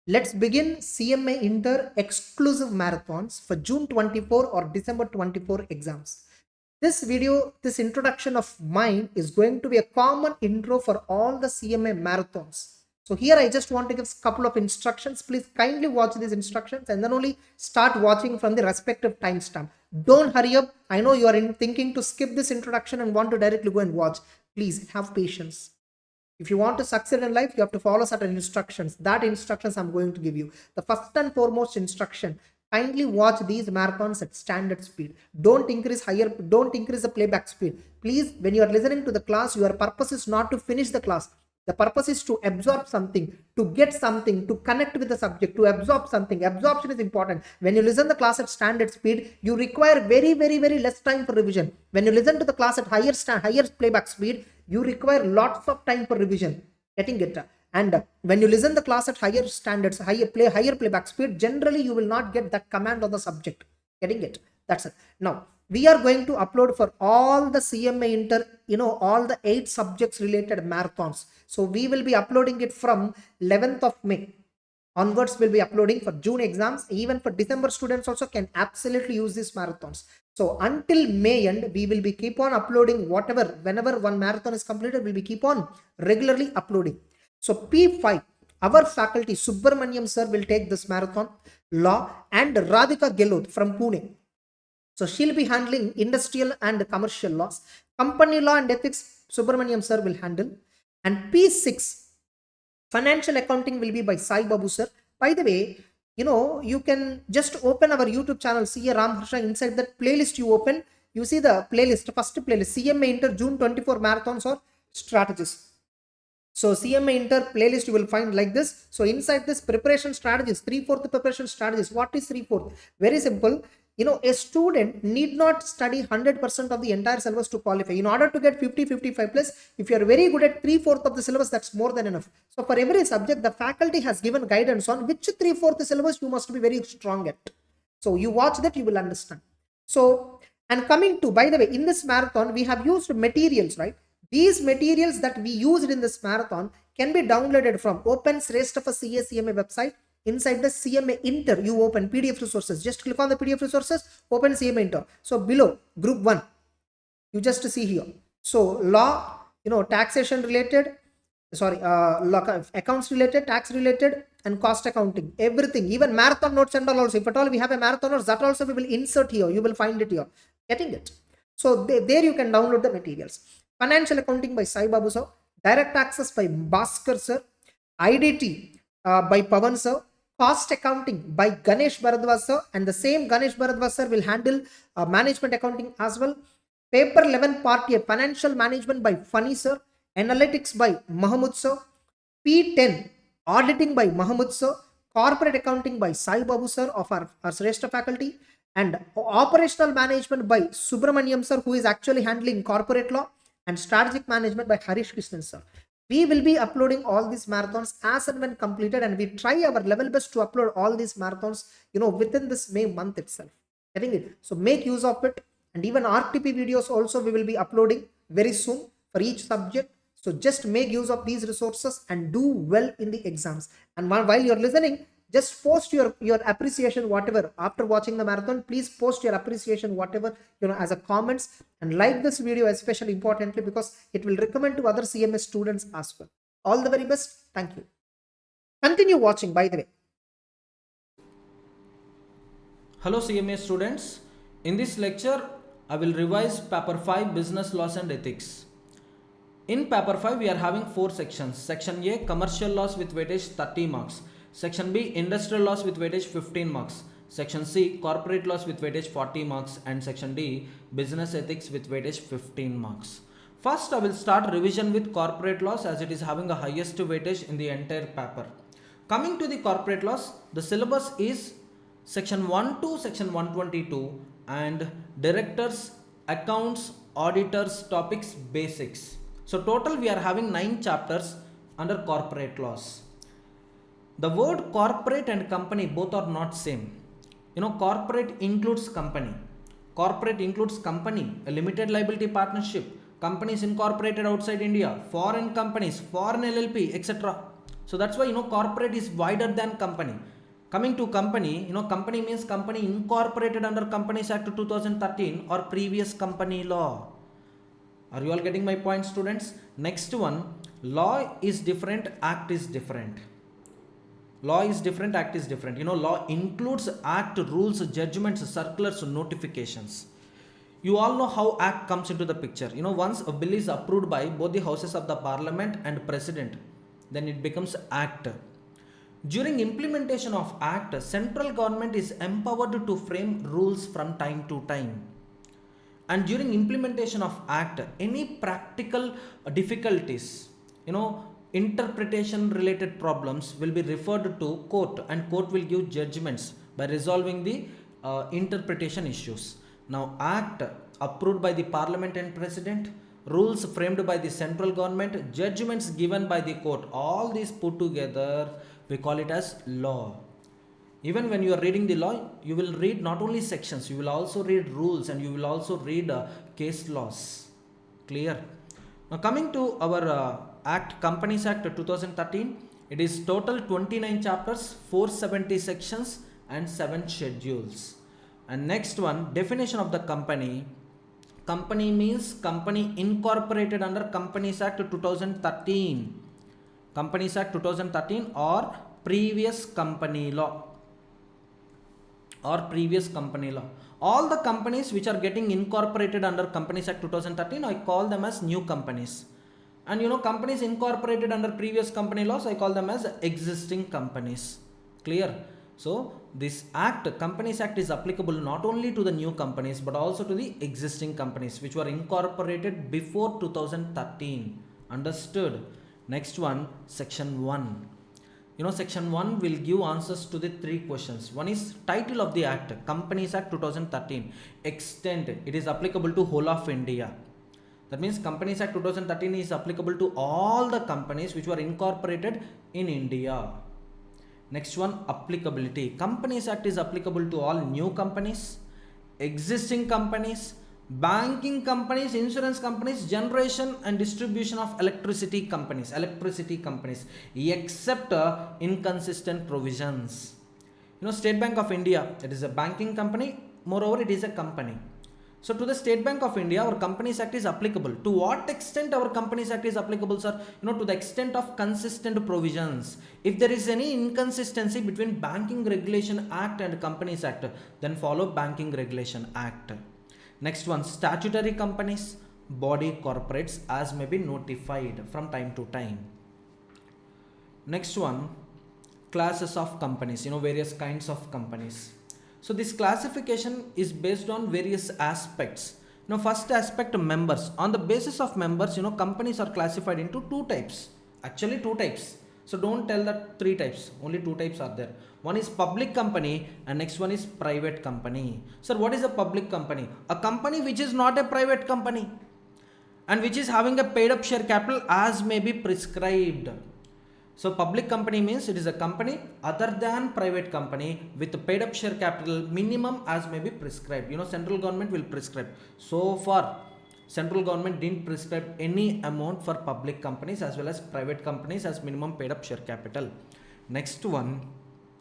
Let's begin CMA Inter exclusive marathons for June 24 or December 24 exams. This video, this introduction of mine is going to be a common intro for all the CMA marathons. So here I just want to give a couple of instructions. Please kindly watch these instructions and then only start watching from the respective timestamp. Don't hurry up. I know you are thinking to skip this introduction and want to directly go and watch. Please have patience. If you want to succeed in life, you have to follow certain instructions. That instructions I'm going to give you. The first and foremost instruction, kindly watch these marathons at standard speed. Don't increase the playback speed. Please, when you are listening to the class, your purpose is not to finish the class. The purpose is to absorb something, to get something, to connect with the subject, to absorb something. Absorption is important. When you listen to the class at standard speed, you require very less time for revision. When you listen to the class at higher playback speed, you require lots of time for revision. Getting it? And when you listen the class at higher standards, higher playback speed, generally you will not get that command on the subject. Getting it? That's it. Now we are going to upload for all the CMA Inter, all the 8 subjects related marathons. So we will be uploading it from 11th of May onwards. Will be uploading for June exams. Even for December students also can absolutely use these marathons. So until May end, we will be keep on uploading whenever one marathon is completed, we'll be keep on regularly uploading. So P5, our faculty Subramaniam sir will take this marathon, law, and Radhika Gelot from Pune. So she'll be handling industrial and commercial laws. Company law and ethics, Subramaniam sir will handle. And P6, financial accounting will be by Sai Babu sir. By the way, you can just open our YouTube channel, caramharsha. Inside that playlist you open, you see the playlist, first playlist, CMA Inter June 24 marathons or strategies. So CMA Inter playlist you will find like this. So inside this preparation strategies, 3/4 preparation strategies. What is 3/4? Very simple. A student need not study 100% of the entire syllabus to qualify. In order to get 50-55 plus, if you are very good at 3/4 of the syllabus, that's more than enough. So for every subject, the faculty has given guidance on which 3/4 syllabus you must be very strong at. So you watch that, you will understand. So, and coming to, by the way, in this marathon, we have used materials, right? These materials that we used in this marathon can be downloaded from Open Srestha CMA website. Inside the CMA Inter, you open PDF resources. Just click on the PDF resources, open CMA Inter. So below group 1, you just see here. So law, taxation related, accounts related, tax related, and cost accounting, everything, even marathon notes and all also. If at all we have a marathon notes, that also we will insert here. You will find it here. Getting it? So there you can download the materials. Financial accounting by Sai Babu sir, direct taxes by Bhaskar sir, IDT by Pavan sir, cost accounting by Ganesh Bharadwaj sir, and the same Ganesh Bharadwaj sir will handle management accounting as well. Paper 11 part A, financial management by Funny sir, analytics by Mahmood sir, P10 auditing by Mahmood sir, corporate accounting by Sai Babu sir of our Srestha faculty, and operational management by Subramaniam sir, who is actually handling corporate law, and strategic management by Harish Krishnan sir. We will be uploading all these marathons as and when completed, and we try our level best to upload all these marathons, within this May month itself. Getting it? So make use of it. And even RTP videos also we will be uploading very soon for each subject. So just make use of these resources and do well in the exams. And while you're listening, just post your appreciation, whatever. After watching the marathon, please post your appreciation, whatever, as a comments, and like this video, especially importantly, because it will recommend to other CMS students as well. All the very best. Thank you. Continue watching, by the way. Hello CMA students. In this lecture, I will revise paper 5 business laws and ethics. In paper 5, we are having 4 sections. Section A, commercial laws with weightage 30 marks. Section B, industrial laws with weightage 15 marks. Section C, corporate laws with weightage 40 marks. And section D, business ethics with weightage 15 marks. First, I will start revision with corporate laws as it is having the highest weightage in the entire paper. Coming to the corporate laws, the syllabus is section 1 to section 122 and directors, accounts, auditors, topics, basics. So total we are having 9 chapters under corporate laws. The word corporate and company both are not same. Corporate includes company. Corporate includes company, a limited liability partnership, companies incorporated outside India, foreign companies, foreign LLP, etc. So that's why corporate is wider than company. Coming to company, company means company incorporated under Companies Act 2013 or previous company law. Are you all getting my point, students? Next one, law is different, act is different. Law is different, act is different. Law includes act, rules, judgments, circulars, notifications. You all know how act comes into the picture. Once a bill is approved by both the houses of the parliament and president, then it becomes act. During implementation of act, central government is empowered to frame rules from time to time. And during implementation of act, any practical difficulties, interpretation related problems will be referred to court, and court will give judgments by resolving the interpretation issues. Now act approved by the parliament and president, rules framed by the central government, judgments given by the court, all these put together we call it as law. Even when you are reading the law, you will read not only sections, you will also read rules, and you will also read case laws. Clear? Now coming to our Act, Companies Act 2013, it is total 29 chapters, 470 sections and 7 schedules. And next one, definition of the company. Company means company incorporated under Companies Act 2013. Companies Act 2013 or previous company law. All the companies which are getting incorporated under Companies Act 2013, I call them as new companies. And companies incorporated under previous company laws, I call them as existing companies. Clear? So this act, Companies Act, is applicable not only to the new companies but also to the existing companies which were incorporated before 2013. Understood? Next one, section 1. Section 1 will give answers to the 3 questions. One is title of the act, Companies Act 2013. Extent, it is applicable to whole of India. That means Companies Act 2013 is applicable to all the companies which were incorporated in India. Next one, applicability. Companies Act is applicable to all new companies, existing companies, banking companies, insurance companies, generation and distribution of electricity companies, except inconsistent provisions. State Bank of India, it is a banking company, moreover it is a company. So to the State Bank of India, our Companies Act is applicable. To what extent our Companies Act is applicable, sir? To the extent of consistent provisions. If there is any inconsistency between Banking Regulation Act and Companies Act, then follow Banking Regulation Act. Next one, statutory companies, body corporates as may be notified from time to time. Next one, classes of companies, various kinds of companies. So this classification is based on various aspects. First aspect, members. On the basis of members, companies are classified into 2 types. Actually 2 types. So don't tell that 3 types. Only 2 types are there. One is public company and next one is private company. Sir, what is a public company? A company which is not a private company and which is having a paid up share capital as may be prescribed. So public company means it is a company other than private company with a paid up share capital minimum as may be prescribed. Central government will prescribe. So far, central government didn't prescribe any amount for public companies as well as private companies as minimum paid up share capital. Next one,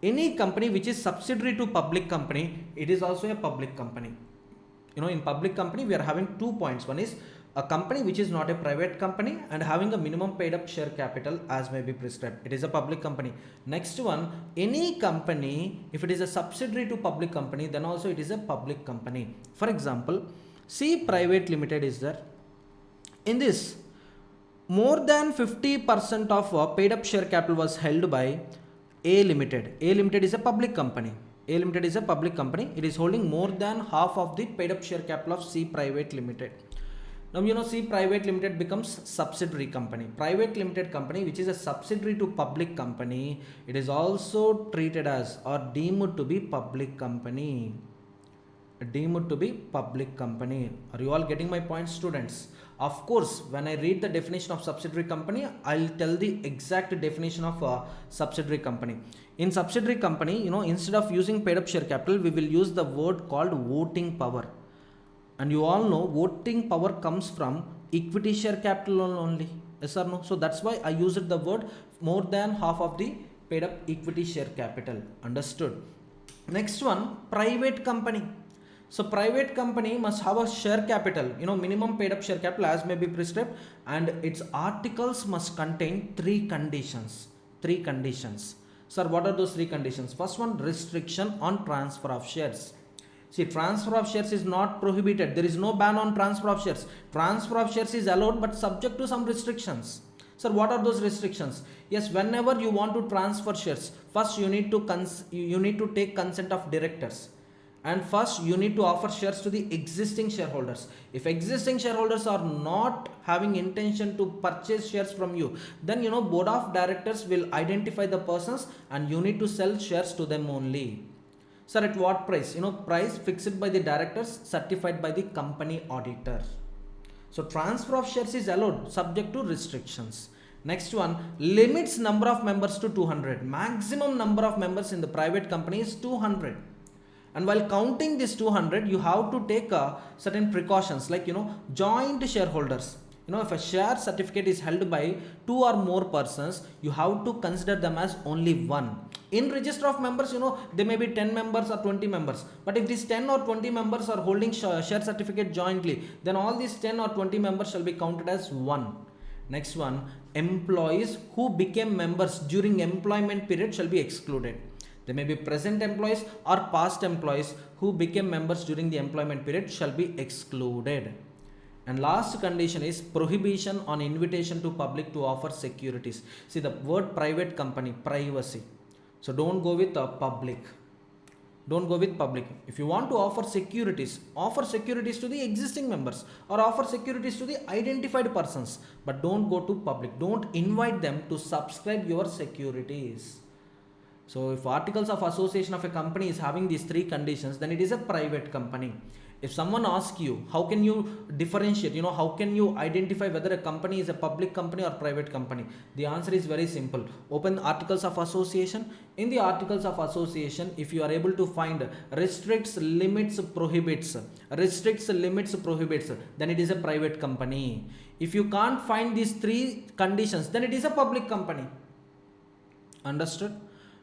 any company which is subsidiary to public company, it is also a public company. In public company, we are having 2 points. One is a company which is not a private company and having a minimum paid up share capital as may be prescribed. It is a public company. Next one, any company, if it is a subsidiary to public company, then also it is a public company. For example, C Private Limited is there. In this, more than 50% of paid up share capital was held by A Limited. A Limited is a public company. A Limited is a public company. It is holding more than half of the paid up share capital of C Private Limited. Now C Private Limited becomes subsidiary company. Private limited company which is a subsidiary to public company, it is also treated as or deemed to be public company. Deemed to be public company. Are you all getting my point, students? Of course, when I read the definition of subsidiary company, I'll tell the exact definition of subsidiary company. In subsidiary company, instead of using paid up share capital, we will use the word called voting power. And you all know voting power comes from equity share capital only. Yes or no? So that's why I used the word more than half of the paid up equity share capital. Understood? Next one, private company. So private company must have a share capital, minimum paid up share capital as may be prescribed, and its articles must contain three conditions. Three conditions. Sir, what are those three conditions? First one, restriction on transfer of shares. See, transfer of shares is not prohibited. There is no ban on transfer of shares. Transfer of shares is allowed but subject to some restrictions. Sir, what are those restrictions? Yes, whenever you want to transfer shares, first you need to take consent of directors. And first you need to offer shares to the existing shareholders. If existing shareholders are not having intention to purchase shares from you, then board of directors will identify the persons and you need to sell shares to them only. Sir, at what price? Price fixed by the directors, certified by the company auditor. So transfer of shares is allowed subject to restrictions. Next one, limits number of members to 200. Maximum number of members in the private company is 200. And while counting this 200, you have to take certain precautions like, joint shareholders. If a share certificate is held by two or more persons, you have to consider them as only one. In register of members, there may be 10 members or 20 members. But if these 10 or 20 members are holding share certificate jointly, then all these 10 or 20 members shall be counted as one. Next one, employees who became members during employment period shall be excluded. There may be present employees or past employees who became members during the employment period shall be excluded. And last condition is prohibition on invitation to public to offer securities. See, the word private company, privacy. So don't go with public. Don't go with public. If you want to offer securities to the existing members or offer securities to the identified persons. But don't go to public. Don't invite them to subscribe your securities. So if articles of association of a company is having these three conditions, then it is a private company. If someone asks you, how can you differentiate, how can you identify whether a company is a public company or private company? The answer is very simple. Open articles of association. In the articles of association, if you are able to find restricts, limits, prohibits, then it is a private company. If you can't find these three conditions, then it is a public company. Understood?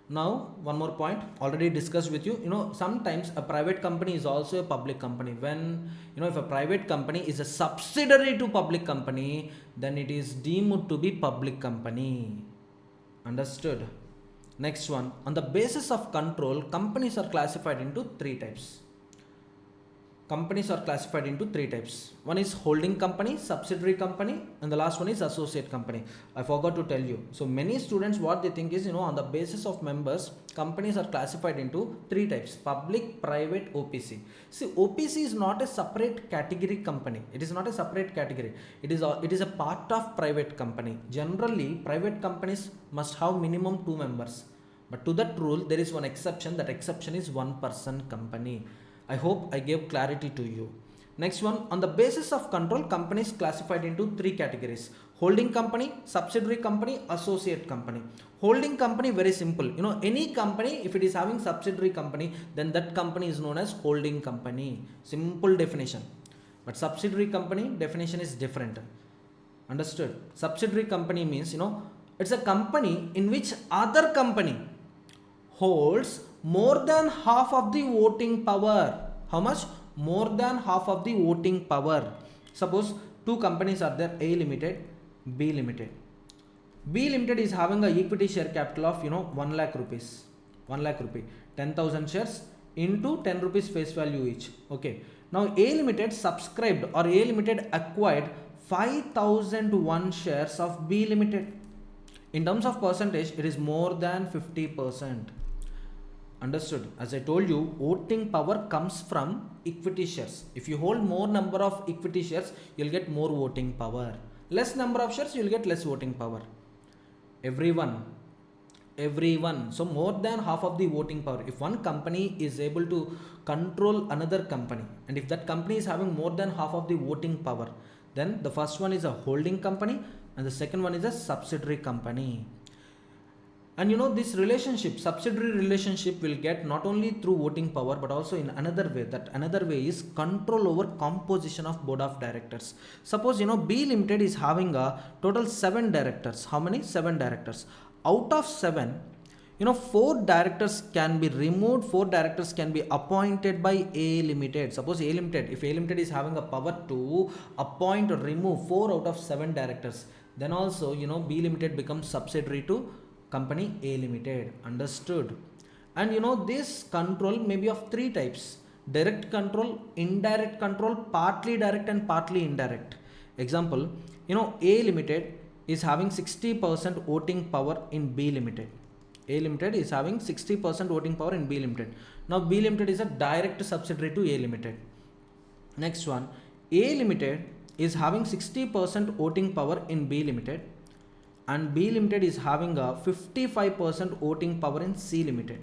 Now, one more point already discussed with you. Sometimes a private company is also a public company. When, if a private company is a subsidiary to public company, then it is deemed to be public company. Understood? Next one, on the basis of control, companies are classified into three types. One is holding company, subsidiary company, and the last one is associate company. I forgot to tell you. So many students, what they think is, on the basis of members, companies are classified into three types: public, private, OPC. See, OPC is not a separate category company. It is not a separate category. It is a part of private company. Generally, private companies must have minimum 2 members. But to that rule, there is one exception. That exception is one-person company. I hope I gave clarity to you. Next one, on the basis of control, companies classified into three categories: holding company, subsidiary company, associate company. Holding company, very simple. Any company, if it is having subsidiary company, then that company is known as holding company. Simple definition. But subsidiary company definition is different. Understood? Subsidiary company means, it's a company in which other company holds more than half of the voting power. How much? More than half of the voting power. Suppose two companies are there, A Limited, B Limited. B Limited is having a equity share capital of 1 lakh rupees. 1 lakh rupee. 10,000 shares into 10 rupees face value each. Okay. Now A Limited subscribed or A Limited acquired 5,001 shares of B Limited. In terms of percentage, it is more than 50%. Understood? As I told you, voting power comes from equity shares. If you hold more number of equity shares, you'll get more voting power. Less number of shares, you'll get less voting power. Everyone. So more than half of the voting power. If one company is able to control another company, and if that company is having more than half of the voting power, then the first one is a holding company and the second one is a subsidiary company. And this relationship, subsidiary relationship, will get not only through voting power but also in another way. That another way is control over composition of board of directors. Suppose B Limited is having a total 7 directors. How many? 7 directors. Out of 7, 4 directors can be removed, 4 directors can be appointed by A Limited. Suppose A Limited, if A Limited is having a power to appoint or remove 4 out of 7 directors, then also B Limited becomes subsidiary to company A Limited. Understood? And this control may be of 3 types: direct control, indirect control, partly direct and partly indirect. Example, A Limited is having 60% voting power in B Limited. A Limited is having 60% voting power in B Limited. Now B Limited is a direct subsidiary to A Limited. Next one, A Limited is having 60% voting power in B Limited, and B Limited is having a 55% voting power in C Limited.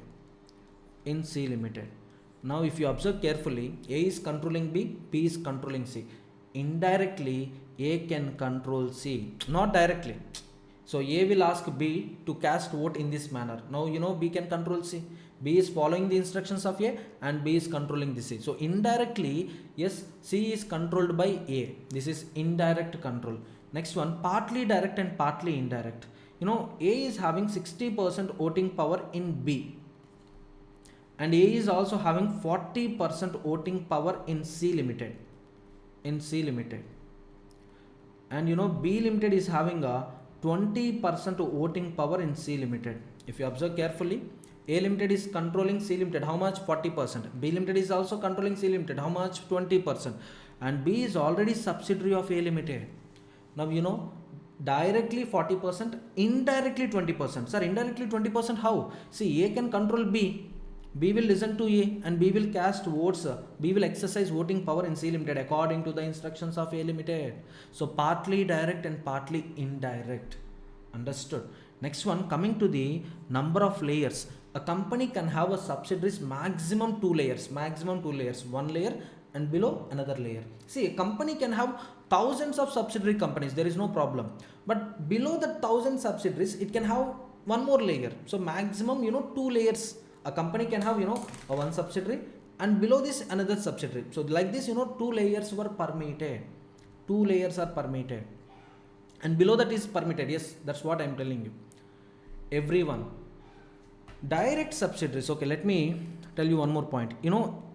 Now if you observe carefully, A is controlling B, B is controlling C. Indirectly, A can control C, not directly. So A will ask B to cast vote in this manner. Now B can control C. B is following the instructions of A and B is controlling the C. So indirectly, yes, C is controlled by A. This is indirect control. Next one, partly direct and partly indirect. A is having 60% voting power in B, and A is also having 40% voting power in C Limited. And B Limited is having a 20% voting power in C Limited. If you observe carefully, A Limited is controlling C Limited. How much? 40%. B Limited is also controlling C Limited. How much? 20%. And B is already subsidiary of A Limited. Now directly 40%, indirectly 20%. Sir, indirectly 20% how? See, A can control B. B will listen to A and B will cast votes. B will exercise voting power in C Limited according to the instructions of A Limited. So partly direct and partly indirect. Understood? Next one, coming to the number of layers. A company can have a subsidiaries maximum 2 layers. One layer and below another layer. See, a company can have thousands of subsidiary companies. There is no problem. But below the 1,000 subsidiaries, it can have one more layer. So maximum 2 layers. A company can have one subsidiary and below this another subsidiary. So like this 2 layers were permitted. 2 layers are permitted and below that is permitted. Yes, that's what I am telling you. Everyone, direct subsidiaries. Okay, let me tell you one more point.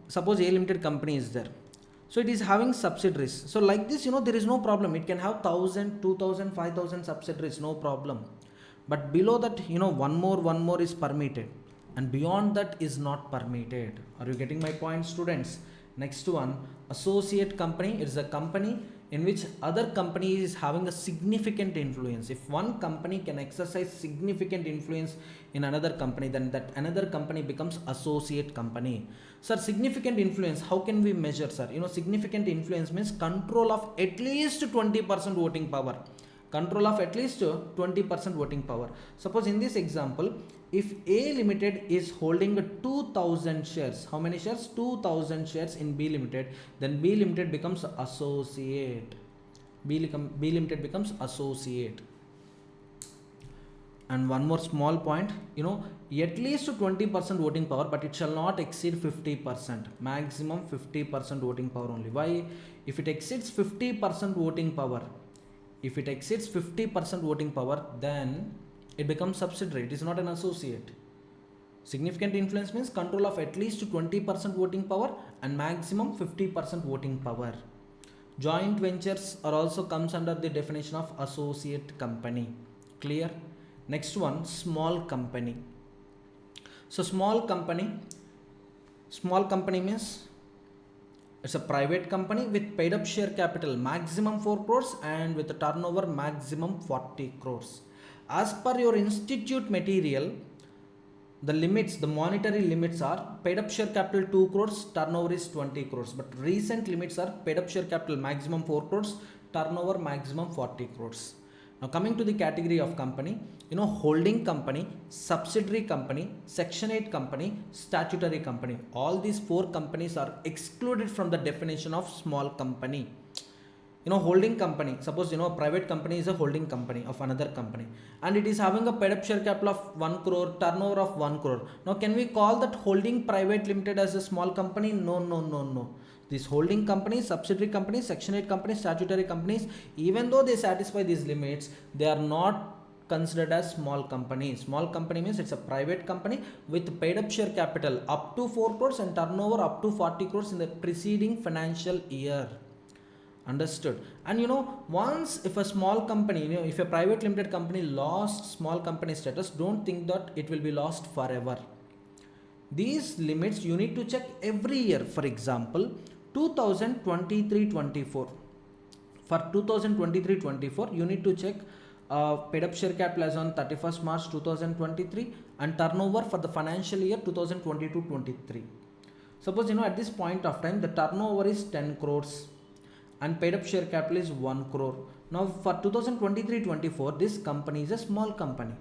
Suppose A Limited company is there, so it is having subsidiaries. So like this there is no problem. It can have 1,000, 2,000, 5,000 subsidiaries, no problem. But below that one more is permitted, and beyond that is not permitted. Are you getting my point, students? Next one, associate company. It's a company in which other company is having a significant influence. If one company can exercise significant influence in another company, then that another company becomes associate company. Sir, significant influence, how can we measure, sir? Significant influence means control of at least 20% voting power. Control of at least 20% voting power. Suppose in this example, if A Limited is holding 2,000 shares, how many shares? 2,000 shares in B Limited, then B Limited becomes associate. B Limited becomes associate. And one more small point, at least 20% voting power, but it shall not exceed 50%. Maximum 50% voting power only. Why? If it exceeds 50% voting power, voting power, then it becomes subsidiary. It is not an associate. Significant influence means control of at least 20% voting power and maximum 50% voting power. Joint ventures are also comes under the definition of associate company. Clear? Next one, small company. So small company means it's a private company with paid up share capital maximum 4 crores and with a turnover maximum 40 crores. As per your institute material, the monetary limits are paid up share capital 2 crores, turnover is 20 crores. But recent limits are paid up share capital maximum 4 crores, turnover maximum 40 crores. Now coming to the category of company, holding company, subsidiary company, section 8 company, statutory company. All these 4 companies are excluded from the definition of small company. holding company, suppose a private company is a holding company of another company, and it is having a paid up share capital of 1 crore, turnover of 1 crore. Now can we call that holding private limited as a small company? No, no, no, no. These holding companies, subsidiary companies, section 8 companies, statutory companies, even though they satisfy these limits, they are not considered as small company. Small company means it's a private company with paid up share capital up to 4 crores and turnover up to 40 crores in the preceding financial year. Understood? And once if a small company, if a private limited company lost small company status, don't think that it will be lost forever. These limits you need to check every year. For example, 2023-24. For 2023-24, you need to check paid up share capital as on 31st March 2023 and turnover for the financial year 2022-23. Suppose at this point of time the turnover is 10 crores and paid up share capital is 1 crore. Now for 2023-24, this company is a small company.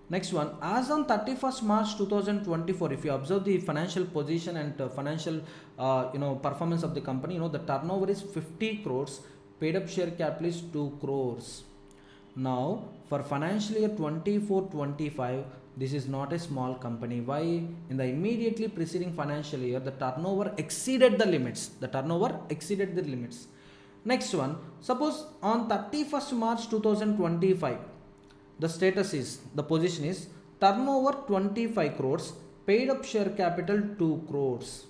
Next one, as on 31st March 2024, if you observe the financial position and financial performance of the company, the turnover is 50 crores, paid up share capital is 2 crores. Now for financial year 24-25, this is not a small company. Why? In the immediately preceding financial year, the turnover exceeded the limits. Next one, suppose on 31st March 2025, the position is turnover 25 crores, paid up share capital 2 crores.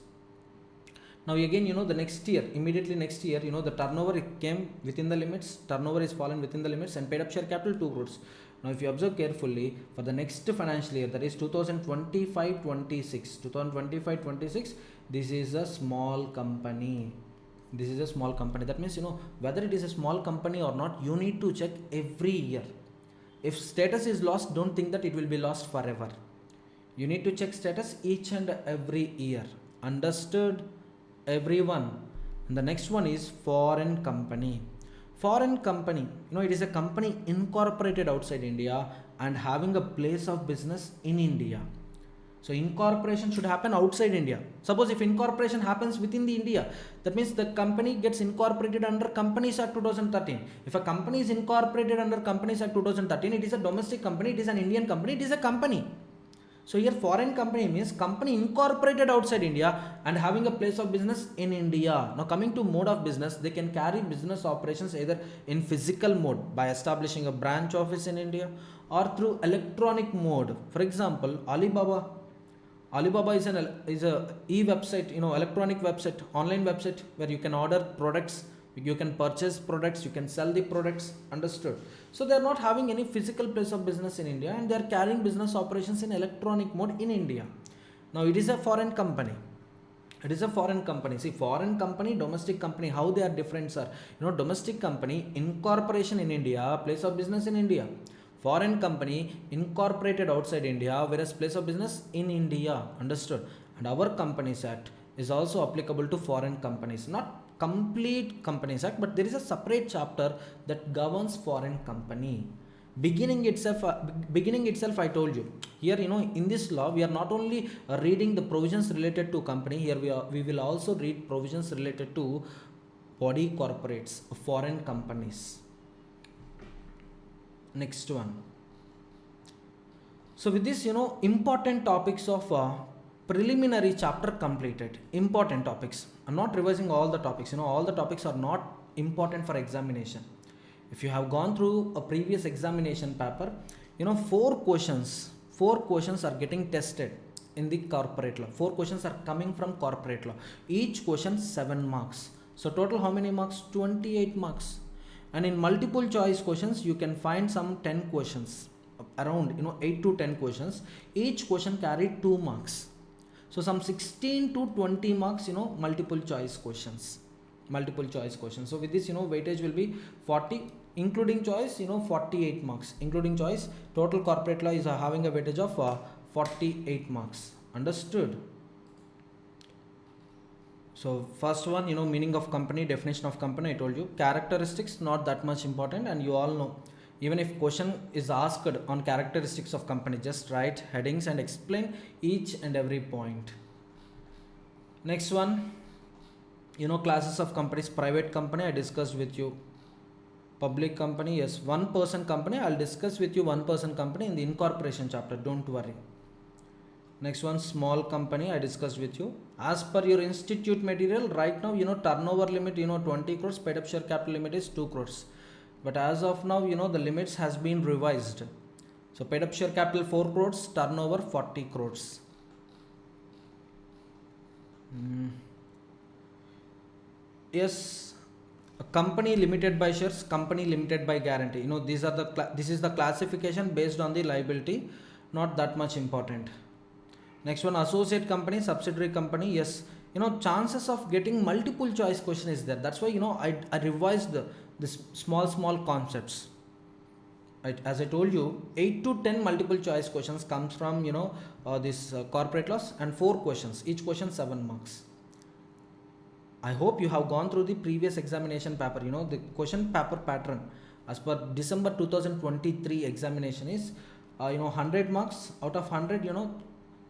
Now again, the immediately next year, the turnover came within the limits, turnover is fallen within the limits, and paid up share capital 2 crores. Now if you observe carefully, for the next financial year, that is 2025-26, this is a small company. That means, whether it is a small company or not, you need to check every year. If status is lost, don't think that it will be lost forever. You need to check status each and every year. Understood, everyone? And the next one is foreign company. It is a company incorporated outside India and having a place of business in India. So incorporation should happen outside India. Suppose if incorporation happens within the India, that means the company gets incorporated under Companies Act 2013. If a company is incorporated under Companies Act 2013, it is a domestic company, it is an Indian company, it is a company. So here foreign company means company incorporated outside India and having a place of business in India. Now coming to mode of business, they can carry business operations either in physical mode by establishing a branch office in India or through electronic mode. For example, Alibaba is a e-website, electronic website, online website where you can order products, you can purchase products, you can sell the products. Understood? So they are not having any physical place of business in India and they are carrying business operations in electronic mode in India. Now it is a foreign company. See, foreign company, domestic company, how they are different, sir? Domestic company, incorporation in India, place of business in India. Foreign company incorporated outside India, whereas place of business in India. Understood? And our Companies Act is also applicable to foreign companies. Not complete Companies Act, but there is a separate chapter that governs foreign company. Beginning itself I told you here, in this law we are not only reading the provisions related to company. Here we will also read provisions related to body corporates, foreign companies. Next one. So with this, important topics of preliminary chapter completed. Important topics. I'm not revising all the topics. All the topics are not important for examination. If you have gone through a previous examination paper, 4 questions are getting tested in the corporate law. 4 questions are coming from corporate law. Each question 7 marks. So total how many marks? 28 marks. And in multiple choice questions, you can find some 10 questions, around 8 to 10 questions. Each question carried 2 marks. So some 16 to 20 marks, multiple choice questions. So with this, weightage will be 40, including choice, 48 marks. Including choice, total corporate law is having a weightage of 48 marks. Understood? So first one, meaning of company, definition of company, I told you. Characteristics, not that much important, and you all know. Even if question is asked on characteristics of company, just write headings and explain each and every point. Next one, Classes of companies: private company, I discussed with you. Public company, yes. One person company, I'll discuss with you one person company in the incorporation chapter, don't worry. Next one, small company, I discussed with you. As per your institute material, right now, turnover limit, 20 crores, paid up share capital limit is 2 crores. But as of now, the limits has been revised. So paid up share capital 4 crores, turnover 40 crores. Yes, a company limited by shares, company limited by guarantee. This is the classification based on the liability, not that much important. Next one, associate company, subsidiary company. Yes, chances of getting multiple choice question is there. That's why I revised this small concepts. Right, as I told you, 8 to 10 multiple choice questions comes from this corporate laws, and 4 questions. Each question 7 marks. I hope you have gone through the previous examination paper. The question paper pattern as per December 2023 examination is 100 marks. Out of 100,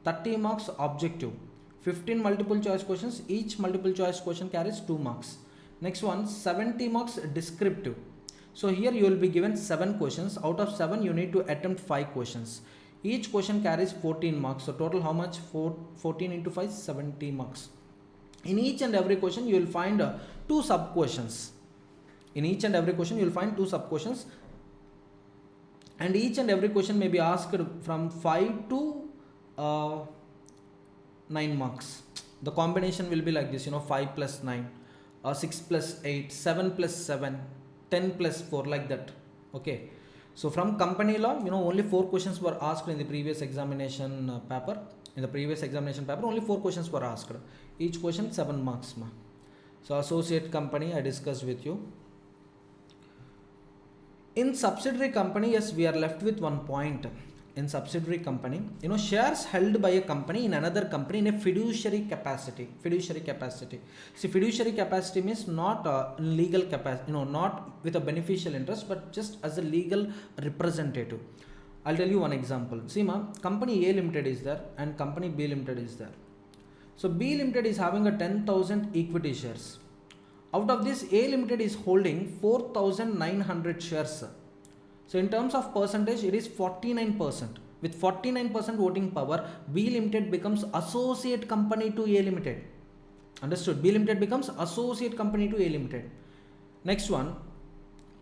30 marks objective, 15 multiple choice questions. Each multiple choice question carries 2 marks. Next one, 70 marks descriptive. So here you will be given 7 questions. Out of 7, you need to attempt 5 questions. Each question carries 14 marks. So total how much? 14 into 5, 70 marks. In each and every question, you will find 2 sub questions. In each and every question, you will find 2 sub questions, and each and every question may be asked from 5 to 9 marks. The combination will be like this: 5 plus 9, 6 plus 8, 7 plus 7, 10 plus 4, like that. Okay. So from company law, only 4 questions were asked in the previous examination paper. In the previous examination paper, only 4 questions were asked. Each question 7 marks. So associate company, I discussed with you. In subsidiary company, yes, we are left with one point. In subsidiary company, shares held by a company in another company in a fiduciary capacity. See, fiduciary capacity means not legal capacity, not with a beneficial interest, but just as a legal representative. I'll tell you one example. See, company A limited is there and company B limited is there. So B limited is having a 10,000 equity shares. Out of this, A limited is holding 4,900 shares. So in terms of percentage, it is 49%. With 49% voting power, B limited becomes associate company to A limited. Understood? B limited becomes associate company to A limited. Next one.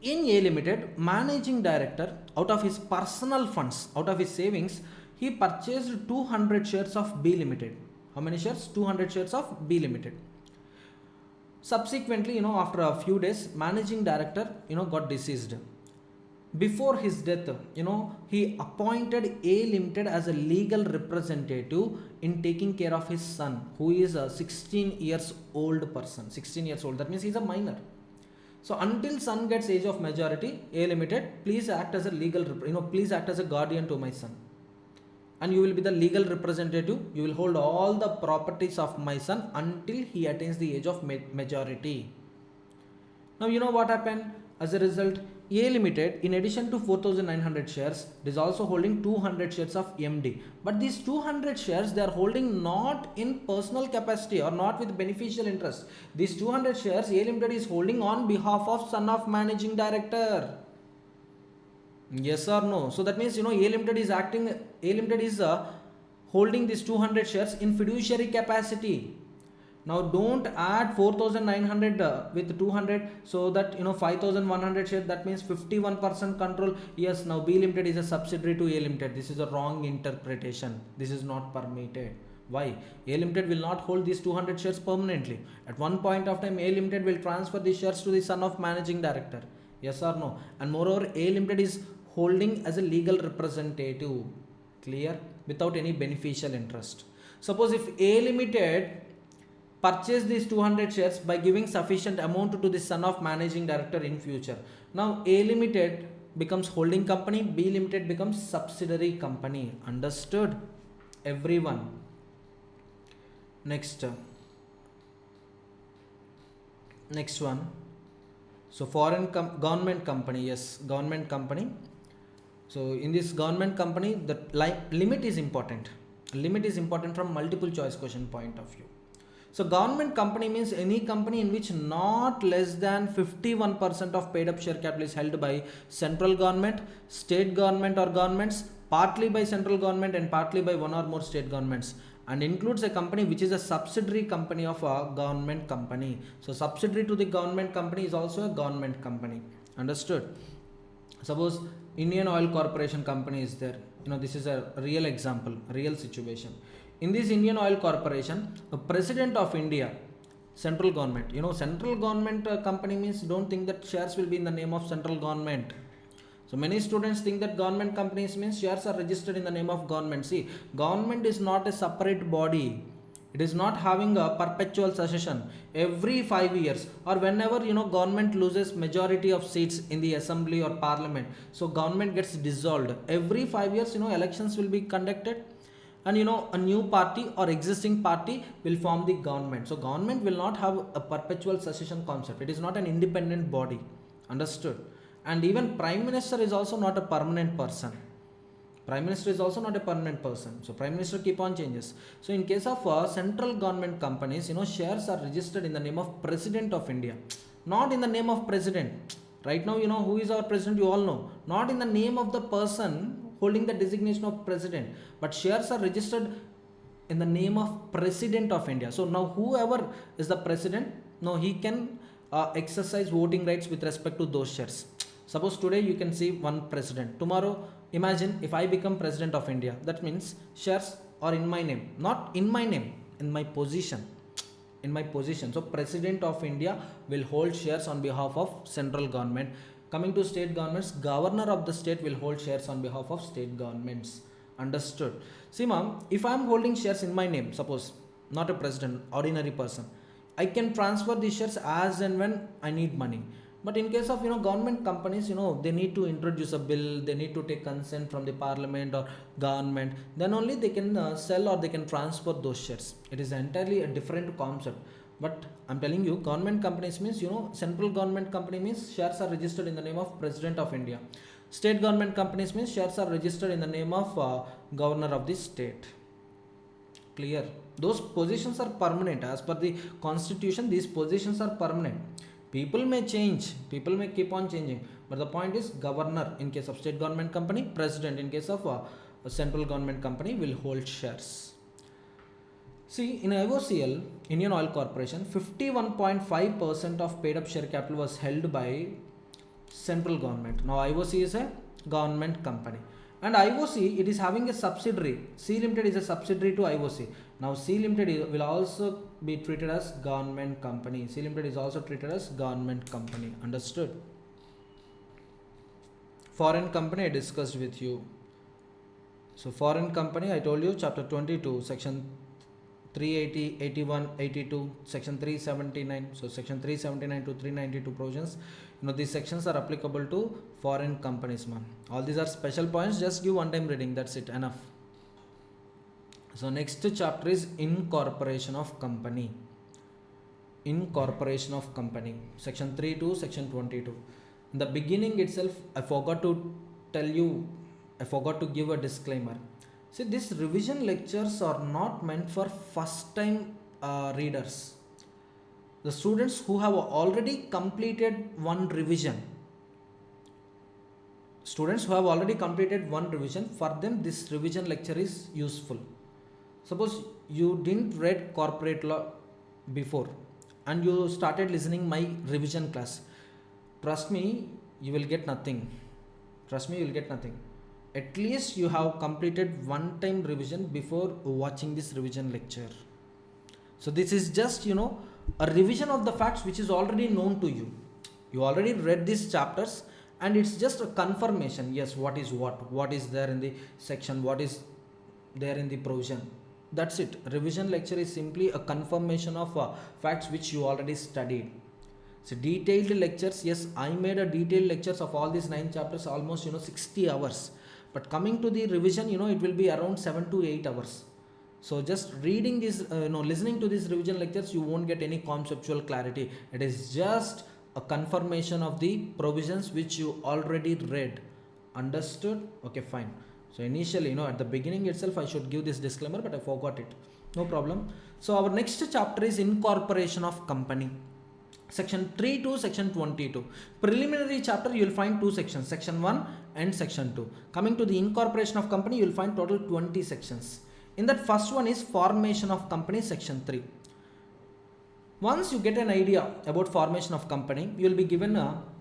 In A limited, managing director, out of his personal funds, out of his savings, he purchased 200 shares of B limited. How many shares? 200 shares of B limited. Subsequently, after a few days, managing director, got deceased. Before his death, he appointed A limited as a legal representative in taking care of his son, who is a 16 years old person. 16 years old, that means he's a minor. So until son gets age of majority, A limited, please act as a legal, please act as a guardian to my son. And you will be the legal representative. You will hold all the properties of my son until he attains the age of majority. Now, what happened? As a result, A limited, in addition to 4,900 shares, is also holding 200 shares of MD. But these 200 shares, they are holding not in personal capacity or not with beneficial interest. These 200 shares, A limited is holding on behalf of son of managing director. Yes or no? So that means, A limited is holding these 200 shares in fiduciary capacity. Now don't add 4,900 with 200, so that 5,100 shares, that means 51% control. Yes, now B limited is a subsidiary to A limited. This is a wrong interpretation. This is not permitted. Why? A limited will not hold these 200 shares permanently. At one point of time, A limited will transfer these shares to the son of managing director. Yes or no? And moreover, A limited is holding as a legal representative. Clear? Without any beneficial interest. Suppose if A limited purchase these 200 shares by giving sufficient amount to the son of managing director in future. Now A limited becomes holding company, B limited becomes subsidiary company. Understood? Everyone. Next one. So foreign government company. Yes, government company. So in this government company, the limit is important. Limit is important from multiple choice question point of view. So government company means any company in which not less than 51% of paid up share capital is held by central government, state government or governments, partly by central government and partly by one or more state governments, and includes a company which is a subsidiary company of a government company. So subsidiary to the government company is also a government company. Understood? Suppose Indian Oil Corporation company is there. This is a real example, real situation. In this Indian Oil Corporation, the President of India, central government, central government company means, don't think that shares will be in the name of central government. So many students think that government companies means shares are registered in the name of government. See, government is not a separate body. It is not having a perpetual succession. Every 5 years or whenever government loses majority of seats in the assembly or parliament, so government gets dissolved. Every 5 years, elections will be conducted, and a new party or existing party will form the government. So government will not have a perpetual succession concept. It is not an independent body. Understood? And even prime minister is also not a permanent person. Prime minister is also not a permanent person. So prime minister keep on changes. So in case of central government companies, shares are registered in the name of President of India, not in the name of president. Right now, who is our president, you all know. Not in the name of the person holding the designation of president, but shares are registered in the name of President of India. So now whoever is the president, now he can exercise voting rights with respect to those shares. Suppose today you can see one president. Tomorrow, imagine if I become President of India, that means shares are in my name, not in my name, in my position. In my position. So President of India will hold shares on behalf of central government. Coming to state governments, governor of the state will hold shares on behalf of state governments. Understood? See, ma'am, if I am holding shares in my name, suppose not a president, ordinary person, I can transfer these shares as and when I need money. But in case of government companies, they need to introduce a bill, they need to take consent from the parliament or government, then only they can sell or they can transfer those shares. It is entirely a different concept. But I'm telling you, government companies means, central government company means shares are registered in the name of President of India. State government companies means shares are registered in the name of governor of the state. Clear? Those positions are permanent. As per the constitution, these positions are permanent. People may change, people may keep on changing, but the point is governor in case of state government company, president in case of a central government company will hold shares. See, in IOCL, Indian Oil Corporation, 51.5% of paid up share capital was held by central government. Now IOC is a government company. And IOC, it is having a subsidiary. C Limited is a subsidiary to IOC. Now C Limited will also be treated as government company. C Limited is also treated as government company. Understood? Foreign company I discussed with you. So foreign company, I told you chapter 22, section 380, 81, 82, section 379. So section 379 to 392 provisions. These sections are applicable to foreign companies, man. All these are special points. Just give one time reading. That's it. Enough. So next chapter is incorporation of company. Incorporation of company. Section 3 to section 22. In the beginning itself, I forgot to give a disclaimer. See, these revision lectures are not meant for first time readers. The students who have already completed one revision. Students who have already completed one revision, for them this revision lecture is useful. Suppose you didn't read corporate law before and you started listening my revision class. Trust me, you will get nothing. Trust me, you will get nothing. At least you have completed one time revision before watching this revision lecture. So this is just, a revision of the facts which is already known to you. You already read these chapters and it's just a confirmation. Yes, what is there in the section, what is there in the provision. That's it. Revision lecture is simply a confirmation of facts which you already studied. So detailed lectures, yes, I made a detailed lectures of all these 9 chapters, almost 60 hours. But coming to the revision, it will be around 7 to 8 hours. So just reading this, listening to these revision lectures, you won't get any conceptual clarity. It is just a confirmation of the provisions which you already read. Understood? Okay, fine. So initially, at the beginning itself, I should give this disclaimer, but I forgot it. No problem. So our next chapter is incorporation of company. Section 3 to section 22. Preliminary chapter, you will find two sections, section 1 and section 2. Coming to the incorporation of company, you will find total 20 sections. In that first one is formation of company, section 3. Once you get an idea about formation of company, you will be given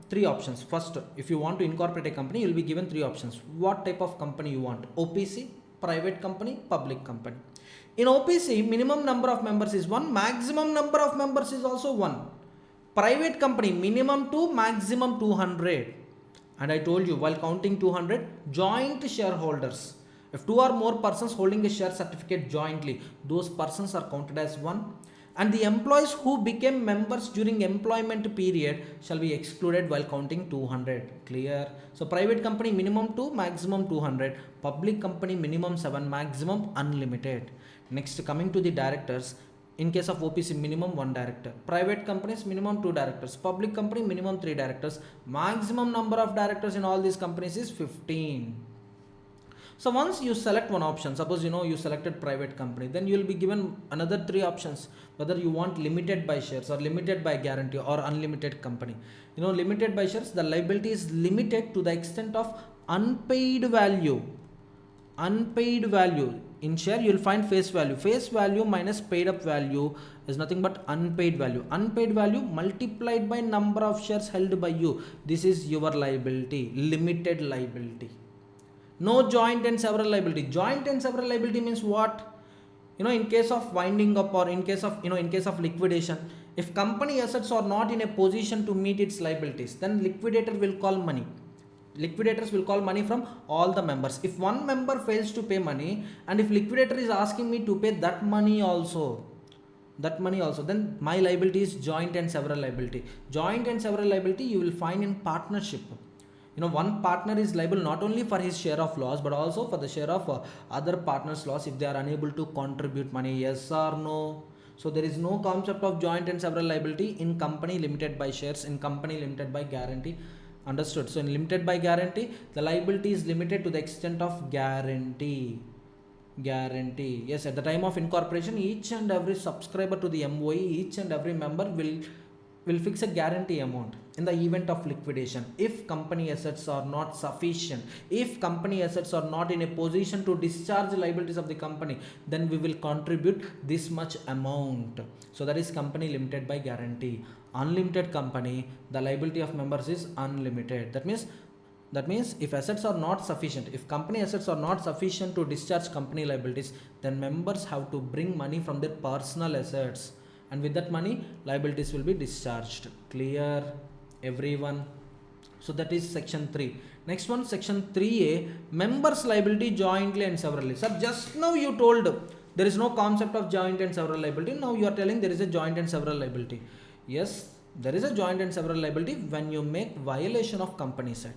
three options. First, if you want to incorporate a company, you will be given three options. What type of company you want? OPC, private company, public company. In OPC, minimum number of members is 1, maximum number of members is also 1. Private company, minimum 2, maximum 200. And I told you, while counting 200, joint shareholders. If 2 or more persons holding a share certificate jointly, those persons are counted as 1. And the employees who became members during employment period shall be excluded while counting 200. Clear? So private company minimum 2, maximum 200. Public company minimum 7, maximum unlimited. Next, coming to the directors. In case of OPC, minimum 1 director. Private companies, minimum 2 directors. Public company, minimum 3 directors. Maximum number of directors in all these companies is 15. So once you select one option, suppose you selected private company, then you will be given another 3 options, whether you want limited by shares or limited by guarantee or unlimited company. Limited by shares, the liability is limited to the extent of unpaid value. Unpaid value. In share, you will find face value. Face value minus paid up value is nothing but unpaid value. Unpaid value multiplied by number of shares held by you. This is your liability, limited liability. No joint and several liability. Joint and several liability means what? In case of winding up or in case of liquidation, if company assets are not in a position to meet its liabilities, then liquidator will call money. Liquidators will call money from all the members. If one member fails to pay money, and if liquidator is asking me to pay that money also, then my liability is joint and several liability. Joint and several liability you will find in partnership. One partner is liable not only for his share of loss, but also for the share of other partners' loss if they are unable to contribute money. Yes or no? So there is no concept of joint and several liability in company limited by shares, in company limited by guarantee. Understood? So in limited by guarantee, the liability is limited to the extent of guarantee. Yes, at the time of incorporation, each and every subscriber to the MOE, each and every member will fix a guarantee amount in the event of liquidation. If company assets are not sufficient, if company assets are not in a position to discharge the liabilities of the company, then we will contribute this much amount. So that is company limited by guarantee. Unlimited company, the liability of members is unlimited. That means if assets are not sufficient, if company assets are not sufficient to discharge company liabilities, then members have to bring money from their personal assets, and with that money liabilities will be discharged. Clear, everyone? So that is section 3. Next one, section 3A, members liability jointly and severally. Sir, just now you told there is no concept of joint and several liability. Now you are telling there is a joint and several liability. Yes, there is a joint and several liability when you make violation of company act,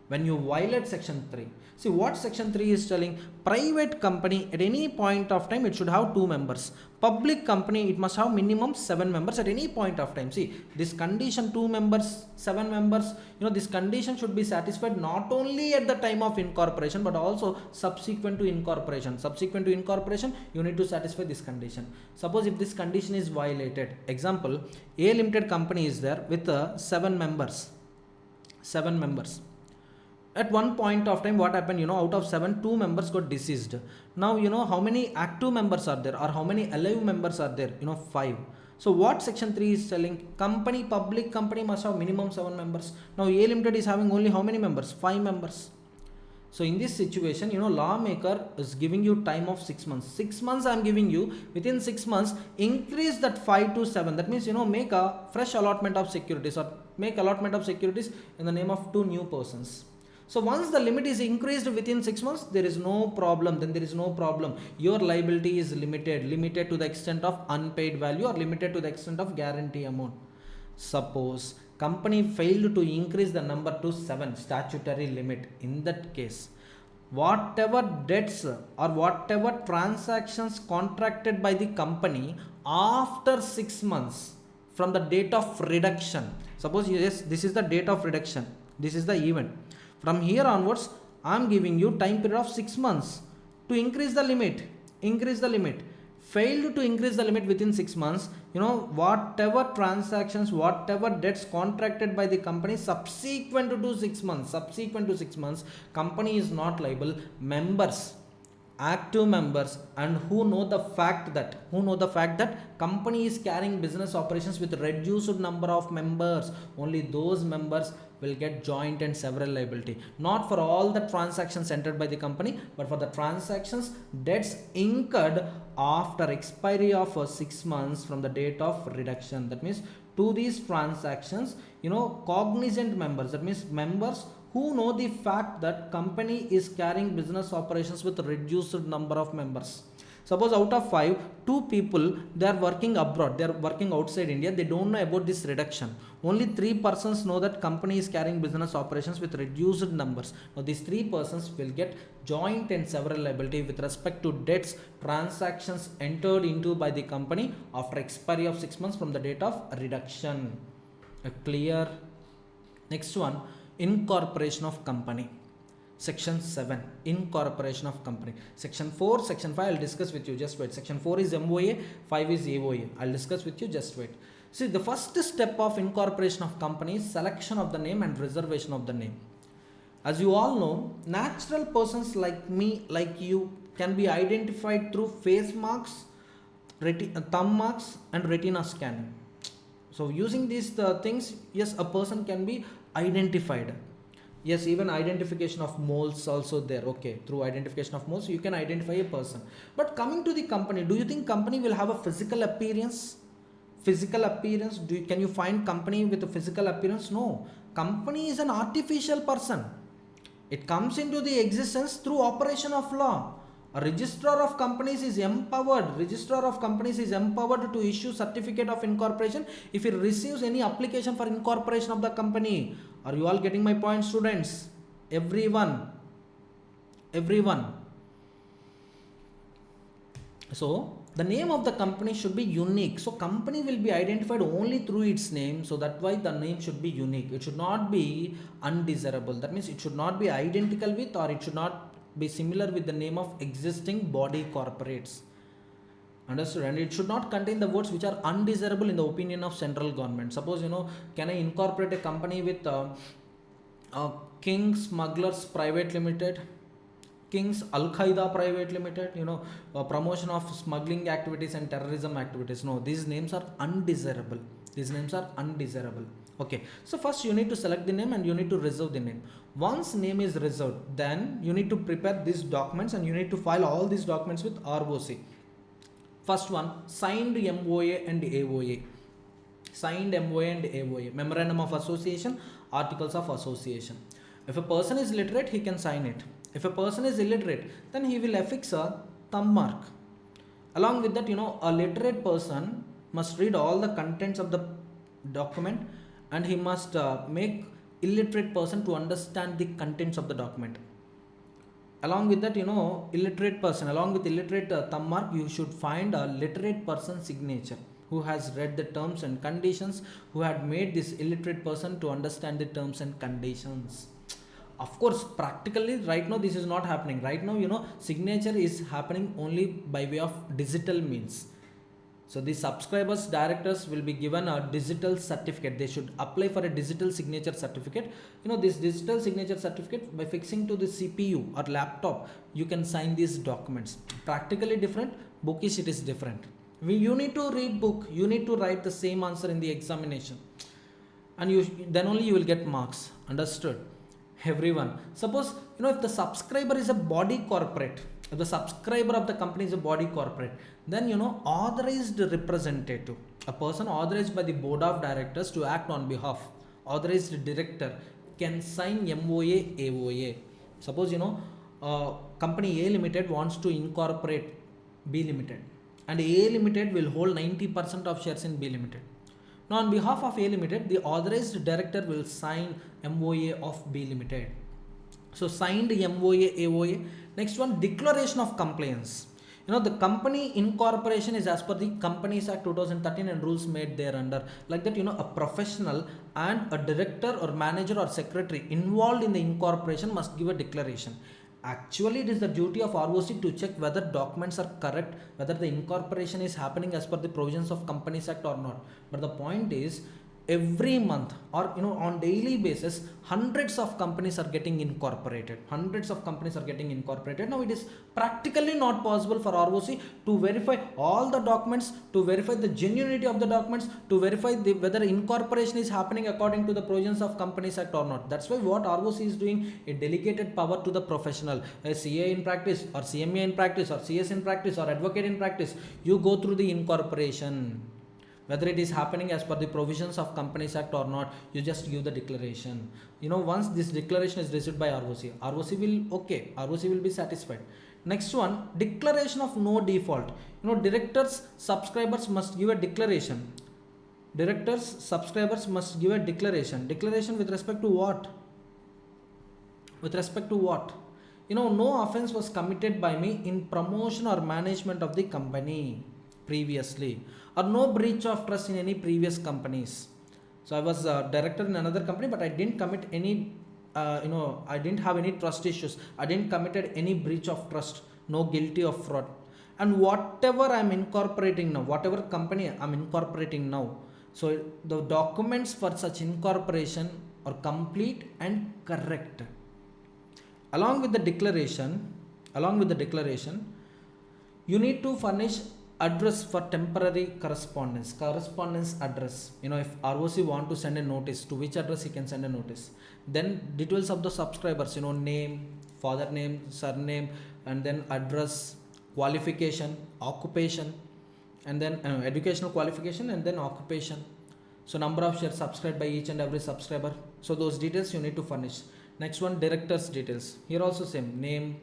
when you violate section 3. See what section 3 is telling. Private company at any point of time it should have 2 members. Public company it must have minimum 7 members at any point of time. See this condition, 2 members, 7 members, this condition should be satisfied not only at the time of incorporation but also subsequent to incorporation. Subsequent to incorporation you need to satisfy this condition. Suppose if this condition is violated, example, A limited company is there with 7 members. At one point of time what happened, out of 7, 2 members got deceased. Now how many active members are there or how many alive members are there? 5. So what section 3 is telling? Public company must have minimum 7 members. Now A limited is having only how many members? 5 members. So in this situation, lawmaker is giving you time of 6 months. 6 months I am giving you. Within 6 months, increase that 5 to 7. That means, make a fresh allotment of securities or make allotment of securities in the name of 2 new persons. So once the limit is increased within 6 months, there is no problem. Then there is no problem. Your liability is limited to the extent of unpaid value or limited to the extent of guarantee amount. Suppose company failed to increase the number to 7, statutory limit. In that case, whatever debts or whatever transactions contracted by the company after 6 months from the date of reduction. Suppose yes, this is the date of reduction. This is the event. From here onwards, I'm giving you time period of 6 months to increase the limit. Failed to increase the limit within 6 months, whatever transactions, whatever debts contracted by the company subsequent to 6 months, company is not liable. Members, active members, and who know the fact that company is carrying business operations with reduced number of members, only those members will get joint and several liability. Not for all the transactions entered by the company, but for the transactions debts incurred after expiry of 6 months from the date of reduction. That means to these transactions, cognizant members, that means members who know the fact that company is carrying business operations with reduced number of members. Suppose out of 5, 2 people, they are working abroad, they are working outside India, they don't know about this reduction. Only 3 persons know that company is carrying business operations with reduced numbers. Now these 3 persons will get joint and several liability with respect to debts, transactions entered into by the company after expiry of 6 months from the date of reduction. Clear? Next one, incorporation of company. Section 7, incorporation of company. Section 4, section 5 I'll discuss with you, just wait. Section 4 is MOA, 5 is AOA. I'll discuss with you, just wait. See, the first step of incorporation of company is selection of the name and reservation of the name. As you all know, natural persons like me, like you, can be identified through face marks, thumb marks, and retina scanning. So using these things, yes, a person can be identified. Yes, even identification of moles also there. Okay, through identification of moles you can identify a person. But coming to the company, do you think company will have a physical appearance? Can you find company with a physical appearance? No. Company is an artificial person. It comes into the existence through operation of law. A registrar of companies is empowered to issue certificate of incorporation if he receives any application for incorporation of the company. Are you all getting my point, students? Everyone. So the name of the company should be unique. So company will be identified only through its name. So that's why the name should be unique. It should not be undesirable. That means it should not be identical with, or it should not be similar with the name of existing body corporates. Understood? And it should not contain the words which are undesirable in the opinion of central government. Suppose, can I incorporate a company with King Smugglers Private Limited, King's Al Qaeda Private Limited, promotion of smuggling activities and terrorism activities? No, these names are undesirable. Okay, so first you need to select the name and you need to reserve the name. Once name is reserved, then you need to prepare these documents and you need to file all these documents with ROC. First one, signed MOA and AOA. Memorandum of Association, Articles of Association. If a person is literate, he can sign it. If a person is illiterate, then he will affix a thumb mark. Along with that, a literate person must read all the contents of the document, and he must make illiterate person to understand the contents of the document. Along with that, illiterate person, along with illiterate thumb mark, you should find a literate person signature who has read the terms and conditions, who had made this illiterate person to understand the terms and conditions. Of course, practically right now this is not happening. Right now, signature is happening only by way of digital means. So the subscribers, directors will be given a digital certificate. They should apply for a digital signature certificate. This digital signature certificate, by fixing to the CPU or laptop, you can sign these documents. Practically different, bookish it is different. You need to read book, you need to write the same answer in the examination, and then only you will get marks. Understood? Everyone. Suppose, if the subscriber is a body corporate, if the subscriber of the company is a body corporate, then authorized representative, a person authorized by the board of directors to act on behalf, authorized director, can sign MOA, AOA. Suppose company A Limited wants to incorporate B Limited, and A Limited will hold 90% of shares in B Limited. Now on behalf of A Limited, the authorized director will sign MOA of B Limited. So signed MOA, AOA. Next one, declaration of compliance. The company incorporation is as per the Companies Act 2013 and rules made there under. Like that, a professional and a director or manager or secretary involved in the incorporation must give a declaration. Actually, it is the duty of ROC to check whether documents are correct, whether the incorporation is happening as per the provisions of Companies Act or not. But the point is, every month or on daily basis, hundreds of companies are getting incorporated. Now it is practically not possible for ROC to verify all the documents, to verify the genuinity of the documents, to verify whether incorporation is happening according to the provisions of Companies Act or not. That's why what ROC is doing, a delegated power to the professional, a CA in practice or CMA in practice or CS in practice or advocate in practice. You go through the incorporation, whether it is happening as per the provisions of Companies Act or not. You just give the declaration. Once this declaration is received by ROC will be satisfied. Next one, declaration of no default. Directors subscribers must give a declaration. Declaration with respect to what? No offense was committed by me in promotion or management of the company previously, or no breach of trust in any previous companies. So I was a director in another company, but I didn't commit any I didn't have any trust issues, I didn't committed any breach of trust, no guilty of fraud. And whatever I'm incorporating now, whatever company I'm incorporating now, so the documents for such incorporation are complete and correct. Along with the declaration, you need to furnish address for temporary correspondence address. If ROC want to send a notice, to which address he can send a notice. Then details of the subscribers, name, father name, surname, and then address, qualification, occupation, and then educational qualification, and then occupation. So number of shares subscribed by each and every subscriber. So those details you need to furnish. Next one, directors details. Here also same, name,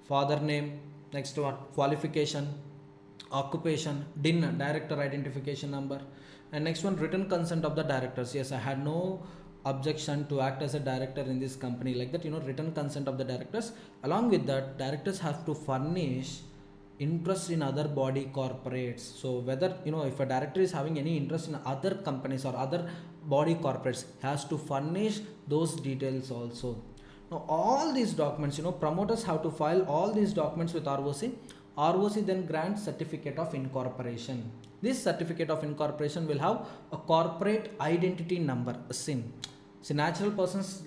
father name. Next one, qualification, occupation, DIN, director identification number. And next one, written consent of the directors. Yes, I had no objection to act as a director in this company. Like that, written consent of the directors. Along with that, directors have to furnish interest in other body corporates. So whether if a director is having any interest in other companies or other body corporates, has to furnish those details also. Now all these documents, promoters have to file all these documents with ROC. ROC then grants certificate of incorporation. This certificate of incorporation will have a corporate identity number, a SIN. See, natural persons,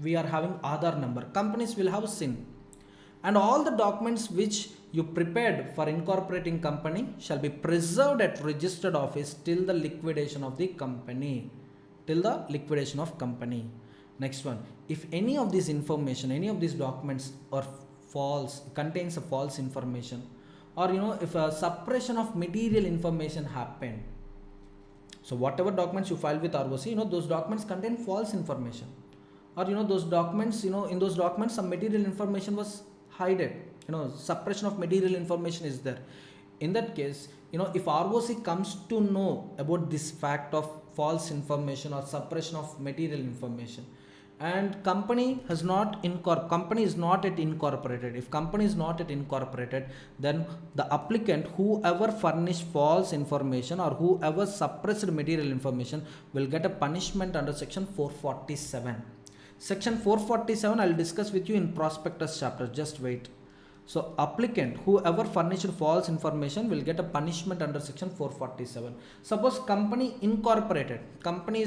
we are having Aadhaar number. Companies will have SIN. And all the documents which you prepared for incorporating company shall be preserved at registered office till the liquidation of the company. Next one, if any of this information, any of these documents are false, contains a false information, or if a suppression of material information happened. So whatever documents you file with ROC, those documents contain false information, or those documents, in those documents some material information was hidden, suppression of material information is there. In that case, if ROC comes to know about this fact of false information or suppression of material information, and company is not yet incorporated. If company is not yet incorporated, then the applicant, whoever furnished false information or whoever suppressed material information, will get a punishment under section 447. Section 447 I will discuss with you in prospectus chapter, just wait. So applicant, whoever furnished false information, will get a punishment under section 447. Suppose company is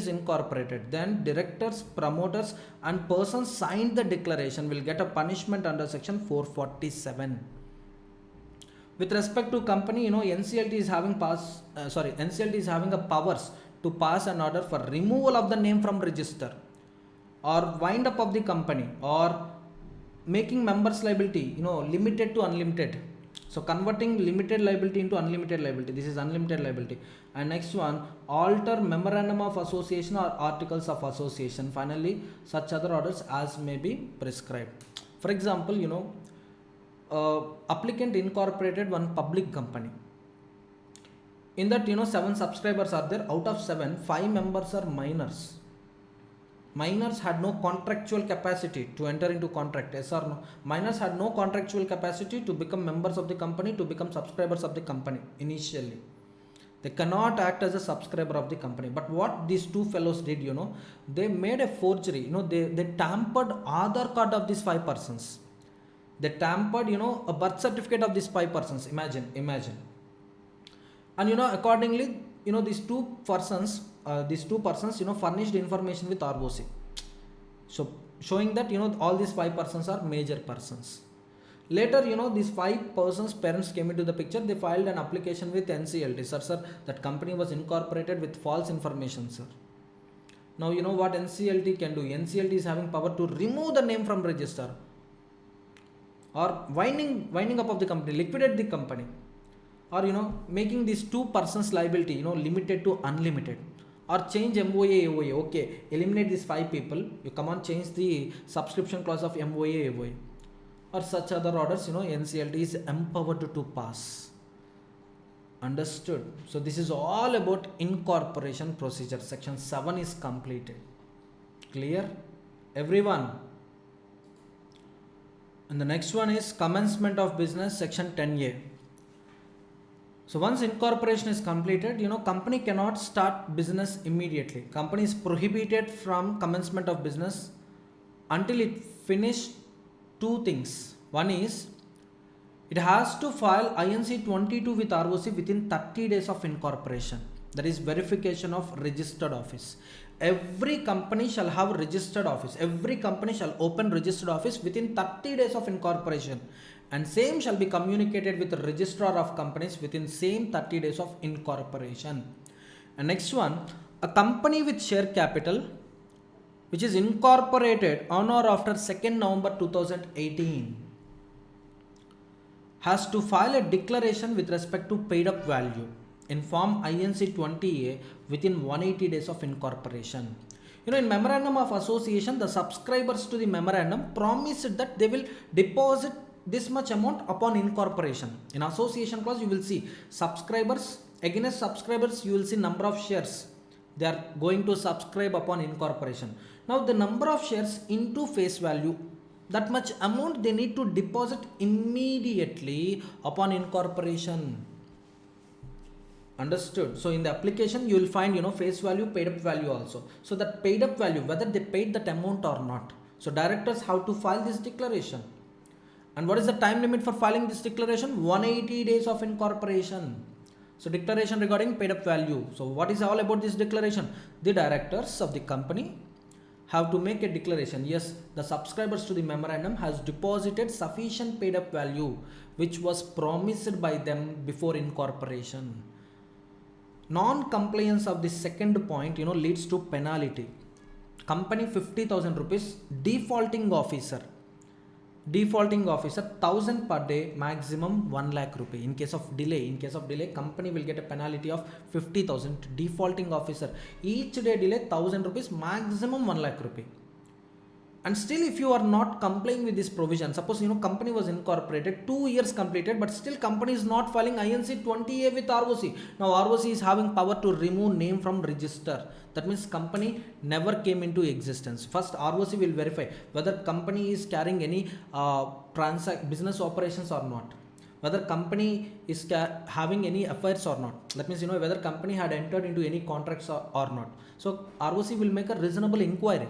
incorporated, then directors, promoters and persons signed the declaration will get a punishment under section 447. With respect to company, NCLT is having a powers to pass an order for removal of the name from register, or wind up of the company, or making members liability limited to unlimited. So converting limited liability into unlimited liability, this is unlimited liability. And next one, alter memorandum of association or articles of association. Finally, such other orders as may be prescribed. For example, applicant incorporated one public company. In that 7 subscribers are there. Out of 7, 5 members are minors. Minors had no contractual capacity to enter into contract, yes or no? Minors had no contractual capacity to become members of the company, to become subscribers of the company initially. They cannot act as a subscriber of the company. But what these two fellows did, they made a forgery. They tampered Aadhaar card of these five persons. They tampered, a birth certificate of these five persons. Imagine. And accordingly, these two persons, furnished information with ROC. So showing that, all these five persons are major persons. Later, these five persons' parents came into the picture. They filed an application with NCLT. Sir, that company was incorporated with false information, sir. Now, you know what NCLT can do? NCLT is having power to remove the name from register, or winding up of the company, liquidate the company, or making these two persons liability, limited to unlimited, or change MOA AOA. Okay, eliminate these five people. You come on, change the subscription clause of MOA AOA. Or such other orders, NCLT is empowered to pass. Understood? So this is all about incorporation procedure. Section 7 is completed. Clear? Everyone? And the next one is commencement of business, section 10A. So once incorporation is completed, company cannot start business immediately. Company is prohibited from commencement of business until it finished two things. One is, it has to file INC 22 with ROC within 30 days of incorporation. That is verification of registered office. Every company shall have registered office. Every company shall open registered office within 30 days of incorporation. And same shall be communicated with the registrar of companies within same 30 days of incorporation. And next one, a company with share capital which is incorporated on or after 2nd November 2018 has to file a declaration with respect to paid up value in form INC 20A within 180 days of incorporation. In Memorandum of Association, the subscribers to the memorandum promised that they will deposit this much amount upon incorporation. In association clause, you will see subscribers, against subscribers, you will see number of shares they are going to subscribe upon incorporation. Now the number of shares into face value, that much amount they need to deposit immediately upon incorporation. Understood? So in the application you will find face value, paid up value also. So that paid up value, whether they paid that amount or not. So directors have to file this declaration. And what is the time limit for filing this declaration? 180 days of incorporation. So declaration regarding paid up value. So what is all about this declaration? The directors of the company have to make a declaration. Yes, the subscribers to the memorandum has deposited sufficient paid up value which was promised by them before incorporation. Non-compliance of the second point leads to penalty. Company 50,000 rupees, defaulting officer 1,000 per day, maximum 1 lakh rupee. In case of delay, company will get a penalty of 50,000. Defaulting officer, each day delay 1,000 rupees, maximum 1 lakh rupee. And still, if you are not complying with this provision, suppose company was incorporated, 2 years completed, but still company is not filing INC 20A with ROC. Now ROC is having power to remove name from register. That means company never came into existence. First ROC will verify whether company is carrying any business operations or not, whether company is having any affairs or not. That means whether company had entered into any contracts or not. So ROC will make a reasonable inquiry.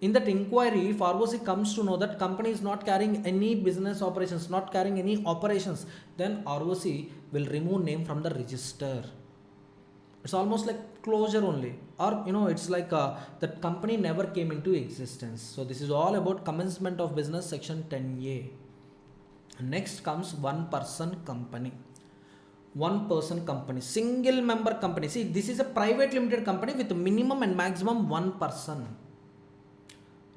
In that inquiry, if ROC comes to know that company is not carrying any business operations, not carrying any operations, then ROC will remove name from the register. It's almost like closure only, or it's like that company never came into existence. So this is all about commencement of business, section 10A. Next comes one person company, single member company. See, this is a private limited company with minimum and maximum one person.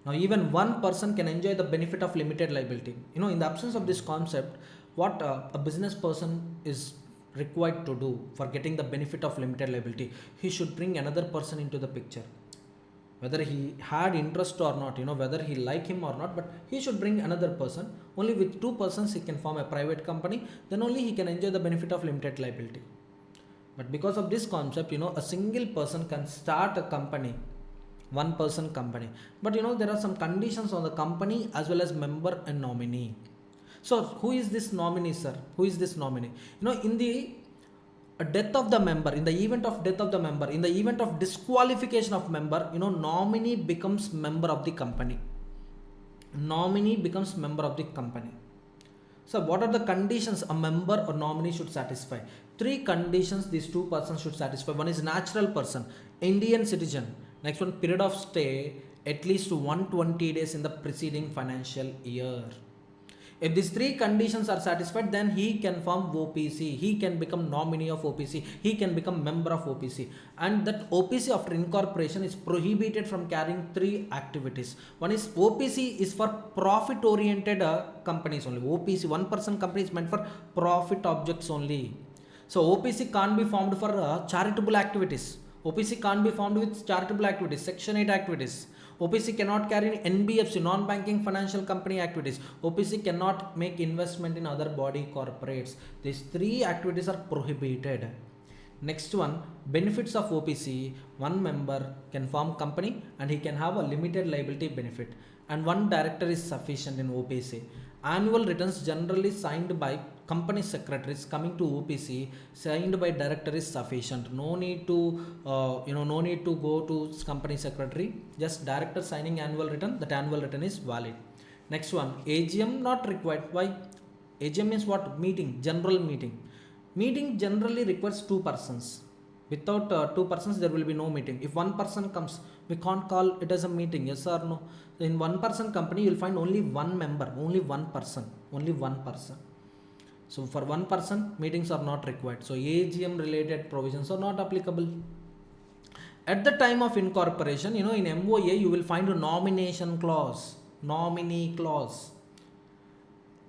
Now even one person can enjoy the benefit of limited liability. In the absence of this concept, what a business person is required to do for getting the benefit of limited liability, he should bring another person into the picture. Whether he had interest or not, whether he like him or not, but he should bring another person. Only with two persons he can form a private company, then only he can enjoy the benefit of limited liability. But because of this concept, a single person can start a company one person company. But there are some conditions on the company as well as member and nominee. So who is this nominee, sir? Who is this nominee? In the death of the member, in the event of death of the member, in the event of disqualification of member, nominee becomes member of the company. Nominee becomes member of the company. So what are the conditions a member or nominee should satisfy? Three conditions these two persons should satisfy. One is natural person, Indian citizen. Next one, period of stay at least 120 days in the preceding financial year. If these three conditions are satisfied, then he can form OPC. He can become nominee of OPC. He can become member of OPC. And that OPC after incorporation is prohibited from carrying three activities. One is OPC is for profit oriented companies only. OPC, one person company, is meant for profit objects only. So OPC can't be formed for charitable activities. OPC can't be formed with charitable activities, Section 8 activities. OPC cannot carry NBFC, non-banking financial company activities. OPC cannot make investment in other body corporates. These three activities are prohibited. Next one, benefits of OPC. One member can form company and he can have a limited liability benefit. And one director is sufficient in OPC. Annual returns generally signed by company secretaries coming to OPC, signed by director is sufficient. No need to no need to go to company secretary. Just director signing annual return. That annual return is valid. Next one, AGM not required. Why? AGM means what? Meeting, general meeting. Meeting generally requires two persons. Without two persons, there will be no meeting. If one person comes, we can't call it as a meeting. Yes or no? In one person company, you will find only one member, only one person, only one person. So for one person, meetings are not required. So AGM related provisions are not applicable. At the time of incorporation, in MOA, you will find a nomination clause, nominee clause.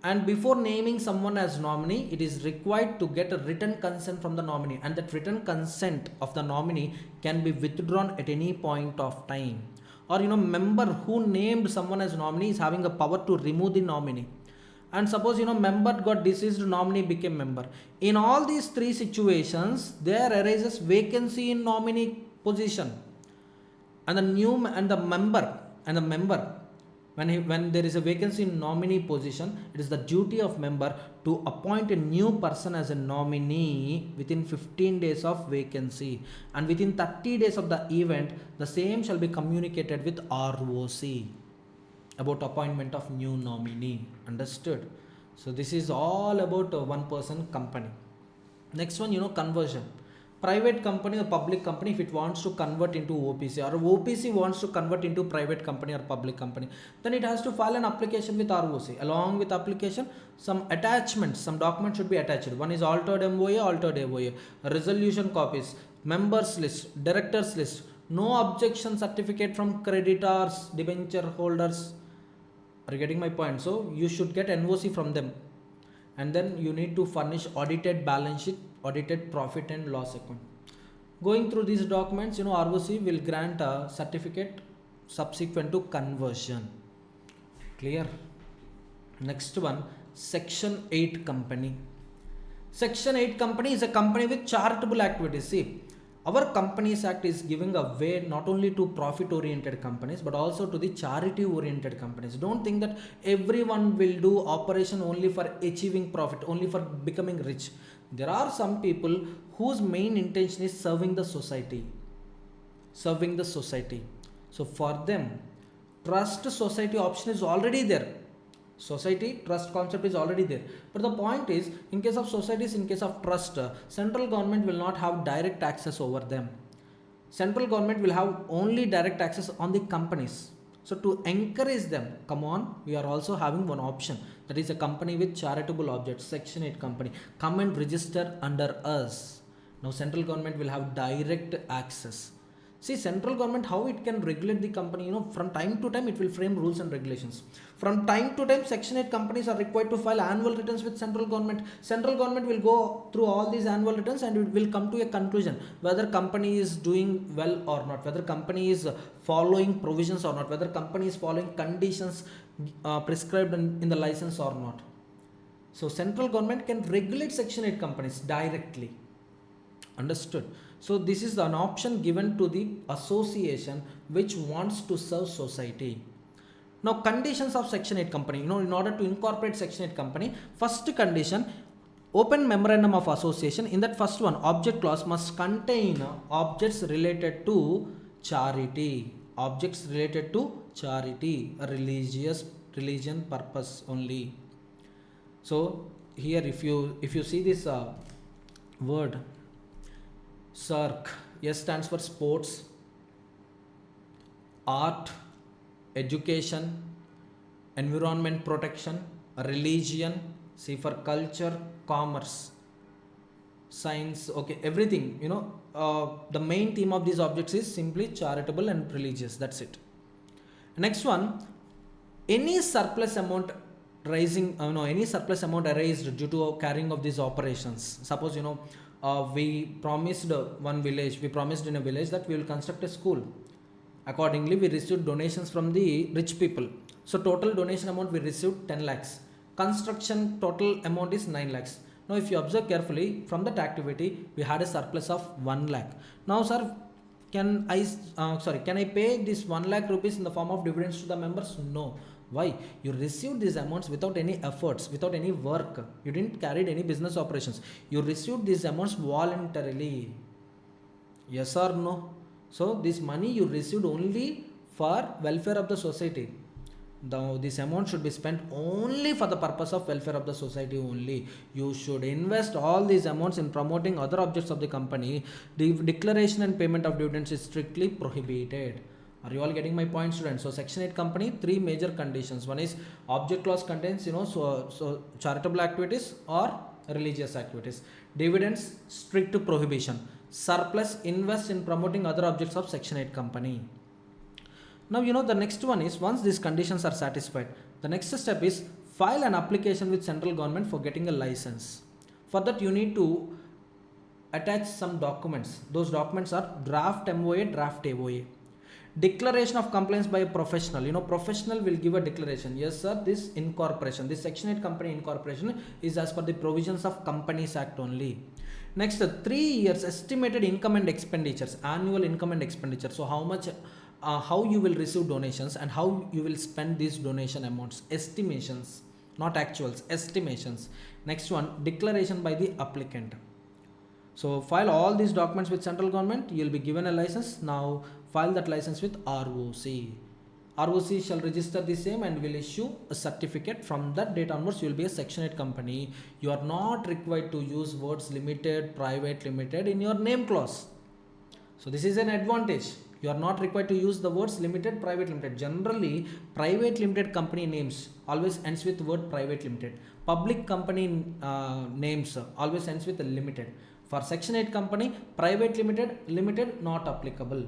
And before naming someone as nominee, it is required to get a written consent from the nominee, and that written consent of the nominee can be withdrawn at any point of time. Or member who named someone as nominee is having a power to remove the nominee. And suppose member got deceased, nominee became member. In all these three situations, there arises vacancy in nominee position, and the member when there is a vacancy in nominee position, it is the duty of member to appoint a new person as a nominee within 15 days of vacancy, and within 30 days of the event, the same shall be communicated with ROC about appointment of new nominee. Understood? So this is all about a one person company. Next one, conversion. Private company or public company, if it wants to convert into OPC, or OPC wants to convert into private company or public company, then it has to file an application with ROC. Along with application, some attachments, some documents should be attached. One is altered MOA, resolution copies, members list, directors list, no objection certificate from creditors, debenture holders. Are you getting my point? So you should get NOC from them, and then you need to furnish audited balance sheet, audited profit and loss account. Going through these documents, ROC will grant a certificate subsequent to conversion. Clear? Next one, Section 8 company. Section 8 company is a company with charitable activities. See, our Companies Act is giving a way not only to profit oriented companies but also to the charity oriented companies. Don't think that everyone will do operation only for achieving profit, only for becoming rich. There are some people whose main intention is serving the society. So for them, trust society option is already there. Society trust concept is already there, but the point is, in case of societies, in case of trust, central government will not have direct access over them. Central government will have only direct access on the companies. So to encourage them, come on, we are also having one option, that is a company with charitable objects, Section 8 company, come and register under us. Now central government will have direct access. See, central government, how it can regulate the company, from time to time it will frame rules and regulations. From time to time, Section 8 companies are required to file annual returns with central government. Central government will go through all these annual returns and it will come to a conclusion whether company is doing well or not, whether company is following provisions or not, whether company is following conditions prescribed in the license or not. So central government can regulate Section 8 companies directly. Understood? So this is an option given to the association which wants to serve society. Now conditions of section 8 company, in order to incorporate section 8 company, first condition, open memorandum of association. In that first one, object clause must contain objects related to charity, a religion purpose only. So here if you see this word SERC, S stands for sports, art, education, environment protection, religion, C for culture, commerce, science, okay, everything, the main theme of these objects is simply charitable and religious, that's it. Next one, any surplus amount arised due to carrying of these operations. Suppose we promised in a village that we will construct a school. Accordingly, we received donations from the rich people. So total donation amount we received 10 lakhs. Construction total amount is 9 lakhs. Now if you observe carefully, from that activity we had a surplus of 1 lakh. Now sir, can I pay this 1 lakh rupees in the form of dividends to the members? No. Why? You received these amounts without any efforts, without any work. You didn't carry any business operations. You received these amounts voluntarily. Yes or no? So this money you received only for welfare of the society. Now this amount should be spent only for the purpose of welfare of the society only. You should invest all these amounts in promoting other objects of the company. The declaration and payment of dividends is strictly prohibited. Are you all getting my point, students? So section 8 company, 3 major conditions. One is object clause contains so charitable activities or religious activities. Dividends, strict prohibition. Surplus, invest in promoting other objects of section 8 company. Now the next one is, once these conditions are satisfied, the next step is file an application with central government for getting a license. For that you need to attach some documents. Those documents are draft MOA, draft AOA. Declaration of compliance by a professional. Professional will give a declaration. Yes sir, this section 8 company incorporation is as per the provisions of Companies Act only. Next, 3 years estimated income and expenditures, annual income and expenditure. So how much, how you will receive donations and how you will spend these donation amounts. Estimations, not actuals, estimations. Next one, declaration by the applicant. So file all these documents with central government, you will be given a license. Now file that license with ROC. ROC shall register the same and will issue a certificate. From that date onwards, you will be a section 8 company. You are not required to use words limited, private, limited in your name clause. So this is an advantage. You are not required to use the words limited, private, limited. Generally, private limited company names always ends with word private limited. Public company names always ends with limited. For section 8 company, private limited not applicable.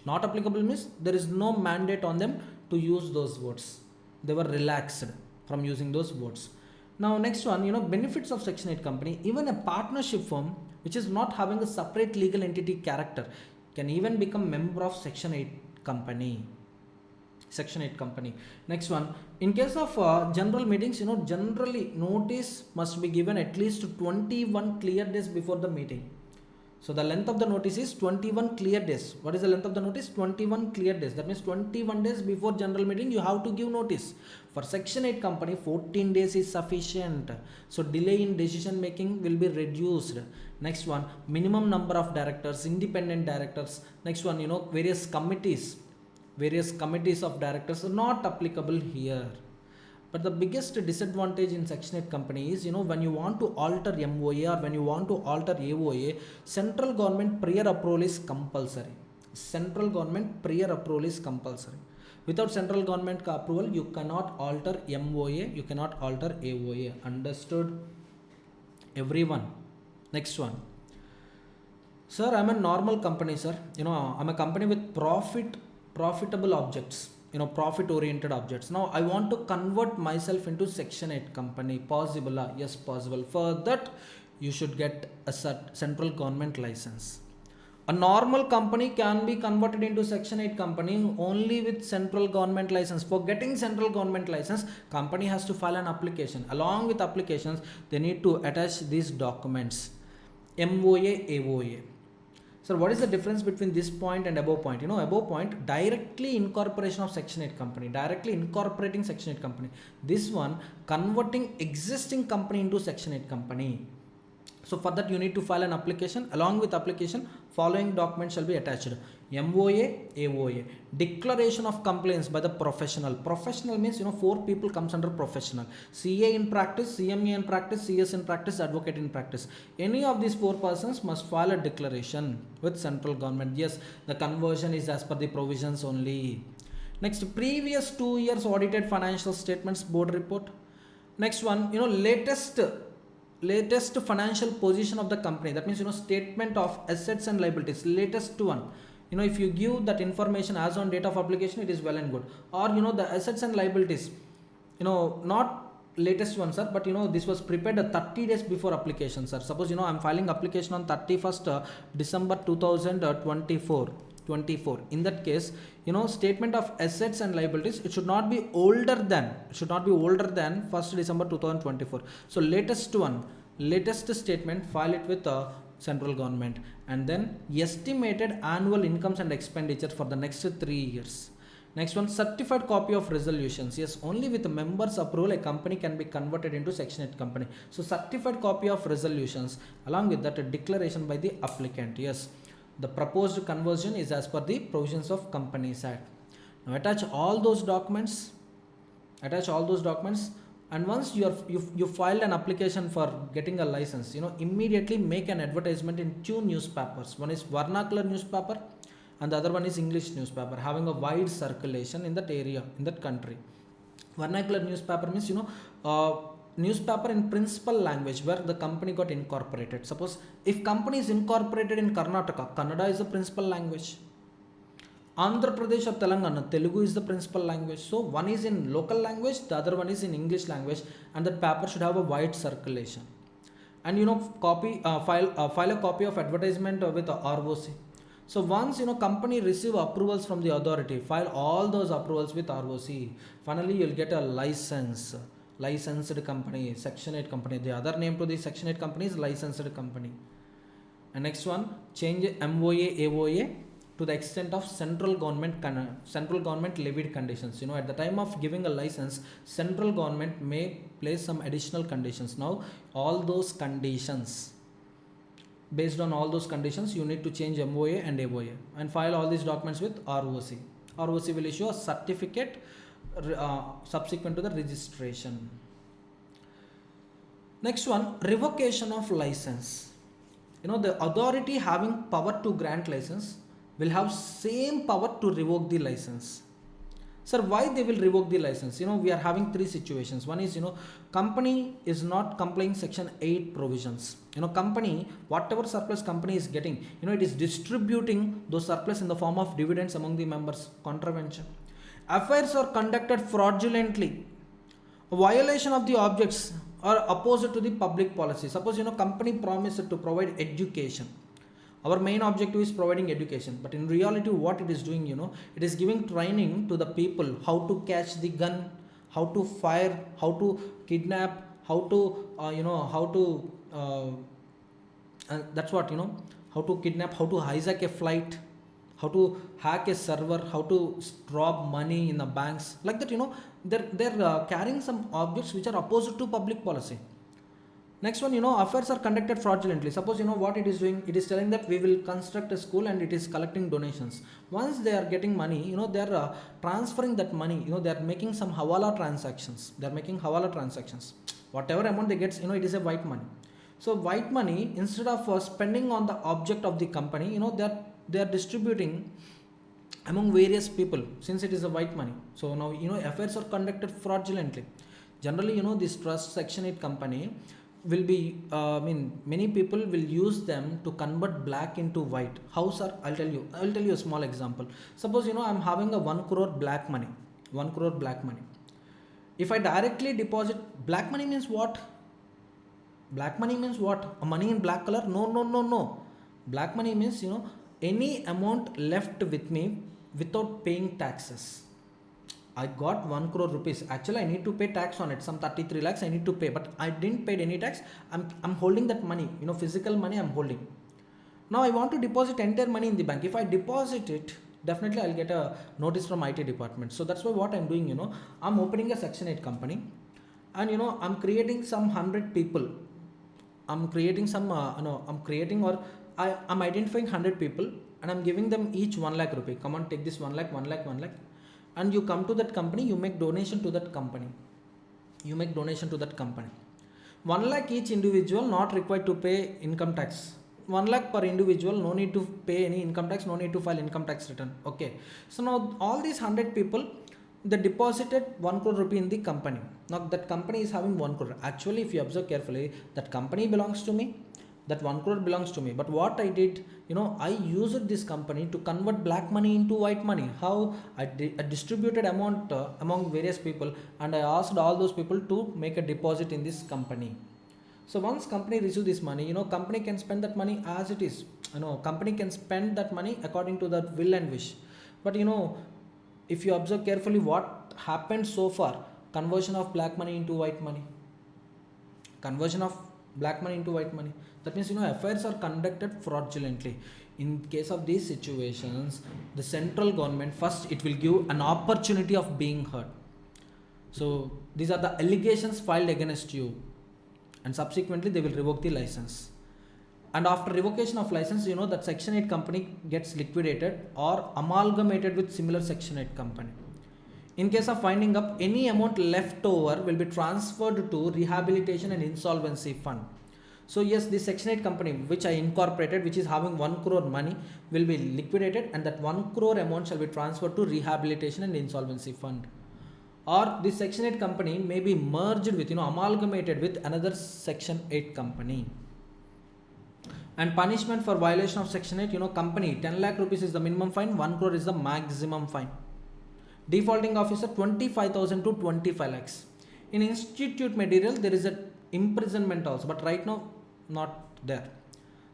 Not applicable means there is no mandate on them to use those words. They were relaxed from using those words. Now next one, benefits of section 8 company. Even a partnership firm which is not having a separate legal entity character can even become member of section 8 company. Section 8 company. Next one, in case of general meetings, generally notice must be given at least 21 clear days before the meeting. So the length of the notice is 21 clear days. What is the length of the notice? 21 clear days. That means 21 days before general meeting you have to give notice. For section 8 company, 14 days is sufficient. So delay in decision making will be reduced. Next one, minimum number of directors, independent directors. Next one, various committees of directors are not applicable here. But the biggest disadvantage in section 8 company is, when you want to alter MOA or when you want to alter AOA, central government prior approval is compulsory. Without central government approval, you cannot alter MOA, you cannot alter AOA. Understood? Everyone. Next one. Sir, I'm a normal company, sir. I'm a company with profitable objects. Profit oriented objects. Now I want to convert myself into section 8 company. Possible? Yes, possible. For that you should get a central government license. A normal company can be converted into section 8 company only with central government license. For getting central government license, company has to file an application. Along with applications, they need to attach these documents. MOA, AOA. So what is the difference between this point and above point? Above point, directly incorporation of Section 8 company, directly incorporating Section 8 company. This one, converting existing company into Section 8 company. So for that you need to file an application. Along with application, following documents shall be attached: MOA, AOA. Declaration of complaints by the professional. Professional means 4 people comes under professional: CA in practice, CMA in practice, CS in practice, advocate in practice. Any of these 4 persons must file a declaration with central government. Yes, the conversion is as per the provisions only. Next, previous 2 years audited financial statements, board report. Next one, latest financial position of the company. That means statement of assets and liabilities, latest one. If you give that information as on date of application, it is well and good. Or the assets and liabilities, not latest one, sir, but this was prepared 30 days before application, sir. Suppose I'm filing application on 31st December 2024. In that case, statement of assets and liabilities, it should not be older than 1st December 2024. So latest statement, file it with central government. And then estimated annual incomes and expenditures for the next 3 years. Next one, certified copy of resolutions. Yes, only with the members' approval a company can be converted into Section 8 company. So certified copy of resolutions, along with that a declaration by the applicant. Yes, the proposed conversion is as per the provisions of Companies Act. Now attach all those documents, and once you filed an application for getting a license, immediately make an advertisement in 2 newspapers. One is vernacular newspaper and the other one is English newspaper, having a wide circulation in that area, in that country. Vernacular newspaper means newspaper in principal language where the company got incorporated. Suppose if company is incorporated in Karnataka, Kannada is the principal language. Andhra Pradesh or Telangana, Telugu is the principal language. So one is in local language, the other one is in English language, and that paper should have a wide circulation. And file a copy of advertisement with the ROC. So once company receive approvals from the authority, file all those approvals with ROC. Finally, you'll get a licensed company, Section 8 company. The other name to the Section 8 company is licensed company. And next one, change MOA, AOA to the extent of central government levied conditions. At the time of giving a license, central government may place some additional conditions. Now all those conditions, based on all those conditions, you need to change MOA and AOA and file all these documents with ROC. ROC will issue a certificate subsequent to the registration. Next one, revocation of license. The authority having power to grant license will have same power to revoke the license. Sir, why they will revoke the license? We are having 3 situations. One is, company is not complying Section 8 provisions. Company, whatever surplus company is getting, it is distributing those surplus in the form of dividends among the members. Contravention. Affairs are conducted fraudulently. A violation of the objects are opposite to the public policy. Suppose, company promised to provide education. Our main objective is providing education, but in reality what it is doing, it is giving training to the people how to catch the gun, how to fire, how to kidnap, how to that's what, how to kidnap, how to hijack a flight, how to hack a server, how to rob money in the banks, like that. They're carrying some objects which are opposite to public policy. Next one, affairs are conducted fraudulently. Suppose, what it is doing, it is telling that we will construct a school and it is collecting donations. Once they are getting money, they are transferring that money, they are making some hawala transactions. Whatever amount they get, it is a white money. So white money, instead of spending on the object of the company, they are distributing among various people, since it is a white money. So now, affairs are conducted fraudulently. Generally, this trust Section 8 company will be, many people will use them to convert black into white. How, sir? I'll tell you a small example. Suppose, I'm having a 1 crore black money. If I directly deposit, black money means what? A money in black color? No. Black money means, any amount left with me without paying taxes. I got 1 crore rupees. Actually, I need to pay tax on it. Some 33 lakhs I need to pay, but I didn't pay any tax. I'm holding that money, physical money I'm holding. Now I want to deposit entire money in the bank. If I deposit it, definitely I'll get a notice from IT department. So that's why what I'm doing, I'm opening a Section 8 company, and I'm creating some 100 people. I'm creating some, I'm creating or I'm identifying 100 people, and I'm giving them each 1 lakh rupee. Come on, take this 1 lakh, 1 lakh, 1 lakh. And you come to that company, you make donation to that company. 1 lakh each individual, not required to pay income tax. 1 lakh per individual, no need to pay any income tax, no need to file income tax return. Okay. So now all these 100 people, they deposited 1 crore rupee in the company. Now that company is having 1 crore. Actually, if you observe carefully, that company belongs to me, that 1 crore belongs to me. But what I did, I used this company to convert black money into white money. How? I distributed amount among various people, and I asked all those people to make a deposit in this company. So once company receive this money, company can spend that money as it is. Company can spend that money according to that will and wish. But if you observe carefully what happened so far, conversion of black money into white money. Conversion of black money into white money. That means, affairs are conducted fraudulently. In case of these situations, the central government, first it will give an opportunity of being heard. So these are the allegations filed against you, and subsequently they will revoke the license. And after revocation of license, that Section 8 company gets liquidated or amalgamated with similar Section 8 company. In case of finding up, any amount left over will be transferred to rehabilitation and insolvency fund. So yes, this Section 8 company which I incorporated, which is having 1 crore money, will be liquidated, and that 1 crore amount shall be transferred to rehabilitation and insolvency fund. Or this Section 8 company may be merged with, amalgamated with another Section 8 company. And punishment for violation of Section 8, company 10 lakh rupees is the minimum fine, 1 crore is the maximum fine. Defaulting officer 25,000 to 25 lakhs. In institute material there is a imprisonment also, but right now not there.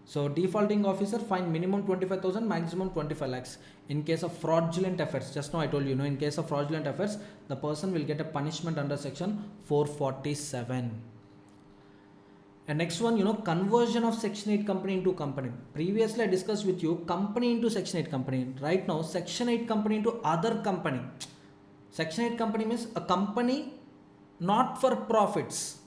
So defaulting officer fine minimum 25,000, maximum 25 lakhs. In case of fraudulent affairs, just now I told you, in case of fraudulent affairs, the person will get a punishment under section 447. And next one, conversion of Section 8 company into company. Previously I discussed with you company into Section 8 company. Right now Section 8 company into other company. Section 8 company means a company not for profits.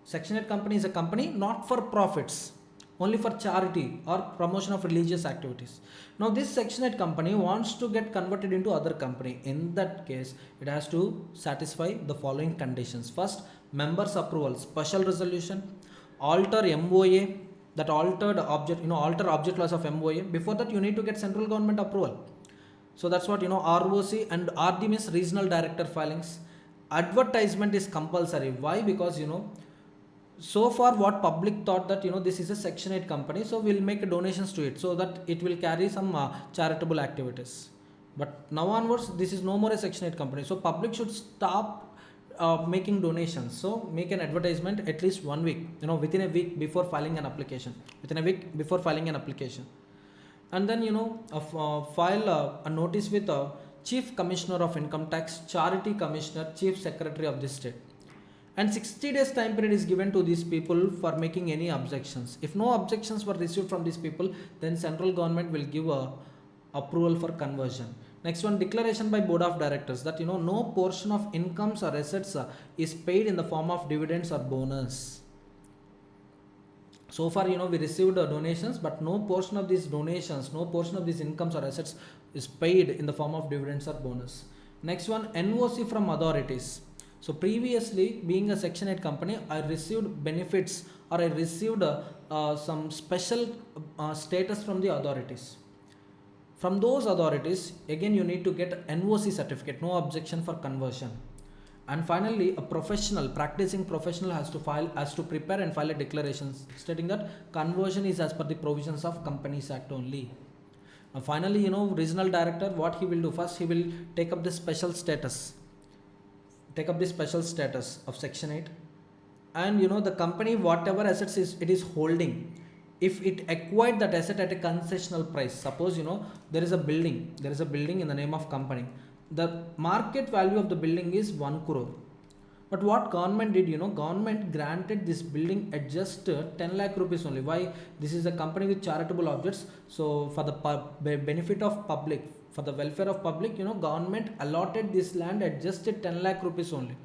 Section 8 company is a company not for profits, only for charity or promotion of religious activities. Now this Section 8 company wants to get converted into other company. In that case, it has to satisfy the following conditions. First, members approval, special resolution, alter MOA, that altered object, alter object clause of MOA. Before that, you need to get central government approval. So that's what, ROC and RD means regional director filings. Advertisement is compulsory. Why? Because, so far what public thought that, this is a Section 8 company, so we'll make donations to it so that it will carry some charitable activities. But now onwards, this is no more a Section 8 company. So public should stop making donations. So make an advertisement at least 1 week, within a week before filing an application. And then, file a notice with Chief Commissioner of Income Tax, Charity Commissioner, Chief Secretary of this state. And 60 days time period is given to these people for making any objections. If no objections were received from these people, then central government will give a approval for conversion. Next one, declaration by board of directors that no portion of incomes or assets is paid in the form of dividends or bonus. So far, we received donations, but no portion of these donations, no portion of these incomes or assets is paid in the form of dividends or bonus. Next one, NOC from authorities. So previously, being a Section 8 company, I received benefits or I received some special status from the authorities. From those authorities, again you need to get NOC certificate, no objection for conversion. And finally, a professional, practicing professional has to prepare and file a declaration stating that conversion is as per the provisions of Companies Act only. Now finally, regional director, what he will do first, he will take up the special status of Section 8, and the company, whatever assets it is holding, if it acquired that asset at a concessional price, suppose there is a building in the name of company, the market value of the building is 1 crore. But what government did, government granted this building at just 10 lakh rupees only. Why? This is a company with charitable objects. So for the benefit of public, for the welfare of public, government allotted this land at just 10 lakh rupees only.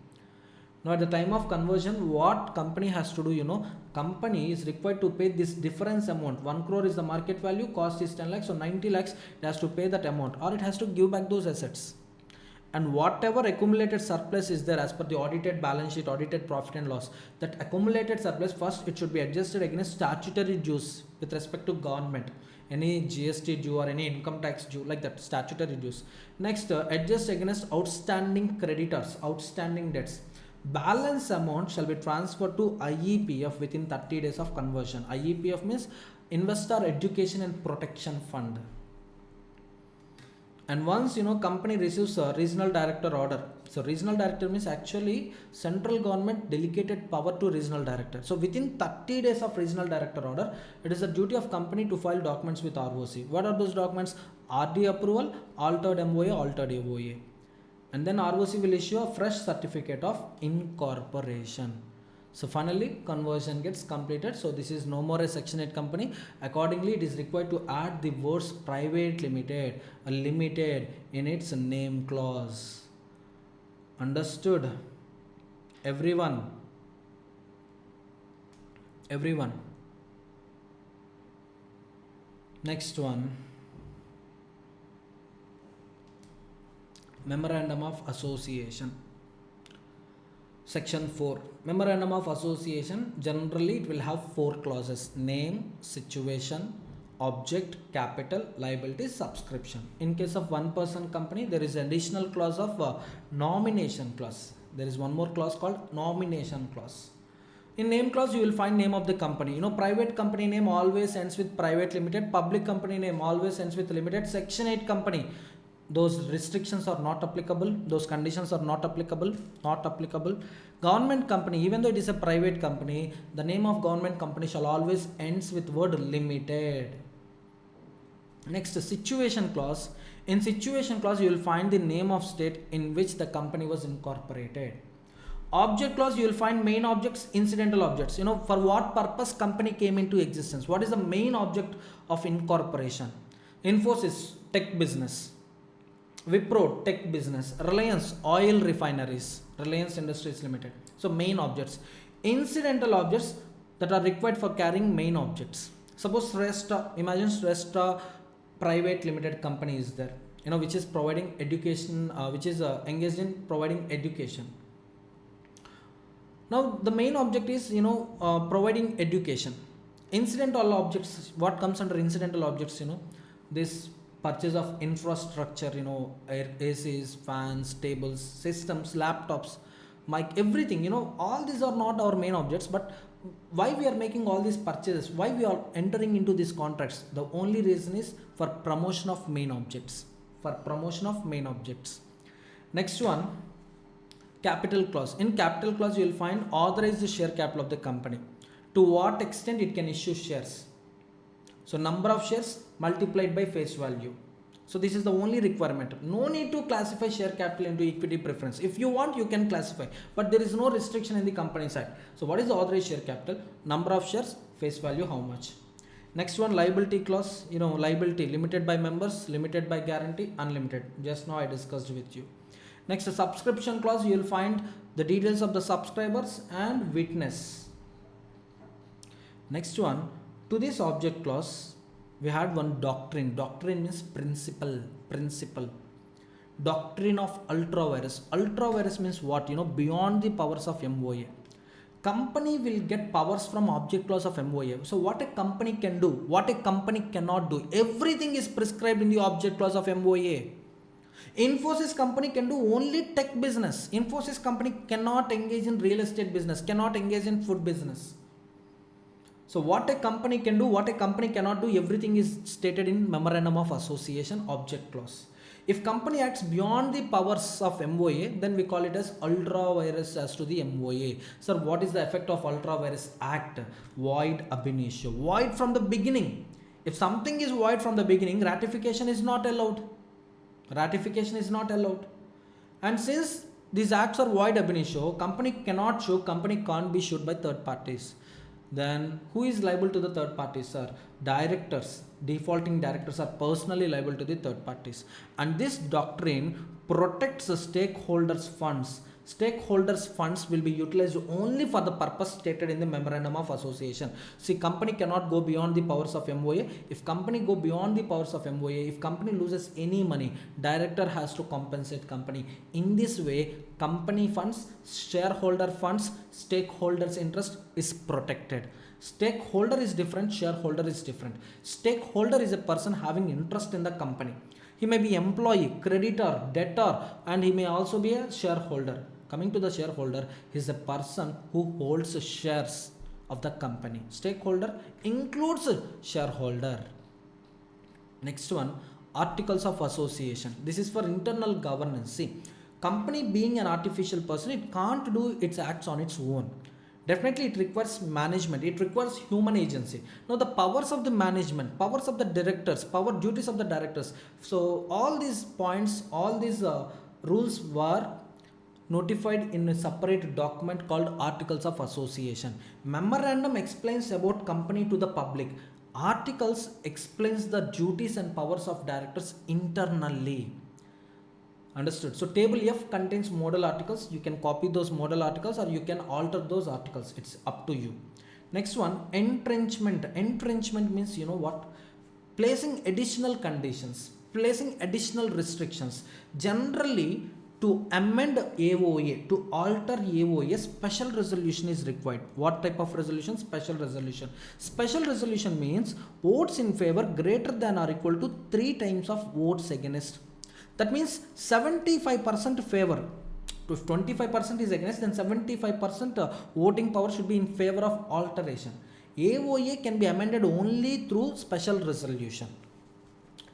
Now at the time of conversion, what company has to do, company is required to pay this difference amount. 1 crore is the market value, cost is 10 lakhs, so 90 lakhs it has to pay that amount, or it has to give back those assets. And whatever accumulated surplus is there as per the audited balance sheet, audited profit and loss, that accumulated surplus, first it should be adjusted against statutory dues with respect to government, any GST due or any income tax due, like that, statutory dues. Next, adjust against outstanding creditors, outstanding debts. Balance amount shall be transferred to IEPF within 30 days of conversion. IEPF means Investor Education and Protection Fund. And once company receives a regional director order, so regional director means actually central government delegated power to regional director. So within 30 days of regional director order, it is the duty of company to file documents with ROC. What are those documents? RD approval, altered MOA, altered AOA. And then ROC will issue a fresh certificate of incorporation. So finally conversion gets completed. So this is no more a section 8 company. Accordingly, it is required to add the words private limited, limited in its name clause. Understood? Everyone. Next one. Memorandum of Association. Section 4. Memorandum of Association, generally it will have 4 clauses: name, situation, object, capital, liability, subscription. In case of one person company, there is additional clause of nomination clause. There is one more clause called nomination clause. In name clause, you will find name of the company. Private company name always ends with private limited. Public company name always ends with limited. Section 8 company, those restrictions are not applicable, those conditions are not applicable. Government company, even though it is a private company, the name of government company shall always ends with word limited. Next, situation clause. In situation clause, you will find the name of state in which the company was incorporated. Object clause, you will find main objects, incidental objects. For what purpose company came into existence, what is the main object of incorporation. Infosys, tech business. Wipro, tech business. Reliance, oil refineries. Reliance Industries Limited. So main objects. Incidental objects that are required for carrying main objects. Suppose imagine rest private limited company is there, which is providing education, which is engaged in providing education. Now the main object is providing education. Incidental objects, what comes under incidental objects? This purchase of infrastructure, ACs, fans, tables, systems, laptops, mic, everything. All these are not our main objects, but why we are making all these purchases, why we are entering into these contracts? The only reason is for promotion of main objects. Next one, capital clause. In capital clause, you will find authorize the share capital of the company. To what extent it can issue shares. So number of shares multiplied by face value. So this is the only requirement. No need to classify share capital into equity preference. If you want, you can classify, but there is no restriction in the company side. So what is the authorized share capital? Number of shares, face value, how much. Next one, liability clause. Liability limited by members, limited by guarantee, unlimited. Just now I discussed with you. Next, a subscription clause. You will find the details of the subscribers and witness. Next one, to this object clause, we had one doctrine. Doctrine means principle. Doctrine of ultra vires. Ultra vires means what? Beyond the powers of MOA. Company will get powers from object clause of MOA. So what a company can do, what a company cannot do, everything is prescribed in the object clause of MOA. Infosys company can do only tech business. Infosys company cannot engage in real estate business, cannot engage in food business. So what a company can do, what a company cannot do, everything is stated in Memorandum of Association object clause. If company acts beyond the powers of MOA, then we call it as ultra vires as to the MOA. Sir, what is the effect of ultra vires act? Void ab initio. Void from the beginning. If something is void from the beginning, ratification is not allowed. And since these acts are void ab initio, company cannot show, company can't be sued by third parties. Then who is liable to the third parties, sir? Directors. Defaulting directors are personally liable to the third parties. And this doctrine protects the stakeholders funds. Stakeholders funds will be utilized only for the purpose stated in the memorandum of association. See, company cannot go beyond the powers of MOA. If company go beyond the powers of MOA, if company loses any money, director has to compensate company. In this way, company funds, shareholder funds, stakeholders interest is protected. Stakeholder is different, shareholder is different. Stakeholder is a person having interest in the company. He may be employee, creditor, debtor, and he may also be a shareholder. Coming to the shareholder, he is a person who holds shares of the company. Stakeholder includes shareholder. Next one, articles of association. This is for internal governance. See, company being an artificial person, it can't do its acts on its own. Definitely it requires management, it requires human agency. Now the powers of the management, powers of the directors, power duties of the directors, so all these points, all these rules were notified in a separate document called Articles of Association. Memorandum explains about company to the public. Articles explains the duties and powers of directors internally. Understood? So table F contains model articles. You can copy those model articles or you can alter those articles. It's up to you. Next one, entrenchment. Entrenchment means, you know what? Placing additional conditions, placing additional restrictions. Generally, to amend AOA, to alter AOA, special resolution is required. What type of resolution? Special resolution. Special resolution means votes in favor greater than or equal to 3 times of votes against. That means 75% favor. If 25% is against, then 75% voting power should be in favor of alteration. AOA can be amended only through special resolution.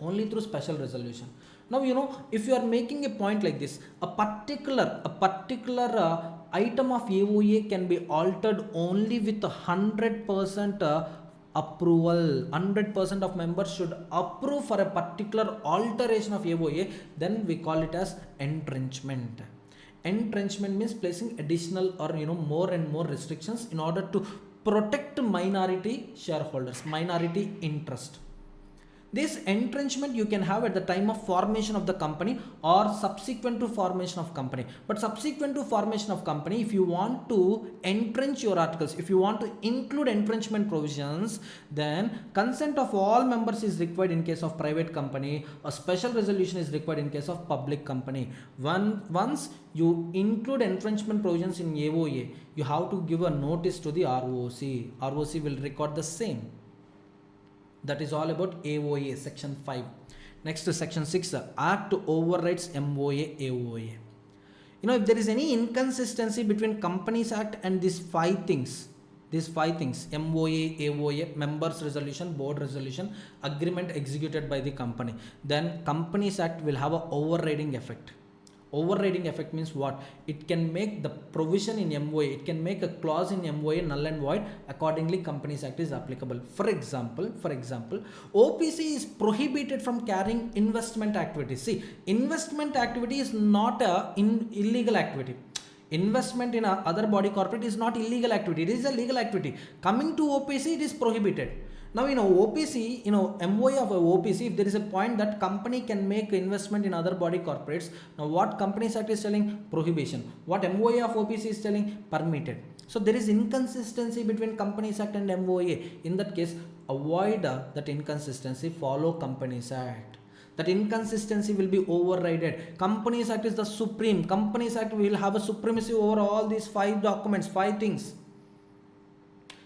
Only through special resolution. Now, you know, if you are making a point like this, a particular item of AOA can be altered only with 100% approval. 100% of members should approve for a particular alteration of AOA. Then we call it as entrenchment. Entrenchment means placing additional or, you know, more and more restrictions in order to protect minority shareholders, minority interest. This entrenchment you can have at the time of formation of the company or subsequent to formation of company. But subsequent to formation of company, if you want to entrench your articles, if you want to include entrenchment provisions, then consent of all members is required in case of private company. A special resolution is required in case of public company. Once you include entrenchment provisions in AOA, you have to give a notice to the ROC. ROC will record the same. That is all about AOA, section 5. Next to section 6, Act overrides MOA, AOA. You know, if there is any inconsistency between Companies Act and these five things, MOA, AOA, members resolution, board resolution, agreement executed by the company, then Companies Act will have an overriding effect. Overriding effect means what? It can make the provision in MOA, it can make a clause in MOA null and void. Accordingly, Companies Act is applicable. For example, OPC is prohibited from carrying investment activities. See, investment activity is not an illegal activity. Investment in a other body corporate is not illegal activity, it is a legal activity. Coming to OPC, it is prohibited. Now, you know, OPC, you know, MOA of a OPC, if there is a point that company can make investment in other body corporates, now what Companies Act is telling? Prohibition. What MOA of OPC is telling? Permitted. So there is inconsistency between Companies Act and MOA. In that case, avoid that inconsistency, follow Companies Act. That inconsistency will be overridden. Companies Act is the supreme. Companies Act will have a supremacy over all these 5 documents, 5 things.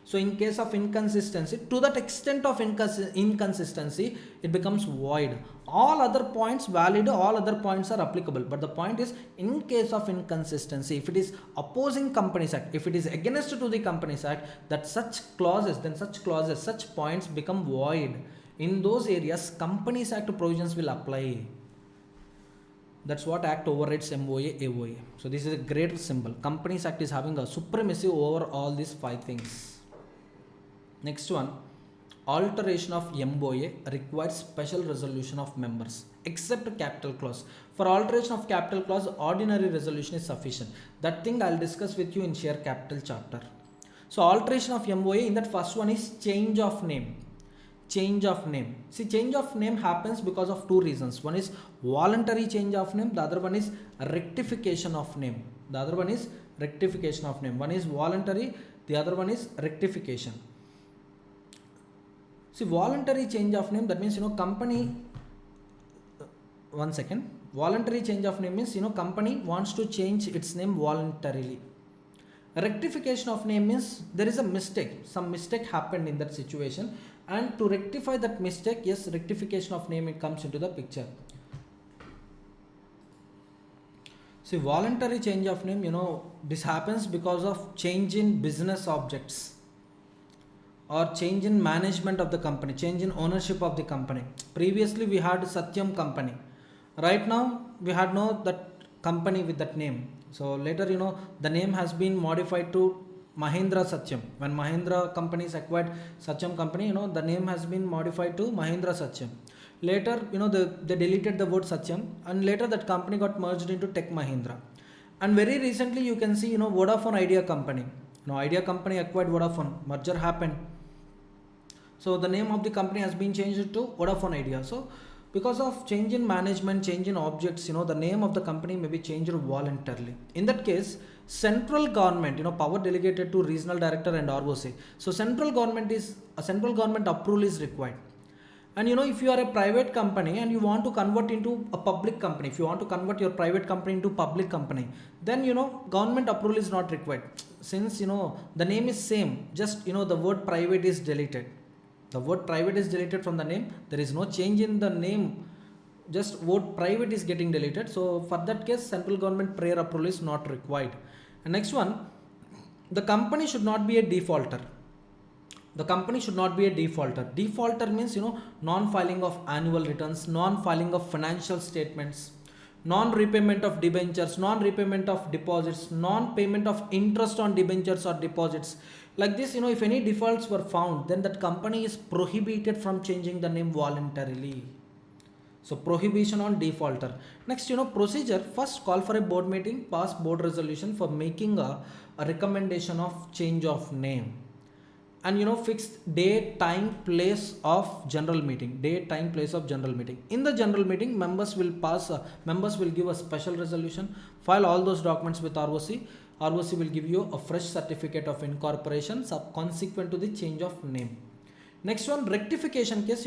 So in case of inconsistency, to that extent of inconsistency, it becomes void. All other points valid, all other points are applicable. But the point is, in case of inconsistency, if it is opposing Companies Act, if it is against to the Companies Act, that such clauses, such points become void. In those areas, Companies Act provisions will apply. That's what Act overrides MOA, AOA. So this is a great symbol. Companies Act is having a supremacy over all these 5 things. Next one, alteration of MOA requires special resolution of members except capital clause. For alteration of capital clause, ordinary resolution is sufficient. That thing I'll discuss with you in share capital chapter. So alteration of MOA, in that first one is change of name. Change of name. See, change of name happens because of two reasons. One is voluntary change of name, the other one is rectification of name. The other one is rectification of name. One is voluntary, the other one is rectification. See, voluntary change of name, that means company, one second, voluntary change of name means company wants to change its name voluntarily. Rectification of name means there is a mistake, some mistake happened in that situation, and to rectify that mistake, yes, rectification of name, it comes into the picture. See, voluntary change of name, this happens because of change in business objects or change in management of the company, change in ownership of the company. Previously we had Satyam company, right now we had no that company with that name. So later the name has been modified to Mahindra Satyam. When Mahindra companies acquired Satyam company, the name has been modified to Mahindra Satyam. Later they deleted the word Satyam, and later that company got merged into Tech Mahindra. And very recently you can see Vodafone Idea company. Idea company acquired Vodafone, merger happened. So the name of the company has been changed to Vodafone Idea. So because of change in management, change in objects, the name of the company may be changed voluntarily. In that case, central government, power delegated to regional director and ROC. So central government approval is required. And if you are a private company and you want to convert into a public company, if you want to convert your private company into public company, then government approval is not required. Since the name is same, just the word private is deleted. The word private is deleted from the name. There is no change in the name. Just word private is getting deleted. So for that case, central government prior approval is not required. And next one, the company should not be a defaulter. The company should not be a defaulter. Defaulter means non-filing of annual returns, non-filing of financial statements, non-repayment of debentures, non-repayment of deposits, non-payment of interest on debentures or deposits. Like this, if any defaults were found, then that company is prohibited from changing the name voluntarily. So prohibition on defaulter. Next, procedure. First, call for a board meeting, pass board resolution for making a recommendation of change of name. And fixed day, time, place of general meeting. Day, time, place of general meeting. In the general meeting, members will give a special resolution, file all those documents with ROC. ROC will give you a fresh certificate of incorporation consequent to the change of name. Next one, rectification case.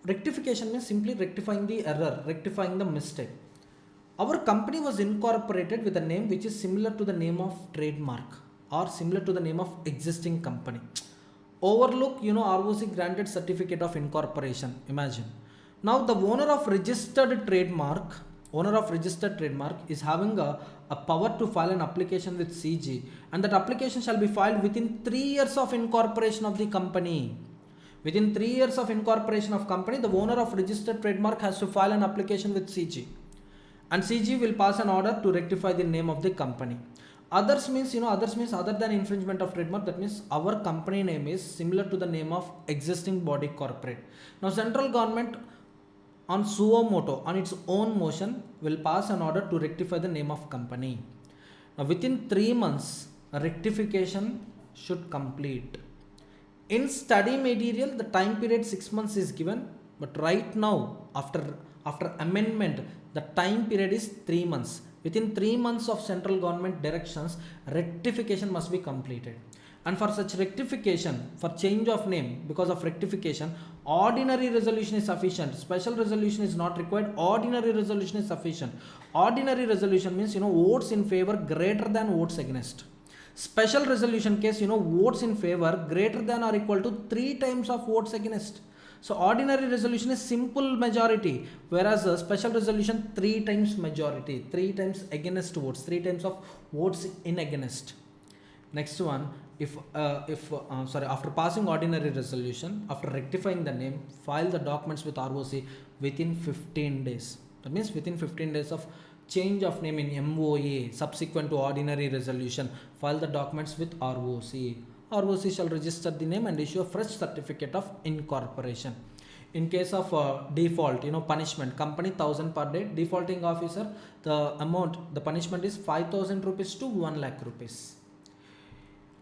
Rectification means simply rectifying the error, rectifying the mistake. Our company was incorporated with a name which is similar to the name of trademark or similar to the name of existing company. Overlook, ROC granted certificate of incorporation. Imagine. Now the owner of registered trademark is having a power to file an application with CG, and that application shall be filed within 3 years of incorporation of the company. Within 3 years of incorporation of company, the owner of registered trademark has to file an application with CG, and CG will pass an order to rectify the name of the company. Others means other than infringement of trademark, that means our company name is similar to the name of existing body corporate. Now central government on suo moto, on its own motion, will pass an order to rectify the name of company. Now within 3 months, a rectification should complete. In study material, the time period 6 months is given, but right now after amendment, the time period is 3 months. Within 3 months of central government directions, rectification must be completed. And for such rectification, for change of name, because of rectification, ordinary resolution is sufficient. Special resolution is not required. Ordinary resolution is sufficient. Ordinary resolution means votes in favor greater than votes against. Special resolution case, votes in favor greater than or equal to 3 times of votes against. So ordinary resolution is simple majority, whereas a special resolution 3 times majority, 3 times against votes, 3 times of votes in against. Next one, after passing ordinary resolution, after rectifying the name, file the documents with ROC within 15 days. That means within 15 days of change of name in MOA subsequent to ordinary resolution, file the documents with ROC. ROC shall register the name and issue a fresh certificate of incorporation. In case of default, punishment, company 1000 per day, defaulting officer, the punishment is 5000 rupees to 1 lakh rupees.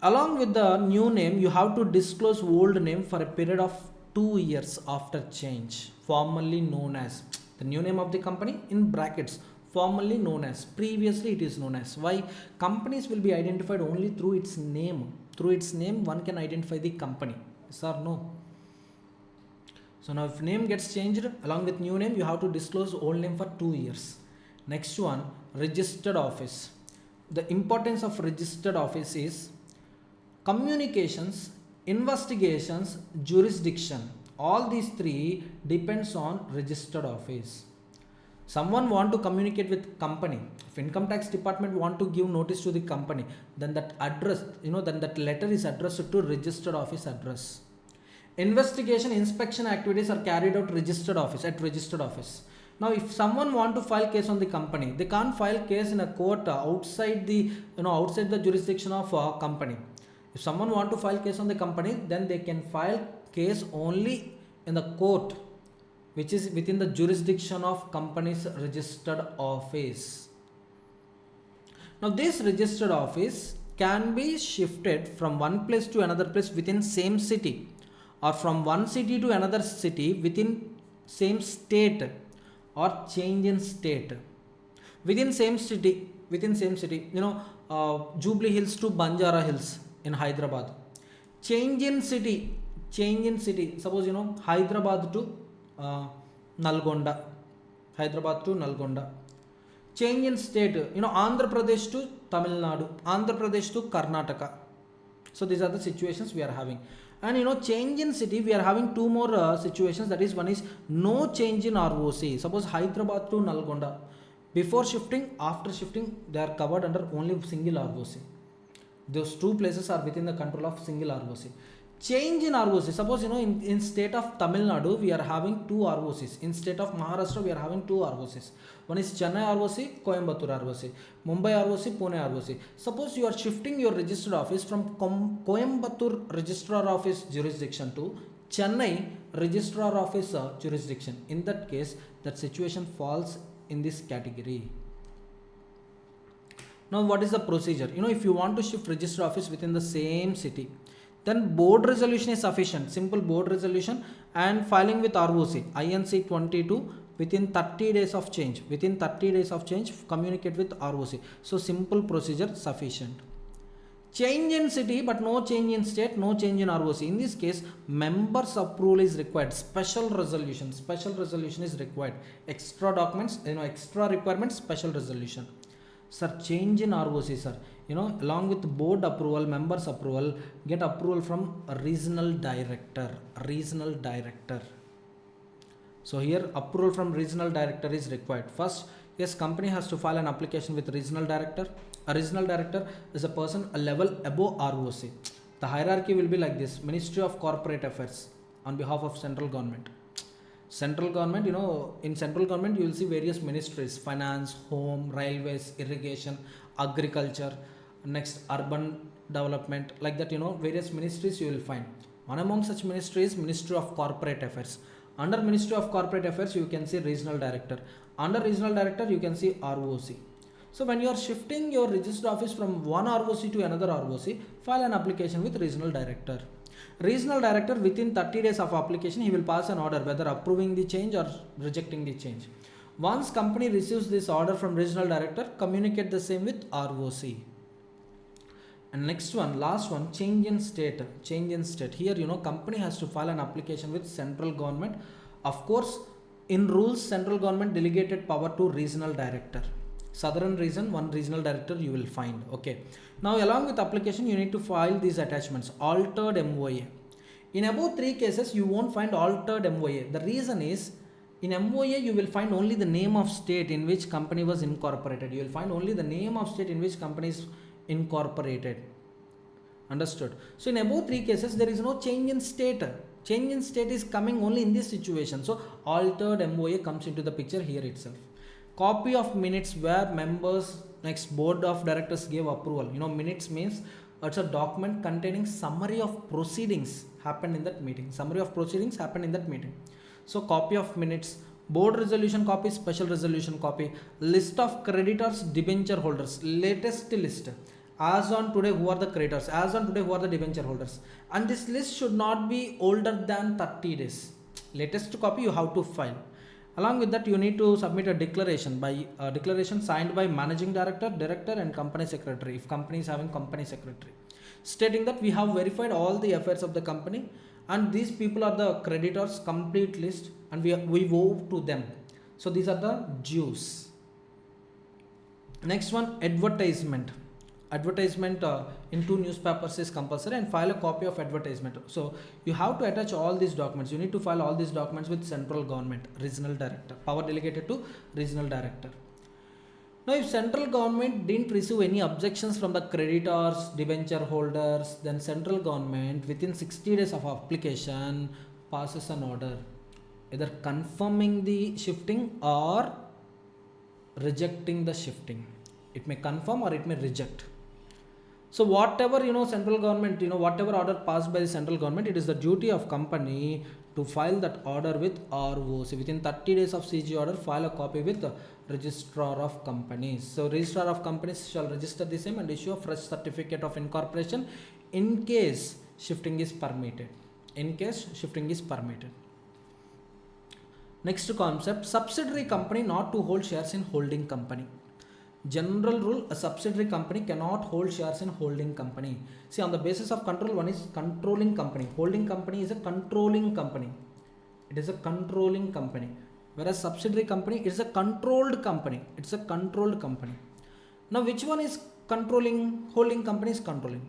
Along with the new name, you have to disclose old name for a period of 2 years after change, formerly known as the new name of the company in brackets, formerly known as, previously it is known as. Why? Companies will be identified only through its name. Through its name one can identify the company, yes or no? So now if name gets changed, along with new name you have to disclose old name for 2 years. Next one, registered office. The importance of registered office is communications, investigations, jurisdiction. All these three depends on registered office. Someone want to communicate with company, if income tax department want to give notice to the company, then that address, then that letter is addressed to registered office address. Investigation, inspection activities are carried out at registered office. Now if someone want to file case on the company, they can't file case in a court outside the jurisdiction of company. If someone want to file case on the company, then they can file case only in the court which is within the jurisdiction of company's registered office. Now this registered office can be shifted from one place to another place within same city, or from one city to another city within same state, or change in state. Within same city, Jubilee Hills to Banjara Hills in Hyderabad. Change in city, suppose Hyderabad to Nalgonda. Change in state, Andhra Pradesh to Tamil Nadu, Andhra Pradesh to Karnataka. So these are the situations we are having. And change in city, we are having two more situations. That is, one is no change in ROC. Suppose Hyderabad to Nalgonda, before shifting, after shifting, they are covered under only single ROC. Those two places are within the control of single ROC. Change in ROC, suppose in state of Tamil Nadu we are having two ROCs. In state of Maharashtra we are having two ROCs. One is Chennai ROC, Coimbatore ROC, Mumbai ROC, Pune ROC. Suppose you are shifting your registered office from Coimbatore registrar office jurisdiction to Chennai registrar office jurisdiction. In that case, that situation falls in this category. Now what is the procedure? If you want to shift registered office within the same city, then board resolution is sufficient. Simple board resolution and filing with ROC INC 22 within 30 days of change. Within 30 days of change, communicate with ROC. So simple procedure sufficient. Change in city but no change in state, no change in ROC. In this case, members approval is required. Special resolution is required. Extra documents, extra requirements, special resolution. Sir, change in ROC, sir. Along with board approval, members approval, get approval from a regional director. So here approval from regional director is required. First, yes, company has to file an application with regional director. A regional director is a person a level above ROC. The hierarchy will be like this: Ministry of Corporate Affairs on behalf of central government. Central government, in central government you will see various ministries: finance, home, railways, irrigation, agriculture, next urban development, like that. Various ministries you will find. One among such ministries is Ministry of Corporate Affairs. Under Ministry of Corporate Affairs you can see regional director. Under regional director you can see ROC. So when you are shifting your registered office from one ROC to another ROC, file an application with regional director. Regional director, within 30 days of application, he will pass an order whether approving the change or rejecting the change. Once company receives this order from regional director, communicate the same with ROC. And next one, last one, change in state. Here, company has to file an application with central government. Of course, in rules, central government delegated power to regional director. Southern region, one regional director you will find. Okay. Now along with application, you need to file these attachments. Altered MOA. In above three cases, you won't find altered MOA. The reason is, in MOA you will find only the name of state in which company was incorporated. You will find only the name of state in which company is incorporated. Understood? So in above three cases, there is no change in state. Change in state is coming only in this situation. So altered MOA comes into the picture here itself. Copy of minutes where members, next board of directors gave approval. Minutes means It's a document containing summary of proceedings happened in that meeting. Summary of proceedings happened in that meeting. So copy of minutes, board resolution copy, special resolution copy, list of creditors, debenture holders, latest list. As on today, who are the creditors? As on today, who are the debenture holders? And this list should not be older than 30 days. Latest copy you have to file. Along with that, you need to submit a declaration signed by managing director, director, and company secretary. If company is having company secretary, stating that we have verified all the affairs of the company, and these people are the creditors, complete list, and we owe to them. So these are the dues. Next one, advertisement. Advertisement in 2 newspapers is compulsory, and file a copy of advertisement. So you have to attach all these documents. You need to file all these documents with central government, regional director, power delegated to regional director. Now if central government didn't receive any objections from the creditors, debenture holders, then central government within 60 days of application passes an order either confirming the shifting or rejecting the shifting. It may confirm or it may reject. So whatever central government, whatever order passed by the central government, it is the duty of company to file that order with ROC. Within 30 days of CG order, file a copy with the registrar of companies. So registrar of companies shall register the same and issue a fresh certificate of incorporation in case shifting is permitted. In case shifting is permitted. Next concept, subsidiary company not to hold shares in holding company. General rule, a subsidiary company cannot hold shares in holding company. See, on the basis of control, one is controlling company. Holding company is a controlling company. It is a controlling company. Whereas subsidiary company is a controlled company. It's a controlled company. Now, which one is controlling? Holding company is controlling.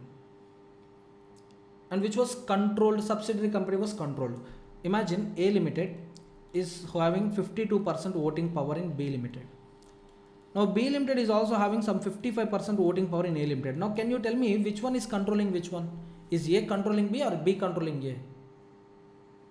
And which was controlled? Subsidiary company was controlled. Imagine A Limited is having 52% voting power in B Limited. Now B Limited is also having some 55% voting power in A Limited. Now can you tell me which one is controlling which one? Is A controlling B or B controlling A?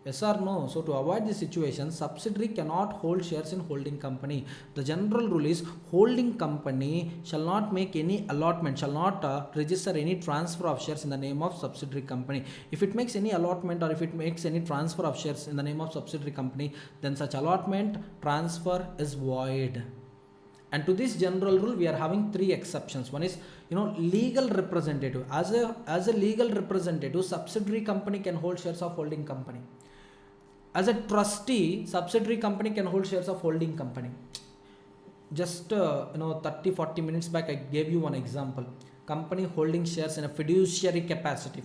Yes or no? So to avoid this situation, subsidiary cannot hold shares in holding company. The general rule is holding company shall not make any allotment, shall not register any transfer of shares in the name of subsidiary company. If it makes any allotment or if it makes any transfer of shares in the name of subsidiary company, then such allotment transfer is void. And to this general rule, we are having 3 exceptions. One is, legal representative. As a legal representative, subsidiary company can hold shares of holding company. As a trustee, subsidiary company can hold shares of holding company. Just 30-40 minutes back, I gave you one example. Company holding shares in a fiduciary capacity.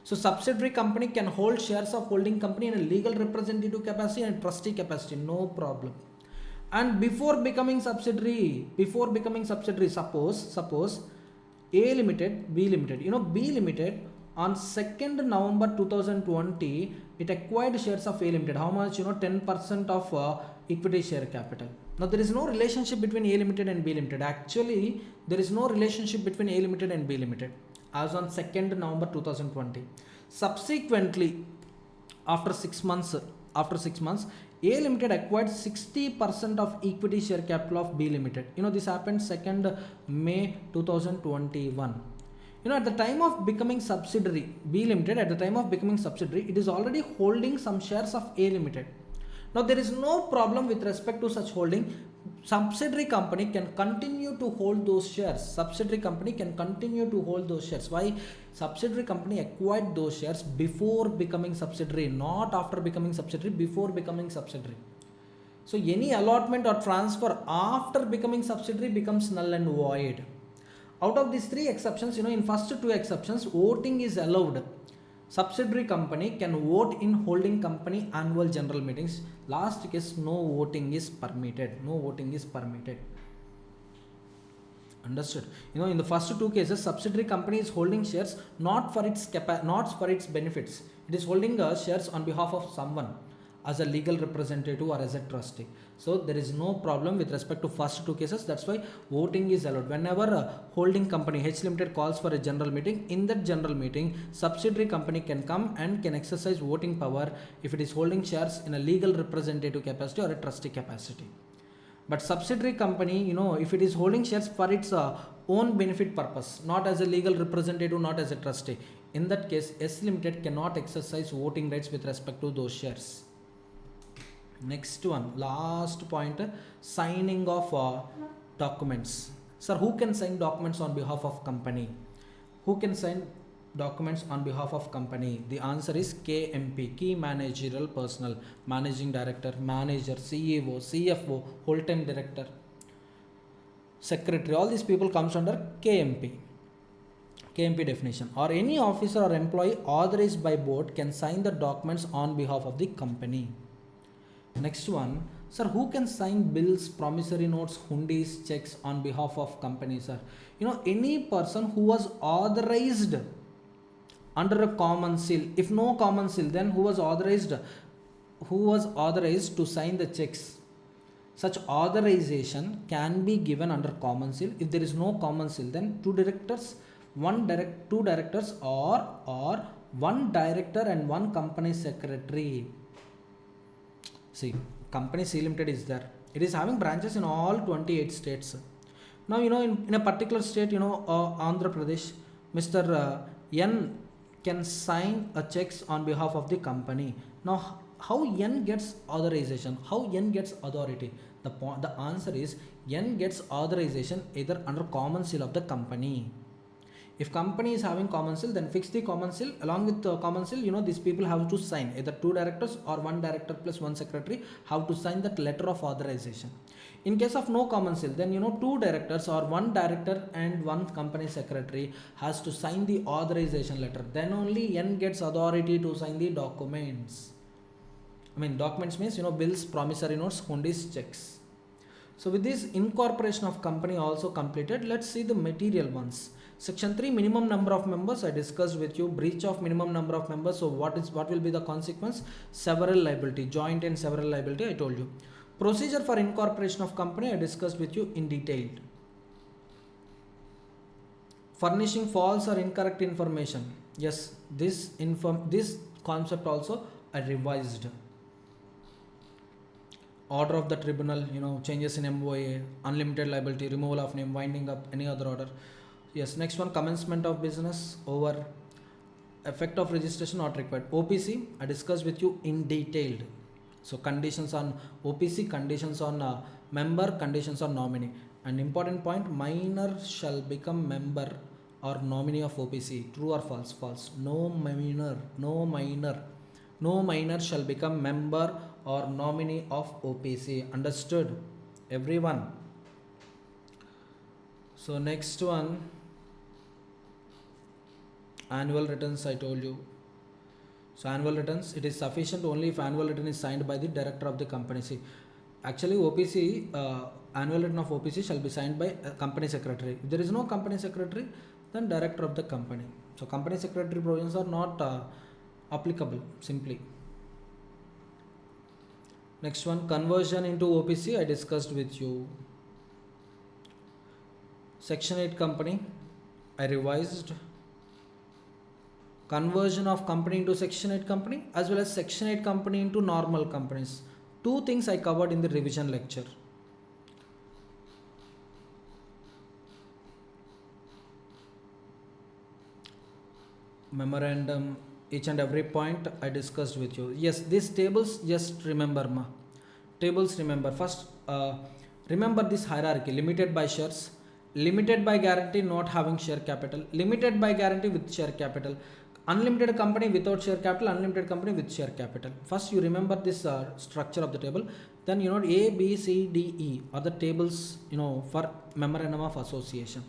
So subsidiary company can hold shares of holding company in a legal representative capacity and trustee capacity. No problem. And before becoming subsidiary, suppose A Limited, B Limited. B Limited on 2nd November 2020, it acquired shares of A Limited. How much? 10% of equity share capital. Now there is no relationship between A Limited and B Limited. Actually, there is no relationship between A Limited and B Limited as on 2nd November 2020. Subsequently, after 6 months, A Limited acquired 60% of equity share capital of B Limited. This happened 2nd May 2021. At the time of becoming subsidiary, B Limited, it is already holding some shares of A Limited. Now, there is no problem with respect to such holding. Subsidiary company can continue to hold those shares. Why? Subsidiary company acquired those shares before becoming subsidiary, not after becoming subsidiary, before becoming subsidiary. So any allotment or transfer after becoming subsidiary becomes null and void. Out of these 3 exceptions, in first 2 exceptions, voting is allowed. Subsidiary company can vote in holding company annual general meetings. Last case, no voting is permitted. Understood? In the first 2 cases, subsidiary company is holding shares not for its benefits. It is holding shares on behalf of someone as a legal representative or as a trustee. So there is no problem with respect to first 2 cases. That's why voting is allowed. Whenever a holding company H Limited calls for a general meeting, in that general meeting, subsidiary company can come and can exercise voting power if it is holding shares in a legal representative capacity or a trustee capacity. But subsidiary company, if it is holding shares for its own benefit purpose, not as a legal representative, not as a trustee, in that case S limited cannot exercise voting rights with respect to those shares. Next one, last point, signing of documents. Sir, who can sign documents on behalf of company? Who can sign documents on behalf of company? The answer is KMP, key managerial personnel, managing director, manager, CEO, CFO, whole time director, secretary, all these people comes under KMP definition. Or any officer or employee authorized by board can sign the documents on behalf of the company. Next one, sir, who can sign bills, promissory notes, hundis, checks on behalf of company? Sir, any person who was authorized under a common seal. If no common seal, then who was authorized to sign the checks? Such authorization can be given under common seal. If there is no common seal, then two directors or one director and one company secretary. See, company C limited is there. It is having branches in all 28 states. Now, in a particular state, Andhra Pradesh, Mr. N can sign a checks on behalf of the company. Now, how N gets authorization? How N gets authority? The answer is N gets authorization either under common seal of the company. If company is having common seal, then fix the common seal. Along with the common seal, these people have to sign, either two directors or one director plus one secretary have to sign that letter of authorization. In case of no common seal, then two directors or one director and one company secretary has to sign the authorization letter. Then only N gets authority to sign the documents. Documents means bills, promissory notes, hundis, checks. So with this, incorporation of company also completed. Let's see the material ones. Section 3, minimum number of members, I discussed with you. Breach of minimum number of members. So what will be the consequence? Several liability, joint and several liability, I told you. Procedure for incorporation of company, I discussed with you in detail. Furnishing false or incorrect information. Yes, this concept also I revised. Order of the tribunal, changes in MOA, unlimited liability, removal of name, winding up, any other order. Yes, next one, commencement of business, over, effect of registration not required. OPC, I discussed with you in detail. So conditions on OPC, conditions on member, conditions on nominee. And important point, minor shall become member or nominee of OPC. True or false? False. No minor shall become member or nominee of OPC. Understood, everyone? So next one, annual returns, I told you. So annual returns, it is sufficient only if annual return is signed by the director of the company. See, actually OPC, annual return of OPC shall be signed by a company secretary. If there is no company secretary, then director of the company. So company secretary provisions are not applicable simply. Next one, conversion into OPC, I discussed with you. Section 8 company, I revised. Conversion of company into Section 8 company as well as Section 8 company into normal companies. Two things I covered in the revision lecture. Memorandum, each and every point I discussed with you. Yes, these tables, just remember tables, remember. First, remember this hierarchy: limited by shares, limited by guarantee not having share capital, limited by guarantee with share capital, unlimited company without share capital, unlimited company with share capital. First you remember this structure of the table. Then A, B, C, D, E are the tables for memorandum of association.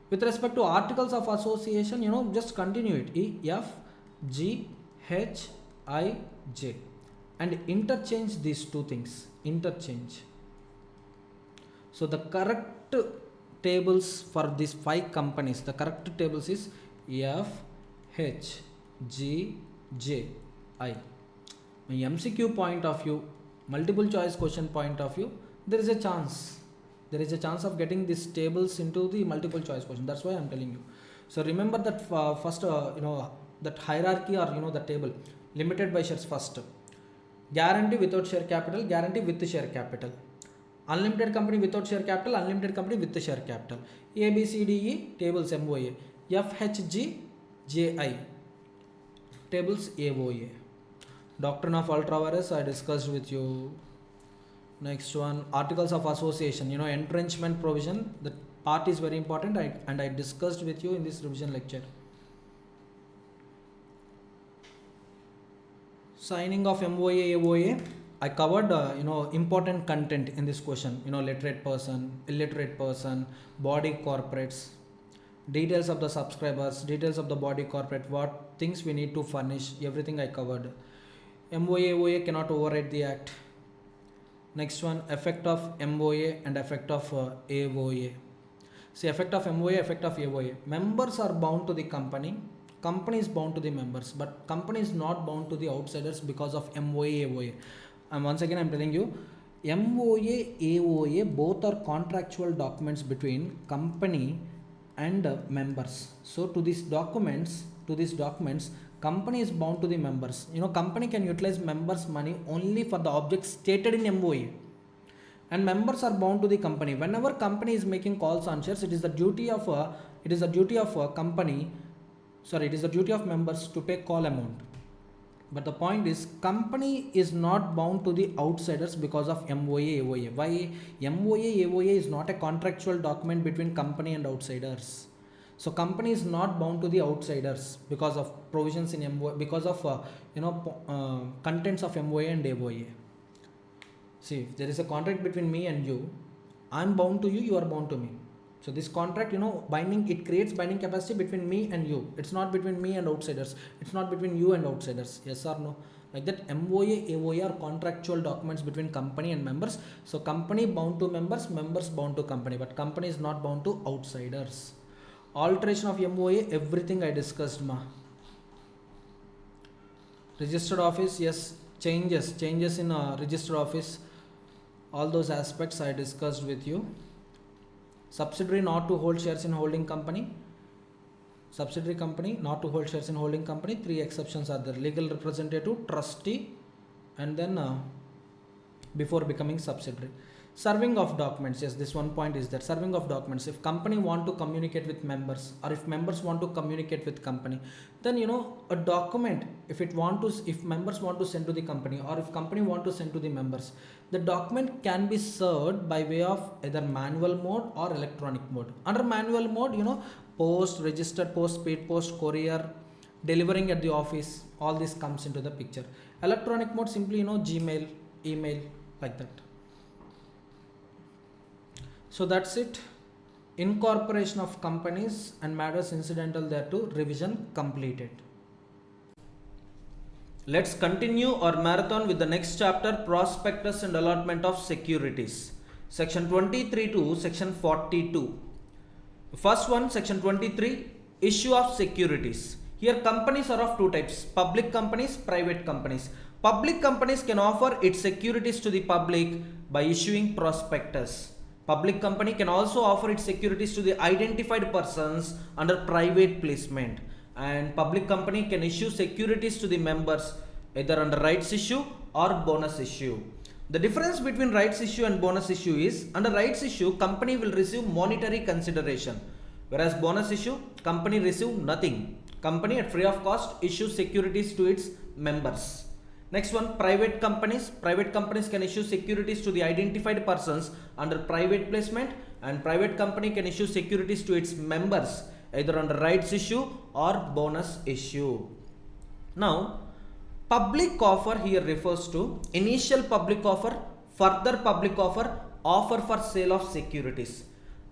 With respect to articles of association, just continue it: E, F, G, H, I, J, and interchange these two things. Interchange. So the correct tables for these 5 companies, the correct tables is F, H, G, J, I. My MCQ point of view, multiple choice question point of view, there is a chance of getting these tables into the multiple choice question. That's why I'm telling you. So remember that first, that hierarchy or the table. Limited by shares first, guarantee without share capital, guarantee with share capital, Unlimited company without share capital, unlimited company with the share capital. A, B, C, D, E, tables MOA. F, H, G, J, I, tables AOA. Doctrine of ultra vires I discussed with you. Next one, articles of association, entrenchment provision. The part is very important, and I discussed with you in this revision lecture. Signing of MOA, AOA, I covered important content in this question. Literate person, illiterate person, body corporates, details of the subscribers, details of the body corporate, what things we need to furnish, everything I covered. MOA, AOA cannot override the act. Next one, effect of MOA and effect of AOA. See, effect of MOA, effect of AOA. Members are bound to the company. Company is bound to the members, but company is not bound to the outsiders because of MOA, AOA. And once again, I'm telling you, MOA, AOA, both are contractual documents between company and members. So to these documents, company is bound to the members. Company can utilize members' money only for the objects stated in MOA, and members are bound to the company. Whenever company is making calls on shares, it is the duty of members to pay call amount. But the point is, company is not bound to the outsiders because of MOA, AOA. Why? MOA, AOA is not a contractual document between company and outsiders. So company is not bound to the outsiders because of provisions in MOA, because of contents of MOA and AOA. See, if there is a contract between me and you, I am bound to you, you are bound to me. So this contract, it creates binding capacity between me and you. It's not between me and outsiders. It's not between you and outsiders. Yes or no? Like that, MOA, AOA are contractual documents between company and members. So company bound to members, members bound to company, but company is not bound to outsiders. Alteration of MOA, everything I discussed, Registered office, yes, changes in registered office, all those aspects I discussed with you. Subsidiary not to hold shares in holding company. Subsidiary company not to hold shares in holding company. 3 exceptions are there: legal representative, trustee, and then before becoming subsidiary. Serving of documents, yes, this one point is there. Serving of documents, if company want to communicate with members, or if members want to communicate with company, then a document, if members want to send to the company, or if company want to send to the members, the document can be served by way of either manual mode or electronic mode. Under manual mode, post, registered post, speed post, courier, delivering at the office, all this comes into the picture. Electronic mode, simply Gmail, email, like that. So that's it. Incorporation of companies and matters incidental thereto, revision completed. Let's continue our marathon with the next chapter, Prospectus and Allotment of Securities. Section 23 to section 42. First one, section 23, issue of securities. Here companies are of two types: public companies, private companies. Public companies can offer its securities to the public by issuing prospectus. Public company can also offer its securities to the identified persons under private placement, and public company can issue securities to the members either under rights issue or bonus issue. The difference between rights issue and bonus issue is, under rights issue, company will receive monetary consideration, whereas bonus issue, company receive nothing. Company at free of cost issues securities to its members. Next one, private companies. Private companies can issue securities to the identified persons under private placement, and private company can issue securities to its members either under rights issue or bonus issue. Now, public offer here refers to initial public offer, further public offer, offer for sale of securities.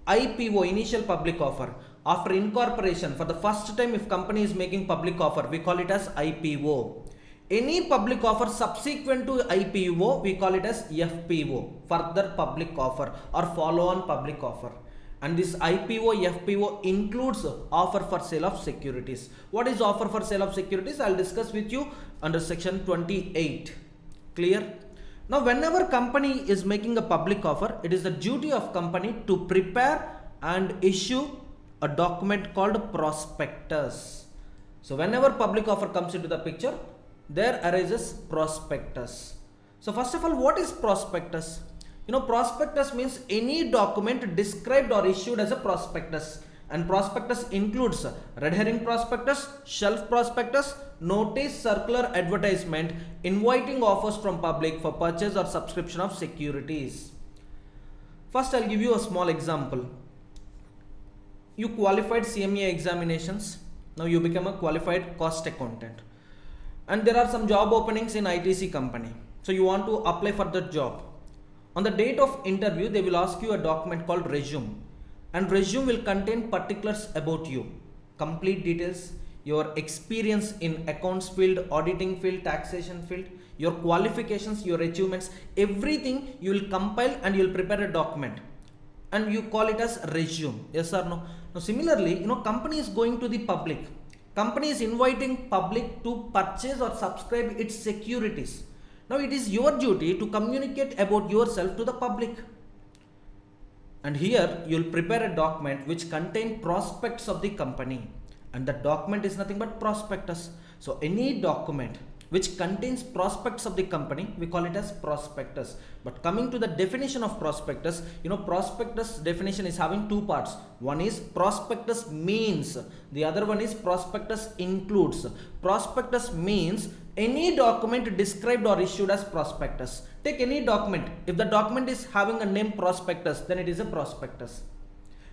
IPO, initial public offer. After incorporation, for the first time, if company is making public offer, we call it as IPO. Any public offer subsequent to IPO, we call it as FPO, further public offer or follow-on public offer. And this IPO, FPO includes offer for sale of securities. What is offer for sale of securities? I'll discuss with you under section 28. Clear? Now, whenever company is making a public offer, it is the duty of company to prepare and issue a document called prospectus. So, whenever public offer comes into the picture, there arises prospectus. So first of all, what is prospectus? Prospectus means any document described or issued as a prospectus. And prospectus includes red herring prospectus, shelf prospectus, notice, circular, advertisement, inviting offers from public for purchase or subscription of securities. First, I'll give you a small example. You qualified CMA examinations. Now you become a qualified cost accountant. And there are some job openings in ITC company. So you want to apply for that job. On the date of interview, they will ask you a document called resume. And resume will contain particulars about you. Complete details, your experience in accounts field, auditing field, taxation field, your qualifications, your achievements, everything you will compile and you will prepare a document. And you call it as resume. Yes or no? Now similarly, company is going to the public. Company is inviting public to purchase or subscribe its securities. Now it is your duty to communicate about yourself to the public. And here you will prepare a document which contain prospects of the company. And the document is nothing but prospectus. So any document which contains prospects of the company, we call it as prospectus. But coming to the definition of prospectus, prospectus definition is having two parts. One is prospectus means, the other one is prospectus includes. Prospectus means any document described or issued as prospectus. Take any document. If the document is having a name prospectus, then it is a prospectus.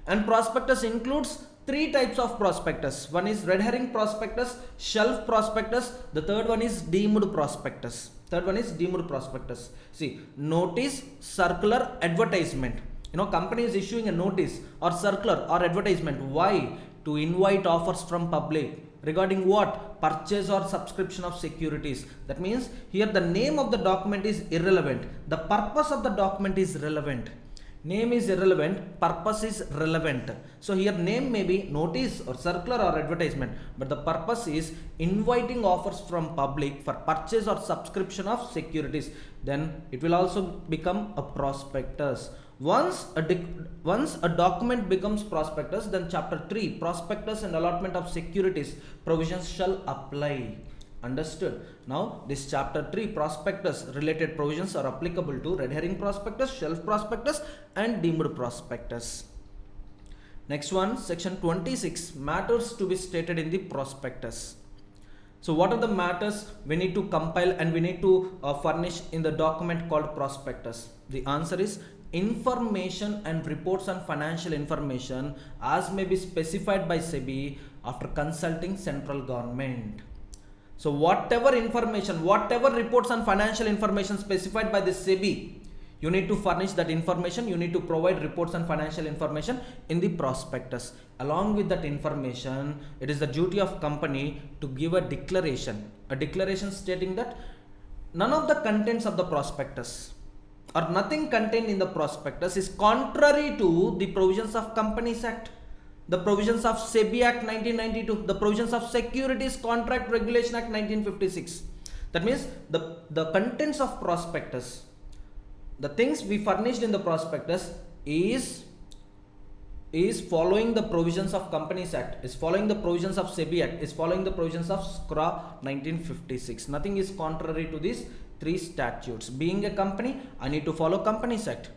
And prospectus includes three types of prospectus. One is red herring prospectus, shelf prospectus. The third one is deemed prospectus. See, notice, circular, advertisement. Company is issuing a notice or circular or advertisement. Why? To invite offers from public. Regarding what? Purchase or subscription of securities. That means here the name of the document is irrelevant. The purpose of the document is relevant. Name is irrelevant, purpose is relevant. So here name may be notice or circular or advertisement, but the purpose is inviting offers from public for purchase or subscription of securities. Then it will also become a prospectus. Once a document becomes prospectus, then chapter 3, prospectus and allotment of securities provisions shall apply. Understood? Now this chapter 3 prospectus related provisions are applicable to red herring prospectus, shelf prospectus and deemed prospectus. Next one, section 26, matters to be stated in the prospectus. So what are the matters we need to compile and we need to furnish in the document called prospectus? The answer is information and reports on financial information as may be specified by SEBI after consulting central government. So whatever information, whatever reports on financial information specified by the SEBI, you need to furnish that information. You need to provide reports on financial information in the prospectus. Along with that information, it is the duty of company to give a declaration stating that none of the contents of the prospectus or nothing contained in the prospectus is contrary to the provisions of Companies Act, the provisions of SEBI Act 1992, the provisions of Securities Contract Regulation Act 1956. That means the contents of prospectus, the things we furnished in the prospectus is following the provisions of Companies Act, is following the provisions of SEBI Act, is following the provisions of SCRA 1956. Nothing is contrary to these three statutes. Being a company, I need to follow Companies Act.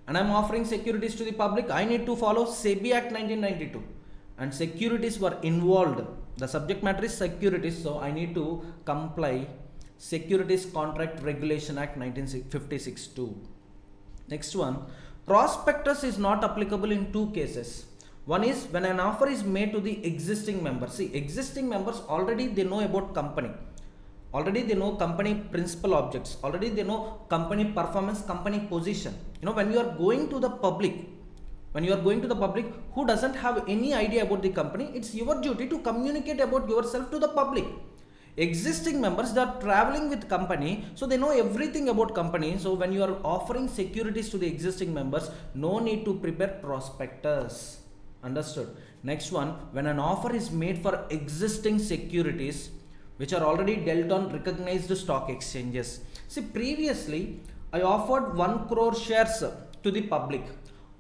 And I am offering securities to the public, I need to follow SEBI Act 1992. And securities were involved. The subject matter is securities, so I need to comply Securities Contract Regulation Act 1956 too. Next one, prospectus is not applicable in two cases. One is when an offer is made to the existing members. See, existing members already they know about company. Already they know company principal objects. Already they know company performance, company position. When you are going to the public, who doesn't have any idea about the company, it's your duty to communicate about yourself to the public. Existing members, they are traveling with company, so they know everything about company. So when you are offering securities to the existing members, no need to prepare prospectus. Understood? Next one, when an offer is made for existing securities which are already dealt on recognized stock exchanges. See, previously I offered 1 crore shares to the public.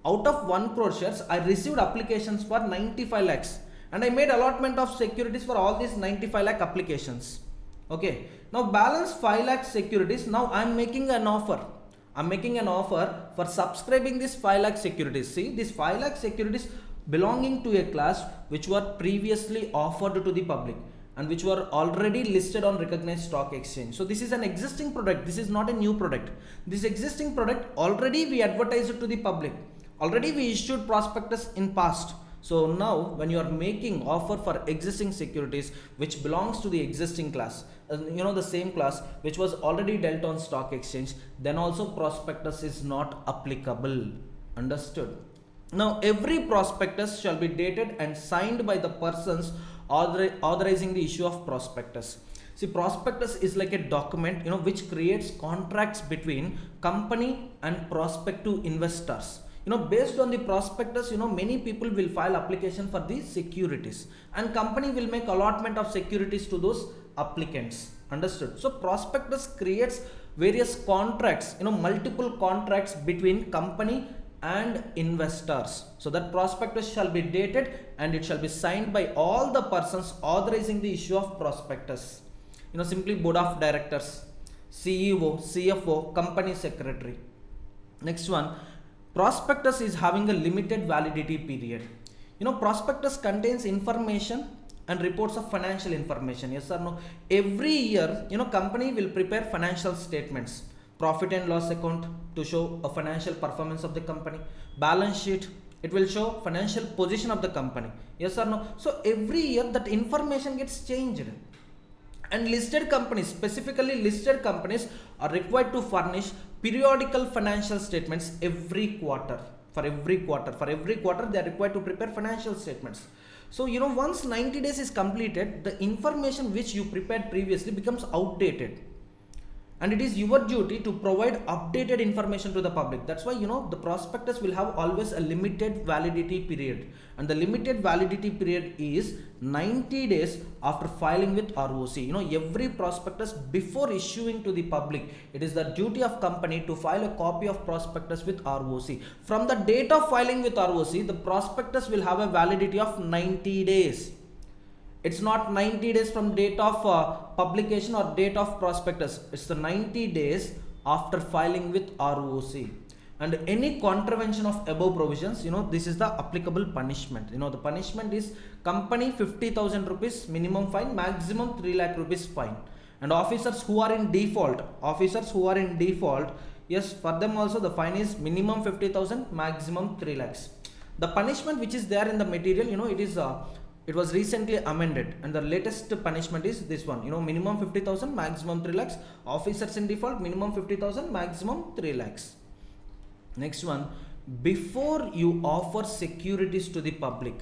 Out of 1 crore shares, I received applications for 95 lakhs. And I made allotment of securities for all these 95 lakh applications. Okay. Now balance 5 lakh securities. Now I am making an offer. I'm making an offer for subscribing this 5 lakh securities. See, this 5 lakh securities belonging to a class which were previously offered to the public and which were already listed on recognized stock exchange. So this is an existing product. This is not a new product. This existing product already we advertised it to the public. Already we issued prospectus in past. So now when you are making offer for existing securities which belongs to the existing class, the same class which was already dealt on stock exchange, then also prospectus is not applicable. Understood? Now every prospectus shall be dated and signed by the persons authorizing the issue of prospectus. See, prospectus is like a document which creates contracts between company and prospective investors. Based on the prospectus, many people will file application for these securities and company will make allotment of securities to those applicants. Understood? So prospectus creates various contracts, multiple contracts between company and investors. So that prospectus shall be dated and it shall be signed by all the persons authorizing the issue of prospectus. Simply board of directors, CEO, CFO, company secretary. Next one, prospectus is having a limited validity period. Prospectus contains information and reports of financial information. Yes or no? Every year, company will prepare financial statements, profit and loss account to show a financial performance of the company, balance sheet, it will show financial position of the company. Yes or no? So every year that information gets changed. And listed companies, specifically listed companies, are required to furnish periodical financial statements every quarter. For every quarter they are required to prepare financial statements. So once 90 days is completed, the information which you prepared previously becomes outdated, and it is your duty to provide updated information to the public. That's why the prospectus will have always a limited validity period, and the limited validity period is 90 days after filing with ROC. Every prospectus before issuing to the public, it is the duty of company to file a copy of prospectus with ROC. From the date of filing with ROC, the prospectus will have a validity of 90 days. It's not 90 days from date of publication or date of prospectus. It's the 90 days after filing with ROC. And any contravention of above provisions, this is the applicable punishment. The punishment is company 50,000 rupees minimum fine, maximum 3 lakh rupees fine. And officers who are in default, yes, for them also the fine is minimum 50,000, maximum 3 lakhs. The punishment which is there in the material, it was recently amended, and the latest punishment is this one. Minimum 50,000, maximum 3 lakhs. Officers in default, minimum 50,000, maximum 3 lakhs. Next one, before you offer securities to the public,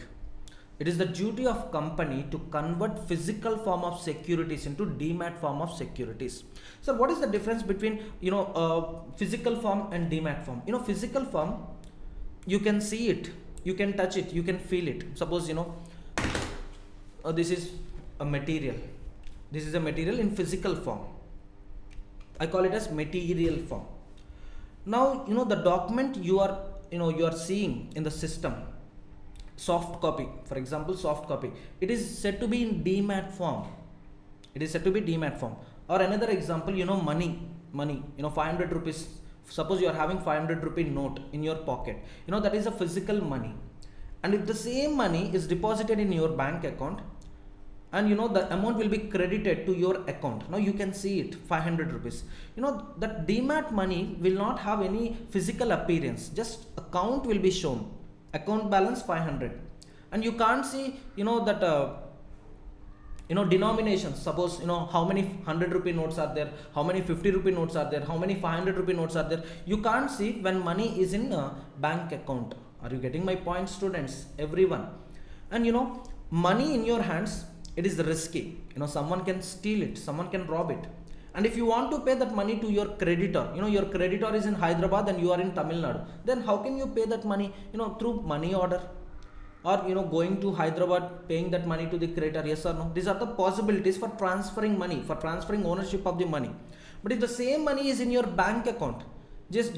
it is the duty of company to convert physical form of securities into demat form of securities. So what is the difference between physical form and demat form? Physical form, you can see it, you can touch it, you can feel it. Suppose this is a material. This is a material in physical form. I call it as material form. Now the document you are seeing in the system, soft copy, for example, soft copy, it is said to be in demat form. Or another example, money, 500 rupees. Suppose you are having 500 rupee note in your pocket. That is a physical money. And if the same money is deposited in your bank account, and the amount will be credited to your account, now you can see it, 500 rupees. That demat money will not have any physical appearance, just account will be shown, account balance 500, and you can't see that denominations. Suppose how many 100 rupee notes are there, how many 50 rupee notes are there, how many 500 rupee notes are there. You can't see when money is in a bank account. Are you getting my point, students? Everyone. And money in your hands, it is risky. Someone can steal it, someone can rob it. And if you want to pay that money to your creditor, your creditor is in Hyderabad and you are in Tamil Nadu, then how can you pay that money? Through money order, or going to Hyderabad, paying that money to the creditor. Yes or no? These are the possibilities for transferring money, for transferring ownership of the money. But if the same money is in your bank account, just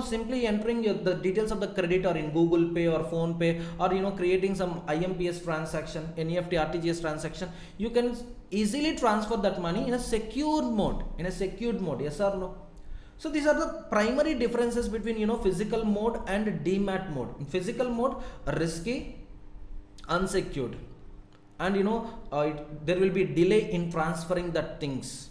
simply entering the details of the creditor in Google Pay or Phone Pay, or creating some IMPS transaction, NEFT, RTGS transaction, you can easily transfer that money in a secured mode. Yes or no? So these are the primary differences between physical mode and demat mode. In physical mode, risky, unsecured, and there will be delay in transferring the things.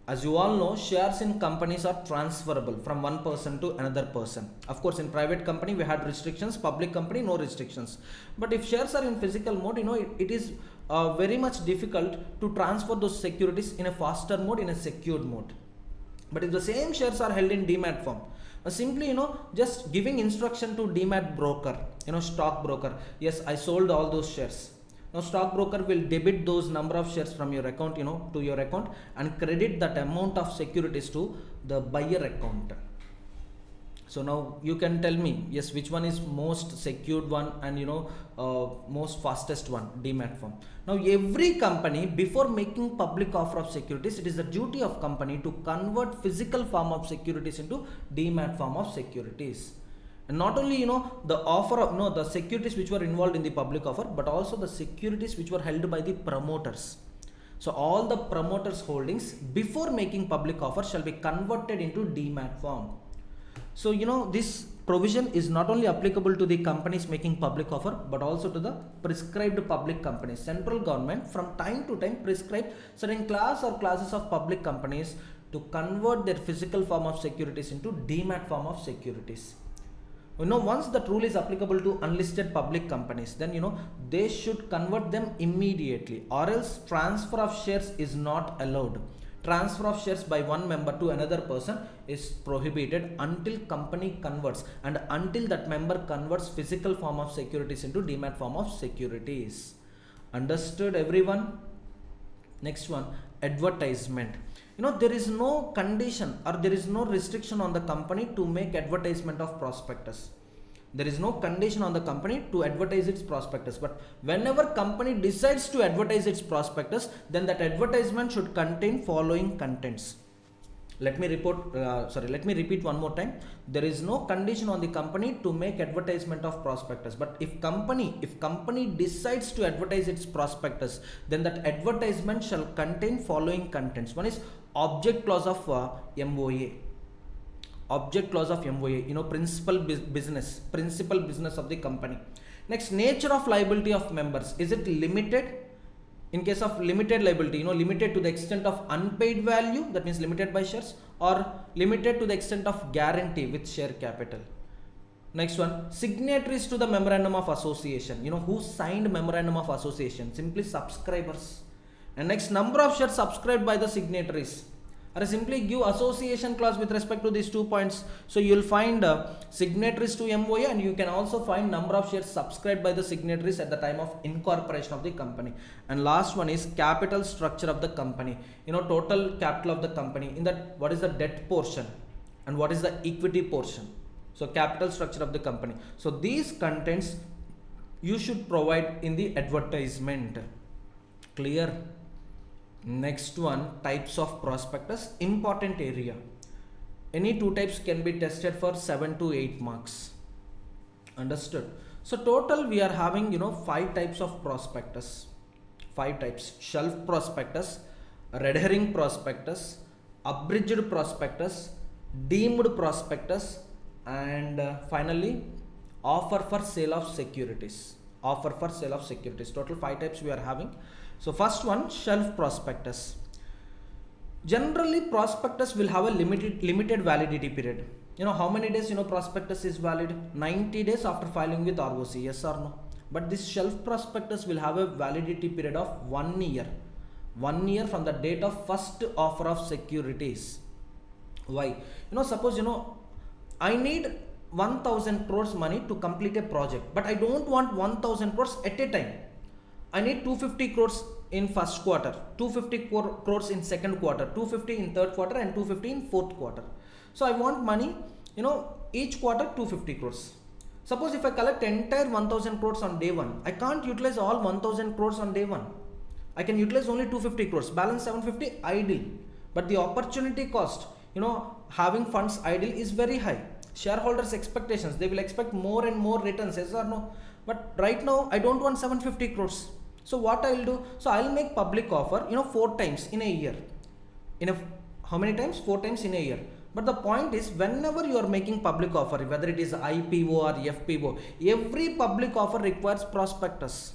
As you all know, shares in companies are transferable from one person to another person. Of course, in private company we had restrictions, public company no restrictions. But if shares are in physical mode, it is very much difficult to transfer those securities in a faster mode, in a secured mode. But if the same shares are held in demat form, simply just giving instruction to demat broker, stock broker, yes, I sold all those shares. Now stock broker will debit those number of shares from your account, to your account, and credit that amount of securities to the buyer account. So now you can tell me, yes, which one is most secured one and most fastest one, demat form. Now every company, before making public offer of securities, it is the duty of company to convert physical form of securities into demat form of securities. And not only the offer of the securities which were involved in the public offer, but also the securities which were held by the promoters. So all the promoters holdings before making public offer shall be converted into demat form. So this provision is not only applicable to the companies making public offer, but also to the prescribed public companies. Central government from time to time prescribe certain class or classes of public companies to convert their physical form of securities into demat form of securities. Once that rule is applicable to unlisted public companies, then they should convert them immediately, or else transfer of shares is not allowed. Transfer of shares by one member to another person is prohibited until company converts, and until that member converts physical form of securities into demat form of securities. Understood, everyone? Next one, advertisement. There is no condition or there is no restriction on the company to make advertisement of prospectus. There is no condition on the company to advertise its prospectus, but whenever company decides to advertise its prospectus, then that advertisement should contain following contents. Let me repeat one more time. There is no condition on the company to make advertisement of prospectus, but if company decides to advertise its prospectus, then that advertisement shall contain following contents. One is object clause of MOA. Object clause of MOA, principal business of the company. Next, nature of liability of members. Is it limited? In case of limited liability, limited to the extent of unpaid value, that means limited by shares, or limited to the extent of guarantee with share capital. Next one, signatories to the memorandum of association. Who signed memorandum of association? Simply subscribers. And next, number of shares subscribed by the signatories. Or simply give association clause with respect to these 2 points. So you will find signatories to MOA, and you can also find number of shares subscribed by the signatories at the time of incorporation of the company. And last one is capital structure of the company. Total capital of the company. In that, what is the debt portion and what is the equity portion? So capital structure of the company. So these contents you should provide in the advertisement. Clear? Next one, types of prospectus, important area. Any two types can be tested for 7 to 8 marks. Understood? So total we are having 5 types of prospectus. 5 types: shelf prospectus, red herring prospectus, abridged prospectus, deemed prospectus, and finally offer for sale of securities. Offer for sale of securities. Total 5 types we are having. So first one, shelf prospectus. Generally prospectus will have a limited validity period. How many days prospectus is valid? 90 days after filing with ROC, yes or no? But this shelf prospectus will have a validity period of 1 year. 1 year from the date of first offer of securities. Why? Suppose I need 1000 crores money to complete a project, but I don't want 1000 crores at a time. I need 250 crores in first quarter, 250 crores in second quarter, 250 in third quarter, and 250 in fourth quarter. So I want money, each quarter 250 crores. Suppose if I collect entire 1000 crores on day 1, I can't utilize all 1000 crores on day 1. I can utilize only 250 crores, balance 750 idle. But the opportunity cost, having funds idle is very high. Shareholders' expectations, they will expect more and more returns, yes or no? But right now I don't want 750 crores. So what I will do? So I will make public offer 4 times in a year. How many times? 4 times in a year. But the point is, whenever you are making public offer, whether it is IPO or FPO, every public offer requires prospectus.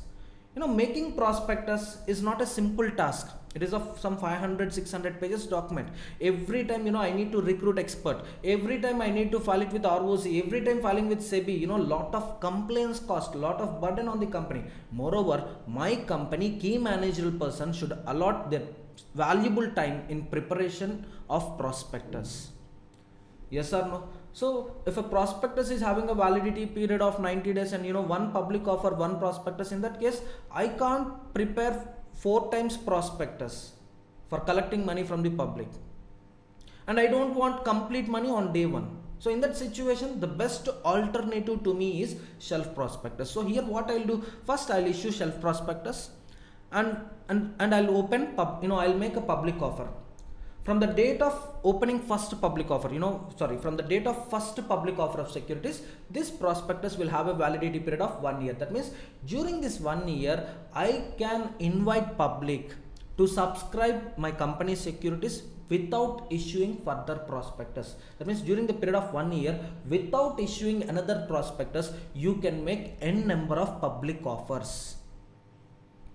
Making prospectus is not a simple task. It is of some 500-600 pages document. Every time I need to recruit expert, every time I need to file it with ROC, every time filing with SEBI, lot of complaints cost, lot of burden on the company. Moreover, my company key managerial person should allot their valuable time in preparation of prospectus. Yes or no? So if a prospectus is having a validity period of 90 days and one public offer, one prospectus, in that case I can't prepare 4 times prospectus for collecting money from the public, and I don't want complete money on day one. So in that situation, the best alternative to me is shelf prospectus. So here what I'll do, first I'll issue shelf prospectus, and I'll open I'll make a public offer. From the date of opening first public offer, from the date of first public offer of securities, this prospectus will have a validity period of 1 year. That means during this 1 year, I can invite public to subscribe my company's securities without issuing further prospectus. That means during the period of 1 year, without issuing another prospectus, you can make n number of public offers.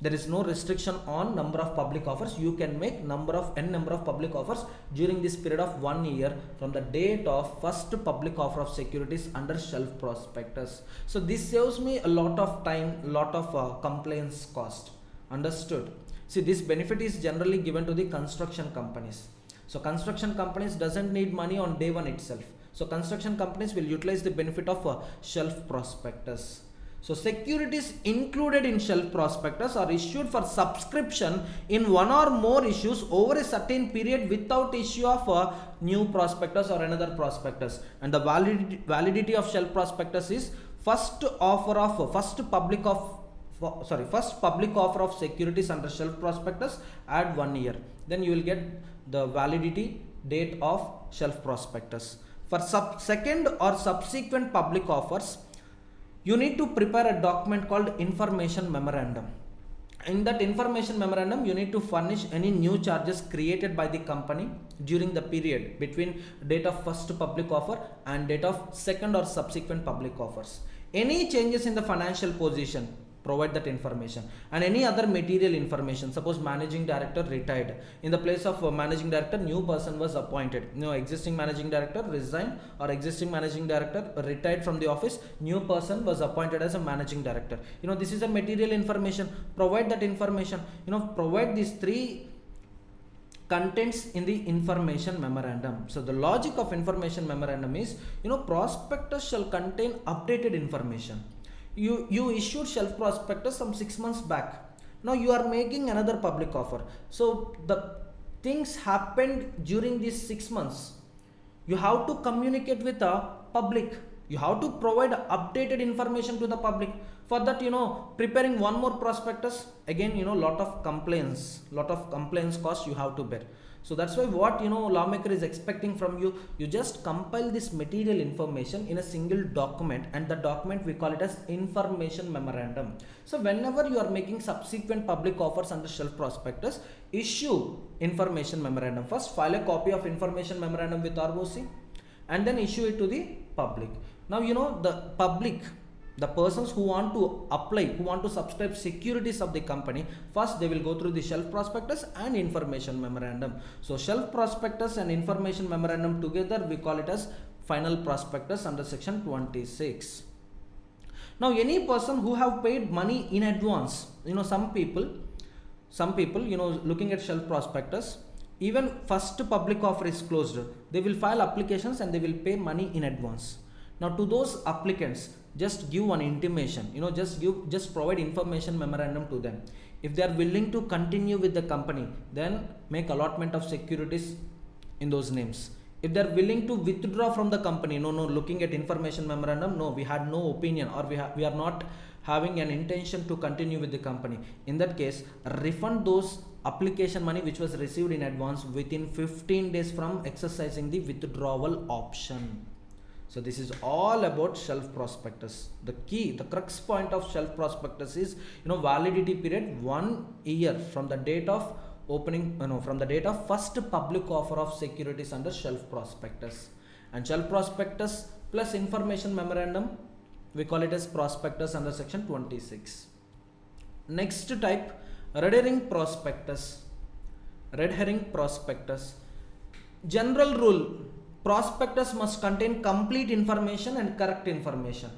There is no restriction on number of public offers. You can make n number of public offers during this period of 1 year from the date of first public offer of securities under shelf prospectus. So this saves me a lot of time, lot of complaints cost. Understood? See, this benefit is generally given to the construction companies. So construction companies doesn't need money on day one itself. So construction companies will utilize the benefit of shelf prospectus. So securities included in shelf prospectus are issued for subscription in one or more issues over a certain period without issue of a new prospectus or another prospectus. And the validity of shelf prospectus is first public offer of securities under shelf prospectus, add 1 year. Then you will get the validity date of shelf prospectus. For second or subsequent public offers, you need to prepare a document called information memorandum. In that information memorandum, you need to furnish any new charges created by the company during the period between date of first public offer and date of second or subsequent public offers. Any changes in the financial position, provide that information, and any other material information. Suppose managing director retired, in the place of managing director, new person was appointed. Existing managing director resigned, or existing managing director retired from the office, new person was appointed as a managing director. This is a material information. Provide that information. Provide these 3 contents in the information memorandum. So the logic of information memorandum is, prospectus shall contain updated information. You issued shelf prospectus some 6 months back. Now you are making another public offer. So the things happened during these 6 months. You have to communicate with the public. You have to provide updated information to the public. For that, preparing one more prospectus, again, lot of complaints cost you have to bear. So that's why what lawmaker is expecting from you, you just compile this material information in a single document, and the document we call it as information memorandum. So whenever you are making subsequent public offers under shelf prospectus, issue information memorandum. First file a copy of information memorandum with ROC and then issue it to the public. Now the public, the persons who want to apply, who want to subscribe securities of the company, first they will go through the shelf prospectus and information memorandum. So shelf prospectus and information memorandum together, we call it as final prospectus under section 26. Now any person who have paid money in advance, some people looking at shelf prospectus, even first public offer is closed, they will file applications and they will pay money in advance. Now to those applicants, just give one intimation, just provide information memorandum to them. If they are willing to continue with the company, then make allotment of securities in those names. If they are willing to withdraw from the company, looking at information memorandum, we had no opinion, or we are not having an intention to continue with the company. In that case, refund those application money which was received in advance within 15 days from exercising the withdrawal option. So this is all about shelf prospectus. The crux point of shelf prospectus is, validity period 1 year from the date of opening, from the date of first public offer of securities under shelf prospectus. And shelf prospectus plus information memorandum, we call it as prospectus under section 26. Next type, red herring prospectus. Red herring prospectus. General rule, prospectus must contain complete information and correct information.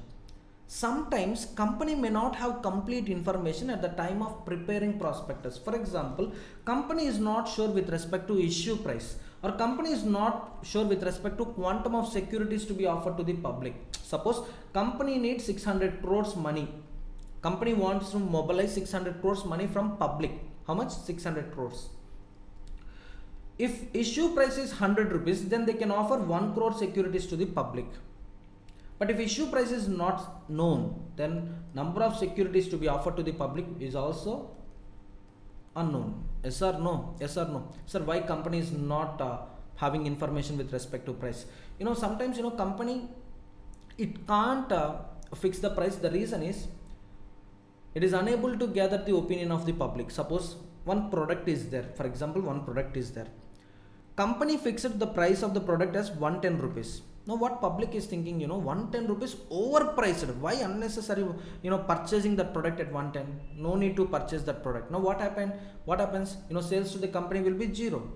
Sometimes company may not have complete information at the time of preparing prospectus. For example, company is not sure with respect to issue price, or company is not sure with respect to quantum of securities to be offered to the public. Suppose company needs 600 crores money. Company wants to mobilize 600 crores money from public. How much? 600 crores. If issue price is 100 rupees, then they can offer 1 crore securities to the public. But if issue price is not known, then number of securities to be offered to the public is also unknown. Yes or no? Yes or no? Sir, why company is not having information with respect to price? Sometimes, company, it can't fix the price. The reason is, it is unable to gather the opinion of the public. Suppose one product is there. For example, one product is there. Company fixed the price of the product as 110 rupees. Now what public is thinking, 110 rupees overpriced. Why unnecessary, purchasing that product at 110? No need to purchase that product. Now what happens? Sales to the company will be zero.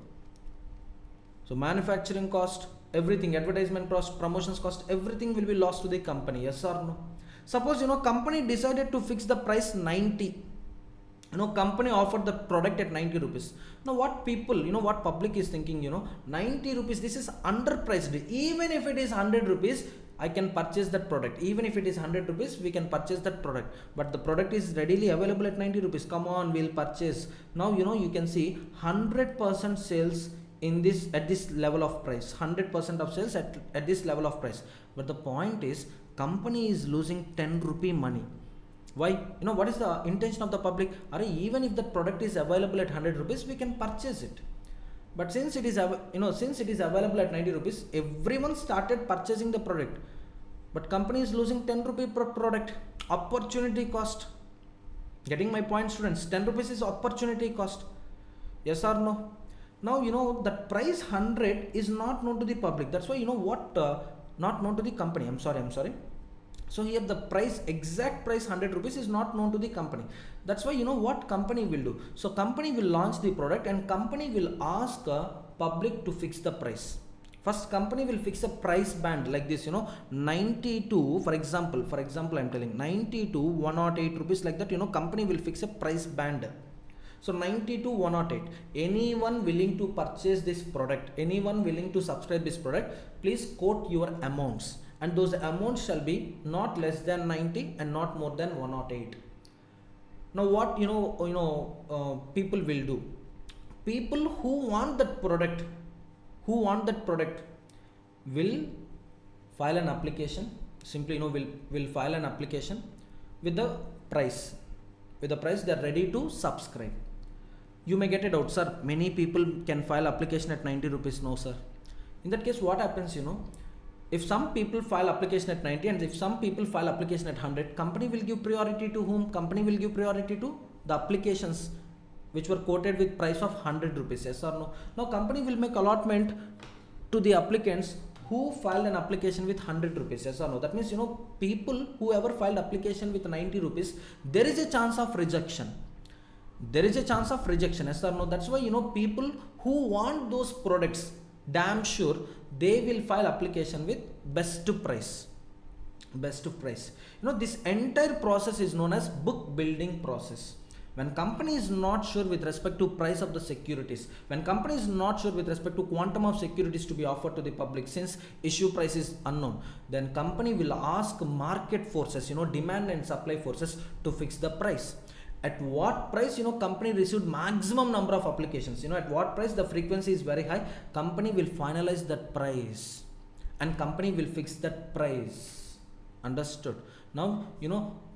So manufacturing cost, everything, advertisement cost, promotions cost, everything will be lost to the company. Yes or no? Suppose, company decided to fix the price 90. Company offered the product at 90 rupees. Now what people, what public is thinking, 90 rupees, this is underpriced. Even if it is 100 rupees, I can purchase that product. Even if it is 100 rupees, we can purchase that product. But the product is readily available at 90 rupees. Come on, we'll purchase. Now, you can see 100% sales at this level of price. 100% of sales at this level of price. But the point is, company is losing 10 rupee money. Why? What is the intention of the public? Even if the product is available at 100 rupees, we can purchase it. But since it is available at 90 rupees, everyone started purchasing the product. But company is losing 10 rupee per product. Opportunity cost. Getting my point, students? 10 rupees is opportunity cost. Yes or no? Now, that price 100 is not known to the public. That's why, not known to the company. I'm sorry. So here the exact price 100 rupees is not known to the company. That's why, what company will do. So company will launch the product and company will ask public to fix the price. First, company will fix a price band like this, 92, for example, I'm telling 92, 108 rupees like that, company will fix a price band. So 90 to 108, anyone willing to purchase this product, anyone willing to subscribe this product, please quote your amounts. And those amounts shall be not less than 90 and not more than 108. Now what people will do? People who want that product will file an application. Simply will file an application with the price. With the price they are ready to subscribe. You may get a doubt, sir. Many people can file application at 90 rupees. No, sir. In that case, what happens? If some people file application at 90 and if some people file application at 100, company will give priority to whom? Company will give priority to the applications which were quoted with price of 100 rupees. Yes or no? Now company will make allotment to the applicants who filed an application with 100 rupees. Yes or no? That means, people whoever filed application with 90 rupees, there is a chance of rejection. Yes or no? That's why, people who want those products, damn sure they will file application with best price. This entire process is known as book building process. When company is not sure with respect to price of the securities, when company is not sure with respect to quantum of securities to be offered to the public, since issue price is unknown, then company will ask market forces, demand and supply forces to fix the price. At what price, company received maximum number of applications, at what price the frequency is very high, company will finalize that price and company will fix that price. Understood? Now,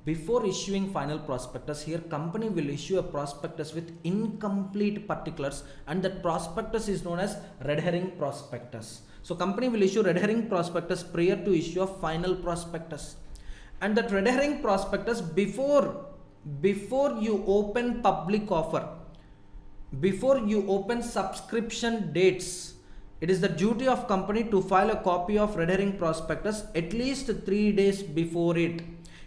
before issuing final prospectus, here company will issue a prospectus with incomplete particulars, and that prospectus is known as red herring prospectus. So company will issue red herring prospectus prior to issue a final prospectus. And that red herring prospectus, before you open public offer, before you open subscription dates, it is the duty of company to file a copy of red herring prospectus at least 3 days before it.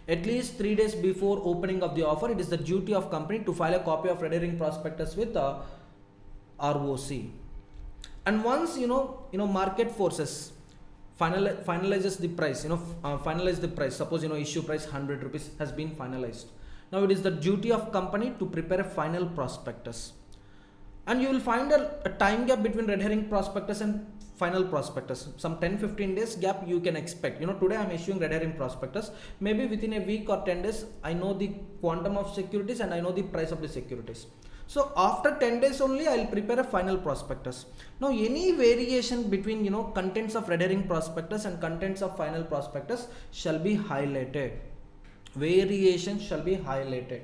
At least 3 days before opening of the offer, it is the duty of company to file a copy of red herring prospectus with ROC. And once market forces finalizes the price, finalize the price. Suppose issue price 100 rupees has been finalized. Now it is the duty of company to prepare a final prospectus. And you will find a time gap between red herring prospectus and final prospectus. Some 10-15 days gap you can expect. Today I am issuing red herring prospectus. Maybe within a week or 10 days, I know the quantum of securities and I know the price of the securities. So after 10 days only, I will prepare a final prospectus. Now any variation between contents of red herring prospectus and contents of final prospectus shall be highlighted. Variation shall be highlighted.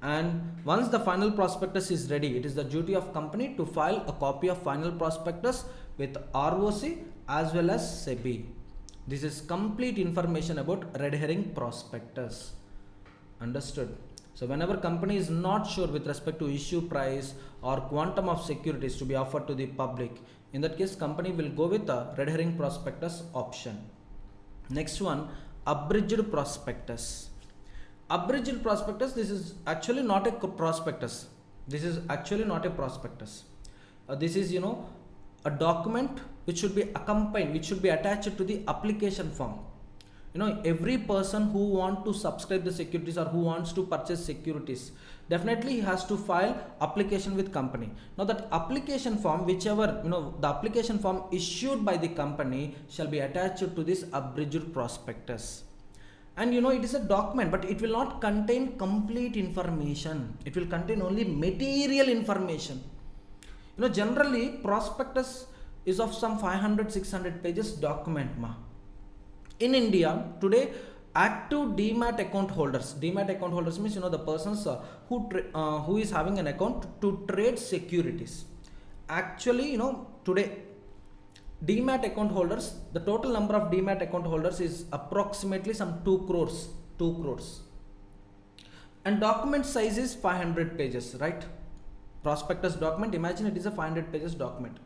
And once the final prospectus is ready, it is the duty of company to file a copy of final prospectus with ROC as well as SEBI. This is complete information about red herring prospectus. Understood? So whenever company is not sure with respect to issue price or quantum of securities to be offered to the public, in that case company will go with a red herring prospectus option. Next one, abridged prospectus. Abridged prospectus, this is actually not a prospectus. This is actually not a prospectus. This is a document which should be accompanied, which should be attached to the application form. Every person who wants to subscribe the securities or who wants to purchase securities, definitely he has to file application with company. Now that application form, whichever the application form issued by the company shall be attached to this abridged prospectus. And it is a document, but it will not contain complete information. It will contain only material information. Generally prospectus is of some 500-600 pages document. In India today, active demat account holders means the persons who is having an account to trade securities. Actually today demat account holders, the total number of demat account holders is approximately some 2 crores. And document size is 500 pages, right? Prospectus document, imagine it is a 500 pages document.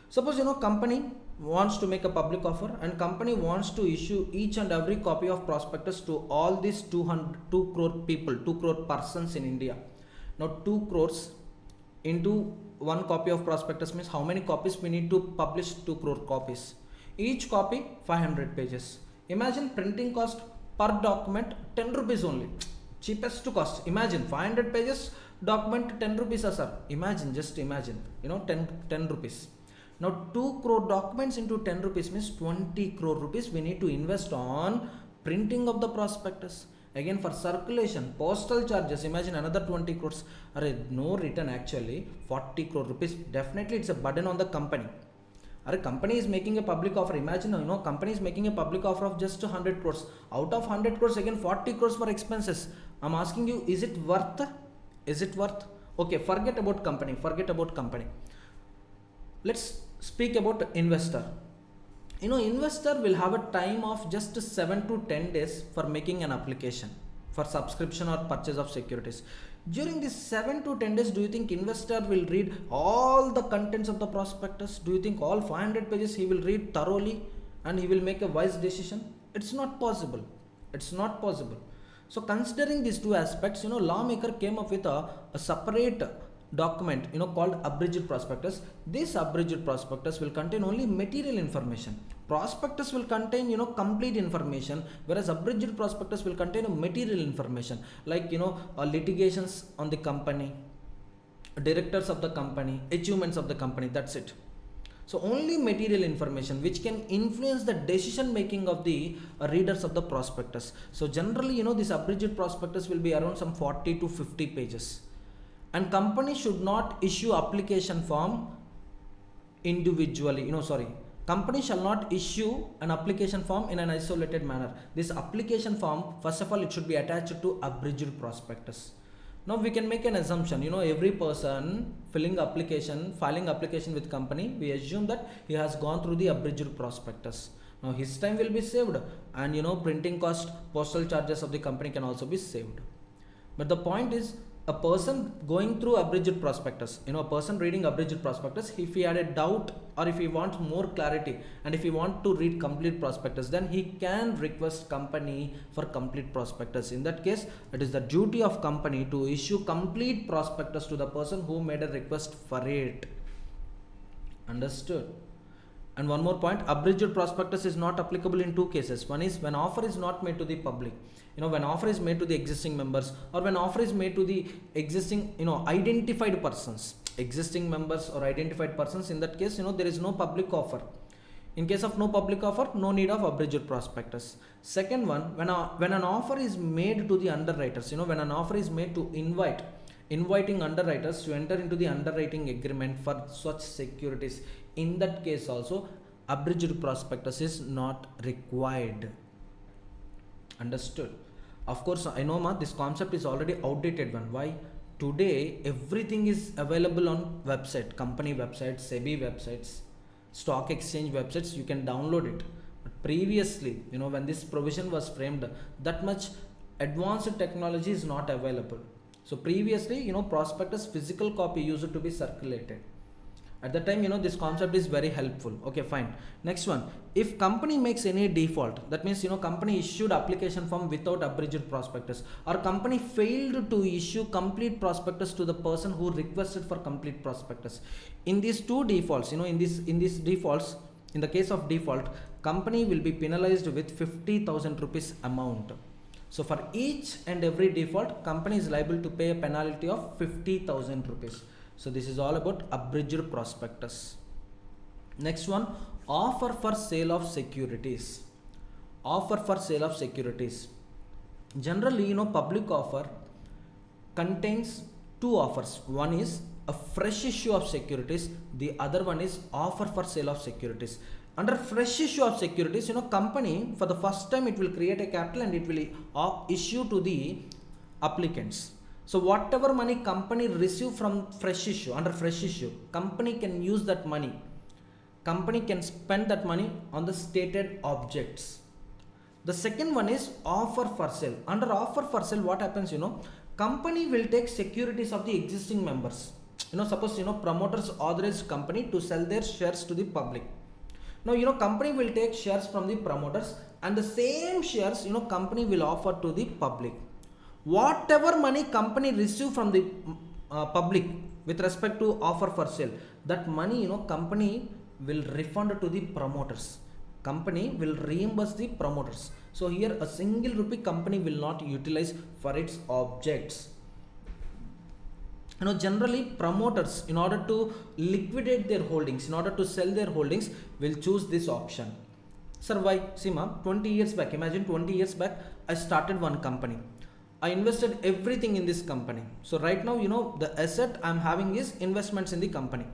Suppose company wants to make a public offer and company wants to issue each and every copy of prospectus to all these 2 crore people, 2 crore persons in India. Now 2 crores into one copy of prospectus means how many copies we need to publish? 2 crore copies. Each copy 500 pages. Imagine printing cost per document 10 rupees only. Cheapest to cost. Imagine 500 pages document 10 rupees, sir. Imagine, just imagine, 10 rupees. Now 2 crore documents into 10 rupees means 20 crore rupees we need to invest on printing of the prospectus. Again for circulation, postal charges, imagine another 20 crores. No return actually, 40 crore rupees. Definitely it's a burden on the company. Company is making a public offer. Imagine company is making a public offer of just 100 crores. Out of 100 crores again 40 crores for expenses. I'm asking you, is it worth? Is it worth? Okay, forget about company. Let's speak about investor. Investor will have a time of just 7 to 10 days for making an application for subscription or purchase of securities. During these 7 to 10 days, do you think investor will read all the contents of the prospectus? Do you think all 500 pages he will read thoroughly and he will make a wise decision? It's not possible. So considering these two aspects, lawmaker came up with a separate document called abridged prospectus. This abridged prospectus will contain only material information. Prospectus will contain complete information, whereas abridged prospectus will contain material information like litigations on the company, directors of the company, achievements of the company. That's it. So only material information which can influence the decision making of the readers of the prospectus. So generally this abridged prospectus will be around some 40 to 50 pages. And company should not issue application form individually. Company shall not issue an application form in an isolated manner. This application form, first of all, it should be attached to abridged prospectus. Now we can make an assumption, every person filing application with company, we assume that he has gone through the abridged prospectus. Now his time will be saved and printing cost, postal charges of the company can also be saved. But the point is, a person going through abridged prospectus, a person reading abridged prospectus, if he had a doubt or if he wants more clarity and if he want to read complete prospectus, then he can request company for complete prospectus. In that case, it is the duty of company to issue complete prospectus to the person who made a request for it. Understood? And one more point, abridged prospectus is not applicable in two cases. One is when offer is not made to the public, when offer is made to the existing members, or when offer is made to the existing, identified persons, existing members or identified persons. In that case, there is no public offer. In case of no public offer, no need of abridged prospectus. Second one, when an offer is made to the underwriters, when an offer is made to inviting underwriters to enter into the underwriting agreement for such securities, in that case also abridged prospectus is not required. Understood? Of course, I know this concept is already outdated one. Why? Today everything is available on website, company websites, SEBI websites, stock exchange websites. You can download it. But previously, when this provision was framed, that much advanced technology is not available. So previously, prospectus physical copy used to be circulated. At the time, this concept is very helpful. Okay, fine. Next one, if company makes any default, that means, company issued application form without abridged prospectus, or company failed to issue complete prospectus to the person who requested for complete prospectus. In these two defaults, in these defaults, in the case of default, company will be penalized with 50,000 rupees amount. So for each and every default, company is liable to pay a penalty of 50,000 rupees. So this is all about abridged prospectus. Next one, offer for sale of securities. Offer for sale of securities. Generally, public offer contains two offers. One is a fresh issue of securities. The other one is offer for sale of securities. Under fresh issue of securities, company for the first time it will create a capital and it will issue to the applicants. So whatever money company receive from fresh issue, under fresh issue, company can use that money. Company can spend that money on the stated objects. The second one is offer for sale. Under offer for sale, what happens, company will take securities of the existing members. Suppose, promoters authorize company to sell their shares to the public. Now, company will take shares from the promoters and the same shares, company will offer to the public. Whatever money company receive from the public with respect to offer for sale, that money, company will refund to the promoters. Company will reimburse the promoters. So here a single rupee company will not utilize for its objects. Generally promoters, in order to liquidate their holdings, in order to sell their holdings, will choose this option. Sir, why? See, ma'am, 20 years back, imagine 20 years back, I started one company. I invested everything in this company. So right now, the asset I'm having is investments in the company.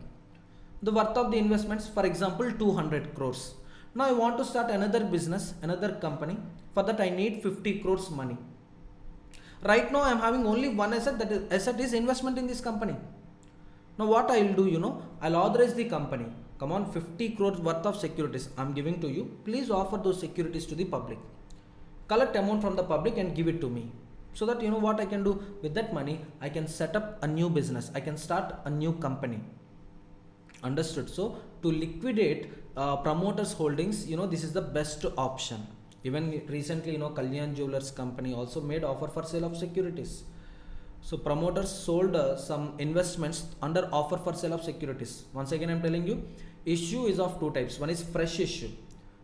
The worth of the investments, for example, 200 crores. Now I want to start another business, another company. For that I need 50 crores money. Right now I am having only one asset, that asset is investment in this company. Now what I will do, I'll authorize the company. Come on, 50 crores worth of securities I'm giving to you. Please offer those securities to the public. Collect amount from the public and give it to me. So that what I can do with that money, I can set up a new business. I can start a new company. Understood? So to liquidate promoters holdings, this is the best option. Even recently, Kalyan Jewelers company also made offer for sale of securities. So promoters sold some investments under offer for sale of securities. Once again, I'm telling you, issue is of two types. One is fresh issue,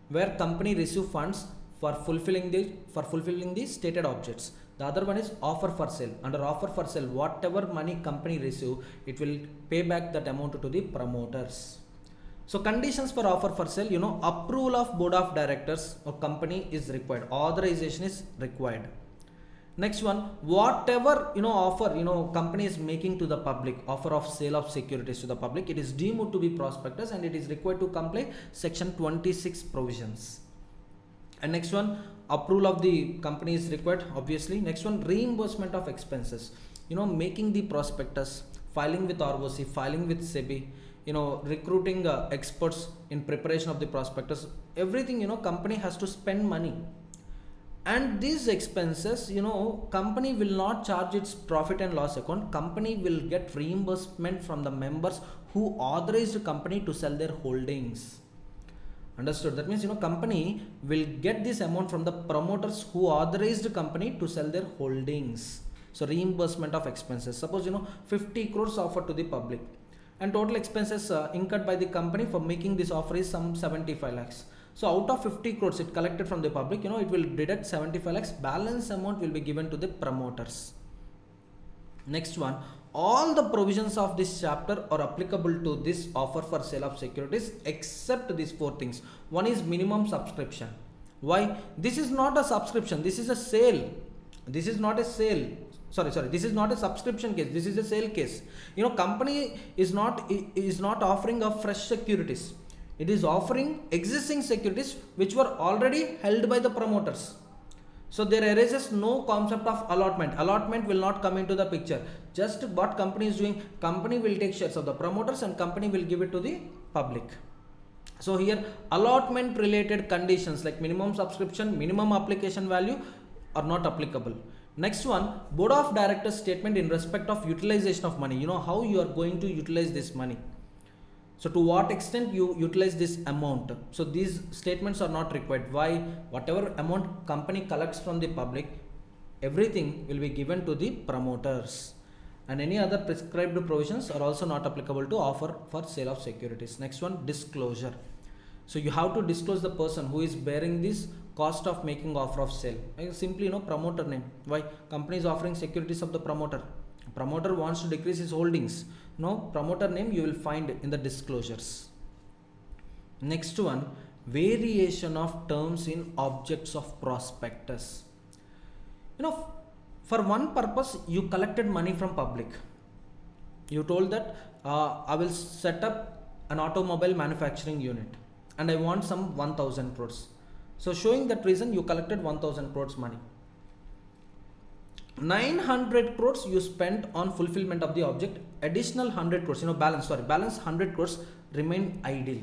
where company receive funds for fulfilling the stated objects. The other one is offer for sale. Under offer for sale, whatever money company receive, it will pay back that amount to the promoters. So conditions for offer for sale, approval of board of directors of company is required. Authorization is required. Next one, whatever offer company is making to the public, offer of sale of securities to the public, it is deemed to be prospectus and it is required to comply section 26 provisions. And next one, approval of the company is required, obviously. Next one, reimbursement of expenses. Making the prospectus, filing with ROC, filing with SEBI, recruiting experts in preparation of the prospectus, everything, company has to spend money. And these expenses, company will not charge its profit and loss account. Company will get reimbursement from the members who authorized company to sell their holdings. Understood? That means, company will get this amount from the promoters who authorized company to sell their holdings. So reimbursement of expenses. Suppose 50 crores offered to the public, and total expenses incurred by the company for making this offer is some 75 lakhs. So out of 50 crores it collected from the public, it will deduct 75 lakhs. Balance amount will be given to the promoters. Next one, all the provisions of this chapter are applicable to this offer for sale of securities except these four things. One is minimum subscription. Why? This is not a subscription, this is a sale. This is not a sale. Sorry, this is not a subscription case, this is a sale case. Company is not offering a fresh securities. It is offering existing securities which were already held by the promoters. So there arises no concept of allotment. Allotment will not come into the picture. Just what company is doing, company will take shares of the promoters and company will give it to the public. So here allotment related conditions like minimum subscription, minimum application value are not applicable. Next one, board of directors statement in respect of utilization of money. How you are going to utilize this money. So to what extent you utilize this amount. So these statements are not required. Why? Whatever amount company collects from the public, everything will be given to the promoters. And any other prescribed provisions are also not applicable to offer for sale of securities. Next one, disclosure. So you have to disclose the person who is bearing this cost of making offer of sale. Simply promoter name. Why? Company is offering securities of the promoter. Promoter wants to decrease his holdings. Promoter name you will find in the disclosures. Next one, variation of terms in objects of prospectus. For one purpose you collected money from public. You told that I will set up an automobile manufacturing unit and I want some 1000 crores. So showing that reason you collected 1000 crores money. 900 crores you spent on fulfillment of the object. Additional 100 crores, balance 100 crores remain idle.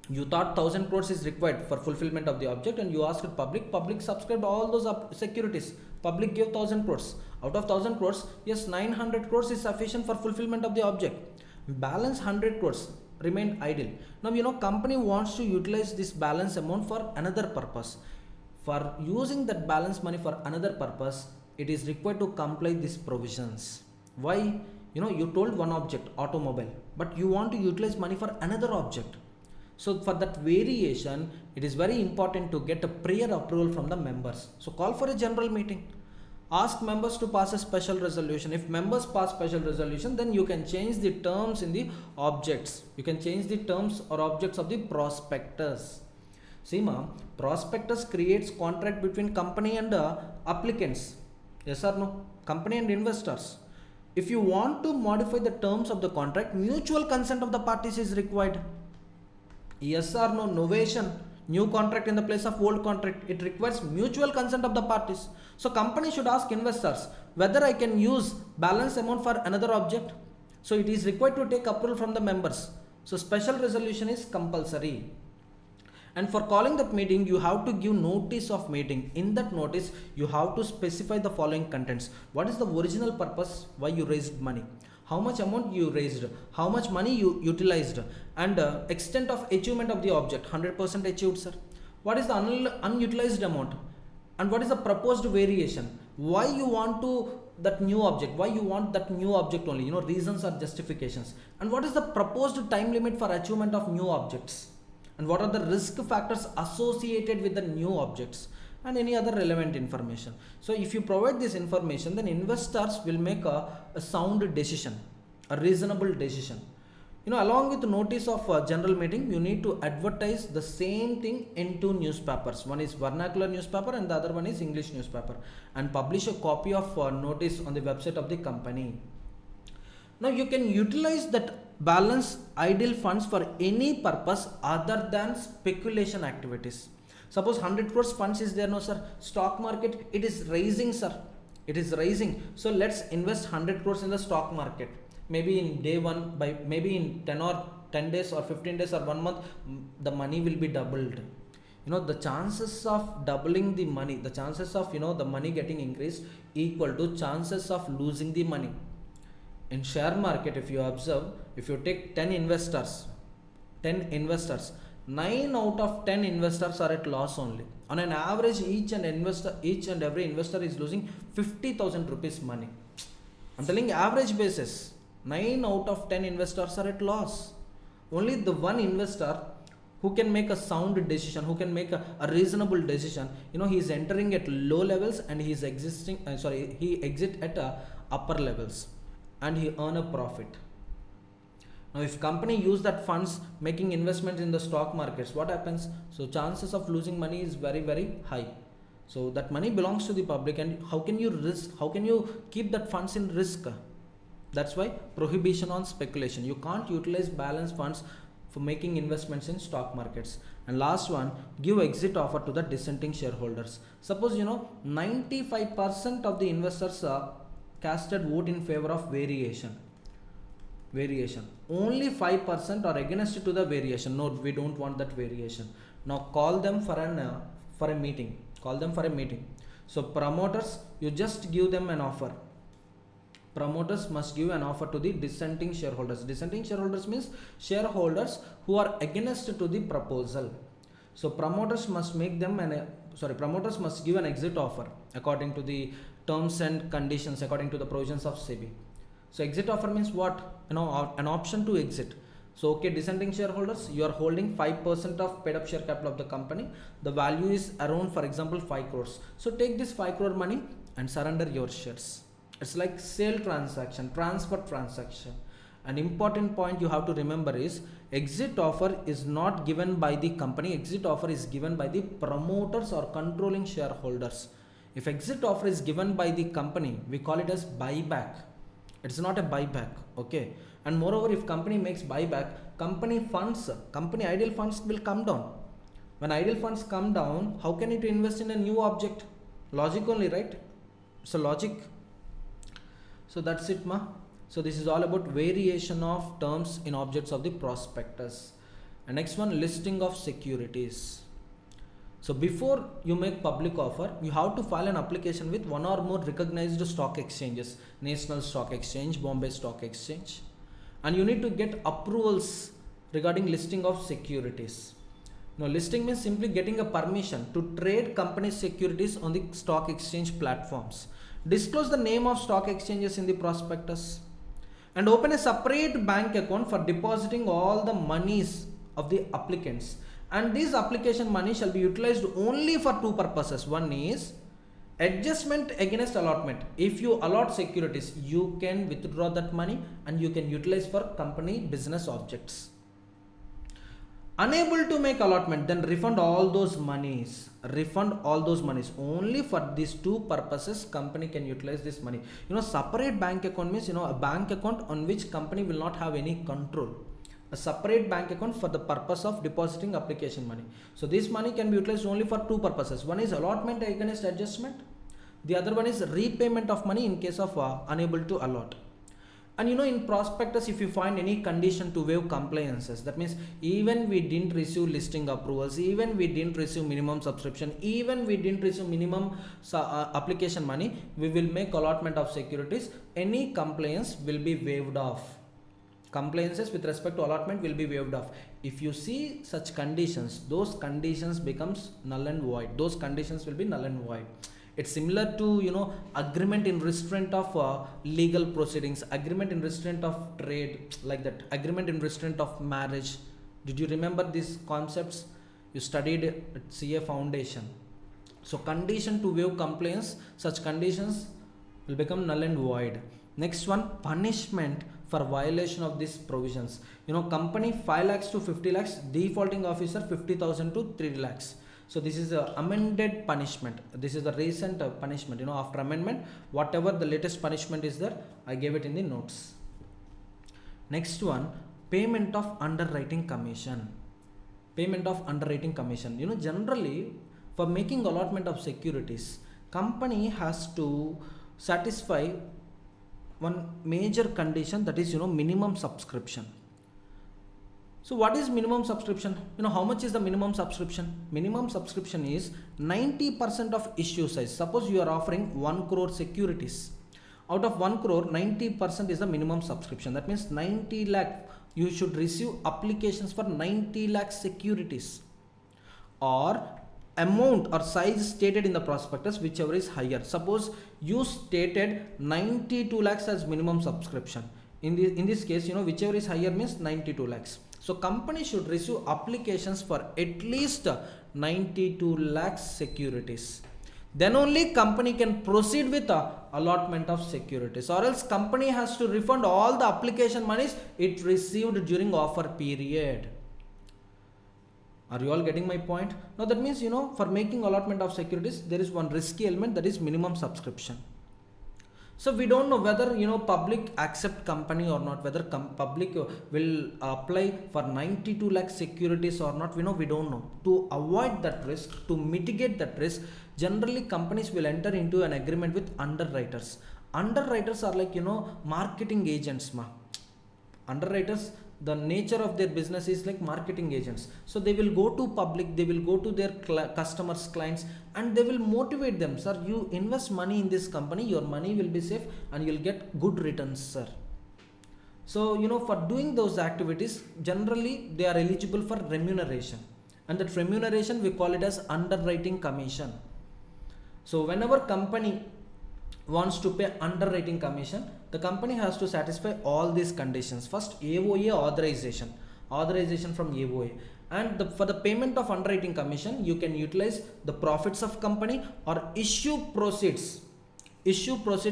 You thought 1000 crores is required for fulfillment of the object and you asked public subscribed all those securities. Public gave 1000 crores. Out of 1000 crores, yes, 900 crores is sufficient for fulfillment of the object. Balance 100 crores remain idle. Now, company wants to utilize this balance amount for another purpose. For using that balance money for another purpose, it is required to comply these provisions. Why? You told one object, automobile, but you want to utilize money for another object. So for that variation, it is very important to get a prior approval from the members. So call for a general meeting. Ask members to pass a special resolution. If members pass special resolution, then you can change the terms in the objects. You can change the terms or objects of the prospectus. See, prospectus creates contract between company and applicants. Yes or no? Company and investors. If you want to modify the terms of the contract, mutual consent of the parties is required. Yes or no? Novation. New contract in the place of old contract. It requires mutual consent of the parties. So company should ask investors whether I can use balance amount for another object. So it is required to take approval from the members. So special resolution is compulsory. And for calling that meeting, you have to give notice of meeting. In that notice, you have to specify the following contents. What is the original purpose? Why you raised money? How much amount you raised? How much money you utilized? And extent of achievement of the object. 100% achieved, sir. What is the unutilized amount? And what is the proposed variation? Why you want that new object? Why you want that new object only? Reasons or justifications. And what is the proposed time limit for achievement of new objects? And what are the risk factors associated with the new objects and any other relevant information. So if you provide this information, then investors will make a sound decision, a reasonable decision. Along with the notice of general meeting, you need to advertise the same thing in two newspapers. One is vernacular newspaper and the other one is English newspaper, and publish a copy of notice on the website of the company. Now you can utilize that balance idle funds for any purpose other than speculation activities. Suppose 100 crores funds is there, no sir, stock market, it is rising, sir, it is rising, so let's invest 100 crores in the stock market. Maybe in day one, by maybe in 10 days or 15 days or 1 month, the money will be doubled. the chances of doubling the money, the chances of the money getting increased equal to chances of losing the money. In share market, if you observe, if you take 10 investors, 9 out of 10 investors are at loss only. On an average, each and every investor is losing 50,000 rupees money. I'm telling average basis, 9 out of 10 investors are at loss. Only the one investor who can make a sound decision, who can make a reasonable decision, he is entering at low levels and he is he exit at upper levels and he earn a profit. Now if company use that funds making investments in the stock markets, what happens? So chances of losing money is very, very high. So that money belongs to the public, and how can you keep that funds in risk? That's why prohibition on speculation. You can't utilize balance funds for making investments in stock markets. And last one, give exit offer to the dissenting shareholders. Suppose 95% of the investors casted vote in favor of variation. Only 5% are against to the variation. No, we don't want that variation. Now call them for a meeting. So promoters, you just give them an offer. Promoters must give an offer to the dissenting shareholders. Dissenting shareholders means shareholders who are against to the proposal. So promoters must give an exit offer according to the terms and conditions, according to the provisions of SEBI. So exit offer means what? An option to exit. So okay, dissenting shareholders, you are holding 5% of paid up share capital of the company. The value is around, for example, 5 crores. So take this 5 crore money and surrender your shares. It's like sale transaction, transfer transaction. An important point you have to remember is exit offer is not given by the company. Exit offer is given by the promoters or controlling shareholders. If exit offer is given by the company, we call it as buyback. It's not a buyback, okay? And moreover, if company makes buyback, company idle funds will come down. When idle funds come down, how can it invest in a new object? Logic only, right? So logic. So that's it, ma. So this is all about variation of terms in objects of the prospectus. And next one, listing of securities. So before you make public offer, you have to file an application with one or more recognized stock exchanges, National Stock Exchange, Bombay Stock Exchange, and you need to get approvals regarding listing of securities. Now listing means simply getting a permission to trade company securities on the stock exchange platforms. Disclose the name of stock exchanges in the prospectus and open a separate bank account for depositing all the monies of the applicants. And this application money shall be utilized only for two purposes. One is adjustment against allotment. If you allot securities, you can withdraw that money and you can utilize for company business objects. Unable to make allotment, then refund all those monies. Only for these two purposes company can utilize this money. Separate bank account means a bank account on which company will not have any control. A separate bank account for the purpose of depositing application money. So this money can be utilized only for two purposes. One is allotment against adjustment. The other one is repayment of money in case of unable to allot. And in prospectus, if you find any condition to waive compliances, that means even we didn't receive listing approvals, even we didn't receive minimum subscription, even we didn't receive minimum application money, we will make allotment of securities. Any compliance will be waived off. Compliances with respect to allotment will be waived off. If you see such conditions, those conditions becomes null and void. Those conditions will be null and void. It's similar to agreement in restraint of legal proceedings, agreement in restraint of trade, like that, agreement in restraint of marriage. Did you remember these concepts? You studied at CA Foundation. So condition to waive compliance, such conditions will become null and void. Next one, punishment for violation of these provisions. Company 5 lakhs to 50 lakhs, defaulting officer 50,000 to 3 lakhs. So this is a amended punishment. This is the recent punishment. After amendment, whatever the latest punishment is there, I gave it in the notes. Next one, payment of underwriting commission. Generally for making allotment of securities, company has to satisfy one major condition, that is minimum subscription. So what is minimum subscription? How much is the minimum subscription? Minimum subscription is 90% of issue size. Suppose you are offering 1 crore securities. Out of 1 crore, 90% is the minimum subscription. That means 90 lakh. You should receive applications for 90 lakh securities, or amount or size stated in the prospectus, whichever is higher. Suppose you stated 92 lakhs as minimum subscription. In this case, whichever is higher means 92 lakhs. So company should receive applications for at least 92 lakhs securities. Then only company can proceed with the allotment of securities, or else company has to refund all the application monies it received during offer period. Are you all getting my point? Now that means, for making allotment of securities, there is one risky element, that is minimum subscription. So we don't know whether, public accept company or not, whether public will apply for 92 lakh securities or not. We don't know. To avoid that risk, to mitigate that risk, generally companies will enter into an agreement with underwriters. Underwriters are like, marketing agents. Underwriters, the nature of their business is like marketing agents. So they will go to public, they will go to their customers, clients, and they will motivate them. Sir, you invest money in this company, your money will be safe and you'll get good returns, sir. So, for doing those activities, generally they are eligible for remuneration, and that remuneration we call it as underwriting commission. So whenever company wants to pay underwriting commission, the company has to satisfy all these conditions. First, AOA authorization from AOA, and for the payment of underwriting commission, you can utilize the profits of company or issue proceeds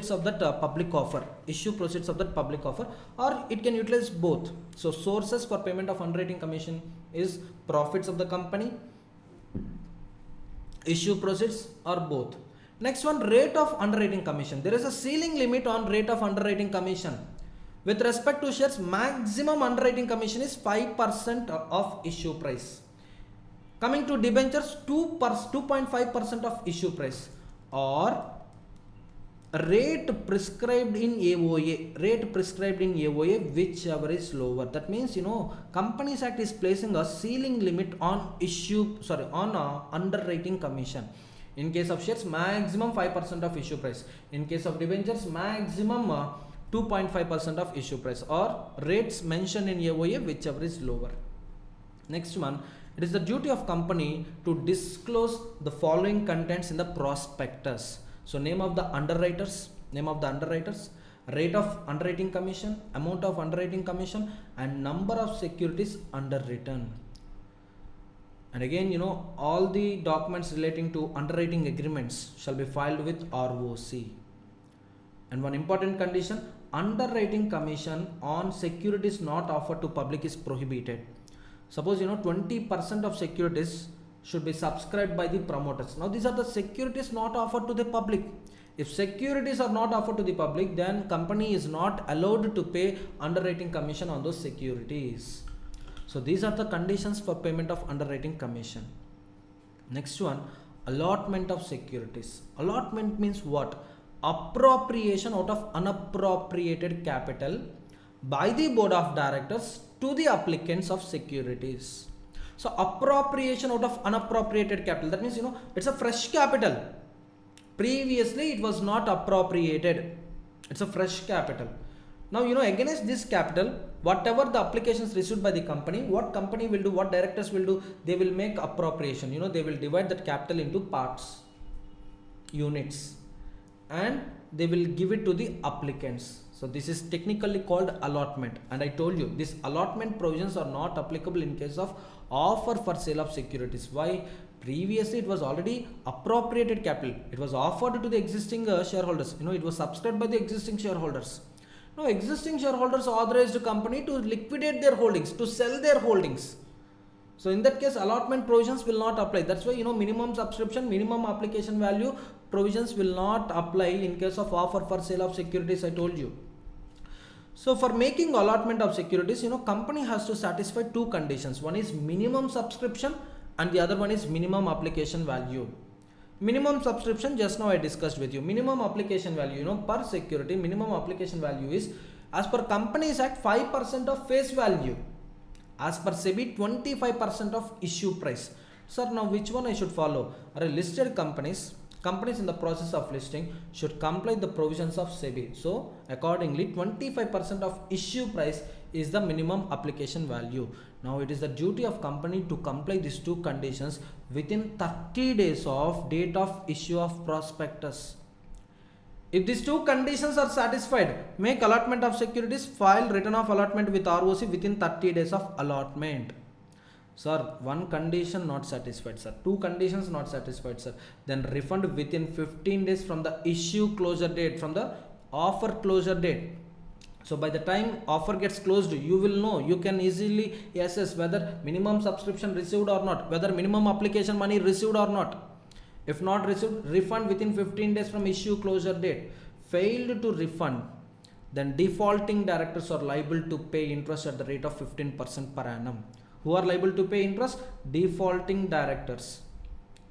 of that public offer, or it can utilize both. So sources for payment of underwriting commission is profits of the company, issue proceeds, or both. Next one, rate of underwriting commission. There is a ceiling limit on rate of underwriting commission. With respect to shares, maximum underwriting commission is 5% of issue price. Coming to debentures, 2.5% of issue price, or rate prescribed in AOA, whichever is lower. That means, Companies Act is placing a ceiling limit on underwriting commission. In case of shares, maximum 5% of issue price. In case of debentures, maximum 2.5% of issue price, or rates mentioned in AOA, whichever is lower. Next one, it is the duty of company to disclose the following contents in the prospectus. So name of the underwriters, rate of underwriting commission, amount of underwriting commission, and number of securities underwritten. And again, all the documents relating to underwriting agreements shall be filed with ROC. And one important condition, underwriting commission on securities not offered to public is prohibited. Suppose, 20% of securities should be subscribed by the promoters. Now these are the securities not offered to the public. If securities are not offered to the public, then company is not allowed to pay underwriting commission on those securities. So these are the conditions for payment of underwriting commission. Next one, allotment of securities. Allotment means what? Appropriation out of unappropriated capital by the board of directors to the applicants of securities. So appropriation out of unappropriated capital, that means, it's a fresh capital. Previously it was not appropriated. It's a fresh capital. Now, against this capital, whatever the applications received by the company, what company will do, what directors will do, they will make appropriation. They will divide that capital into parts, units, and they will give it to the applicants. So this is technically called allotment. And I told you, these allotment provisions are not applicable in case of offer for sale of securities. Why? Previously it was already appropriated capital. It was offered to the existing shareholders. It was subscribed by the existing shareholders. Now existing shareholders authorized the company to liquidate their holdings, to sell their holdings. So in that case, allotment provisions will not apply. That's why, minimum subscription, minimum application value provisions will not apply in case of offer for sale of securities, I told you. So for making allotment of securities, company has to satisfy two conditions. One is minimum subscription and the other one is minimum application value. Minimum subscription, just now I discussed with you. Minimum application value, per security, minimum application value is, as per Companies Act, 5% of face value. as per SEBI 25% of issue price. Sir, now which one I should follow? Are listed companies in the process of listing should comply the provisions of SEBI. So accordingly 25% of issue price is the minimum application value. Now it is the duty of company to comply these two conditions within 30 days of date of issue of prospectus. If these two conditions are satisfied, make allotment of securities, file return of allotment with ROC within 30 days of allotment. Sir, one condition not satisfied, sir. Two conditions not satisfied, sir. Then refund within 15 days from the issue closure date, from the offer closure date. So by the time offer gets closed, you will know, you can easily assess whether minimum subscription received or not, whether minimum application money received or not. If not received, refund within 15 days from issue closure date. Failed to refund, then defaulting directors are liable to pay interest at the rate of 15% per annum. Who are liable to pay interest? Defaulting directors.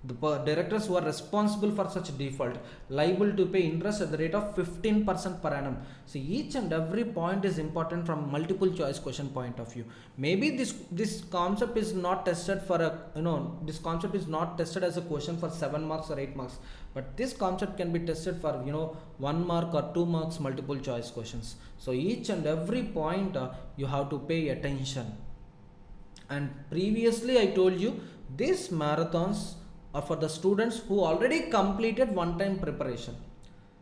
The directors who are responsible for such default liable to pay interest at the rate of 15% per annum. So each and every point is important from multiple choice question point of view. Maybe this concept is not tested for this concept is not tested as a question for 7 marks or 8 marks, but this concept can be tested for 1 mark or 2 marks multiple choice questions. So each and every point you have to pay attention. And previously I told you these marathons are for the students who already completed one-time preparation.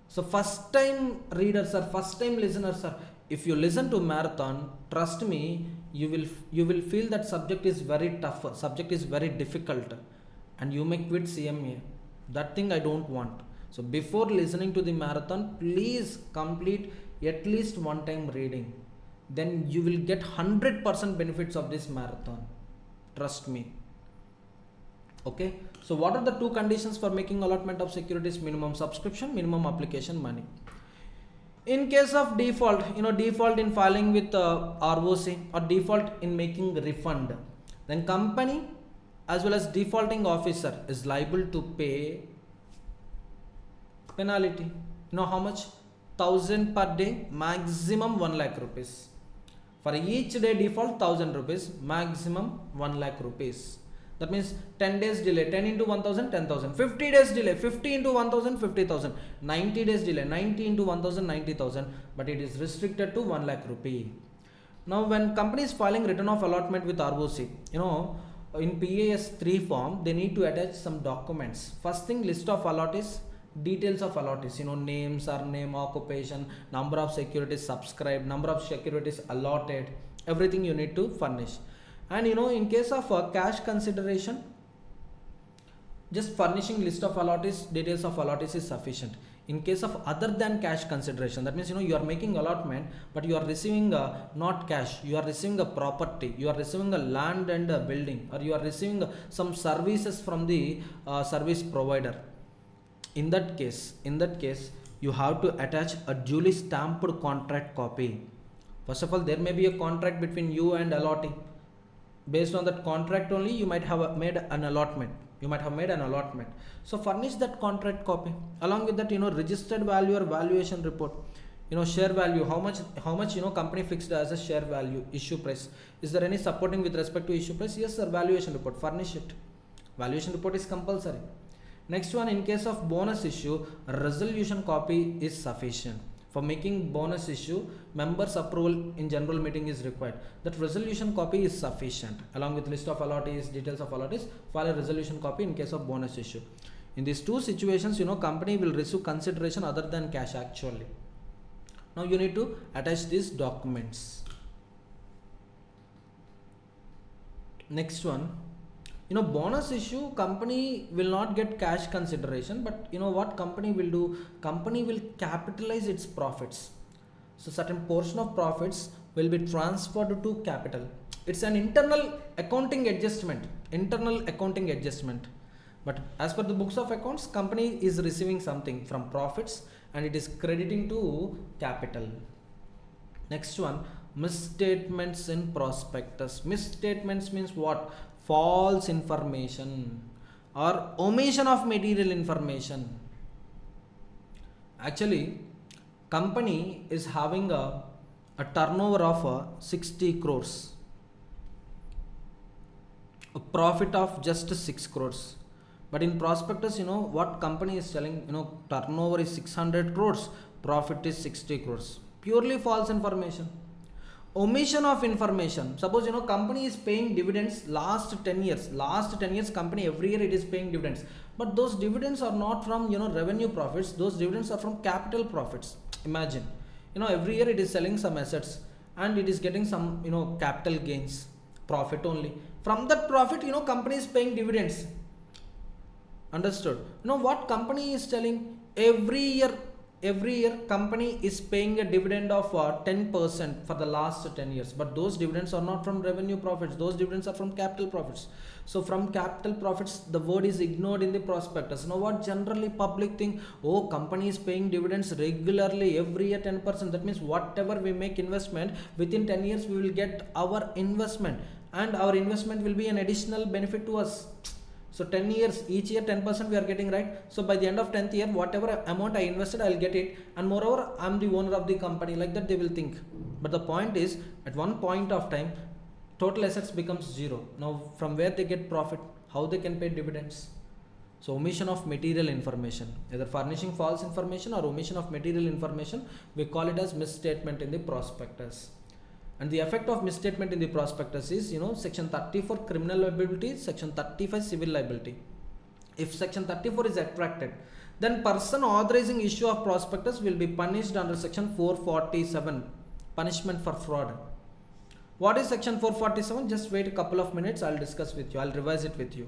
So first time readers or first time listeners, if you listen to marathon, trust me, you will feel that subject is very tough, subject is very difficult, and you may quit CMA. That thing I don't want. So before listening to the marathon, please complete at least one time reading. Then you will get 100% benefits of this marathon. Trust me. Okay. So what are the two conditions for making allotment of securities? Minimum subscription, minimum application money. In case of default, default in filing with ROC or default in making refund, then company as well as defaulting officer is liable to pay penalty. How much? 1000 per day, maximum 1 lakh rupees. For each day default 1000 rupees, maximum 1 lakh rupees. That means 10 days delay, 10 into 1000, 10,000. 50 days delay, 50 into 1000, 50,000. 90 days delay, 90 into 1000, 90,000. But it is restricted to 1 lakh rupee. Now when company is filing return of allotment with ROC, in PAS 3 form, they need to attach some documents. First thing, list of allottees, details of allottees, name, surname, occupation, number of securities subscribed, number of securities allotted, everything you need to furnish. And in case of cash consideration, just furnishing list of allottees, details of allottees is sufficient. In case of other than cash consideration, that means you are making allotment but you are receiving not cash, you are receiving a property, you are receiving a land and a building, or you are receiving some services from the service provider. In that case you have to attach a duly stamped contract copy. First of all, there may be a contract between you and allottee. Based on that contract only, you might have made an allotment. So furnish that contract copy. Along with that, registered value or valuation report. Share value, how much company fixed as a share value, issue price. Is there any supporting with respect to issue price? Yes sir. Valuation report, furnish it. Valuation report is compulsory. Next one, in case of bonus issue, resolution copy is sufficient. For making bonus issue, members' approval in general meeting is required. That resolution copy is sufficient. Along with list of allottees, details of allottees, file a resolution copy in case of bonus issue. In these two situations, company will receive consideration other than cash actually. Now you need to attach these documents. Next one, bonus issue, company will not get cash consideration, but what company will do? Company will capitalize its profits. So certain portion of profits will be transferred to capital. It's an internal accounting adjustment. But as per the books of accounts, company is receiving something from profits and it is crediting to capital. Next one, misstatements in prospectus. Misstatements means what? False information or omission of material information. Actually, company is having a turnover of 60 crores. a profit of just 6 crores. But in prospectus, what company is telling, turnover is 600 crores, profit is 60 crores. Purely false information. Omission of information. Suppose, company is paying dividends last 10 years. Last 10 years, company every year it is paying dividends. But those dividends are not from, revenue profits. Those dividends are from capital profits. Imagine, every year it is selling some assets and it is getting some, capital gains, profit only. From that profit, company is paying dividends. Understood? What company is telling? Every year company is paying a dividend of 10% for the last 10 years, but those dividends are not from revenue profits. Those dividends are from capital profits. So from capital profits, the word is ignored in the prospectus. What generally public think? Oh, company is paying dividends regularly every year 10%. That means whatever we make investment, within 10 years we will get our investment, and our investment will be an additional benefit to us. So 10 years, each year 10% we are getting, right? So by the end of 10th year, whatever amount I invested, I will get it. And moreover, I am the owner of the company. Like that they will think. But the point is, at one point of time, total assets becomes zero. Now from where they get profit? How they can pay dividends? So omission of material information, either furnishing false information or omission of material information, we call it as misstatement in the prospectus. And the effect of misstatement in the prospectus is, section 34 criminal liability, section 35 civil liability. If section 34 is attracted, then person authorizing issue of prospectus will be punished under section 447, punishment for fraud. What is section 447? Just wait a couple of minutes, I'll discuss with you, I'll revise it with you.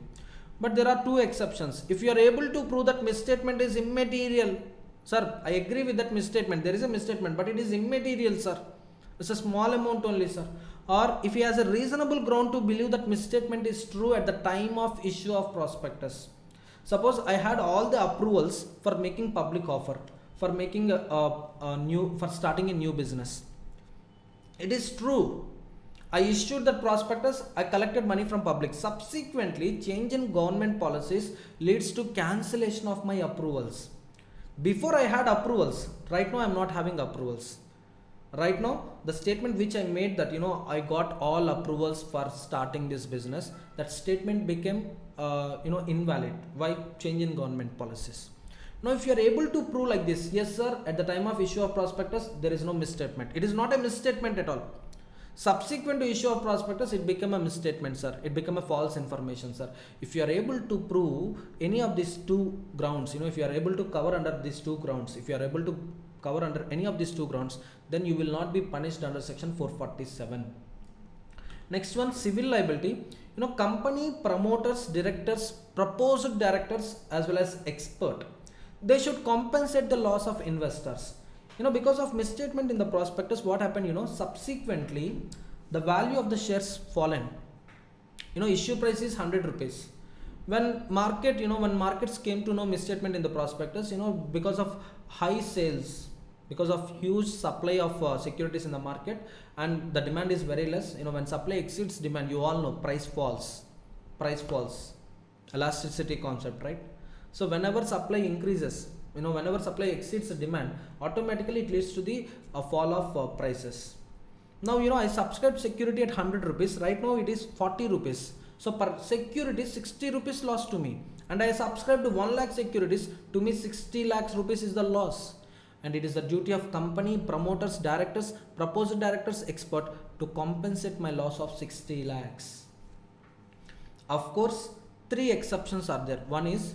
But there are two exceptions. If you are able to prove that misstatement is immaterial, sir, I agree with that misstatement, there is a misstatement, but it is immaterial, sir. It's a small amount only, sir. Or if he has a reasonable ground to believe that misstatement is true at the time of issue of prospectus. Suppose I had all the approvals for making public offer, for making for starting a new business. It is true. I issued that prospectus, I collected money from public. Subsequently, change in government policies leads to cancellation of my approvals. Before I had approvals, right now I am not having approvals. Right now, the statement which I made that, I got all approvals for starting this business, that statement became, invalid. Why? Change in government policies. Now, if you are able to prove like this, yes, sir, at the time of issue of prospectus, there is no misstatement. It is not a misstatement at all. Subsequent to issue of prospectus, it became a misstatement, sir. It became a false information, sir. If you are able to prove any of these two grounds, if you are able to cover under these two grounds, if you are able to cover under any of these two grounds, then you will not be punished under section 447. Next one, civil liability. Company promoters, directors, proposed directors as well as expert, they should compensate the loss of investors. Because of misstatement in the prospectus, what happened, subsequently the value of the shares fallen. Issue price is 100 rupees. When markets came to know misstatement in the prospectus, because of high sales, because of huge supply of securities in the market, and the demand is very less, when supply exceeds demand, you all know price falls, elasticity concept, right? So whenever supply increases, whenever supply exceeds the demand, automatically it leads to the fall of prices. Now, I subscribed security at 100 rupees, right now it is 40 rupees. So per security 60 rupees loss to me, and I subscribed to 1 lakh securities, to me 60 lakhs rupees is the loss. And it is the duty of company, promoters, directors, proposed directors, expert to compensate my loss of 60 lakhs. Of course, 3 exceptions are there. One is,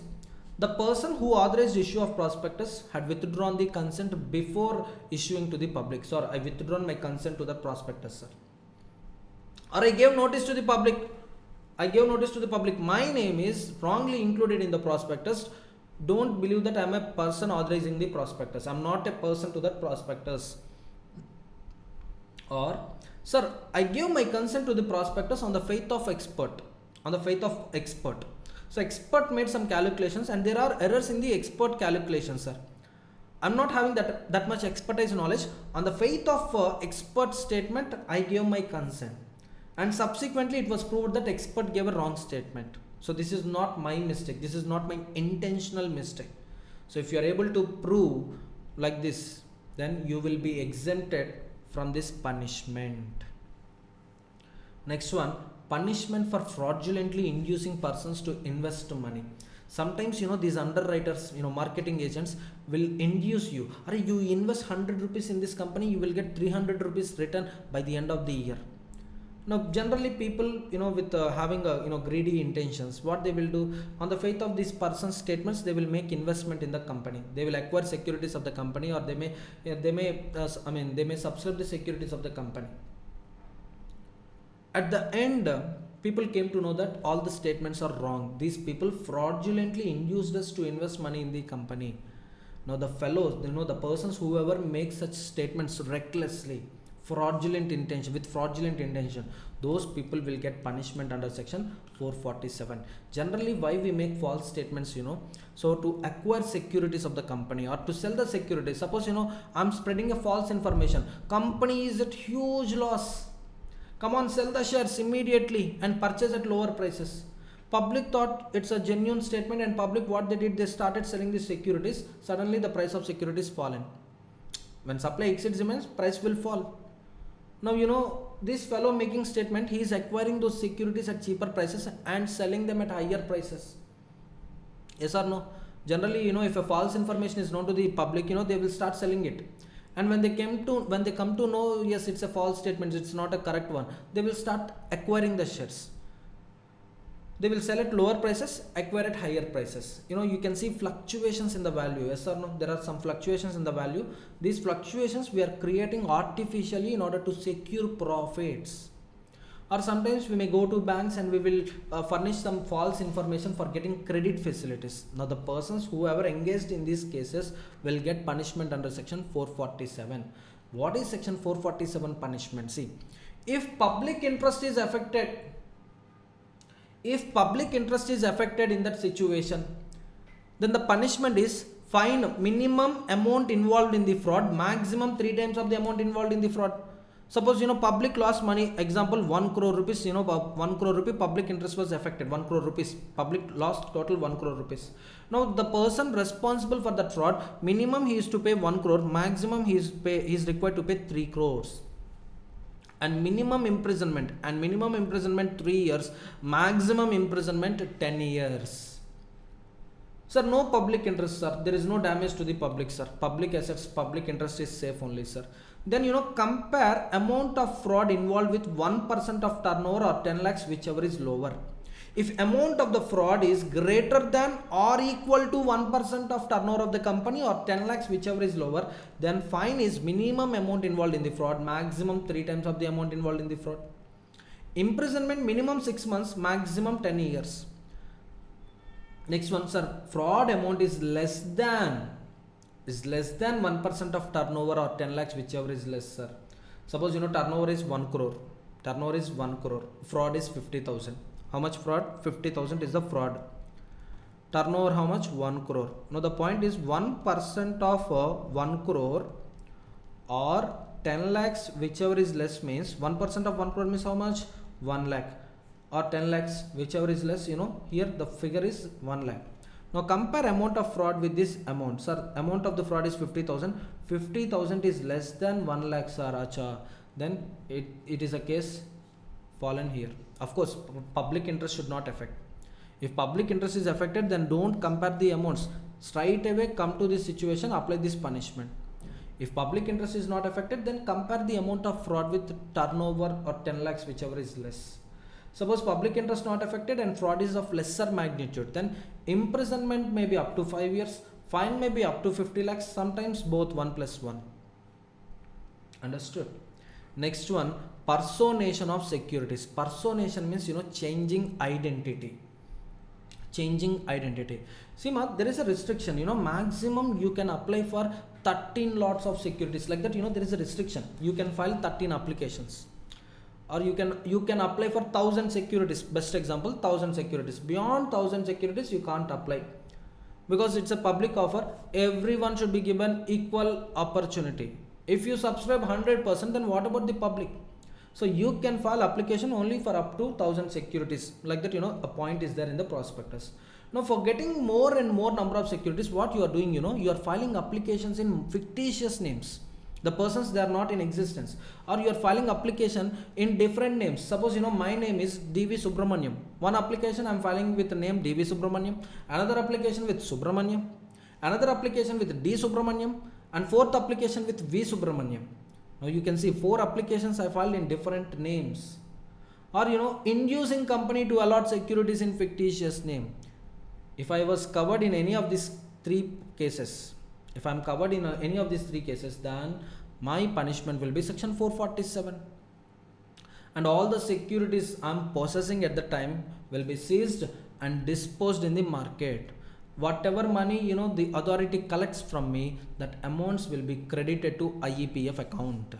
the person who authorized issue of prospectus had withdrawn the consent before issuing to the public. So I withdrawn my consent to the prospectus, sir. Or I gave notice to the public. My name is wrongly included in the prospectus. Don't believe that I am a person authorizing the prospectus. I am not a person to that prospectus. Or, sir, I gave my consent to the prospectus on the faith of expert. So expert made some calculations, and there are errors in the expert calculations, sir. I am not having that much expertise knowledge. On the faith of expert statement, I gave my consent. And subsequently it was proved that expert gave a wrong statement. So this is not my mistake. This is not my intentional mistake. So if you are able to prove like this, then you will be exempted from this punishment. Next one, punishment for fraudulently inducing persons to invest money. Sometimes these underwriters, marketing agents will induce you, or you invest 100 rupees in this company, you will get 300 rupees return by the end of the year. Now generally people with having greedy intentions, what they will do, on the faith of these person's statements, they will make investment in the company. They will acquire securities of the company, or they may subscribe the securities of the company. At the end, people came to know that all the statements are wrong. These people fraudulently induced us to invest money in the company. Now the fellows, the persons whoever make such statements recklessly, with fraudulent intention, those people will get punishment under section 447. Generally, why we make false statements, so to acquire securities of the company or to sell the securities. Suppose I'm spreading a false information, company is at huge loss, come on, sell the shares immediately and purchase at lower prices. Public thought it's a genuine statement, and public, what they did, they started selling the securities. Suddenly the price of securities fallen. When supply exceeds demand, price will fall. Now this fellow making statement, he is acquiring those securities at cheaper prices and selling them at higher prices. Yes or no? Generally, if a false information is known to the public, they will start selling it. And when they come to know, yes, it's a false statement, it's not a correct one, they will start acquiring the shares. They will sell at lower prices, acquire at higher prices. You can see fluctuations in the value. Yes or no? There are some fluctuations in the value. These fluctuations we are creating artificially in order to secure profits. Or sometimes we may go to banks and we will furnish some false information for getting credit facilities. Now the persons whoever engaged in these cases will get punishment under section 447. What is section 447 punishment? See, if public interest is affected, in that situation, then the punishment is fine, minimum amount involved in the fraud, maximum 3 times of the amount involved in the fraud. Suppose public lost money, example 1 crore rupees, 1 crore rupee public interest was affected, 1 crore rupees, public lost total 1 crore rupees. Now the person responsible for that fraud, minimum he is to pay 1 crore, maximum he is required to pay 3 crores. And minimum imprisonment 3 years, maximum imprisonment 10 years. Sir, no public interest, sir. There is no damage to the public, sir. Public assets, public interest is safe only, sir. Then compare amount of fraud involved with 1% of turnover or 10 lakhs, whichever is lower. If amount of the fraud is greater than or equal to 1% of turnover of the company or 10 lakhs, whichever is lower, then fine is minimum amount involved in the fraud, maximum 3 times of the amount involved in the fraud. Imprisonment minimum 6 months, maximum 10 years. Next one, sir, fraud amount is less than 1% of turnover or 10 lakhs, whichever is less, sir. Suppose turnover is 1 crore, fraud is 50,000. How much fraud? 50,000 is the fraud. Turnover how much? 1 crore. Now the point is 1% of 1 crore or 10 lakhs, whichever is less, means 1% of 1 crore means how much? 1 lakh, or 10 lakhs, whichever is less, here the figure is 1 lakh. Now compare amount of fraud with this amount. Sir, amount of the fraud is 50,000. 50,000 is less than 1 lakh, sir. Acha. Then it is a case fallen here. Of course, public interest should not affect. If public interest is affected, then don't compare the amounts. Straight away come to this situation, apply this punishment. If public interest is not affected, then compare the amount of fraud with turnover or 10 lakhs, whichever is less. Suppose public interest not affected and fraud is of lesser magnitude, then imprisonment may be up to 5 years, fine may be up to 50 lakhs, sometimes both 1 plus 1. Understood? Next one, personation of securities. Personation means changing identity. See, there is a restriction. Maximum you can apply for 13 lots of securities. Like that, there is a restriction. You can file 13 applications. Or you can apply for 1,000 securities. Best example, 1,000 securities. Beyond 1,000 securities, you can't apply, because it's a public offer. Everyone should be given equal opportunity. If you subscribe 100%, then what about the public? So you can file application only for up to 1,000 securities. Like that, a point is there in the prospectus. Now for getting more and more number of securities, what you are doing, you are filing applications in fictitious names. The persons, they are not in existence. Or you are filing application in different names. Suppose my name is DV Subramaniam. One application I am filing with the name DV Subramaniam, another application with Subramaniam, another application with D Subramaniam, and fourth application with V Subramaniam. Now you can see 4 applications I filed in different names. Or inducing company to allot securities in fictitious name. If I was covered in any of these 3 cases, if I am covered in any of these 3 cases, then my punishment will be section 447. And all the securities I am possessing at the time will be seized and disposed in the market. Whatever money the authority collects from me, that amounts will be credited to IEPF account.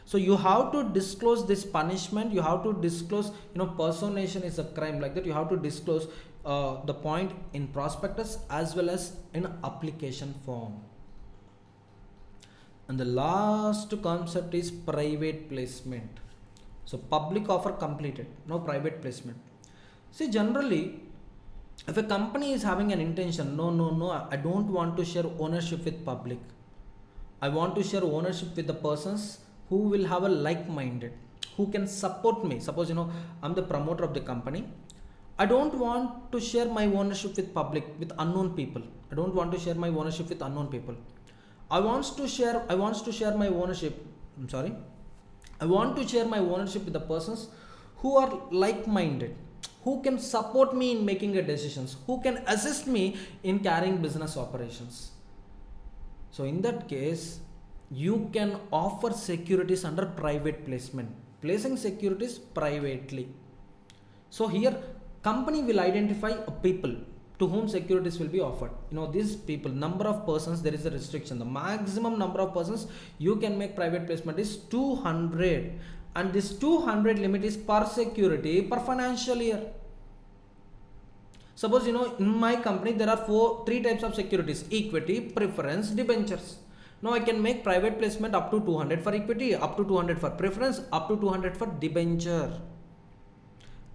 So you have to disclose this punishment. You have to disclose, personation is a crime, like that. You have to disclose the point in prospectus as well as in application form. And the last concept is private placement. So public offer completed, no private placement. See, generally, if a company is having an intention, no, I don't want to share ownership with public. I want to share ownership with the persons who will have a like-minded, who can support me. Suppose I'm the promoter of the company. I don't want to share my ownership with public, with unknown people. I don't want to share my ownership with unknown people. I want to share my ownership with the persons who are like-minded, who can support me in making a decisions, who can assist me in carrying business operations. So in that case, you can offer securities under private placement, placing securities privately. So here, company will identify a people to whom securities will be offered. These people, number of persons, there is a restriction. The maximum number of persons you can make private placement is 200, and this 200 limit is per security per financial year. Suppose in my company there are 3 types of securities: equity, preference, debentures. Now I can make private placement up to 200 for equity, up to 200 for preference, up to 200 for debenture.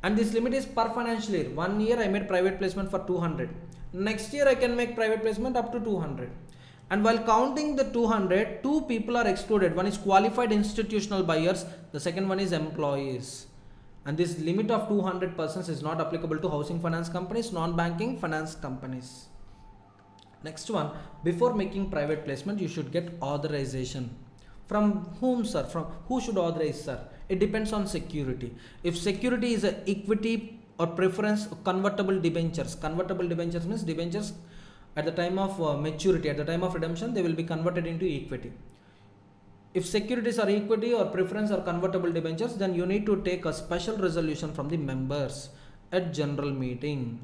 And this limit is per financial year. 1 year I made private placement for 200. Next year I can make private placement up to 200. And while counting the 200, 2 people are excluded. One is qualified institutional buyers. The second one is employees. And this limit of 200 persons is not applicable to housing finance companies, non-banking finance companies. Next one, before making private placement, you should get authorization. From whom, sir? From who should authorize, sir? It depends on security. If security is a equity or preference, convertible debentures. Convertible debentures means debentures at the time of maturity, at the time of redemption, they will be converted into equity. If securities are equity or preference or convertible debentures, then you need to take a special resolution from the members at general meeting.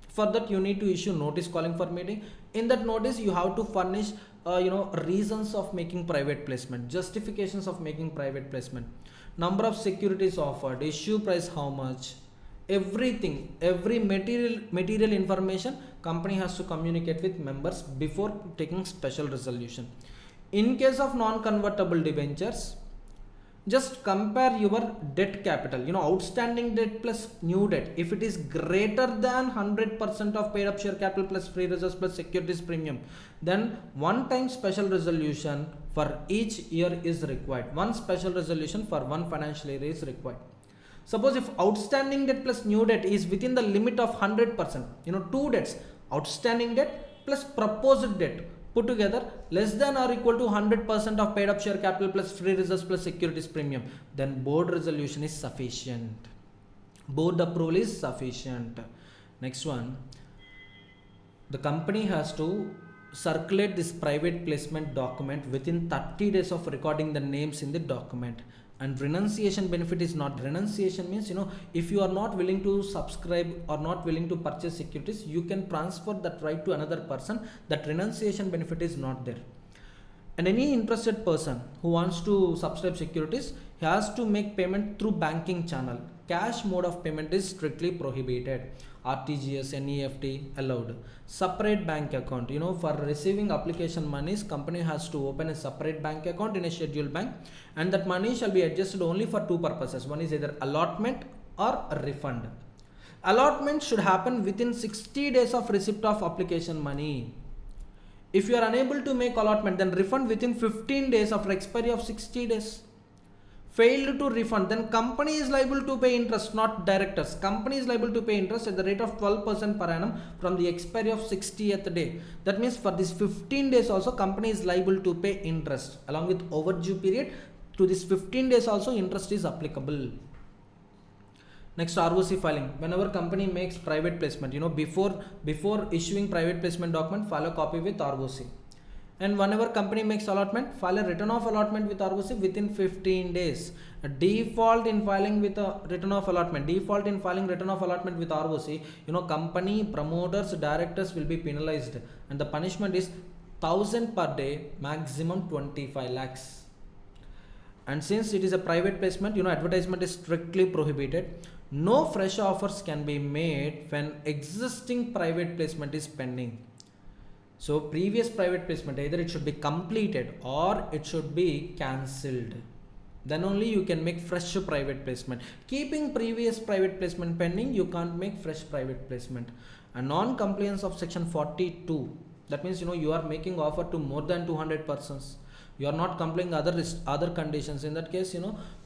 For that, you need to issue notice calling for meeting. In that notice, you have to furnish reasons of making private placement, justifications of making private placement, number of securities offered, issue price how much, everything, every material information company has to communicate with members before taking special resolution. In case of non-convertible debentures, just compare your debt capital, outstanding debt plus new debt. If it is greater than 100% of paid up share capital plus free reserves plus securities premium, then one time special resolution for each year is required. One special resolution for one financial year is required. Suppose if outstanding debt plus new debt is within the limit of 100%, 2 debts, outstanding debt plus proposed debt, put together less than or equal to 100% of paid up share capital plus free reserves plus securities premium, then board resolution is sufficient. Board approval is sufficient. Next one, the company has to circulate this private placement document within 30 days of recording the names in the document. And renunciation benefit is not. Renunciation means, if you are not willing to subscribe or not willing to purchase securities, you can transfer that right to another person. That renunciation benefit is not there. And any interested person who wants to subscribe securities, he has to make payment through banking channel. Cash mode of payment is strictly prohibited. RTGS, NEFT allowed. Separate bank account. For receiving application monies, company has to open a separate bank account in a scheduled bank, and that money shall be adjusted only for 2 purposes. One is either allotment or a refund. Allotment should happen within 60 days of receipt of application money. If you are unable to make allotment, then refund within 15 days after expiry of 60 days. Failed to refund, then company is liable to pay interest, not directors. Company is liable to pay interest at the rate of 12% per annum from the expiry of 60th day. That means for this 15 days also company is liable to pay interest along with overdue period. To this 15 days also interest is applicable. Next, ROC filing. Whenever company makes private placement, before issuing private placement document, file a copy with ROC. And whenever company makes allotment, file a return of allotment with ROC within 15 days. A default in filing with a return of allotment, default in filing return of allotment with ROC, company, promoters, directors will be penalized, and the punishment is 1,000 per day, maximum 25 lakhs. And since it is a private placement, advertisement is strictly prohibited. No fresh offers can be made when existing private placement is pending. So previous private placement, either it should be completed or it should be cancelled. Then only you can make fresh private placement. Keeping previous private placement pending, you can't make fresh private placement. A non-compliance of section 42, that means you are making offer to more than 200 persons. You are not complying other conditions. In that case,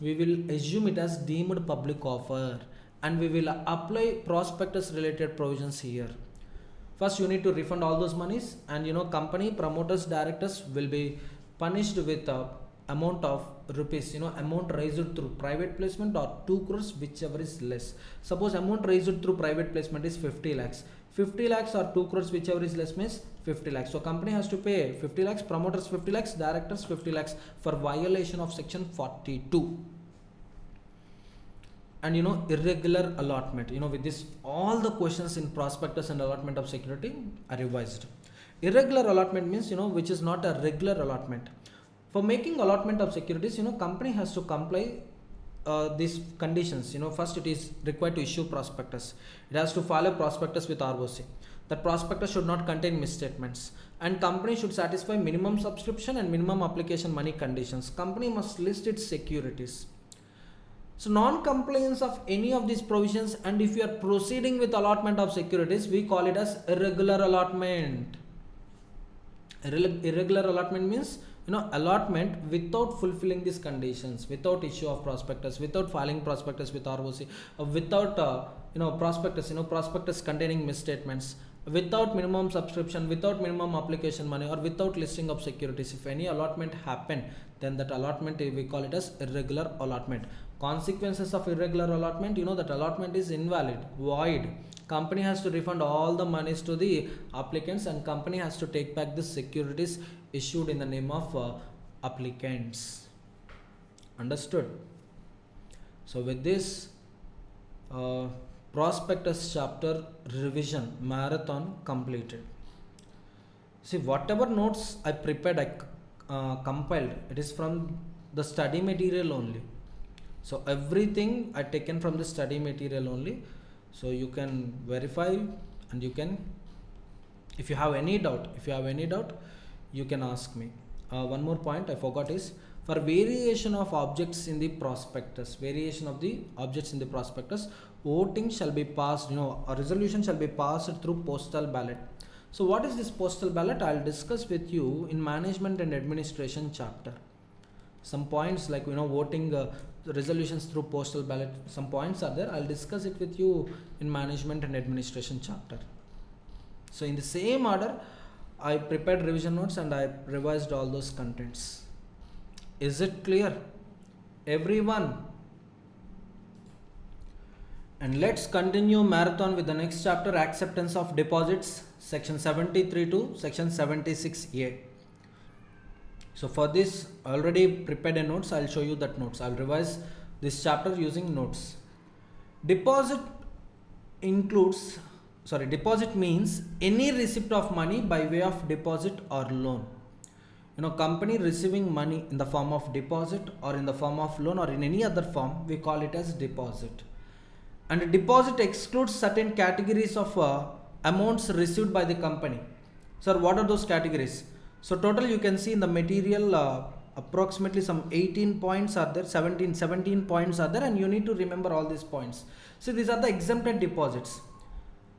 we will assume it as deemed public offer, and we will apply prospectus related provisions here. First, you need to refund all those monies, and company, promoters, directors will be punished with a amount of rupees, amount raised through private placement or 2 crores, whichever is less. Suppose amount raised through private placement is 50 lakhs. 50 lakhs or 2 crores, whichever is less, means 50 lakhs. So company has to pay 50 lakhs, promoters 50 lakhs, directors 50 lakhs for violation of section 42. And irregular allotment, with this all the questions in prospectus and allotment of security are revised. Irregular allotment means which is not a regular allotment. For making allotment of securities, company has to comply these conditions. First it is required to issue prospectus. It has to file a prospectus with ROC. The prospectus should not contain misstatements, and company should satisfy minimum subscription and minimum application money conditions. Company must list its securities. So non-compliance of any of these provisions, and if you are proceeding with allotment of securities, we call it as irregular allotment. Irregular allotment means allotment without fulfilling these conditions, without issue of prospectus, without filing prospectus with ROC, without prospectus containing misstatements, without minimum subscription, without minimum application money, or without listing of securities. If any allotment happen, then that allotment we call it as irregular allotment. Consequences of irregular allotment, that allotment is invalid, void. Company has to refund all the monies to the applicants, and company has to take back the securities issued in the name of applicants. Understood? So with this prospectus chapter revision marathon completed. See, whatever notes I prepared, I compiled, it is from the study material only. So everything I taken from the study material only. So you can verify, and you can, if you have any doubt, you can ask me. One more point I forgot is, for variation of objects in the prospectus, voting shall be passed, a resolution shall be passed through postal ballot. So what is this postal ballot? I'll discuss with you in management and administration chapter. Some points like voting resolutions through postal ballot, some points are there. I'll discuss it with you in management and administration chapter. So in the same order, I prepared revision notes and I revised all those contents. Is it clear, everyone? And let's continue marathon with the next chapter, acceptance of deposits, section 73 to section 76A. So for this, I already prepared a notes. I'll show you that notes. I'll revise this chapter using notes. Deposit means any receipt of money by way of deposit or loan. Company receiving money in the form of deposit or in the form of loan or in any other form, we call it as deposit. And a deposit excludes certain categories of amounts received by the company. Sir, what are those categories? So total you can see in the material approximately some 18 points are there, 17 points are there, and you need to remember all these points. So these are the exempted deposits.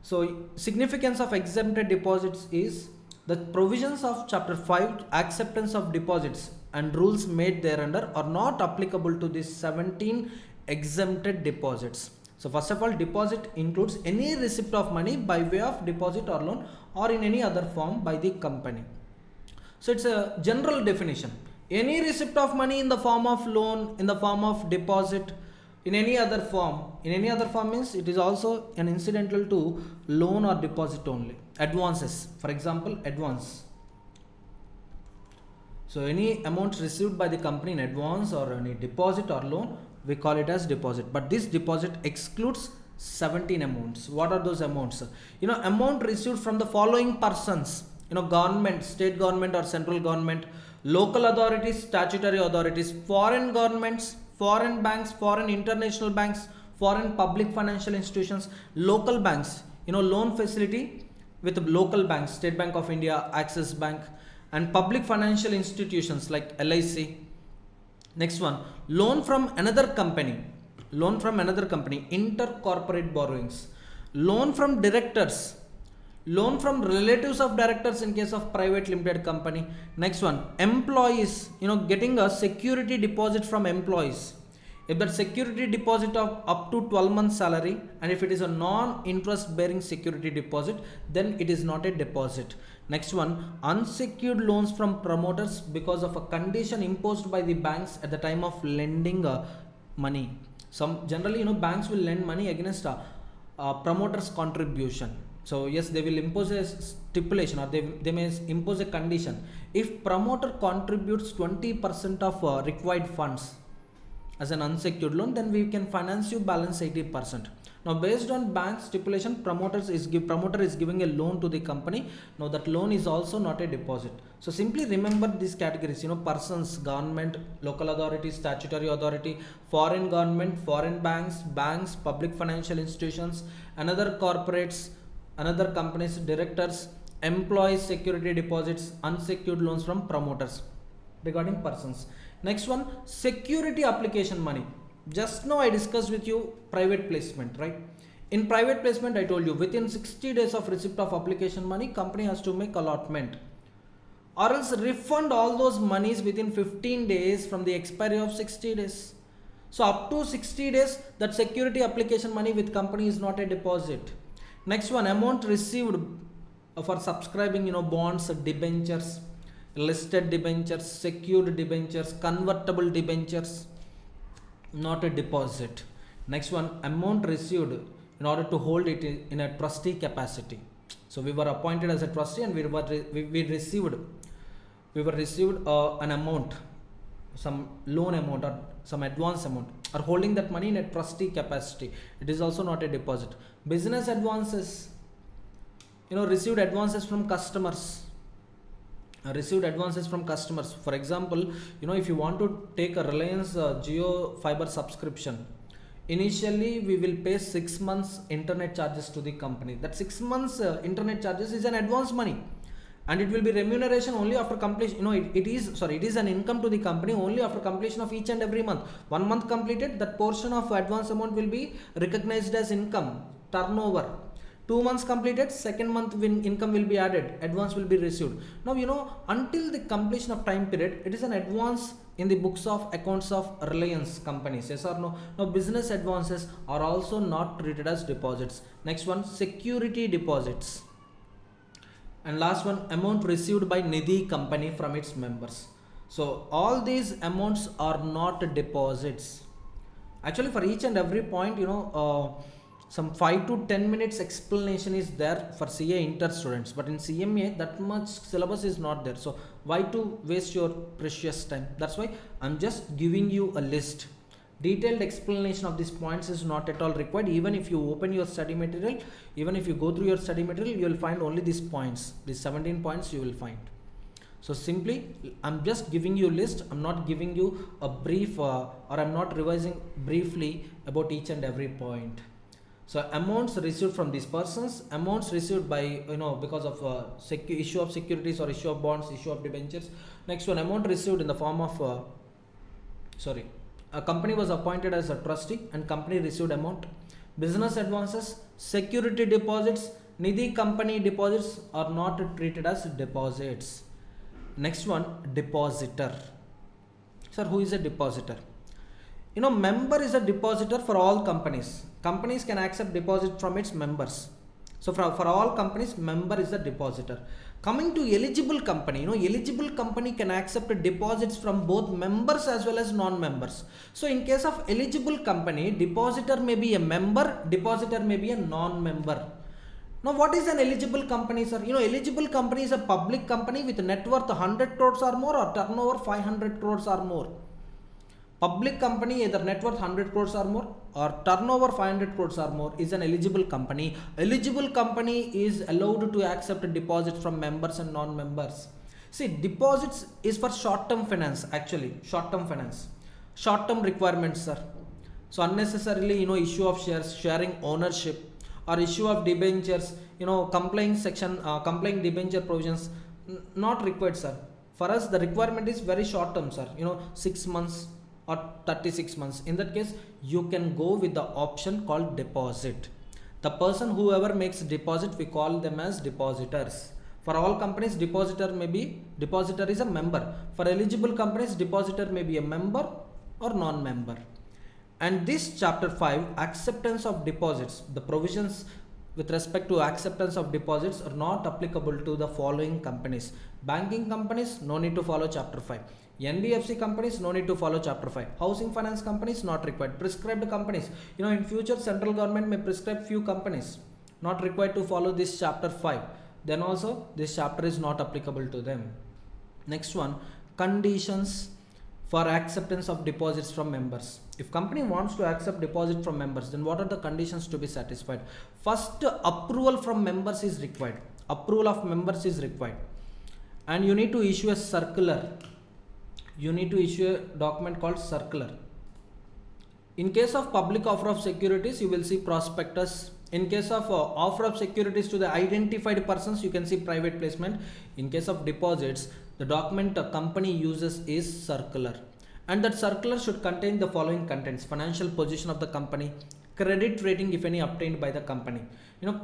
So significance of exempted deposits is The provisions of chapter 5 acceptance of deposits and rules made thereunder are not applicable to these 17 exempted deposits. So first of all, deposit includes any receipt of money by way of deposit or loan or in any other form by the company. So it's a general definition. Any receipt of money in the form of loan, in the form of deposit, in any other form means it is also an incidental to loan or deposit only. Advances, for example, advance. So any amount received by the company in advance or any deposit or loan, we call it as deposit. But this deposit excludes 17 amounts. What are those amounts? Amount received from the following persons. Government, state government or central government, local authorities, statutory authorities, foreign governments, foreign banks, foreign international banks, foreign public financial institutions, local banks, loan facility with local banks, State Bank of India, Axis Bank, and public financial institutions like LIC. Next one, loan from another company, intercorporate borrowings, loan from directors, loan from relatives of directors in case of private limited company. Next one, employees, getting a security deposit from employees. If that security deposit of up to 12 months salary, and if it is a non-interest bearing security deposit, then it is not a deposit. Next one, unsecured loans from promoters because of a condition imposed by the banks at the time of lending money. Generally, banks will lend money against promoters' contribution. So yes, they will impose a stipulation or they may impose a condition. If promoter contributes 20% of required funds as an unsecured loan, then we can finance you balance 80%. Now based on bank stipulation, promoter is giving a loan to the company. Now that loan is also not a deposit. So simply remember these categories, persons, government, local authority, statutory authority, foreign government, foreign banks, public financial institutions, another corporates, another companies, directors, employees, security deposits, unsecured loans from promoters regarding persons. Next one, security application money. Just now I discussed with you private placement, right? In private placement, I told you within 60 days of receipt of application money, company has to make allotment or else refund all those monies within 15 days from the expiry of 60 days. So up to 60 days, that security application money with company is not a deposit. Next one, amount received for subscribing, bonds, debentures, listed debentures, secured debentures, convertible debentures, not a deposit. Next one, amount received in order to hold it in a trustee capacity. So we were appointed as a trustee and we received an amount, some loan amount or some advance amount, or holding that money in a trustee capacity. It is also not a deposit. Business advances, received advances from customers. For example, if you want to take a Reliance Jio fiber subscription, initially we will pay 6 months internet charges to the company. That 6 months internet charges is an advance money, and it will be remuneration only after completion. It is an income to the company only after completion of each and every month. 1 month completed, that portion of advance amount will be recognized as income, turnover. 2 months completed, second month income will be added, advance will be received. Now until the completion of time period, it is an advance in the books of accounts of Reliance companies. Yes or no? Now business advances are also not treated as deposits. Next one, security deposits. And last one, amount received by Nidhi company from its members. So all these amounts are not deposits. Actually, for each and every point, some 5 to 10 minutes explanation is there for CA Inter students, but in CMA that much syllabus is not there. So why to waste your precious time? That's why I'm just giving you a list. Detailed explanation of these points is not at all required. Even if you open your study material, even if you go through your study material, you will find only these points, these 17 points you will find. So simply I'm just giving you a list. I'm not giving you a brief or I'm not revising briefly about each and every point. So amounts received from these persons, amounts received by because of issue of securities or issue of bonds, issue of debentures. Next one, amount received in the form of a company was appointed as a trustee and company received amount. Business advances, security deposits, Nidhi company deposits are not treated as deposits. Next one, depositor. Sir, who is a depositor? Member is a depositor for all companies. Companies can accept deposit from its members. So for all companies, member is a depositor. Coming to eligible company, eligible company can accept deposits from both members as well as non-members. So in case of eligible company, depositor may be a member, depositor may be a non-member. Now what is an eligible company, sir? Eligible company is a public company with net worth 100 crores or more or turnover 500 crores or more. Public company either net worth 100 crores or more or turnover 500 crores or more is an eligible company. Eligible company is allowed to accept deposits from members and non-members. See, deposits is for short-term finance, actually short-term finance, short-term requirements, sir. So unnecessarily, issue of shares, sharing ownership, or issue of debentures, complying debenture provisions, not required, sir. For us, the requirement is very short-term, sir. 6 months or 36 months. In that case, you can go with the option called deposit. The person whoever makes deposit, we call them as depositors. For all companies, depositor is a member. For eligible companies, depositor may be a member or non-member. And this chapter 5, acceptance of deposits, the provisions with respect to acceptance of deposits are not applicable to the following companies. Banking companies, no need to follow chapter 5. NBFC companies, no need to follow chapter 5. Housing finance companies, not required. Prescribed companies, in future central government may prescribe few companies, not required to follow this chapter 5. Then also this chapter is not applicable to them. Next one, conditions for acceptance of deposits from members. If company wants to accept deposit from members, then what are the conditions to be satisfied? First, approval from members is required. Approval of members is required. And you need to issue a circular. You need to issue a document called circular. In case of public offer of securities, you will see prospectus. In case of offer of securities to the identified persons, you can see private placement. In case of deposits, the document a company uses is circular. And that circular should contain the following contents: financial position of the company, credit rating if any obtained by the company.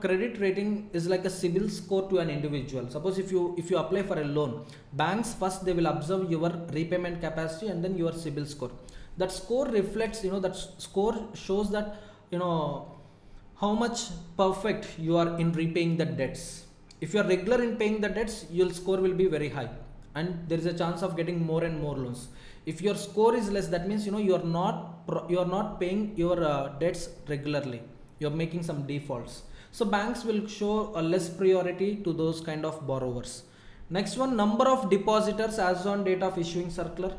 Credit rating is like a CIBIL score to an individual. Suppose if you apply for a loan, banks first they will observe your repayment capacity and then your CIBIL score. That score reflects, that score shows that how much perfect you are in repaying the debts. If you are regular in paying the debts, your score will be very high and there is a chance of getting more and more loans. If your score is less, that means you are not paying your debts regularly. You are making some defaults. So banks will show a less priority to those kind of borrowers. Next one, number of depositors as on date of issuing circular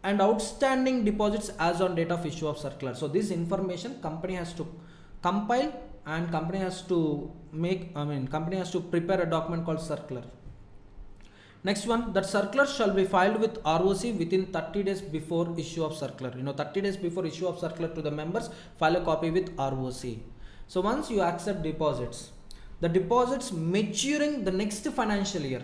and outstanding deposits as on date of issue of circular. So this information company has to compile and company has to prepare a document called circular. Next one, that circular shall be filed with ROC within 30 days before issue of circular. 30 days before issue of circular to the members, file a copy with ROC. So once you accept deposits, the deposits maturing the next financial year,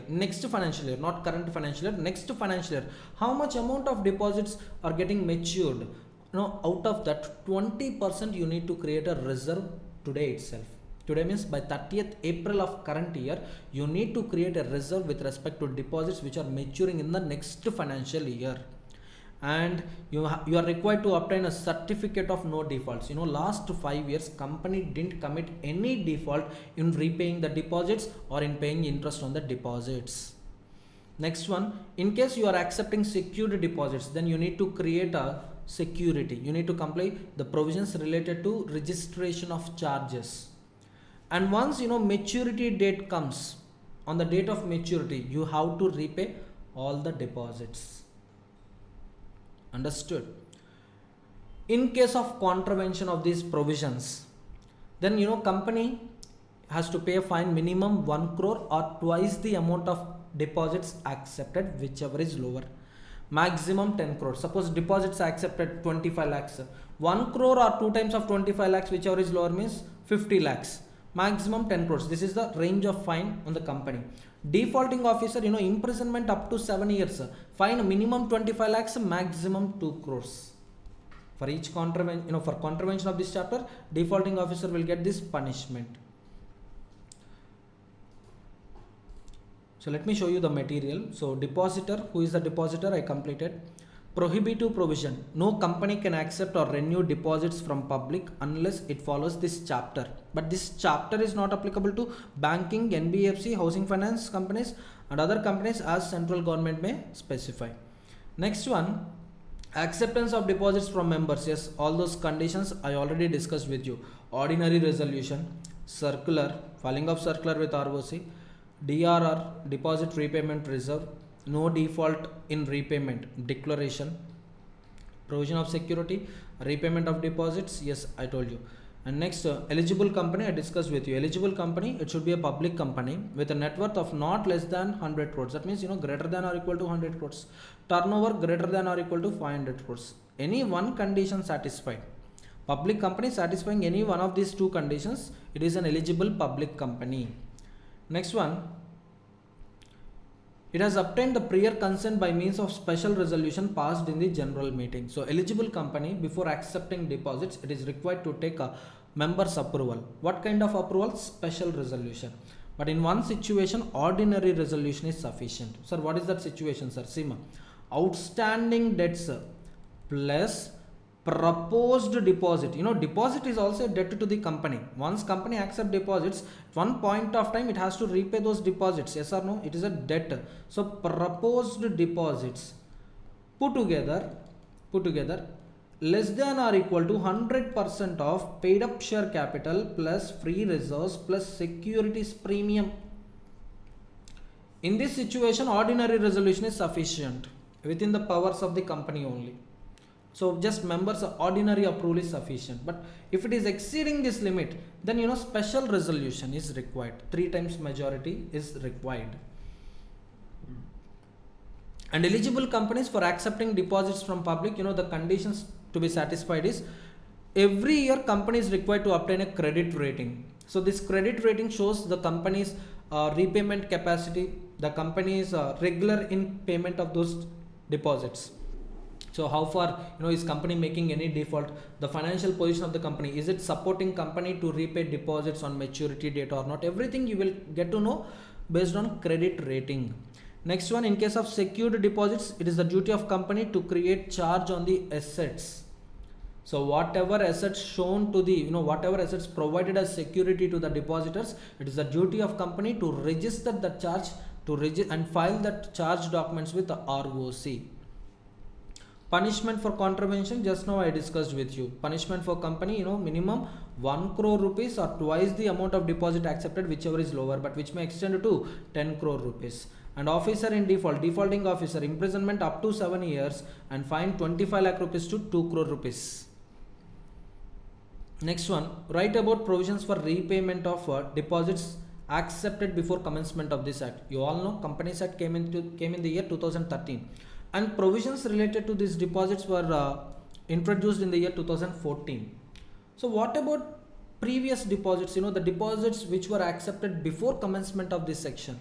not current financial year, next financial year, how much amount of deposits are getting matured? Out of that 20% you need to create a reserve today itself. Today means by 30th April of current year, you need to create a reserve with respect to deposits which are maturing in the next financial year. And you are required to obtain a certificate of no defaults. Last 5 years company didn't commit any default in repaying the deposits or in paying interest on the deposits. Next one, in case you are accepting secured deposits, then you need to create a security. You need to comply the provisions related to registration of charges. And once maturity date comes, on the date of maturity, you have to repay all the deposits. Understood? In case of contravention of these provisions, then company has to pay a fine minimum 1 crore or twice the amount of deposits accepted, whichever is lower. Maximum 10 crores. Suppose deposits are accepted 25 lakhs. 1 crore or 2 times of 25 lakhs, whichever is lower, means 50 lakhs. Maximum 10 crores. This is the range of fine on the company. Defaulting officer, imprisonment up to 7 years. Fine minimum 25 lakhs, maximum 2 crores. For each contravention, for contravention of this chapter, defaulting officer will get this punishment. So let me show you the material. So depositor, who is the depositor, I completed. Prohibitive provision: no company can accept or renew deposits from public unless it follows this chapter. But this chapter is not applicable to banking, NBFC, housing finance companies and other companies as central government may specify. Next one, acceptance of deposits from members. Yes, all those conditions I already discussed with you. Ordinary resolution, circular, filing of circular with ROC, DRR, deposit repayment reserve, no default in repayment declaration, provision of security, repayment of deposits. Yes, I told you. And next, eligible company, I discussed with you. Eligible company, it should be a public company with a net worth of not less than 100 crores. That means, greater than or equal to 100 crores. Turnover greater than or equal to 500 crores. Any one condition satisfied. Public company satisfying any one of these two conditions, it is an eligible public company. Next one, it has obtained the prior consent by means of special resolution passed in the general meeting. So eligible company, before accepting deposits, it is required to take a member's approval. What kind of approval? Special resolution. But in one situation, ordinary resolution is sufficient. Sir, what is that situation, sir? Sima, outstanding debts plus proposed deposit. Deposit is also a debt to the company. Once company accept deposits, at one point of time it has to repay those deposits. Yes or no? It is a debt. So proposed deposits put together less than or equal to 100% of paid up share capital plus free reserves plus securities premium. In this situation, ordinary resolution is sufficient within the powers of the company only. So just members' ordinary approval is sufficient. But if it is exceeding this limit, then special resolution is required. 3 times majority is required. And eligible companies for accepting deposits from public, the conditions to be satisfied is every year company is required to obtain a credit rating. So this credit rating shows the company's repayment capacity, the company's regular in payment of those deposits. So how far is company making any default, the financial position of the company, is it supporting company to repay deposits on maturity date or not? Everything you will get to know based on credit rating. Next one, in case of secured deposits, it is the duty of company to create charge on the assets. So whatever assets shown to the whatever assets provided as security to the depositors, it is the duty of company to register the charge and file that charge documents with the ROC. Punishment for contravention, just now I discussed with you. Punishment for company, minimum 1 crore rupees or twice the amount of deposit accepted, whichever is lower, but which may extend to 10 crore rupees. And officer in default, defaulting officer, imprisonment up to 7 years and fine 25 lakh rupees to 2 crore rupees. Next one, write about provisions for repayment of deposits accepted before commencement of this act. You all know Companies Act came in the year 2013. And provisions related to these deposits were introduced in the year 2014. So what about previous deposits, the deposits which were accepted before commencement of this section?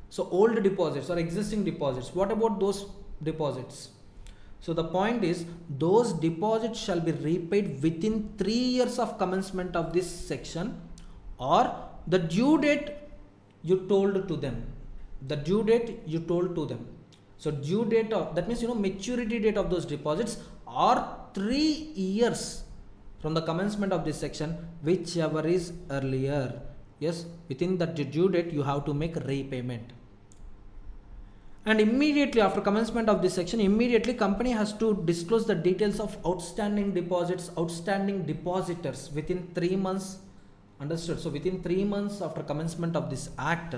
So old deposits or existing deposits, what about those deposits? So the point is, those deposits shall be repaid within 3 years of commencement of this section or the due date you told to them. So due date of, that means maturity date of those deposits are 3 years from the commencement of this section, whichever is earlier. Yes, within the due date you have to make repayment. And immediately after commencement of this section, immediately company has to disclose the details of outstanding deposits, outstanding depositors within 3 months. Understood? So within 3 months after commencement of this act,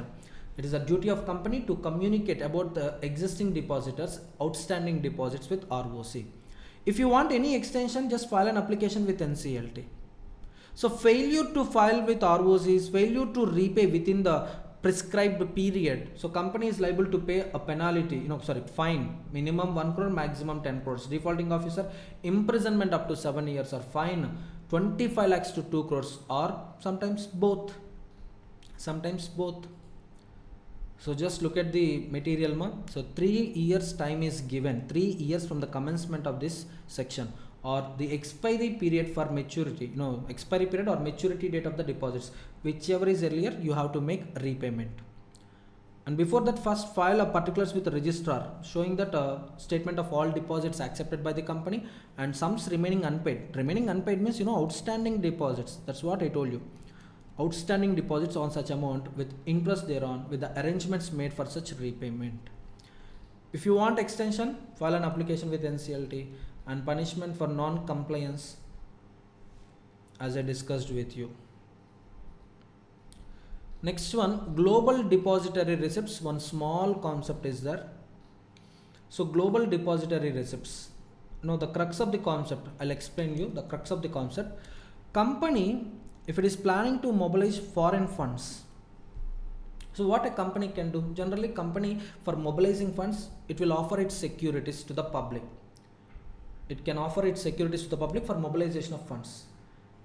it is a duty of company to communicate about the existing depositors, outstanding deposits with ROC. If you want any extension, just file an application with NCLT. So failure to file with ROCs, failure to repay within the prescribed period. So company is liable to pay a penalty, fine, minimum 1 crore, maximum 10 crores. Defaulting officer, imprisonment up to 7 years or fine 25 lakhs to 2 crores or sometimes both. So just look at the material. So 3 years time is given, 3 years from the commencement of this section or the expiry period for maturity, expiry period or maturity date of the deposits, whichever is earlier, you have to make repayment. And before that, first file a particulars with the registrar showing that statement of all deposits accepted by the company and sums remaining unpaid. Remaining unpaid means outstanding deposits. That's what I told you. Outstanding deposits on such amount with interest thereon with the arrangements made for such repayment. If you want extension, file an application with NCLT, and punishment for non-compliance as I discussed with you. Next one, global depository receipts. One small concept is there. So global depository receipts. Now the crux of the concept, I'll explain you the crux of the concept. Company, if it is planning to mobilize foreign funds, so what a company can do, generally company for mobilizing funds, it will offer its securities to the public. It can offer its securities to the public for mobilization of funds.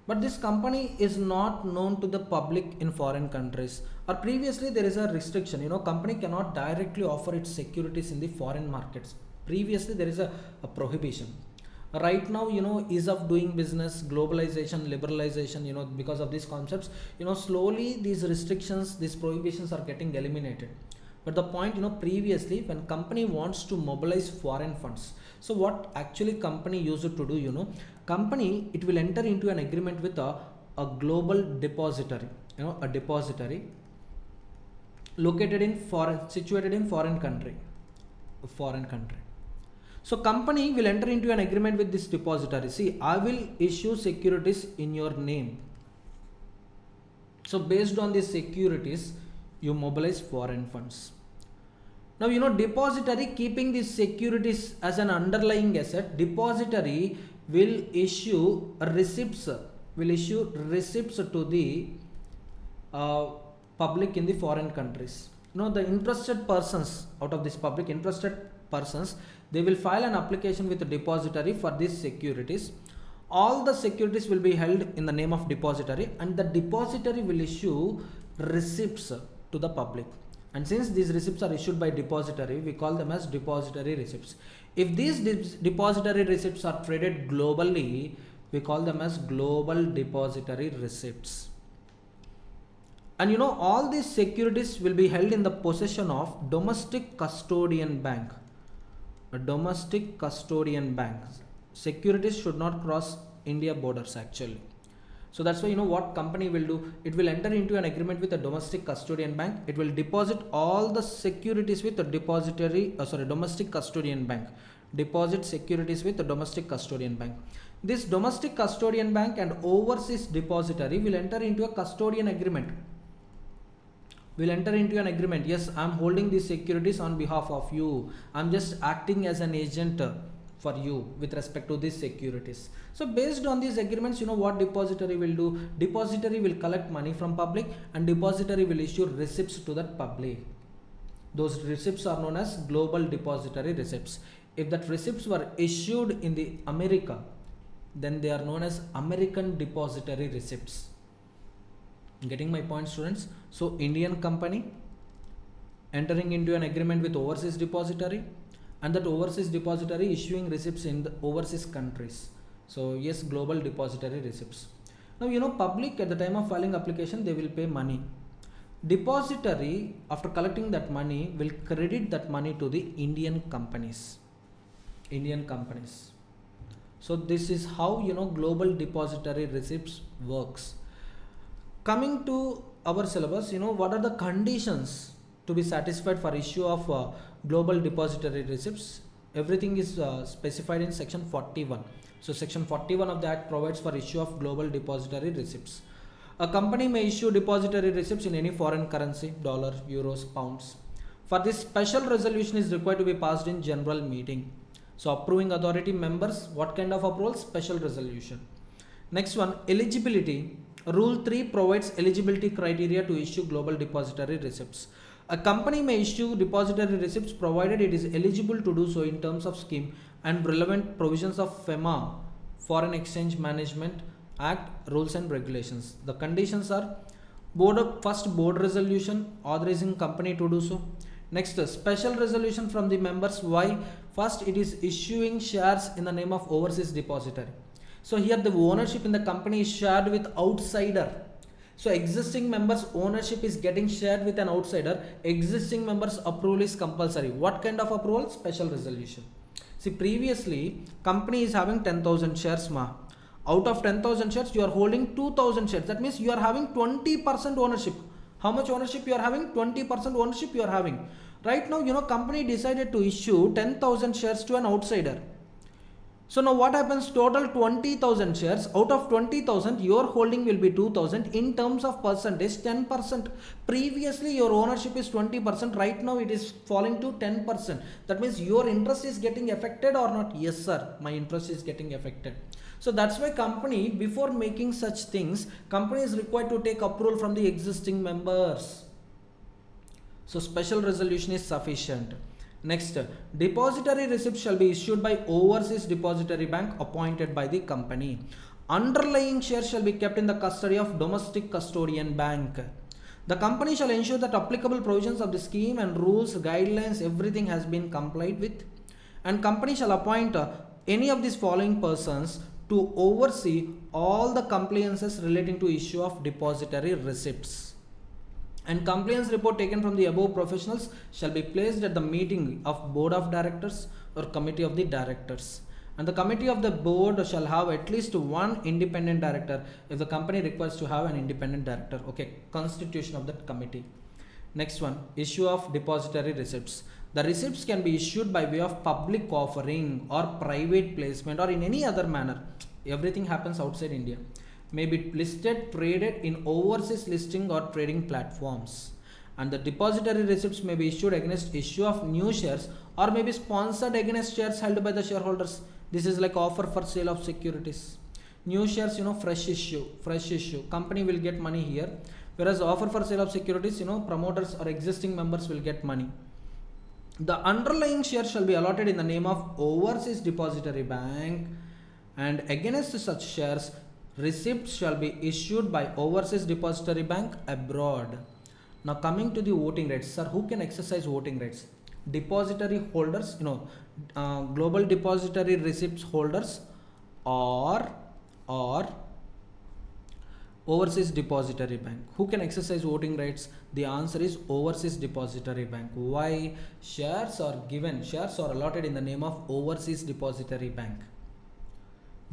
But this company is not known to the public in foreign countries, or previously there is a restriction, company cannot directly offer its securities in the foreign markets. Previously there is a prohibition. Right now, ease of doing business, globalization, liberalization, because of these concepts, slowly these restrictions, these prohibitions are getting eliminated. But the point, previously when company wants to mobilize foreign funds, so what actually company used to do, company, it will enter into an agreement with a global depository, a depository located in situated in foreign country. So company will enter into an agreement with this depository. See, I will issue securities in your name. So based on these securities, you mobilize foreign funds. Now, depository keeping these securities as an underlying asset, depository will issue receipts to the public in the foreign countries. The interested persons out of this public interested persons, they will file an application with the depository for these securities. All the securities will be held in the name of depository, and the depository will issue receipts to the public. And since these receipts are issued by depository, we call them as depository receipts. If these depository receipts are traded globally, we call them as global depository receipts. And all these securities will be held in the possession of domestic custodian bank. A domestic custodian bank. Securities should not cross India borders actually. So that's why what company will do, it will enter into an agreement with a domestic custodian bank. It will deposit all the securities with a domestic custodian bank. Deposit securities with a domestic custodian bank. This domestic custodian bank and overseas depository will enter into a custodian agreement. Yes, I'm holding these securities on behalf of you. I'm just acting as an agent for you with respect to these securities. So based on these agreements, what depository will do? Depository will collect money from public, and depository will issue receipts to that public. Those receipts are known as global depository receipts. If that receipts were issued in the America, then they are known as American depository receipts. Getting my point, students? So Indian company entering into an agreement with overseas depository, and that overseas depository issuing receipts in the overseas countries. So yes, global depository receipts. Now public at the time of filing application, they will pay money. Depository, after collecting that money, will credit that money to the Indian companies. So this is how global depository receipts works. Coming to our syllabus, what are the conditions to be satisfied for issue of global depository receipts? Everything is specified in section 41. So section 41 of the Act provides for issue of global depository receipts. A company may issue depository receipts in any foreign currency, dollar, euros, pounds. For this, special resolution is required to be passed in general meeting. So approving authority members, what kind of approval? Special resolution. Next one, eligibility. Rule 3 provides eligibility criteria to issue global depository receipts. A company may issue depository receipts provided it is eligible to do so in terms of scheme and relevant provisions of FEMA, Foreign Exchange Management Act, rules and regulations. The conditions are first board resolution authorizing company to do so. Next, a special resolution from the members. Why? First, it is issuing shares in the name of overseas depository. So here the ownership in the company is shared with outsider. So existing members ownership is getting shared with an outsider. Existing members approval is compulsory. What kind of approval? Special resolution. See, previously company is having 10,000 shares ma. Out of 10,000 shares you are holding 2,000 shares. That means you are having 20% ownership. How much ownership you are having? 20% ownership you are having. Right now, company decided to issue 10,000 shares to an outsider. So now what happens? Total 20,000 shares. Out of 20,000, your holding will be 2,000. In terms of percentage, 10%. Previously, your ownership is 20%. Right now, it is falling to 10%. That means your interest is getting affected or not? Yes, sir. My interest is getting affected. So that's why company, before making such things, company is required to take approval from the existing members. So special resolution is sufficient. Next, depository receipts shall be issued by overseas depository bank appointed by the company. Underlying shares shall be kept in the custody of domestic custodian bank. The company shall ensure that applicable provisions of the scheme and rules, guidelines, everything has been complied with. And company shall appoint any of these following persons to oversee all the compliances relating to issue of depository receipts. And compliance report taken from the above professionals shall be placed at the meeting of board of directors or committee of the directors. And the committee of the board shall have at least one independent director if the company requires to have an independent director. Okay, constitution of that committee. Next one, issue of depository receipts. The receipts can be issued by way of public offering or private placement or in any other manner. Everything happens outside India. May be listed, traded in overseas listing or trading platforms. And the depository receipts may be issued against issue of new shares or may be sponsored against shares held by the shareholders. This is like offer for sale of securities. New shares, fresh issue. Company will get money here. Whereas offer for sale of securities, promoters or existing members will get money. The underlying shares shall be allotted in the name of overseas depository bank, and against such shares, receipts shall be issued by overseas depository bank abroad. Now coming to the voting rights, sir, who can exercise voting rights? Depository holders, global depository receipts holders, or overseas depository bank. Who can exercise voting rights? The answer is overseas depository bank. Why? Shares are allotted in the name of overseas depository bank.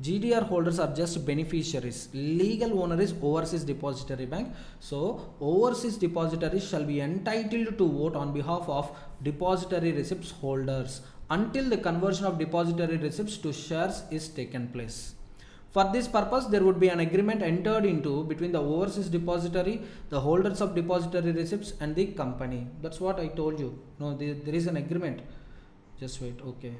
GDR holders are just beneficiaries. Legal owner is overseas depository bank. So overseas depositories shall be entitled to vote on behalf of depository receipts holders until the conversion of depository receipts to shares is taken place. For this purpose, there would be an agreement entered into between the overseas depository, the holders of depository receipts, and the company. That's what I told you. No, there is an agreement. Just wait. Okay.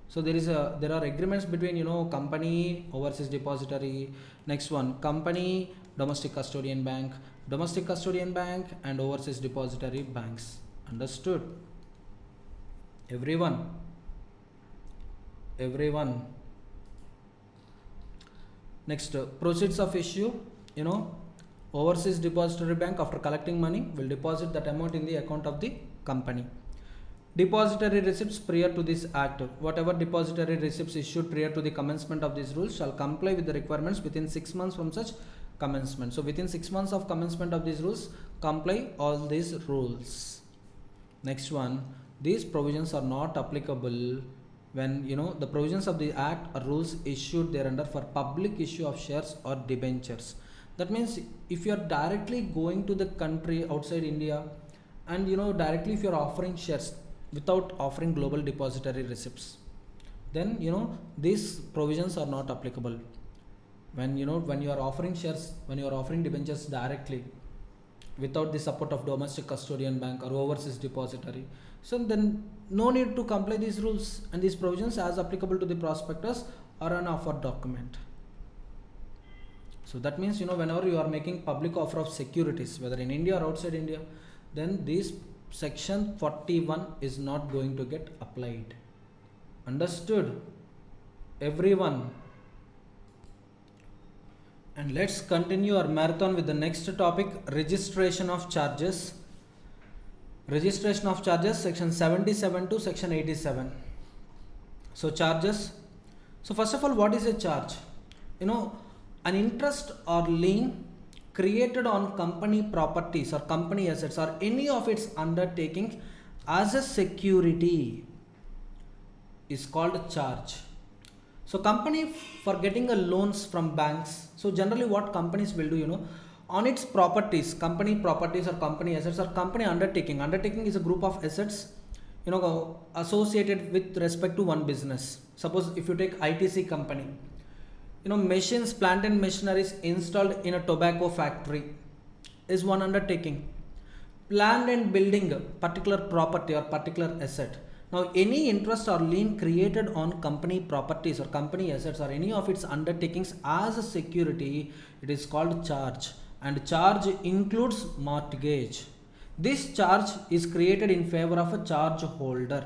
So there are agreements between company, overseas depository. Next one, company, domestic custodian bank, and overseas depository banks. Understood? Everyone. Next, proceeds of issue. Overseas depository bank, after collecting money, will deposit that amount in the account of the company. Depository receipts prior to this act. Whatever depository receipts issued prior to the commencement of these rules shall comply with the requirements within 6 months from such commencement. So within 6 months of commencement of these rules, comply all these rules. Next one, these provisions are not applicable when the provisions of the act or rules issued thereunder for public issue of shares or debentures. That means if you are directly going to the country outside India and directly if you are offering shares without offering global depository receipts, then these provisions are not applicable. When you are offering shares, when you are offering debentures directly without the support of domestic custodian bank or overseas depository, so then no need to comply these rules and these provisions as applicable to the prospectus or an offer document. So that means whenever you are making public offer of securities, whether in India or outside India, then this section 41 is not going to get applied. Understood? Everyone. And let's continue our marathon with the next topic, registration of charges. Registration of charges, section 77 to section 87. So charges. So first of all, what is a charge? An interest or lien created on company properties or company assets or any of its undertakings as a security is called charge. So company for getting a loans from banks, so generally what companies will do, on its properties, company properties or company assets or company undertaking is a group of assets associated with respect to one business. Suppose if you take ITC company, machines, plant and machineries installed in a tobacco factory is one undertaking. Land and building particular property or particular asset. Now any interest or lien created on company properties or company assets or any of its undertakings as a security, it is called charge, and charge includes mortgage. This charge is created in favor of a charge holder.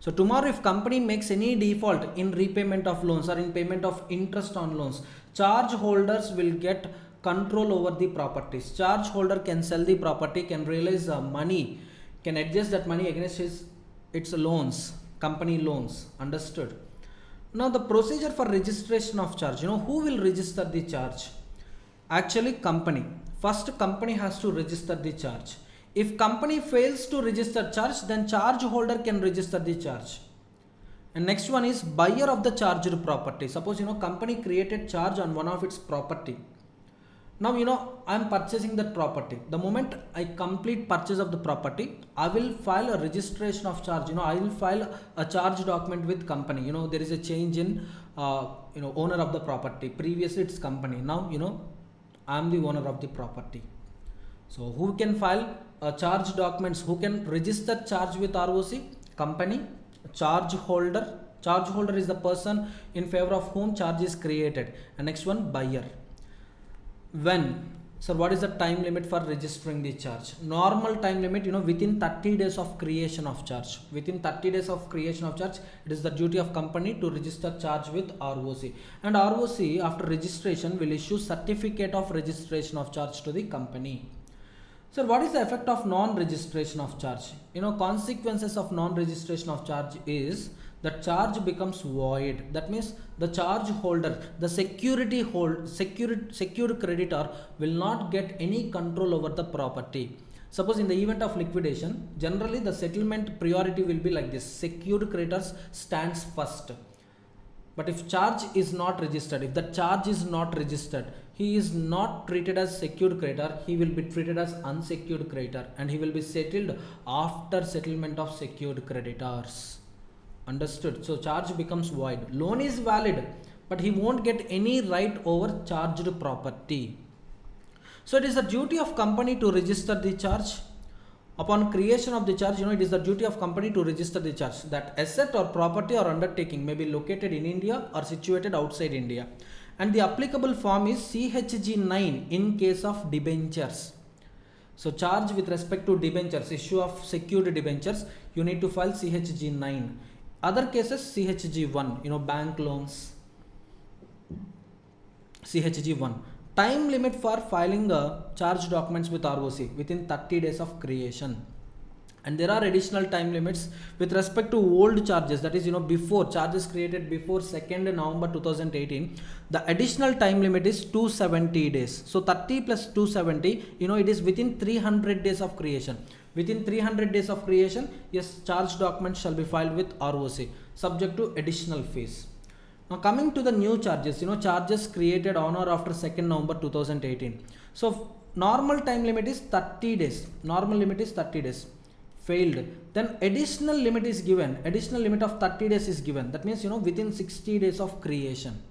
So tomorrow if company makes any default in repayment of loans or in payment of interest on loans, charge holders will get control over the properties. Charge holder can sell the property, can realize money, can adjust that money against its loans, company loans. Understood? Now the procedure for registration of charge, who will register the charge? Actually company. First company has to register the charge. If company fails to register charge, then charge holder can register the charge. And next one is buyer of the charged property. Suppose company created charge on one of its property. Now I am purchasing that property. The moment I complete purchase of the property, I will file a registration of charge. I will file a charge document with company. There is a change in owner of the property. Previously it's company. Now I am the owner of the property. So who can file charge documents? Who can register charge with ROC? Company. Charge holder. Charge holder is the person in favor of whom charge is created. And next one, buyer. When? So what is the time limit for registering the charge? Normal time limit, within 30 days of creation of charge. Within 30 days of creation of charge, it is the duty of company to register charge with ROC. And ROC after registration will issue certificate of registration of charge to the company. So what is the effect of non-registration of charge? Consequences of non-registration of charge is that charge becomes void. That means the charge holder, the secured creditor will not get any control over the property. Suppose in the event of liquidation, generally the settlement priority will be like this: secured creditors stands first. But if charge is not registered, if the charge is not registered, he is not treated as secured creditor, he will be treated as unsecured creditor, and he will be settled after settlement of secured creditors. Understood? So charge becomes void. Loan is valid, but he won't get any right over charged property. So it is the duty of company to register the charge. Upon creation of the charge, it is the duty of company to register the charge. That asset or property or undertaking may be located in India or situated outside India. And the applicable form is CHG 9 in case of debentures. So charge with respect to debentures, issue of secured debentures, you need to file CHG 9. Other cases, CHG 1, bank loans, CHG 1. Time limit for filing charge documents with ROC within 30 days of creation. And there are additional time limits with respect to old charges, that is before charges created before 2nd November 2018, the additional time limit is 270 days. So 30 plus 270, it is within 300 days of creation. Within 300 days of creation, yes, charge documents shall be filed with ROC subject to additional fees. Now coming to the new charges, charges created on or after 2nd November 2018. So normal time limit is 30 days. Normal limit is 30 days. Failed. Then additional limit is given. Additional limit of 30 days is given. That means, within 60 days of creation.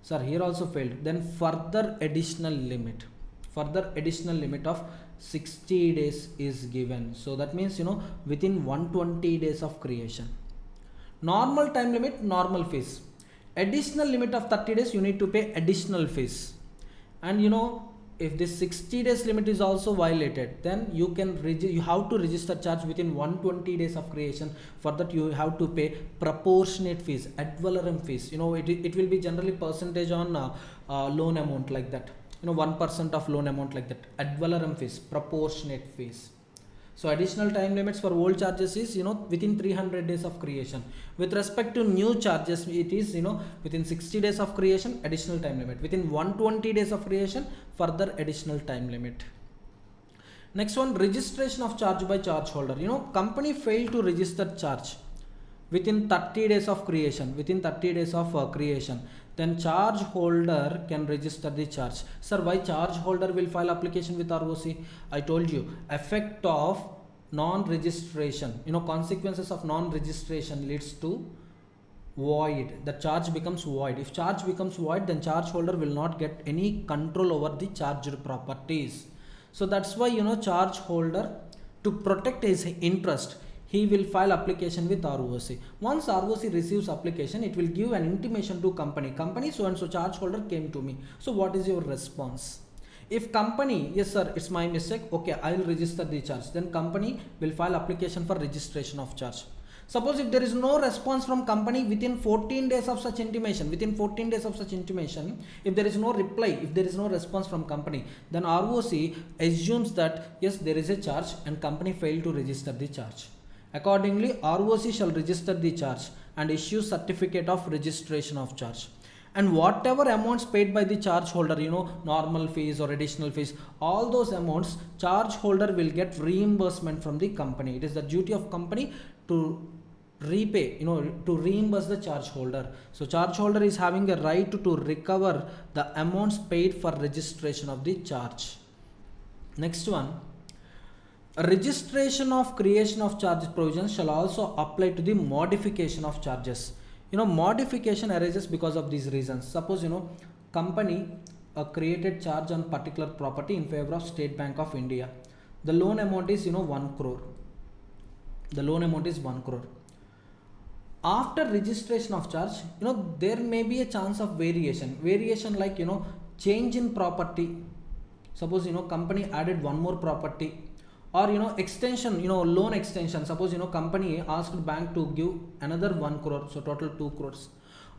Sir, here also failed. Then further additional limit. Further additional limit of 60 days is given. So that means, within 120 days of creation. Normal time limit, normal fees. Additional limit of 30 days, you need to pay additional fees. And if this 60 days limit is also violated, then you have to register charge within 120 days of creation. For that you have to pay proportionate fees, ad valorem fees. It will be generally percentage on loan amount like that. 1% of loan amount like that. Ad valorem fees, proportionate fees. So additional time limits for old charges is within 300 days of creation. With respect to new charges, it is within 60 days of creation, additional time limit. Within 120 days of creation, further additional time limit. Next one, registration of charge by charge holder. Company failed to register charge within 30 days of creation. Within 30 days of creation, then charge holder can register the charge. Sir, why charge holder will file application with ROC? I told you, effect of non-registration, consequences of non-registration leads to void. The charge becomes void. If charge becomes void, then charge holder will not get any control over the charged properties. So that's why charge holder, to protect his interest, he will file application with ROC. Once ROC receives application, it will give an intimation to company. Company so and so charge holder came to me. So what is your response? If company, yes sir, it's my mistake, okay, I will register the charge. Then company will file application for registration of charge. Suppose if there is no response from company within 14 days of such intimation, if there is no reply, if there is no response from company, then ROC assumes that yes, there is a charge and company failed to register the charge. Accordingly, ROC shall register the charge and issue certificate of registration of charge. And whatever amounts paid by the charge holder, normal fees or additional fees, all those amounts, charge holder will get reimbursement from the company. It is the duty of company to repay, to reimburse the charge holder. So charge holder is having a right to recover the amounts paid for registration of the charge. Next one, registration of creation of charges provisions shall also apply to the modification of charges. Modification arises because of these reasons. Suppose company created charge on particular property in favor of State Bank of India. The loan amount is 1 crore. The loan amount is 1 crore. After registration of charge, there may be a chance of variation like change in property. Suppose company added one more property, or extension, loan extension. Suppose company asked bank to give another 1 crore, so total 2 crores.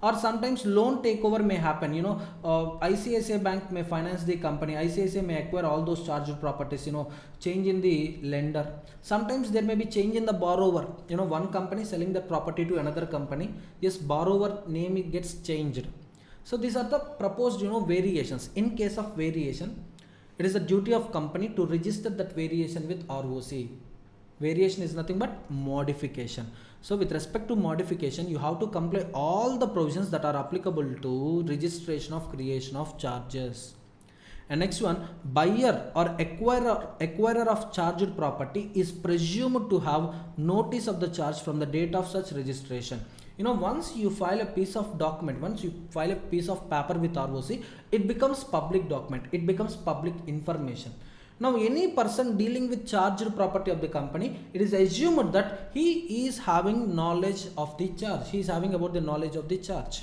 Or sometimes loan takeover may happen. ICICI Bank may finance the company. ICICI may acquire all those charged properties. Change in the lender. Sometimes there may be change in the borrower. One company selling the property to another company. Yes, borrower name gets changed. So these are the proposed variations. In case of variation, it is the duty of company to register that variation with ROC. Variation is nothing but modification. So with respect to modification, you have to comply all the provisions that are applicable to registration of creation of charges. And next one, buyer or acquirer of charged property is presumed to have notice of the charge from the date of such registration. Once you file a piece of document, once you file a piece of paper with ROC, it becomes public document, it becomes public information. Now any person dealing with charged property of the company, it is assumed that he is having knowledge of the charge, he is having about the knowledge of the charge.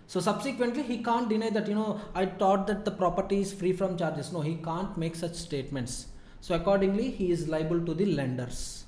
So subsequently he can't deny that I thought that the property is free from charges. No, he can't make such statements. So accordingly he is liable to the lenders.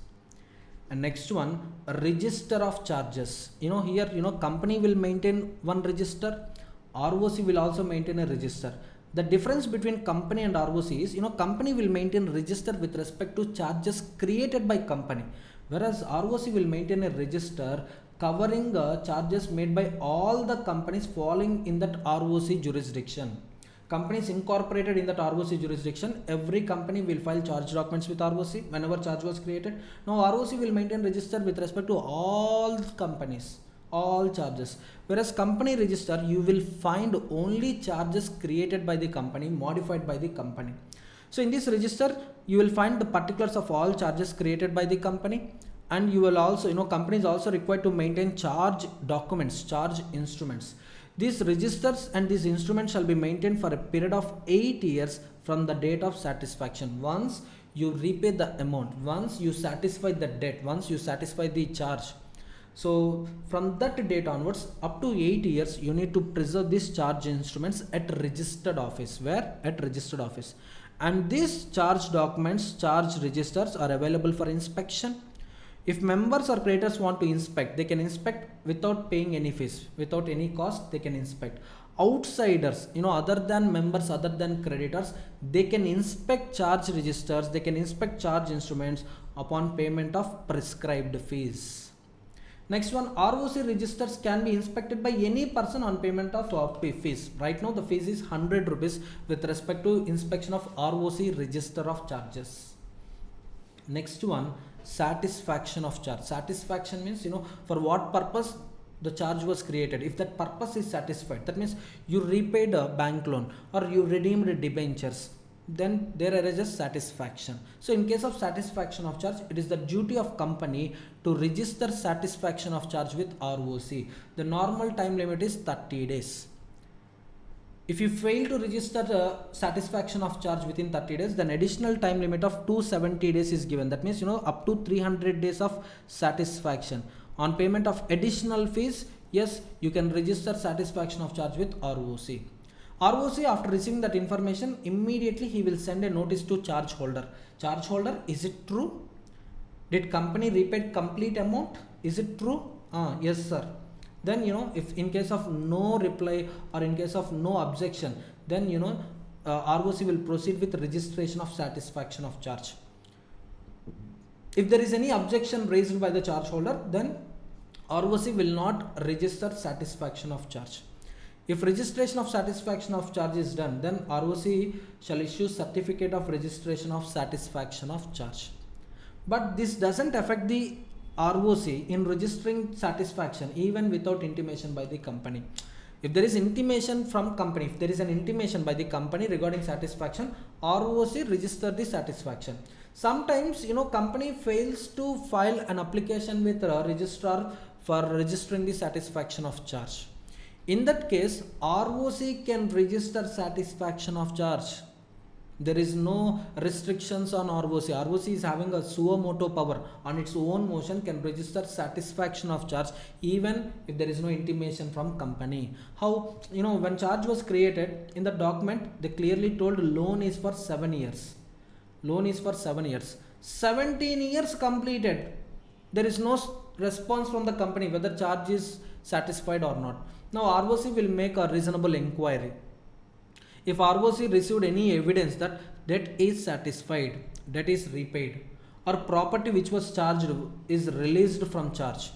And next one, a register of charges. Here company will maintain one register, ROC will also maintain a register. The difference between company and ROC is company will maintain register with respect to charges created by company, whereas ROC will maintain a register covering charges made by all the companies falling in that ROC jurisdiction. Companies incorporated in that ROC jurisdiction, every company will file charge documents with ROC whenever charge was created. Now ROC will maintain register with respect to all companies, all charges, whereas company register you will find only charges created by the company, modified by the company. So in this register you will find the particulars of all charges created by the company, and you will also company is also required to maintain charge documents, charge instruments. These registers and these instruments shall be maintained for a period of 8 years from the date of satisfaction. Once you repay the amount, once you satisfy the debt, once you satisfy the charge, so from that date onwards up to 8 years you need to preserve these charge instruments at registered office. Where? At registered office. And these charge documents, charge registers are available for inspection. If members or creditors want to inspect, they can inspect without paying any fees, without any cost they can inspect. outsiders, other than members, other than creditors, they can inspect charge registers, they can inspect charge instruments upon payment of prescribed fees. Next one, ROC registers can be inspected by any person on payment of fees. Right now the fees is 100 rupees with respect to inspection of ROC register of charges. Next one, satisfaction of charge. Satisfaction means, for what purpose the charge was created. If that purpose is satisfied, that means you repaid a bank loan or you redeemed debentures, then there arises satisfaction. So in case of satisfaction of charge, it is the duty of company to register satisfaction of charge with ROC. The normal time limit is 30 days. If you fail to register the satisfaction of charge within 30 days, then additional time limit of 270 days is given. That means, up to 300 days of satisfaction. On payment of additional fees, yes, you can register satisfaction of charge with ROC. ROC, after receiving that information, immediately he will send a notice to charge holder. Charge holder, is it true? Did company repaid complete amount? Is it true? Yes, sir. Then, if in case of no reply or in case of no objection, then, ROC will proceed with registration of satisfaction of charge. If there is any objection raised by the charge holder, then ROC will not register satisfaction of charge. If registration of satisfaction of charge is done, then ROC shall issue certificate of registration of satisfaction of charge. But this doesn't affect the ROC in registering satisfaction even without intimation by the company. If there is intimation from company, if there is an intimation by the company regarding satisfaction, ROC register the satisfaction. Sometimes, company fails to file an application with a registrar for registering the satisfaction of charge. In that case, ROC can register satisfaction of charge. There is no restrictions on ROC. ROC is having a suo motu power, on its own motion can register satisfaction of charge even if there is no intimation from company. How, when charge was created, in the document they clearly told loan is for 7 years. Loan is for 7 years. 17 years completed. There is no response from the company whether charge is satisfied or not. Now ROC will make a reasonable inquiry. If ROC received any evidence that debt is satisfied, debt is repaid, or property which was charged is released from charge,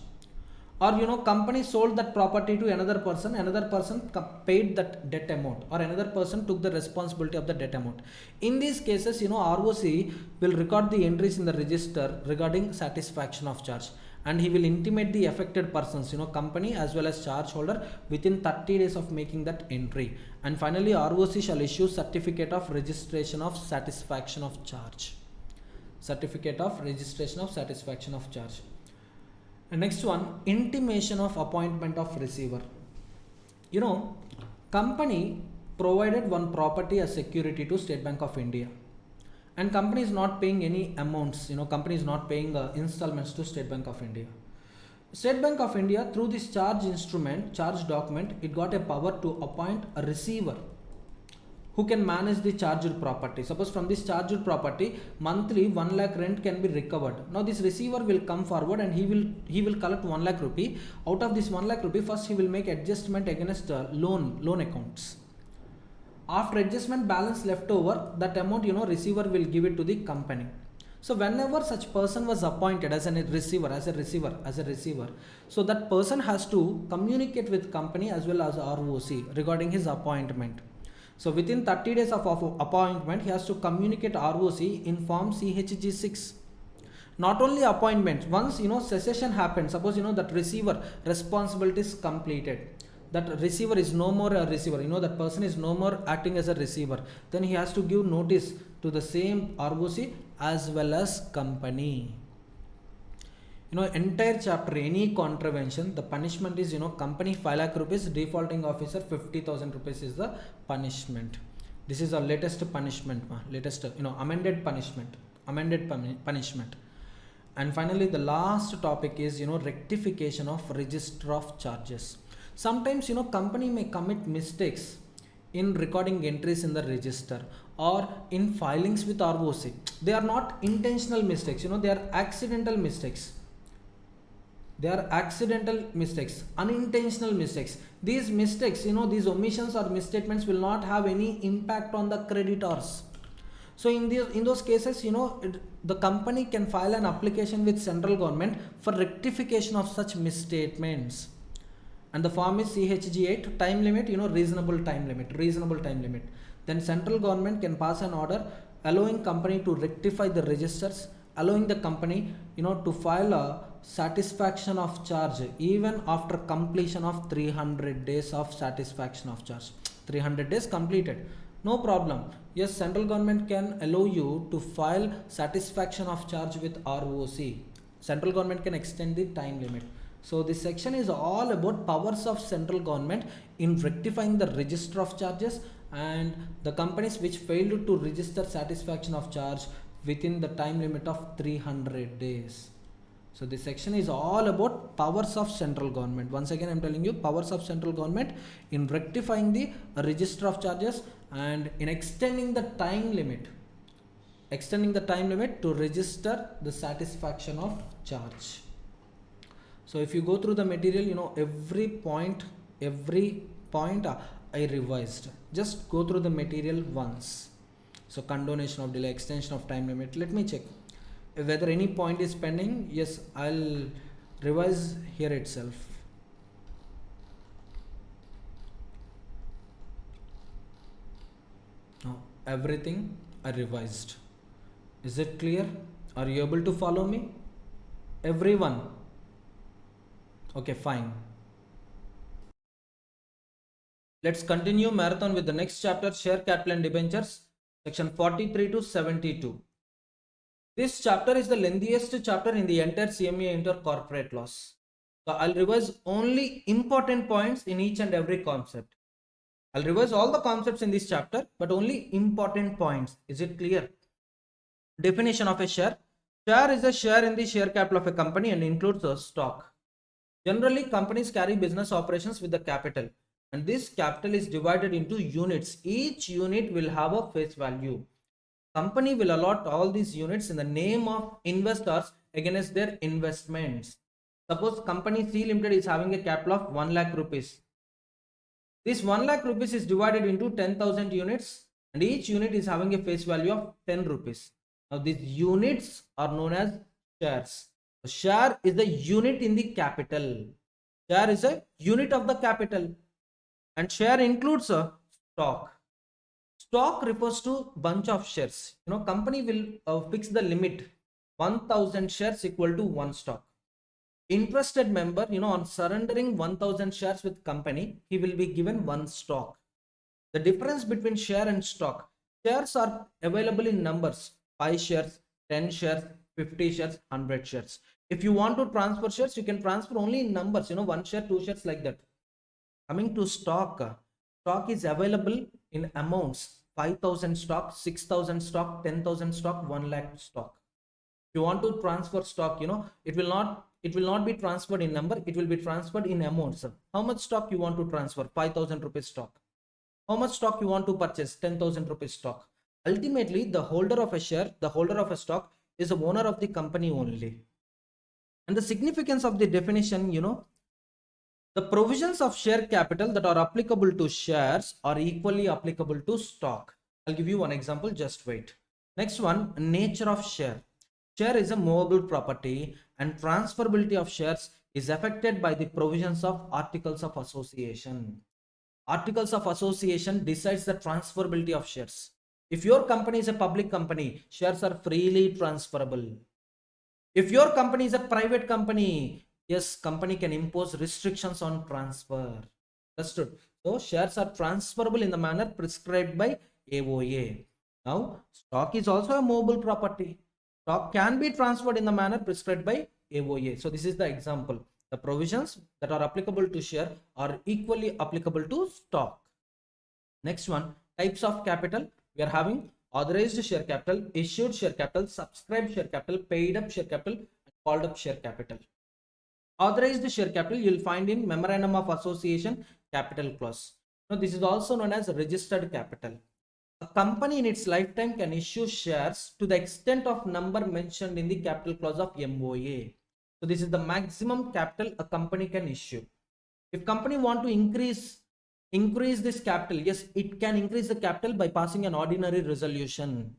or company sold that property to another person paid that debt amount, or another person took the responsibility of the debt amount. In these cases, ROC will record the entries in the register regarding satisfaction of charge, and he will intimate the affected persons, company as well as charge holder, within 30 days of making that entry. And finally, ROC shall issue certificate of registration of satisfaction of charge. Certificate of registration of satisfaction of charge. And next one, intimation of appointment of receiver. Company provided one property as security to State Bank of India, and company is not paying any amounts, company is not paying installments to State Bank of India. State Bank of India, through this charge instrument, charge document, it got a power to appoint a receiver who can manage the charged property. Suppose from this charged property, monthly 1 lakh rent can be recovered. Now this receiver will come forward and he will collect 1 lakh rupee. Out of this 1 lakh rupee, first he will make adjustment against loan accounts. After adjustment balance left over, that amount, receiver will give it to the company. So whenever such person was appointed as a receiver, so that person has to communicate with company as well as ROC regarding his appointment. So within 30 days of appointment, he has to communicate ROC in form CHG6. Not only appointment, once cessation happens, suppose that receiver responsibility is completed, that receiver is no more a receiver, that person is no more acting as a receiver, then he has to give notice to the same ROC as well as company. Entire chapter, any contravention, the punishment is, company 5 lakh rupees, defaulting officer 50,000 rupees is the punishment. This is our latest punishment, amended punishment. And finally, the last topic is, rectification of register of charges. Sometimes, company may commit mistakes in recording entries in the register or in filings with ROC. They are not intentional mistakes, they are accidental mistakes. They are accidental mistakes, unintentional mistakes. These mistakes, these omissions or misstatements will not have any impact on the creditors. So in those cases, the company can file an application with central government for rectification of such misstatements. And the form is CHG8, time limit, reasonable time limit. Then central government can pass an order allowing company to rectify the registers, allowing the company, to file a satisfaction of charge even after completion of 300 days of satisfaction of charge. 300 days completed, no problem. Yes, central government can allow you to file satisfaction of charge with ROC. Central government can extend the time limit. So this section is all about powers of central government in rectifying the register of charges and the companies which failed to register satisfaction of charge within the time limit of 300 days. So this section is all about powers of central government. Once again, I am telling you powers of central government in rectifying the register of charges and in extending the time limit to register the satisfaction of charge. So if you go through the material, every point I revised. Just go through the material once. So condonation of delay, extension of time limit. Let me check whether any point is pending. Yes, I'll revise here itself. Now everything I revised. Is it clear? Are you able to follow me? Everyone? Okay, fine. Let's continue marathon with the next chapter, share capital and debentures, section 43 to 72. This chapter is the lengthiest chapter in the entire CMA Inter corporate laws. So I'll revise only important points in each and every concept. I'll revise all the concepts in this chapter, but only important points. Is it clear? Definition of a share. Share is a share in the share capital of a company and includes a stock. Generally, companies carry business operations with the capital, and this capital is divided into units. Each unit will have a face value. Company will allot all these units in the name of investors against their investments. Suppose company C Limited is having a capital of 1 lakh rupees. This 1 lakh rupees is divided into 10,000 units and each unit is having a face value of 10 rupees. Now these units are known as shares. A share is the unit in the capital. Share is a unit of the capital and share includes a stock. Stock refers to bunch of shares. Company will fix the limit 1000 shares equal to 1 stock. Interested member, on surrendering 1000 shares with company, he will be given 1 stock. The difference between share and stock. Shares are available in numbers: 5 shares, 10 shares, 50 shares, 100 shares. If you want to transfer shares, you can transfer only in numbers, 1 share, 2 shares, like that. Coming to stock, stock is available in amounts: 5,000 stock, 6,000 stock, 10,000 stock, 1 lakh stock. If you want to transfer stock, it will not be transferred in number, it will be transferred in amounts. How much stock you want to transfer? 5,000 rupees stock. How much stock you want to purchase? 10,000 rupees stock. Ultimately, the holder of a share, the holder of a stock, is the owner of the company only. And the significance of the definition, the provisions of share capital that are applicable to shares are equally applicable to stock. I'll give you one example, just wait. Next one, nature of share. Share is a movable property and transferability of shares is affected by the provisions of Articles of Association. Articles of Association decides the transferability of shares. If your company is a public company, shares are freely transferable. If your company is a private company, yes, company can impose restrictions on transfer. Understood? So shares are transferable in the manner prescribed by AOA. Now, stock is also a movable property. Stock can be transferred in the manner prescribed by AOA. So this is the example. The provisions that are applicable to share are equally applicable to stock. Next one, types of capital. We are having authorized share capital, issued share capital, subscribed share capital, paid up share capital, and called up share capital. Authorized share capital you will find in Memorandum of Association capital clause. Now this is also known as registered capital. A company in its lifetime can issue shares to the extent of number mentioned in the capital clause of MOA. So this is the maximum capital a company can issue. If company want to increase this capital, yes, it can increase the capital by passing an ordinary resolution.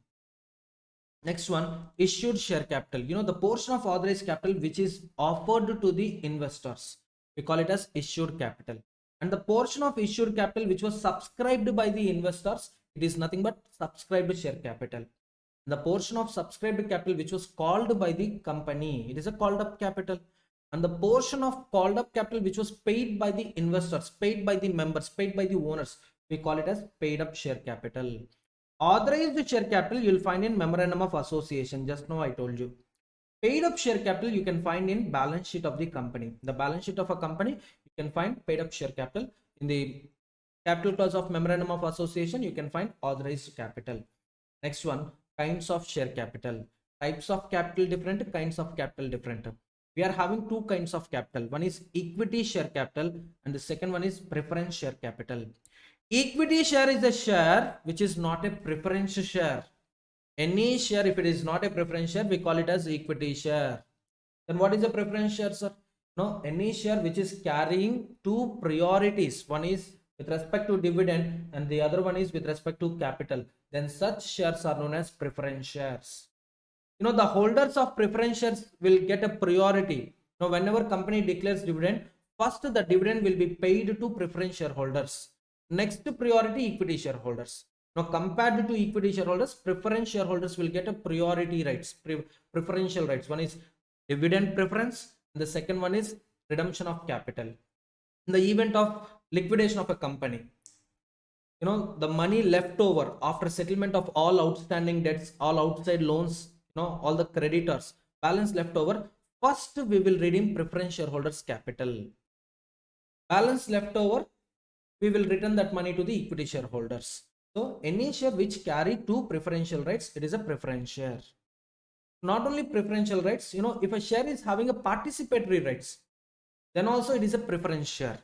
Next one, issued share capital. The portion of authorized capital which is offered to the investors, we call it as issued capital. And the portion of issued capital which was subscribed by the investors, it is nothing but subscribed share capital. The portion of subscribed capital which was called by the company, it is a called up capital. And the portion of called up capital which was paid by the investors, paid by the members, paid by the owners, we call it as paid up share capital. Authorized share capital you will find in Memorandum of Association. Just now I told you. Paid up share capital you can find in balance sheet of the company. The balance sheet of a company, you can find paid up share capital. In the capital clause of Memorandum of Association, you can find authorized capital. Next one, kinds of share capital. Types of capital different, kinds of capital different. We are having two kinds of capital. One is equity share capital and the second one is preference share capital. Equity share is a share which is not a preference share. Any share, if it is not a preference share, we call it as equity share. Then what is a preference share, sir? No, any share which is carrying two priorities. One is with respect to dividend and the other one is with respect to capital. Then such shares are known as preference shares. The holders of preference shares will get a priority. Now, whenever company declares dividend, first the dividend will be paid to preference shareholders. Next priority, equity shareholders. Now, compared to equity shareholders, preference shareholders will get a priority rights, preferential rights. One is dividend preference, and the second one is redemption of capital. In the event of liquidation of a company, the money left over after settlement of all outstanding debts, all outside loans, all the creditors, balance left over, first we will redeem preference shareholders capital. Balance left over, we will return that money to the equity shareholders. So any share which carry two preferential rights, it is a preference share. Not only preferential rights, if a share is having a participatory rights, then also it is a preference share.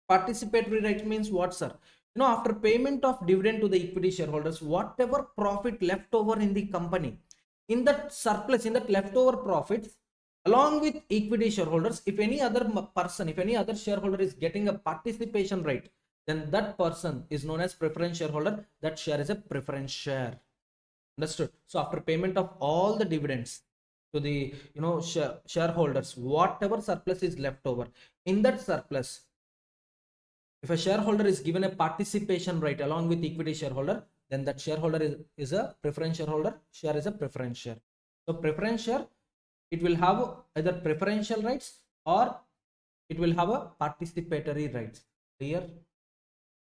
Participatory right means what, sir? After payment of dividend to the equity shareholders, whatever profit left over in the company, in that surplus, in that leftover profits, along with equity shareholders, if any other person, if any other shareholder is getting a participation right, then that person is known as preference shareholder. That share is a preference share. Understood? So after payment of all the dividends to the shareholders, whatever surplus is left over, in that surplus, if a shareholder is given a participation right along with equity shareholder, then that shareholder is a preference shareholder. Share is a preference share. So preference share, it will have either preferential rights or it will have a participatory rights. Clear?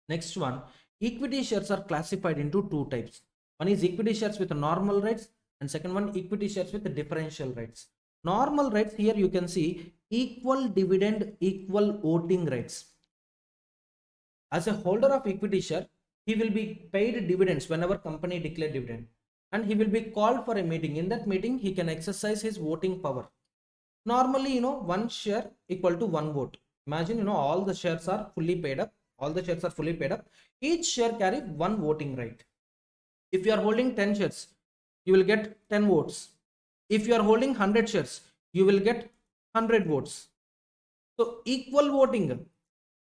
Next one, equity shares are classified into two types. One is equity shares with normal rights and second one equity shares with differential rights. Normal rights, here you can see equal dividend, equal voting rights. As a holder of equity share, he will be paid dividends whenever company declare dividend, and he will be called for a meeting. In that meeting, he can exercise his voting power. Normally, one share equal to one vote. Imagine, all the shares are fully paid up. All the shares are fully paid up. Each share carry one voting right. If you are holding 10 shares, you will get 10 votes. If you are holding 100 shares, you will get 100 votes. So equal voting.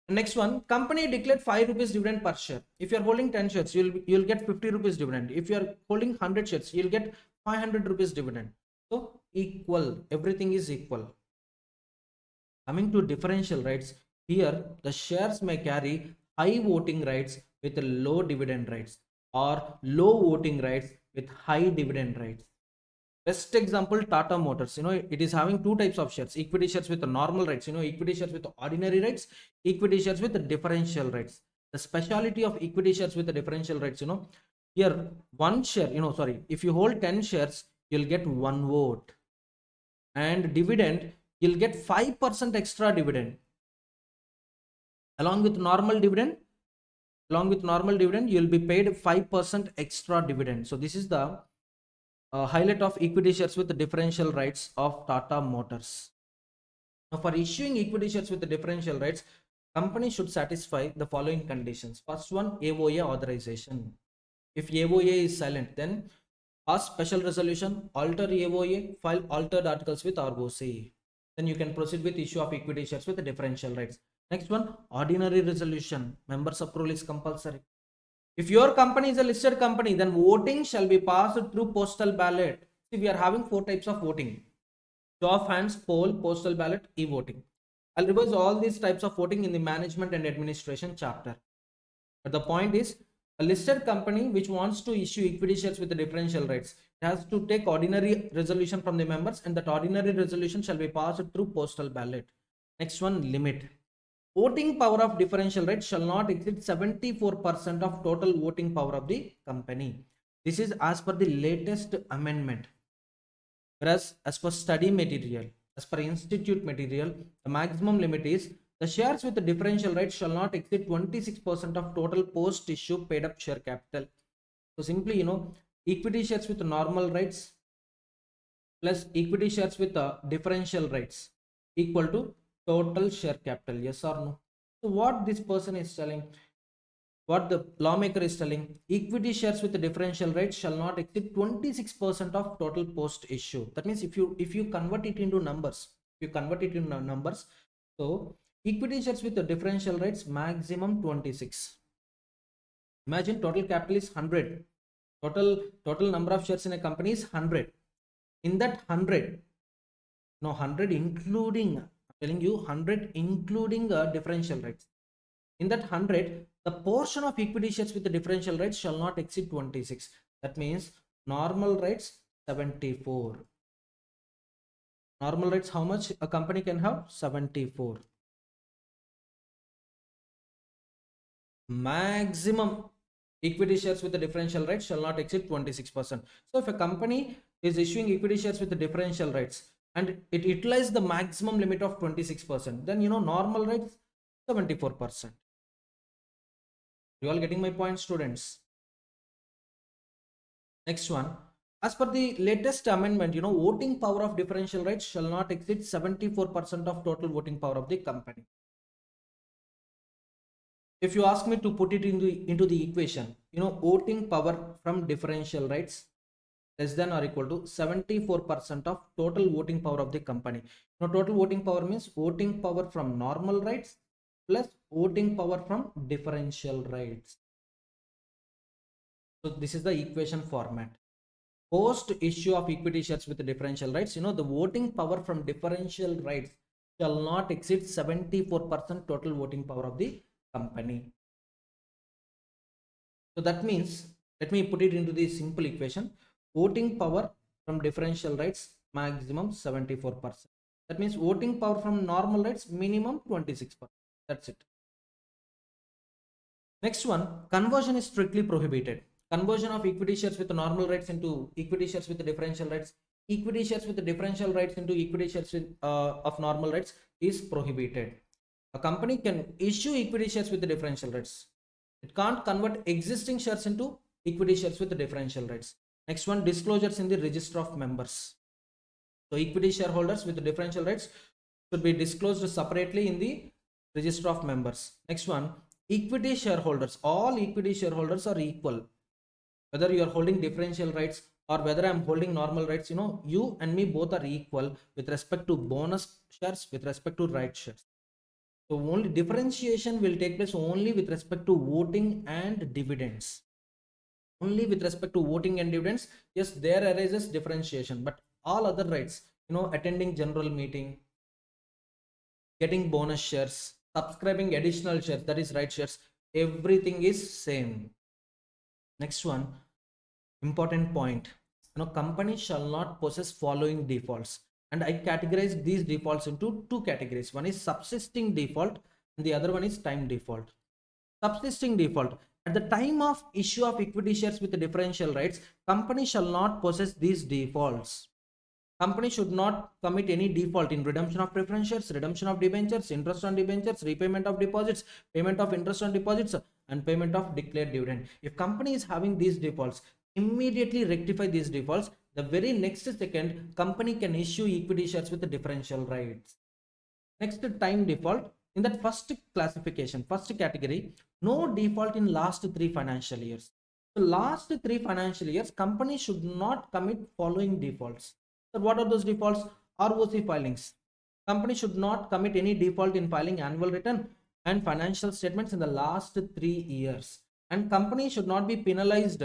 Next one, company declared 5 rupees dividend per share. If you are holding 10 shares, you'll get 50 rupees dividend. If you are holding 100 shares, you'll get 500 rupees dividend. So equal, everything is equal. Coming to differential rights, here the shares may carry high voting rights with low dividend rights or low voting rights with high dividend rights. Best example, Tata Motors. It is having two types of shares: equity shares with normal rights, equity shares with ordinary rights, equity shares with differential rights. The speciality of equity shares with the differential rights, here one share, if you hold 10 shares, you'll get one vote, and dividend, you'll get 5% extra dividend. Along with normal dividend, you'll be paid 5% extra dividend. So this is the highlight of equity shares with the differential rights of Tata Motors. Now, for issuing equity shares with the differential rights, company should satisfy the following conditions. First one, AOA authorization. If AOA is silent, then pass special resolution, alter AOA, file altered articles with ROC. then you can proceed with issue of equity shares with the differential rights. Next one, ordinary resolution. Members approval is compulsory. If your company is a listed company, then voting shall be passed through postal ballot. See, we are having 4 types of voting: show of hands, poll, postal ballot, e-voting. I'll revise all these types of voting in the management and administration chapter. But the point is, a listed company which wants to issue equity shares with the differential rights, it has to take ordinary resolution from the members, and that ordinary resolution shall be passed through postal ballot. Next one, limit. Voting power of differential rights shall not exceed 74% of total voting power of the company. This is as per the latest amendment. Whereas as per study material, as per institute material, the maximum limit is the shares with the differential rights shall not exceed 26% of total post issue paid up share capital. So simply, equity shares with normal rights plus equity shares with differential rights equal to total share capital. Yes or no? So what this person is telling, what the lawmaker is telling, equity shares with the differential rates shall not exceed 26% of total post issue. That means if you convert it into numbers, so equity shares with the differential rates maximum 26. Imagine total capital is 100, total number of shares in a company is 100. In that 100, no, 100 including, I'm telling you, 100 including differential rates. In that 100, the portion of equity shares with the differential rights shall not exceed 26. That means normal rights 74. Normal rights, how much a company can have? 74. Maximum equity shares with the differential rights shall not exceed 26%. So if a company is issuing equity shares with the differential rights and it utilizes the maximum limit of 26%, then normal rights 74%. You all getting my point, students? Next one, as per the latest amendment, voting power of differential rights shall not exceed 74% of total voting power of the company. If you ask me to put it into the equation, voting power from differential rights less than or equal to 74% of total voting power of the company. Total voting power means voting power from normal rights plus voting power from differential rights. So this is the equation format. Post issue of equity shares with the differential rights, the voting power from differential rights shall not exceed 74% total voting power of the company. So that means, let me put it into the simple equation. Voting power from differential rights maximum 74%. That means voting power from normal rights minimum 26%. That's it. Next one, conversion is strictly prohibited. Conversion of equity shares with the normal rights into equity shares with the differential rights, equity shares with the differential rights into equity shares with, of normal rights is prohibited. A company can issue equity shares with the differential rights. It can't convert existing shares into equity shares with the differential rights. Next one, disclosures in the register of members. So equity shareholders with the differential rights should be disclosed separately in the register of members. Next one, equity shareholders. All equity shareholders are equal. Whether you are holding differential rights or whether I'm holding normal rights, you and me both are equal with respect to bonus shares, with respect to right shares. So only differentiation will take place only with respect to voting and dividends. Only with respect to voting and dividends, yes, there arises differentiation, but all other rights, attending general meeting, getting bonus shares, subscribing additional shares, that is right shares, everything is same. Next one, important point, company shall not possess following defaults, and I categorize these defaults into two categories. One is subsisting default and the other one is time default. Subsisting default, at the time of issue of equity shares with the differential rights, company shall not possess these defaults. Company should not commit any default in redemption of preference shares, redemption of debentures, interest on debentures, repayment of deposits, payment of interest on deposits, and payment of declared dividend. If company is having these defaults, immediately rectify these defaults. The very next second, company can issue equity shares with the differential rights. Next, time default. In that first classification, first category, no default in last 3 financial years. So last 3 financial years, company should not commit following defaults. So what are those defaults? ROC filings. company should not commit any default in filing annual return and financial statements in the last 3 years. And company should not be penalized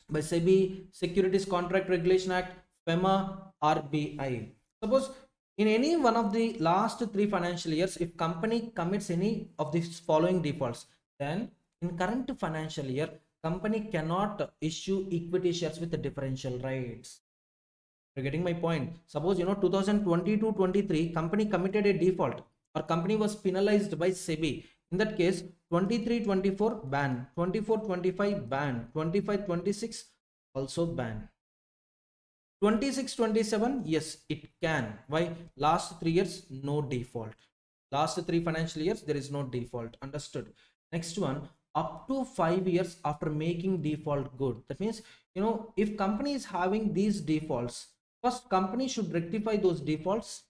by SEBI, Securities Contract Regulation Act, FEMA, RBI. Suppose in any one of the last 3 financial years, if company commits any of these following defaults, then in current financial year, company cannot issue equity shares with the differential rights. You're getting my point? Suppose 2022-23 company committed a default or company was penalized by SEBI. In that case, 23-24 ban, 24-25 ban, 25-26 also ban. 26-27, yes, it can. Why? Last 3 years, no default. Last 3 financial years, there is no default. Understood? Next one, up to 5 years after making default good. That means, if company is having these defaults, first company should rectify those defaults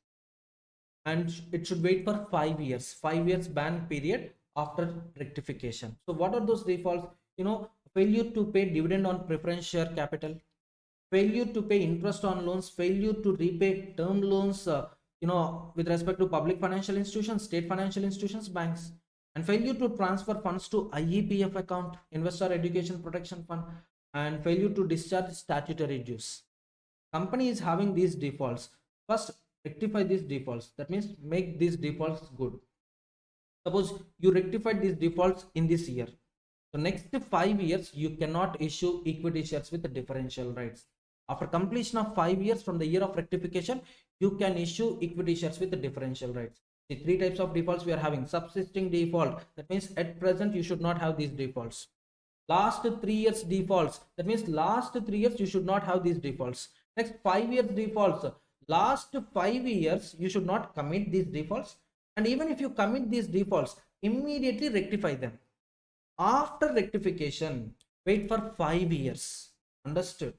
and it should wait for 5 years. 5 years ban period after rectification. So what are those defaults? Failure to pay dividend on preference share capital, failure to pay interest on loans, failure to repay term loans, with respect to public financial institutions, state financial institutions, banks, and failure to transfer funds to IEPF account, Investor Education Protection Fund, and failure to discharge statutory dues. Company is having these defaults. First, rectify these defaults. That means make these defaults good. Suppose you rectified these defaults in this year. So next 5 years, you cannot issue equity shares with the differential rights. After completion of 5 years from the year of rectification, you can issue equity shares with the differential rights. The 3 types of defaults we are having. Subsisting default, that means at present you should not have these defaults. Last 3 years defaults, that means last 3 years you should not have these defaults. Next 5 years defaults, last 5 years you should not commit these defaults, and even if you commit these defaults, immediately rectify them. After rectification, wait for 5 years. Understood?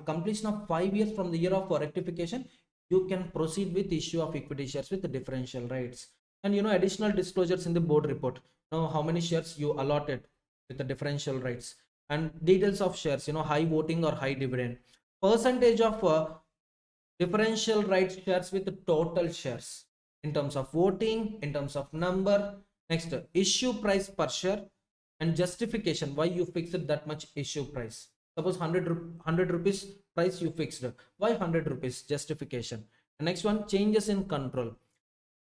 Completion of 5 years from the year of rectification, you can proceed with issue of equity shares with the differential rights. And additional disclosures in the board report. How many shares you allotted with the differential rights, and details of shares, high voting or high dividend, percentage of differential rights shares with the total shares in terms of voting, in terms of number. Next, issue price per share and justification why you fixed that much issue price. Suppose 100 rupees price you fixed, why 100 rupees, justification. And next one, changes in control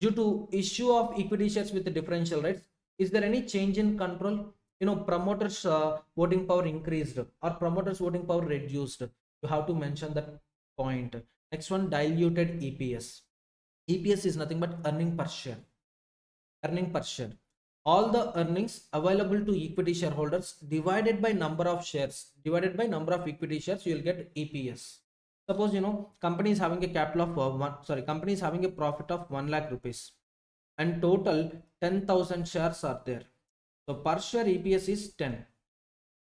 due to issue of equity shares with the differential rights. Is there any change in control? Promoters voting power increased or promoters voting power reduced, you have to mention that point. Next one, diluted EPS. EPS is nothing but earning per share. Earning per share, all the earnings available to equity shareholders divided by number of shares, divided by number of equity shares, you will get EPS. Suppose company is having a capital of company is having a profit of 1 lakh rupees and total 10,000 shares are there. So per share EPS is 10.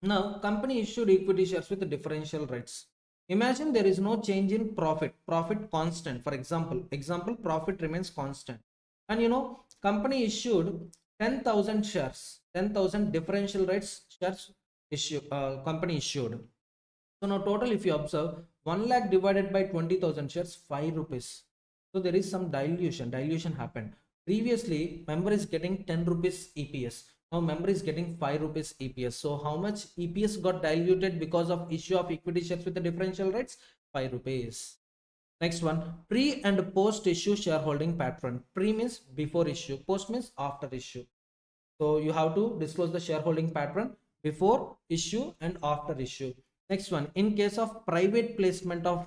Now company issued equity shares with the differential rights. Imagine there is no change in profit constant. For example, profit remains constant, and company issued 10,000 shares, 10,000 differential rights shares company issued. So now total, if you observe, 1 lakh divided by 20,000 shares, 5 rupees. So there is some dilution happened. Previously, member is getting 10 rupees EPS. Now member is getting 5 rupees EPS. So how much EPS got diluted because of issue of equity shares with the differential rights? 5 rupees. Next one, pre and post issue shareholding pattern. Pre means before issue, post means after issue. So you have to disclose the shareholding pattern before issue and after issue. Next one, in case of private placement of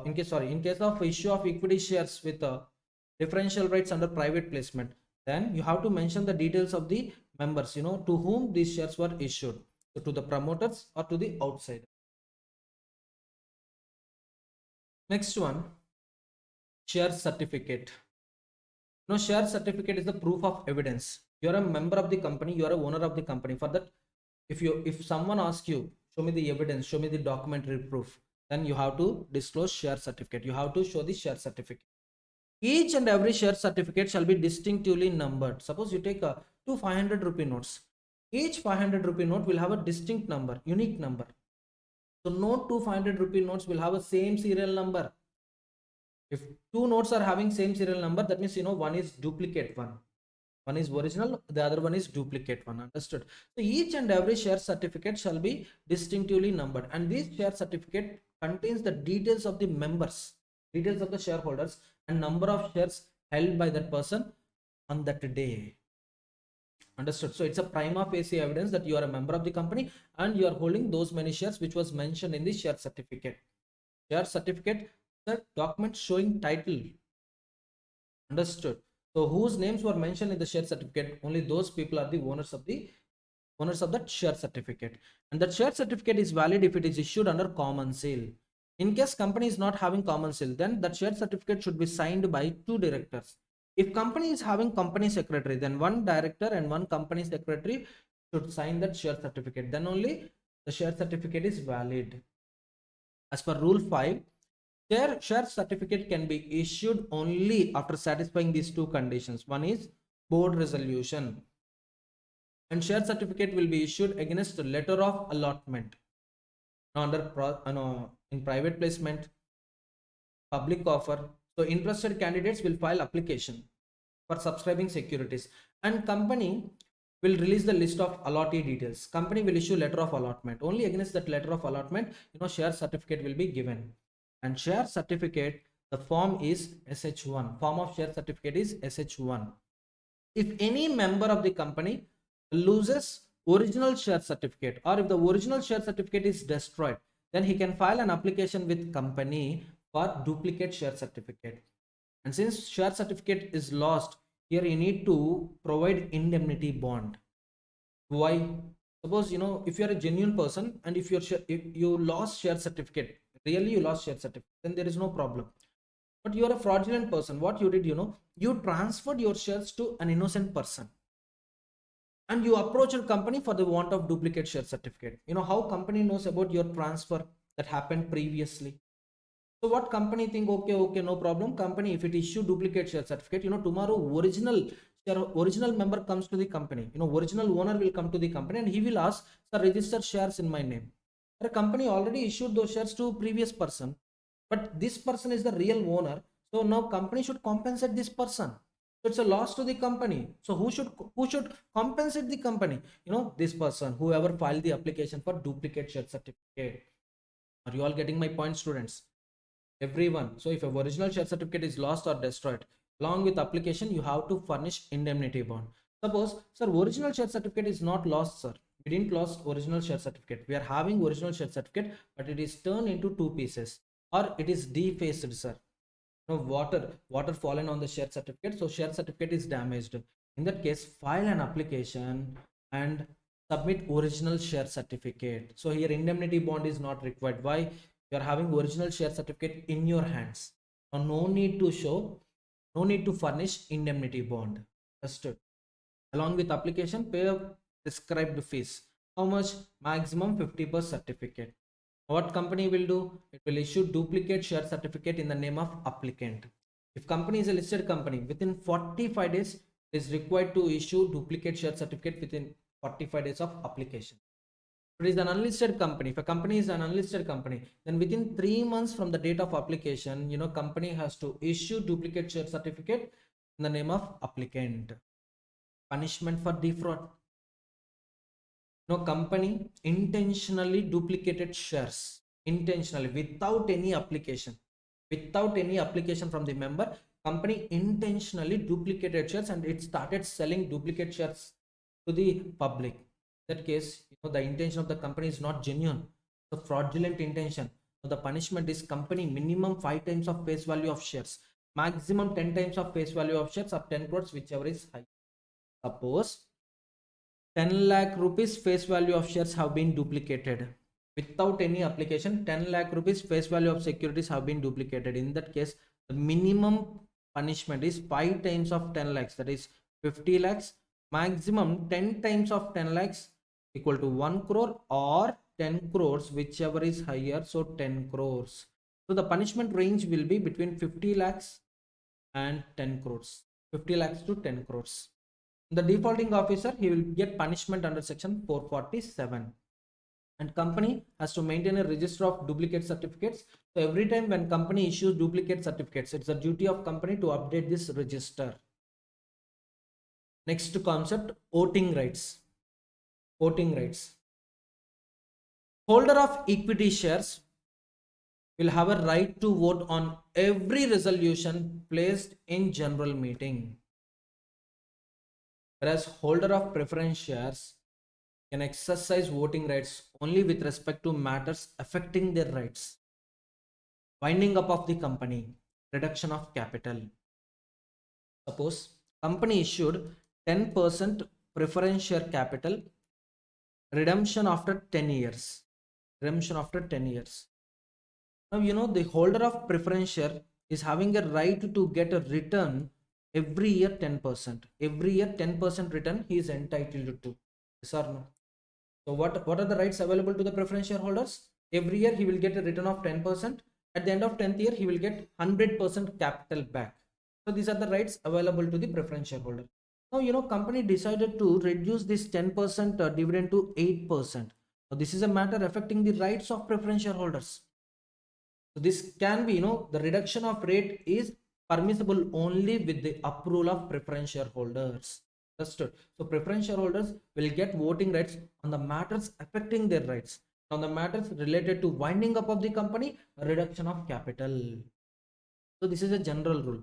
in case of issue of equity shares with differential rights under private placement, then you have to mention the details of the members, to whom these shares were issued, so to the promoters or to the outsider. Next one, share certificate. Share certificate is the proof of evidence. You are a member of the company, you are a owner of the company. For that, if someone asks you, show me the evidence, show me the documentary proof, then you have to disclose share certificate. You have to show the share certificate. Each and every share certificate shall be distinctively numbered. Suppose you take two 500 rupee notes. Each 500 rupee note will have a distinct number, unique number. So no two 500 rupee notes will have a same serial number. If two notes are having same serial number, that means one is duplicate one. One is original, the other one is duplicate one. Understood? So each and every share certificate shall be distinctively numbered, and this share certificate contains the details of the members, details of the shareholders, and number of shares held by that person on that day. Understood? So it's a prima facie evidence that you are a member of the company and you are holding those many shares which was mentioned in the share certificate. Share certificate, the document showing title. Understood? So whose names were mentioned in the share certificate, only those people are the owners of that share certificate, and that share certificate is valid if it is issued under common sale. In case company is not having common sale, then that share certificate should be signed by two directors. If company is having company secretary, then one director and one company secretary should sign that share certificate, then only the share certificate is valid. As per rule 5, share certificate can be issued only after satisfying these two conditions. One is board resolution, and share certificate will be issued against a letter of allotment. Now, in private placement, public offer, so interested candidates will file application for subscribing securities, and company will release the list of allottee details. Company will issue letter of allotment. Only against that letter of allotment, share certificate will be given. And share certificate, the form is SH1. Form of share certificate is SH1. If any member of the company loses original share certificate, or if the original share certificate is destroyed, then he can file an application with company for duplicate share certificate. And since share certificate is lost, here you need to provide indemnity bond. Why? Suppose if you are a genuine person and if you lost share certificate, really you lost share certificate, then there is no problem. But you are a fraudulent person. What you did, you transferred your shares to an innocent person, and you approach a company for the want of duplicate share certificate. How company knows about your transfer that happened previously? So what company think? Okay, no problem. Company, if it issue duplicate share certificate, tomorrow original member comes to the company. Original owner will come to the company and he will ask, sir, register shares in my name. The company already issued those shares to previous person, but this person is the real owner. So now company should compensate this person. So it's a loss to the company. So who should compensate the company? This person, whoever filed the application for duplicate share certificate. Are you all getting my point, students? Everyone. So if a original share certificate is lost or destroyed, along with application, you have to furnish indemnity bond. Suppose, sir, original share certificate is not lost, sir. We didn't lost original share certificate. We are having original share certificate, but it is turned into two pieces, or it is defaced, sir. Water fallen on the share certificate, so share certificate is damaged. In that case, file an application and submit original share certificate. So here indemnity bond is not required. Why? You are having original share certificate in your hands. Now no need to furnish indemnity bond. Understood? Along with application, pay a prescribed fees. How much? Maximum 50 per certificate. What company will do? It will issue duplicate share certificate in the name of applicant. If company is a listed company, within 45 days it is required to issue duplicate share certificate within 45 days of application. If it is an unlisted company, if a company is an unlisted company, then within 3 months from the date of application, company has to issue duplicate share certificate in the name of applicant. Punishment for defraud. Company intentionally duplicated shares, intentionally, without any application from the member. Company intentionally duplicated shares and it started selling duplicate shares to the public. In that case, the intention of the company is not genuine, the fraudulent intention. So the punishment is company minimum 5 times of face value of shares, maximum 10 times of face value of shares, or 10 crores, whichever is high. Suppose 10 lakh rupees face value of shares have been duplicated without any application. 10 lakh rupees face value of securities have been duplicated. In that case, the minimum punishment is 5 times of 10 lakhs, that is 50 lakhs. Maximum 10 times of 10 lakhs equal to 1 crore, or 10 crores, whichever is higher. So 10 crores. So the punishment range will be between 50 lakhs and 10 crores. 50 lakhs to 10 crores. The defaulting officer, he will get punishment under section 447. and company has to maintain a register of duplicate certificates. So every time when company issues duplicate certificates, it's a duty of company to update this register. Next concept, voting rights. Voting rights. Holder of equity shares will have a right to vote on every resolution placed in general meeting, whereas holder of preference shares can exercise voting rights only with respect to matters affecting their rights. Winding up of the company, reduction of capital. Suppose company issued 10% preference share capital, redemption after 10 years. Redemption after 10 years. Now, the holder of preference share is having a right to get a return every year 10%. Every year 10% return he is entitled to. Yes or no? So what are the rights available to the preference shareholders? Every year he will get a return of 10%. At the end of 10th year, he will get 100% capital back. So these are the rights available to the preference shareholder. Now, company decided to reduce this 10% dividend to 8%. Now, this is a matter affecting the rights of preference shareholders. So this can be, the reduction of rate is permissible only with the approval of preference shareholders. Understood? So preference shareholders will get voting rights on the matters affecting their rights. On the matters related to winding up of the company, reduction of capital. So this is a general rule.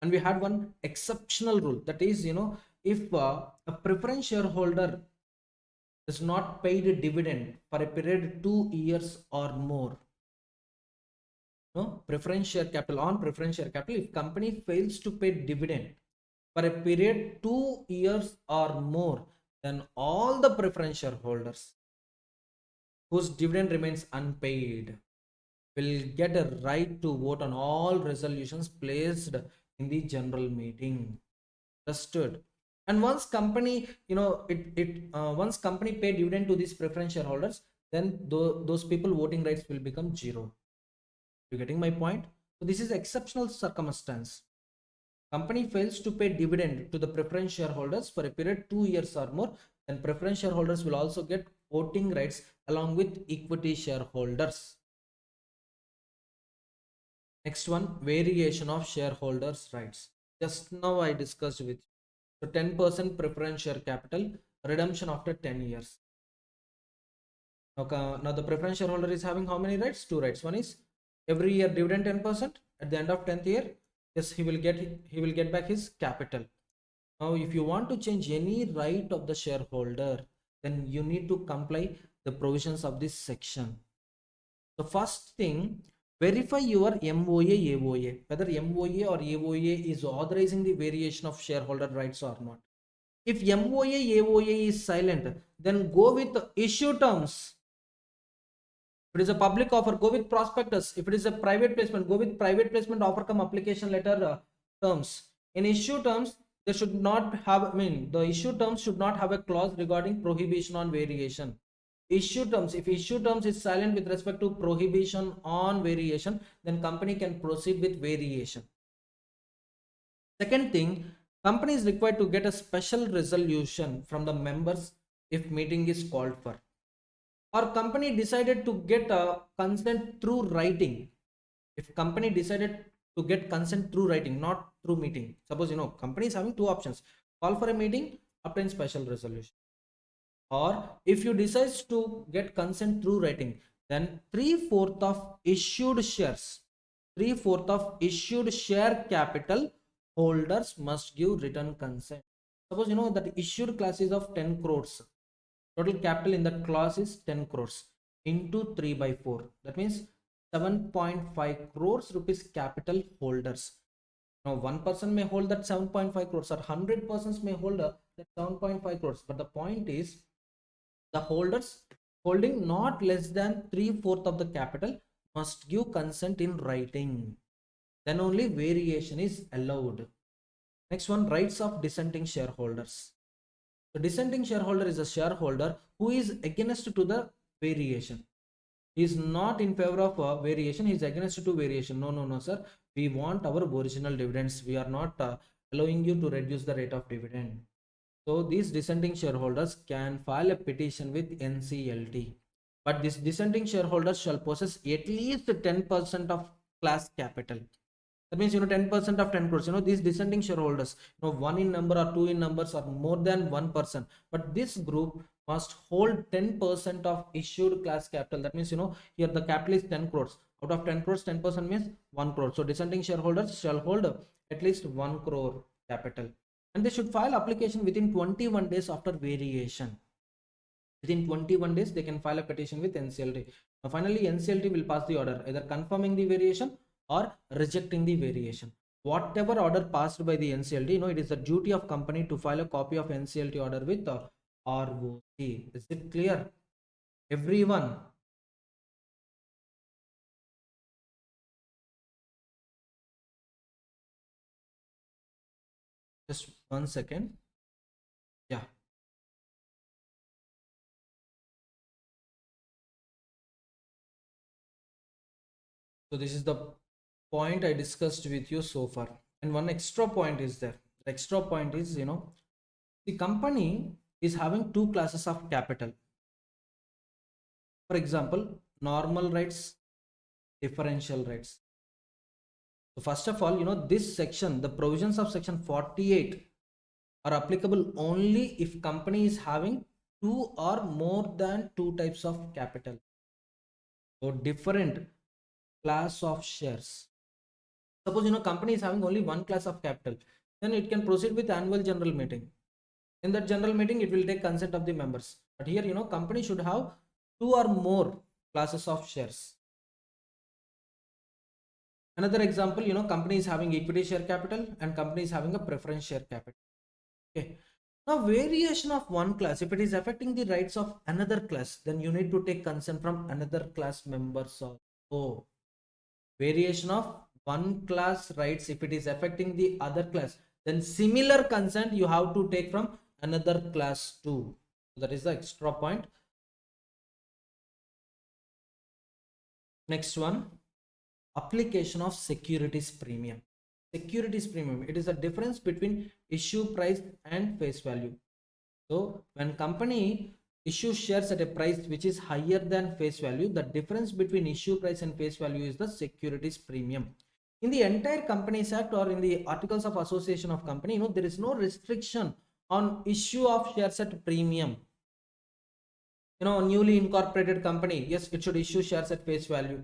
And we had one exceptional rule, that is, if a preference shareholder is not paid a dividend for a period 2 years or more, preference share capital, on preference share capital, if company fails to pay dividend for a period 2 years or more, then all the preference shareholders whose dividend remains unpaid will get a right to vote on all resolutions placed in the general meeting. Understood? And once company, once company pay dividend to these preference shareholders, then those people voting rights will become zero. You getting my point? So this is exceptional circumstance. Company fails to pay dividend to the preference shareholders for a period 2 years or more, then preference shareholders will also get voting rights along with equity shareholders. Next one, variation of shareholders' rights. Just now I discussed with you. So 10% preference share capital, redemption after 10 years. Okay, now the preference shareholder is having how many rights? Two rights. One is every year dividend 10%. At the end of 10th year, yes, he will get back his capital. Now, if you want to change any right of the shareholder, then you need to comply the provisions of this section. The first thing, verify your MOA, AOA, whether MOA or AOA is authorizing the variation of shareholder rights or not. If MOA, AOA is silent, then go with issue terms. If it is a public offer, go with prospectus. If it is a private placement, go with private placement offer come application letter terms. In issue terms, they should not have, the issue terms should not have a clause regarding prohibition on variation. Issue terms, if issue terms is silent with respect to prohibition on variation, then company can proceed with variation. Second thing, company is required to get a special resolution from the members if meeting is called for. Or company decided to get a consent through writing. If company decided to get consent through writing, not through meeting. Suppose, company is having two options: call for a meeting, obtain special resolution. Or if you decide to get consent through writing, then 3/4 of issued shares, 3/4 of issued share capital holders must give written consent. Suppose that issued class is of 10 crores. Total capital in that class is 10 crores into 3/4. That means 7.5 crores rupees capital holders. Now, one person may hold that 7.5 crores, or 100 persons may hold that 7.5 crores. But the point is, the holders holding not less than 3/4 of the capital must give consent in writing. Then only variation is allowed. Next one, rights of dissenting shareholders. The dissenting shareholder is a shareholder who is against to the variation. He is not in favor of variation. He is against to variation. No, sir. We want our original dividends. We are not allowing you to reduce the rate of dividend. So these dissenting shareholders can file a petition with NCLT. but this dissenting shareholders shall possess at least 10% of class capital. That means 10% of 10 crores. These dissenting shareholders, one in number or two in numbers or more than one person, but this group must hold 10% of issued class capital. That means here the capital is 10 crores. Out of 10 crores, 10% means 1 crore. So dissenting shareholders shall hold at least 1 crore capital, and they should file application within 21 days after variation. Within 21 days they can file a petition with NCLT. Now finally NCLT will pass the order either confirming the variation or rejecting the variation. Whatever order passed by the NCLT, it is the duty of company to file a copy of NCLT order with ROC. Is it clear, everyone? Just 1 second. Yeah. So this is the point I discussed with you so far, and one extra point is there. The extra point is, the company is having two classes of capital. For example, normal rights, differential rights. So first of all, this section, the provisions of section 48 are applicable only if company is having two or more than two types of capital. So different class of shares. Suppose company is having only one class of capital, then it can proceed with annual general meeting. In that general meeting, it will take consent of the members. But here, company should have two or more classes of shares. Another example, company is having equity share capital and company is having a preference share capital. Okay. Now, variation of one class, if it is affecting the rights of another class, then you need to take consent from another class members also. Variation of one class rights, if it is affecting the other class, then similar consent you have to take from another class too. So that is the extra point. Next one, application of securities premium. Securities premium, it is a difference between issue price and face value. So when company issues shares at a price which is higher than face value, the difference between issue price and face value is the securities premium. In the entire Companies Act or in the Articles of Association of Company, there is no restriction on issue of shares at premium. Newly incorporated company, yes, it should issue shares at face value.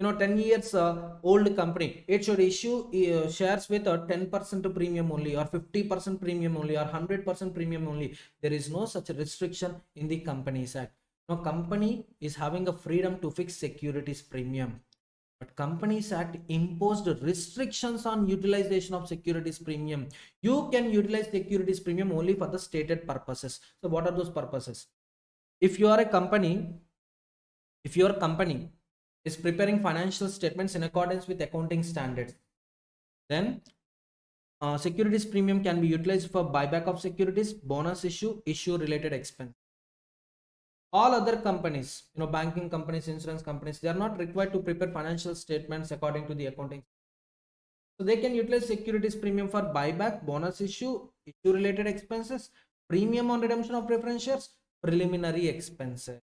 10 years old company, it should issue shares with a 10% premium only, or 50% premium only, or 100% premium only. There is no such restriction in the Companies Act. Now company is having a freedom to fix securities premium, but Companies Act imposed restrictions on utilization of securities premium. You can utilize securities premium only for the stated purposes. So what are those purposes? If you are a company, if your company is preparing financial statements in accordance with accounting standards, then securities premium can be utilized for buyback of securities, bonus issue, issue related expense. All other companies, banking companies, insurance companies, they are not required to prepare financial statements according to the accounting. So they can utilize securities premium for buyback, bonus issue, issue related expenses, premium on redemption of preference shares, preliminary expenses.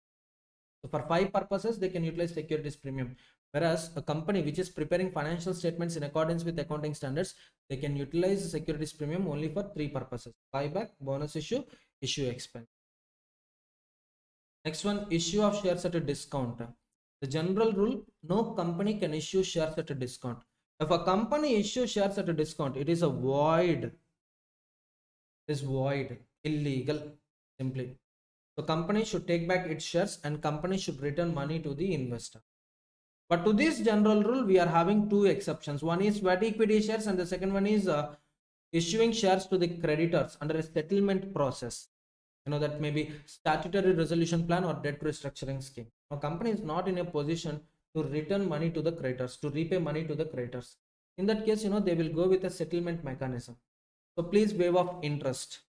So for 5 purposes, they can utilize securities premium. Whereas a company which is preparing financial statements in accordance with accounting standards, they can utilize the securities premium only for 3 purposes: buyback, bonus issue, issue expense. Next one, issue of shares at a discount. The general rule, no company can issue shares at a discount. If a company issues shares at a discount, it is a void. It is void, illegal, simply. So company should take back its shares and company should return money to the investor. But to this general rule, we are having two exceptions. One is sweat equity shares and the second one is issuing shares to the creditors under a settlement process. That may be statutory resolution plan or debt restructuring scheme. A company is not in a position to return money to the creditors, to repay money to the creditors. In that case, they will go with a settlement mechanism. So please waive off interest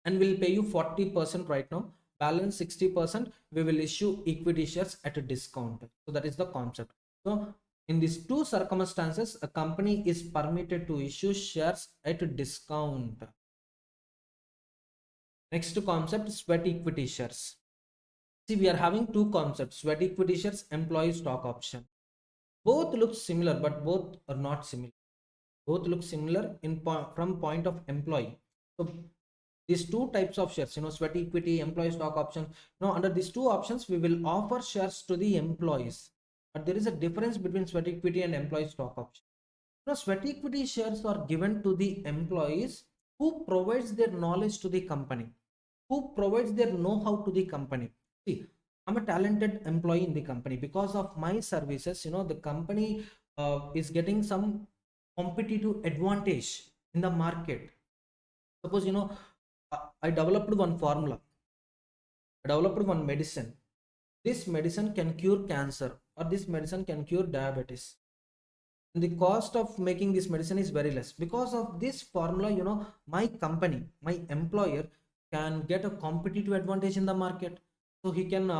and we'll pay you 40% right now. Balance 60%, we will issue equity shares at a discount. So that is the concept. So in these two circumstances, a company is permitted to issue shares at a discount. Next concept, sweat equity shares. See, we are having two concepts, sweat equity shares, employee stock option. Both look similar, but both are not similar. Both look similar from point of employee. So these two types of shares, sweat equity, employee stock option, under these two options, we will offer shares to the employees. But there is a difference between sweat equity and employee stock option. Sweat equity shares are given to the employees who provides their knowledge to the company, who provides their know-how to the company. See, I'm a talented employee in the company. Because of my services, the company is getting some competitive advantage in the market. Suppose, I developed one formula, I developed one medicine. This medicine can cure cancer, or this medicine can cure diabetes. And the cost of making this medicine is very less. Because of this formula, my company, my employer can get a competitive advantage in the market. So he can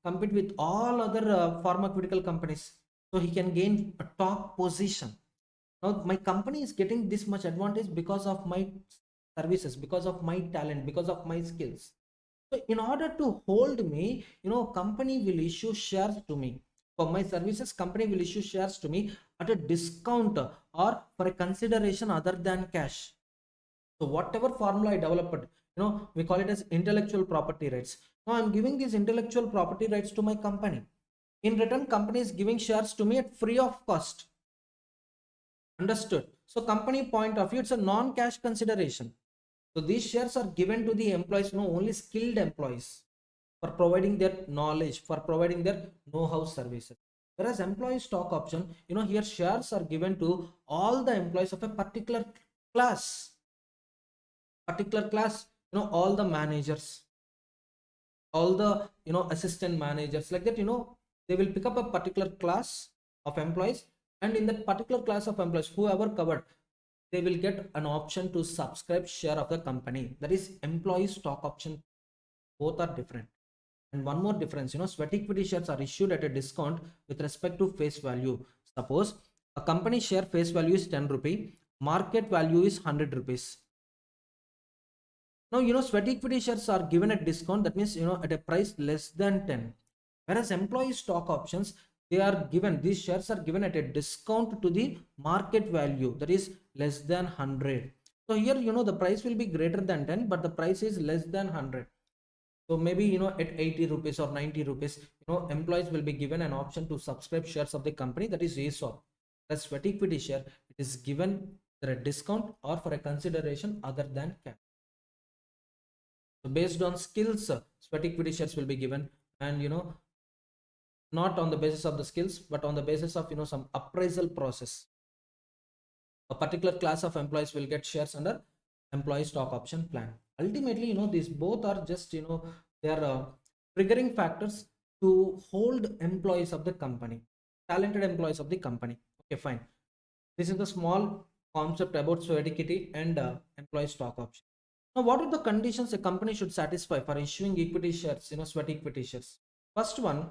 compete with all other pharmaceutical companies. So he can gain a top position. Now my company is getting this much advantage because of my services, because of my talent, because of my skills. So in order to hold me, company will issue shares to me. For my services, company will issue shares to me at a discount or for a consideration other than cash. So whatever formula I developed, we call it as intellectual property rights. Now I'm giving these intellectual property rights to my company. In return, company is giving shares to me at free of cost. Understood? So company point of view, it's a non-cash consideration. So these shares are given to the employees, only skilled employees, for providing their knowledge, for providing their know-how services. Whereas employee stock option, here shares are given to all the employees of a particular class. All the managers, all the assistant managers, like that, they will pick up a particular class of employees, and in that particular class of employees, whoever covered, they will get an option to subscribe share of the company. That is employee stock option. Both are different. And one more difference, sweat equity shares are issued at a discount with respect to face value. Suppose a company share face value is 10 rupee, market value is 100 rupees. Now, sweat equity shares are given at discount. That means, at a price less than 10. Whereas employee stock options, these shares are given at a discount to the market value. That is less than 100. So here, the price will be greater than 10, but the price is less than 100. So maybe, at 80 rupees or 90 rupees, employees will be given an option to subscribe shares of the company, that is ESOP. That's sweat equity share. It is given for a discount or for a consideration other than cash. So based on skills, sweat equity shares will be given, and not on the basis of the skills, but on the basis of some appraisal process. A particular class of employees will get shares under employee stock option plan. Ultimately, these both are just they are triggering factors to hold employees of the company, talented employees of the company. Okay, fine. This is the small concept about sweat equity and employee stock option. Now, what are the conditions a company should satisfy for issuing equity shares, sweat equity shares? First one,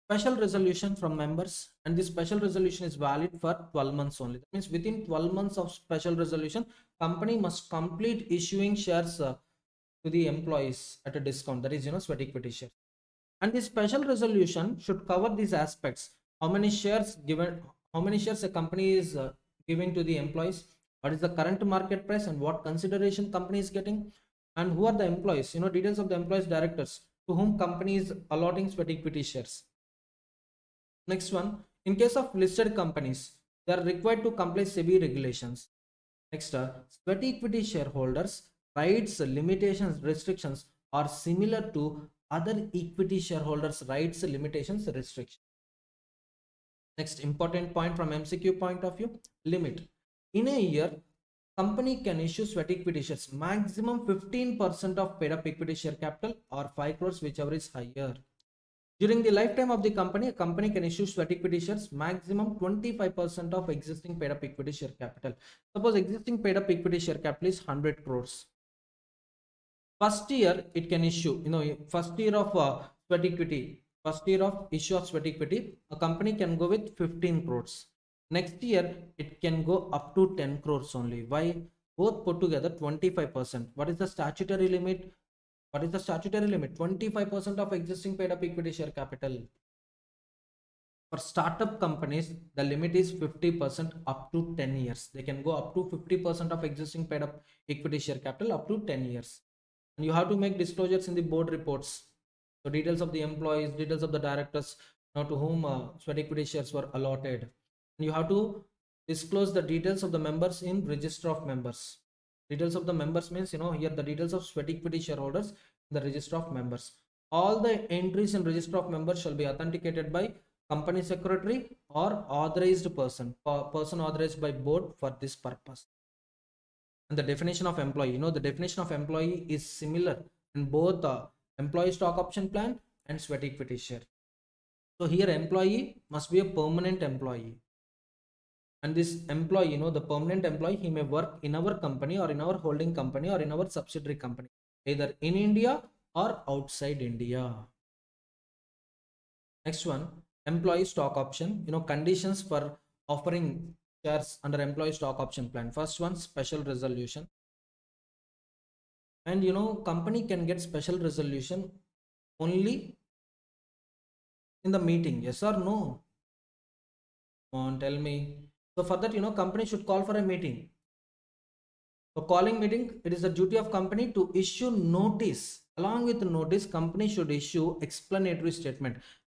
special resolution from members, and this special resolution is valid for 12 months only. That means within 12 months of special resolution, company must complete issuing shares to the employees at a discount. That is, sweat equity share. And this special resolution should cover these aspects: how many shares a company is giving to the employees, what is the current market price, and what consideration company is getting, and who are the employees, details of the employees, directors to whom company is allotting sweat equity shares. Next one, in case of listed companies, they are required to comply SEBI regulations. Next, sweat equity shareholders rights, limitations, restrictions are similar to other equity shareholders rights, limitations, restrictions. Next important point from MCQ point of view, limit. In a year, company can issue sweat equity shares maximum 15% of paid up equity share capital or 5 crores, whichever is higher. During the lifetime of the company, a company can issue sweat equity shares maximum 25% of existing paid up equity share capital. Suppose existing paid up equity share capital is 100 crores. First year it can issue, first year of sweat equity, first year of issue of sweat equity, a company can go with 15 crores. Next year it can go up to 10 crores only. Why? Both put together 25%. What is the statutory limit? What is the statutory limit? 25% of existing paid up equity share capital. For startup companies, the limit is 50% up to 10 years. They can go up to 50% of existing paid up equity share capital up to 10 years. And you have to make disclosures in the board reports. So details of the employees, details of the directors, to whom sweat equity shares were allotted. And you have to disclose the details of the members in register of members. Details of the members means, here the details of sweat equity shareholders in the register of members. All the entries in register of members shall be authenticated by company secretary or authorized person authorized by board for this purpose. And the definition of employee, the definition of employee is similar in both employee stock option plan and sweat equity share. So here employee must be a permanent employee, and this employee, the permanent employee, he may work in our company or in our holding company or in our subsidiary company, either in India or outside India. Next one, employee stock option, conditions for offering shares under employee stock option plan. First one, special resolution. And company can get special resolution only in the meeting. Yes or no? Come on, tell me. So for that, company should call for a meeting. So calling meeting, it is the duty of company to issue notice. Along with the notice, company should issue explanatory statement.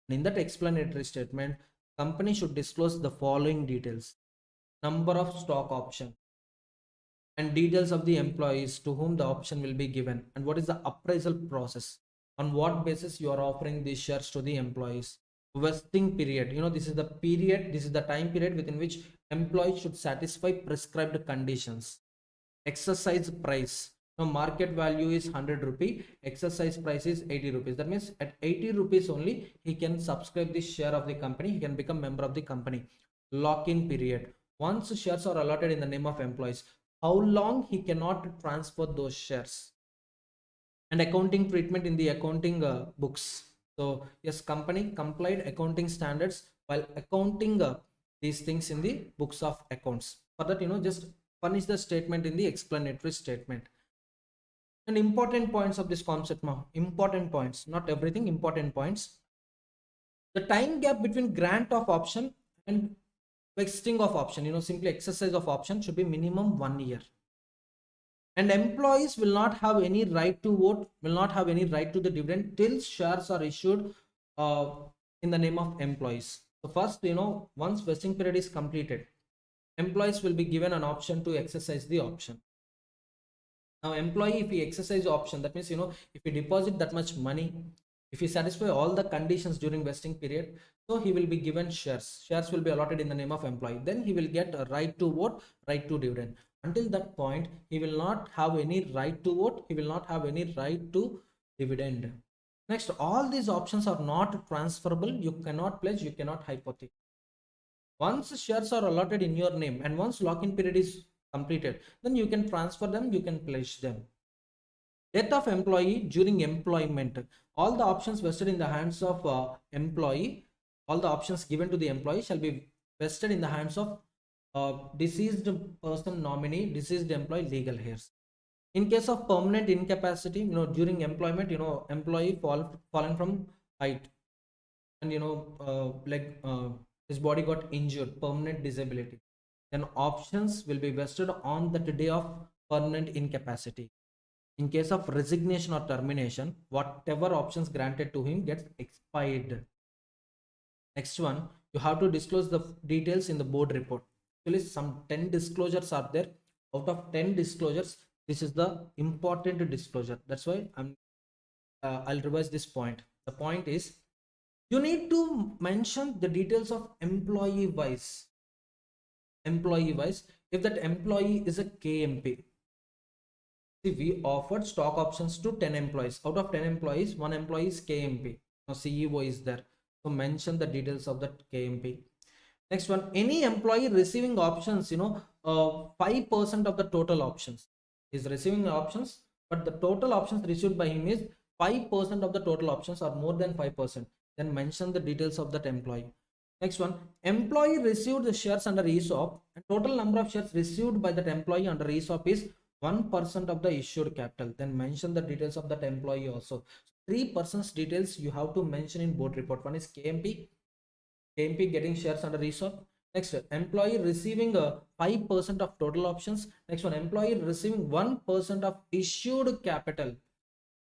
And in that explanatory statement, company should disclose the following details: number of stock option, and details of the employees to whom the option will be given, and what is the appraisal process, on what basis you are offering these shares to the employees. Vesting period, this is the period, this is the time period within which employees should satisfy prescribed conditions. Exercise price, market value is 100 rupee, exercise price is 80 rupees. That means at 80 rupees only he can subscribe the share of the company, he can become member of the company. Lock-in period, once shares are allotted in the name of employees, how long he cannot transfer those shares. And accounting treatment in the accounting books. So yes, company complied accounting standards while accounting these things in the books of accounts. For that, just furnish the statement in the explanatory statement. And important points of this concept now, important points, not everything, important points. The time gap between grant of option and vesting of option, simply exercise of option, should be minimum 1 year. And employees will not have any right to vote, will not have any right to the dividend till shares are issued in the name of employees. So first, once vesting period is completed, employees will be given an option to exercise the option. Now employee, if he exercise the option, that means, if he deposit that much money, if he satisfy all the conditions during vesting period, so he will be given shares will be allotted in the name of employee. Then he will get a right to vote, right to dividend. Until that point, he will not have any right to vote, he will not have any right to dividend. Next, all these options are not transferable. You cannot pledge, you cannot hypothecate. Once shares are allotted in your name and once lock-in period is completed, then you can transfer them, you can pledge them. Death of employee during employment, all the options vested in the hands of employee, all the options given to the employee shall be vested in the hands of deceased person nominee, deceased employee legal heirs. In case of permanent incapacity, during employment, employee fallen from height and his body got injured, permanent disability, then options will be vested on the day of permanent incapacity. In case of resignation or termination, whatever options granted to him gets expired. Next one, you have to disclose the details in the board report. Actually, some 10 disclosures are there. Out of 10 disclosures, this is the important disclosure. That's why I'll revise this point. The point is, you need to mention the details of employee wise. If that employee is a KMP. See, we offered stock options to 10 employees. Out of 10 employees, 1 employee is KMP. Now CEO is there. So mention the details of that KMP. Next one, any employee receiving options, 5% of the total options is receiving options, but the total options received by him is 5% of the total options or more than 5%. Then mention the details of that employee. Next one, employee received the shares under ESOP and total number of shares received by that employee under ESOP is 1% of the issued capital. Then mention the details of that employee also. 3% details you have to mention in board report. One is KMP getting shares under ESOP. Next, employee receiving 5% of total options. Next one, employee receiving 1% of issued capital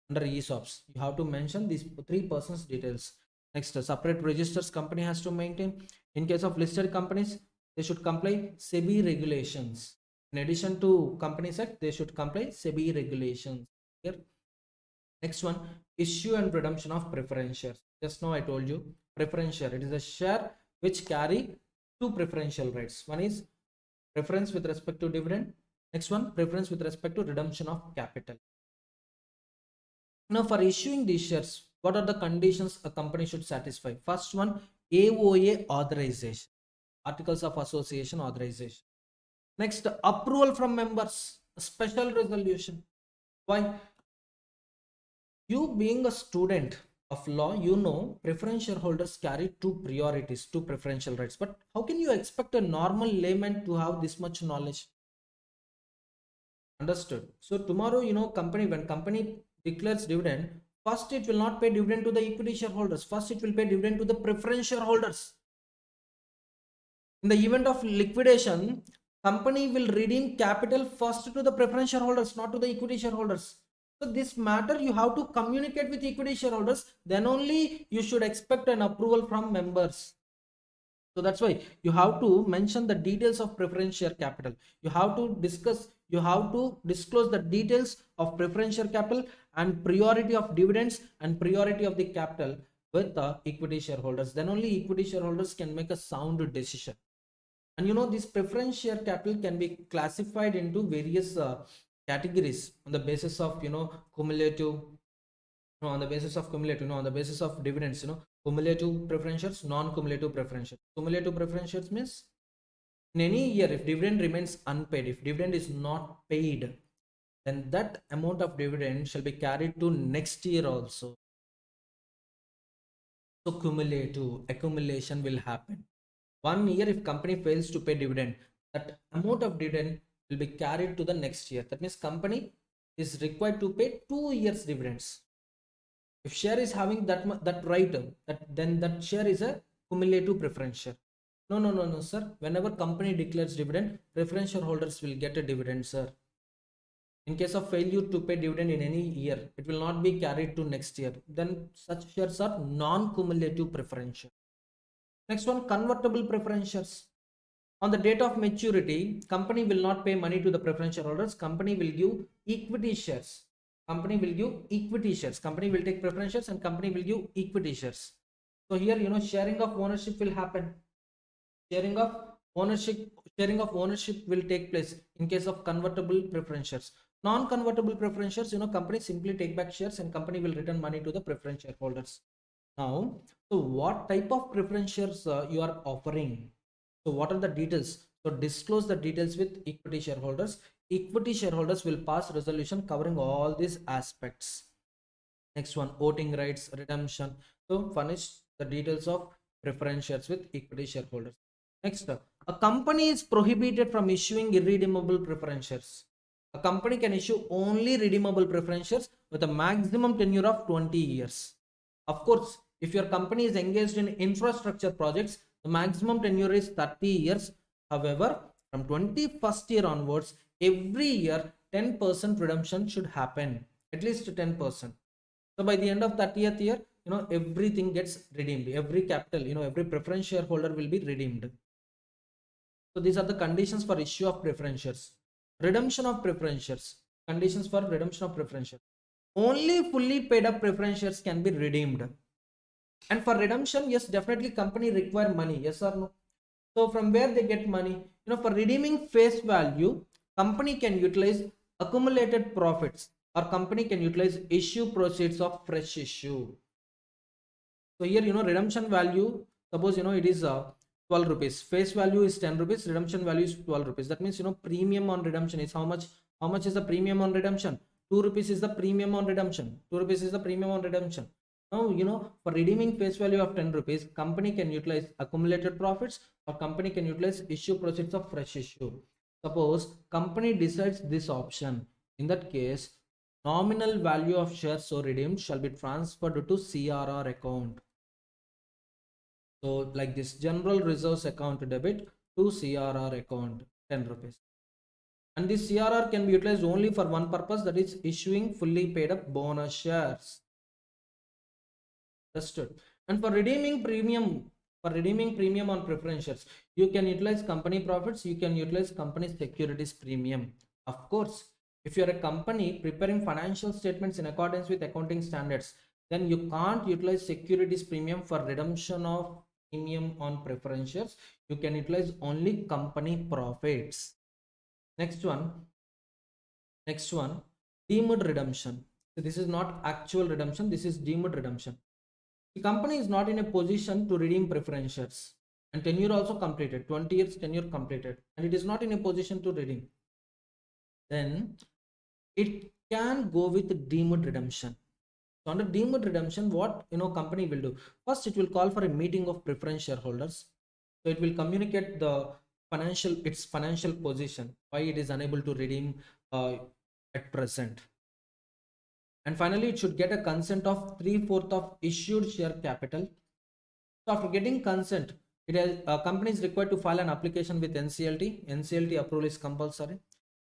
under ESOPs. You have to mention these 3% details. Next, separate registers company has to maintain. In case of listed companies, they should comply SEBI regulations. In addition to Companies Act, they should comply SEBI regulations. Here, next one, issue and redemption of preference shares. Just now I told you, preference share. It is a share which carry two preferential rights. One is preference with respect to dividend. Next one, preference with respect to redemption of capital. Now, for issuing these shares, what are the conditions a company should satisfy? First one, AOA authorization, Articles of Association authorization. Next, approval from members, special resolution. Why? You being a student of law, you know preference shareholders carry two priorities, two preferential rights. But how can you expect a normal layman to have this much knowledge? Understood. So tomorrow, when company declares dividend, first it will not pay dividend to the equity shareholders. First it will pay dividend to the preference shareholders. In the event of liquidation, company will redeem capital first to the preference shareholders, not to the equity shareholders. So this matter you have to communicate with equity shareholders, then only you should expect an approval from members. So that's why you have to mention the details of preference share capital. You have to disclose the details of preference share capital and priority of dividends and priority of the capital with the equity shareholders. Then only equity shareholders can make a sound decision. And this preference share capital can be classified into various categories on the basis of cumulative, on the basis of cumulative, on the basis of dividends, cumulative preferentials, non-cumulative preferentials. Cumulative preferentials means in any year, if dividend remains unpaid, if dividend is not paid, then that amount of dividend shall be carried to next year also. So cumulative accumulation will happen. 1 year, if company fails to pay dividend, that amount of dividend will be carried to the next year. That means company is required to pay 2 years dividends. If share is having that right, then that share is a cumulative preference share. No, sir. Whenever company declares dividend, preference shareholders will get a dividend, sir. In case of failure to pay dividend in any year, it will not be carried to next year. Then such shares are non-cumulative preference share. Next one, convertible preference shares. On the date of maturity, company will not pay money to the preference shareholders. Company will give equity shares. Company will give equity shares. Company will take preference shares and company will give equity shares. So here, sharing of ownership will happen. Sharing of ownership will take place in case of convertible preference shares. Non-convertible preference shares, company simply take back shares and company will return money to the preference shareholders. Now, so what type of preference shares you are offering? So what are the details? So disclose the details with equity shareholders. Equity shareholders will pass resolution covering all these aspects. Next one, voting rights, redemption. So furnish the details of preference shares with equity shareholders. Next, a company is prohibited from issuing irredeemable preference shares. A company can issue only redeemable preference shares with a maximum tenure of 20 years. Of course, if your company is engaged in infrastructure projects, the maximum tenure is 30 years. However, from 21st year onwards, every year 10% redemption should happen, at least 10%. So by the end of 30th year, everything gets redeemed. Every capital, every preference shareholder will be redeemed. So these are the conditions for issue of preference shares. Redemption of preference shares. Conditions for redemption of preference shares. Only fully paid up preference shares can be redeemed. And for redemption, yes, definitely company require money, yes or no? So from where they get money? For redeeming face value, company can utilize accumulated profits or company can utilize issue proceeds of fresh issue. So here, redemption value, suppose, it is 12 rupees. Face value is 10 rupees. Redemption value is 12 rupees. That means, premium on redemption is how much? How much is the premium on redemption? 2 rupees is the premium on redemption. 2 rupees is the premium on redemption. Now, for redeeming face value of 10 rupees, company can utilize accumulated profits or company can utilize issue proceeds of fresh issue. Suppose company decides this option. In that case, nominal value of shares so redeemed shall be transferred to CRR account. So like this, general reserves account debit to CRR account, 10 rupees. And this CRR can be utilized only for one purpose, that is issuing fully paid up bonus shares. Understood. And for redeeming premium on preference shares, you can utilize company profits, you can utilize company securities premium. Of course, if you're a company preparing financial statements in accordance with accounting standards, then you can't utilize securities premium for redemption of premium on preference shares. You can utilize only company profits. Next one, deemed redemption. So this is not actual redemption, this is deemed redemption. The company is not in a position to redeem preference shares and tenure also completed, 20 years tenure completed, and it is not in a position to redeem, then it can go with deemed redemption. So under deemed redemption, what company will do? First, it will call for a meeting of preference shareholders. So it will communicate its financial position, why it is unable to redeem at present. And finally, it should get a consent of 3/4 of issued share capital. So after getting consent, a company is required to file an application with NCLT. NCLT approval is compulsory.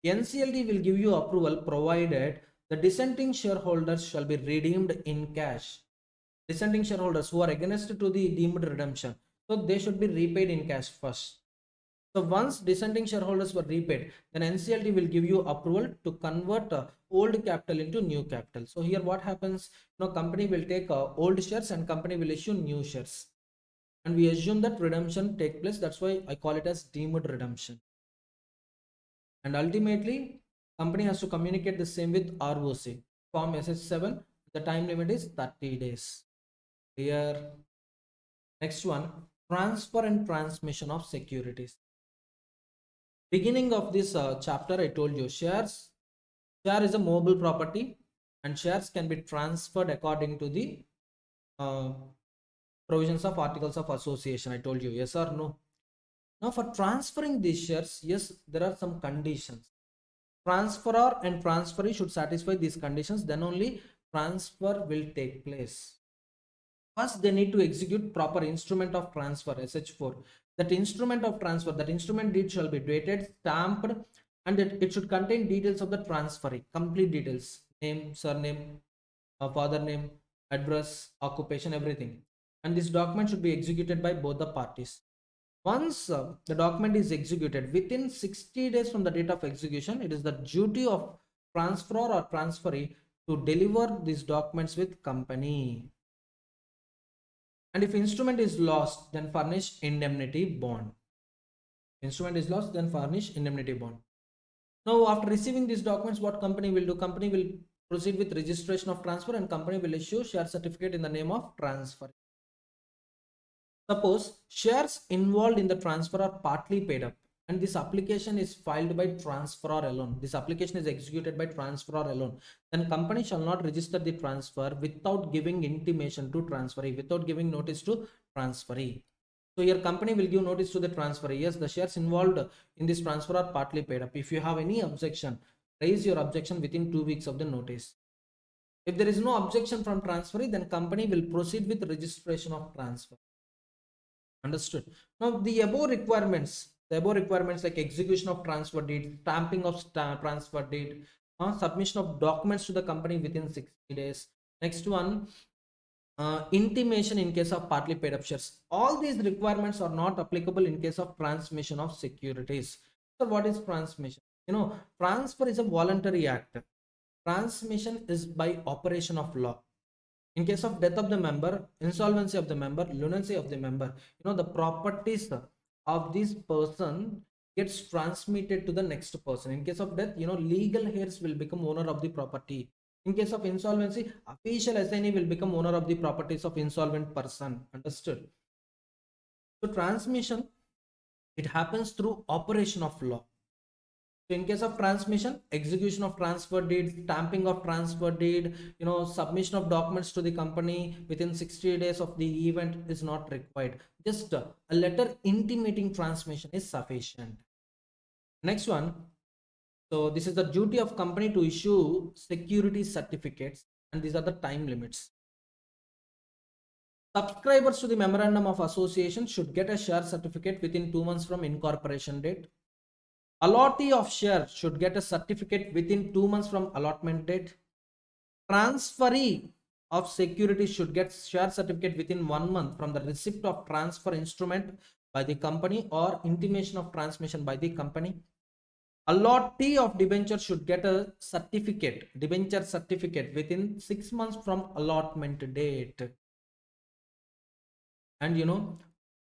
NCLT will give you approval provided the dissenting shareholders shall be redeemed in cash. Dissenting shareholders who are against to the deemed redemption, so they should be repaid in cash first. So once dissenting shareholders were repaid, then NCLT will give you approval to convert old capital into new capital. So here what happens? Company will take old shares and company will issue new shares. And we assume that redemption take place. That's why I call it as deemed redemption. And ultimately, company has to communicate the same with ROC. Form SH7. The time limit is 30 days. Here, next one, transfer and transmission of securities. Beginning of this chapter, I told you share is a mobile property, and shares can be transferred according to the uh, provisions of articles of association. I told you, yes or no? Now for transferring these shares, yes, there are some conditions. Transferor and transferee should satisfy these conditions, then only transfer will take place. First, they need to execute proper instrument of transfer, SH4. That instrument of transfer, that instrument deed shall be dated, stamped, and it should contain details of the transferee, complete details, name, surname, father name, address, occupation, everything. And this document should be executed by both the parties. Once the document is executed, within 60 days from the date of execution, it is the duty of transferor or transferee to deliver these documents with company. And if instrument is lost, then furnish indemnity bond. Instrument is lost, then furnish indemnity bond. Now, after receiving these documents, what company will do? Company will proceed with registration of transfer, and company will issue share certificate in the name of transfer. Suppose shares involved in the transfer are partly paid up, and this application is filed by transferor alone. This application is executed by transferor alone. Then company shall not register the transfer without giving intimation to transferee, without giving notice to transferee. So your company will give notice to the transferee. Yes, the shares involved in this transfer are partly paid up. If you have any objection, raise your objection within 2 weeks of the notice. If there is no objection from transferee, then company will proceed with registration of transfer. Understood. Now the above requirements like execution of transfer deed, stamping of transfer deed, submission of documents to the company within 60 days. Next one, intimation in case of partly paid up shares. All these requirements are not applicable in case of transmission of securities. So what is transmission? Transfer is a voluntary act. Transmission is by operation of law. In case of death of the member, insolvency of the member, lunacy of the member, the properties of this person gets transmitted to the next person. In case of death, legal heirs will become owner of the property. In case of insolvency, official assignee will become owner of the properties of insolvent person. Understood? So transmission, it happens through operation of law. So in case of transmission, execution of transfer deed, stamping of transfer deed, submission of documents to the company within 60 days of the event is not required. Just a letter intimating transmission is sufficient. Next one. So this is the duty of company to issue security certificates, and these are the time limits. Subscribers to the Memorandum of Association should get a share certificate within 2 months from incorporation date. Allottee of share should get a certificate within 2 months from allotment date. Transferee of security should get share certificate within 1 month from the receipt of transfer instrument by the company or intimation of transmission by the company. Allottee of debenture should get a certificate, debenture certificate within 6 months from allotment date. And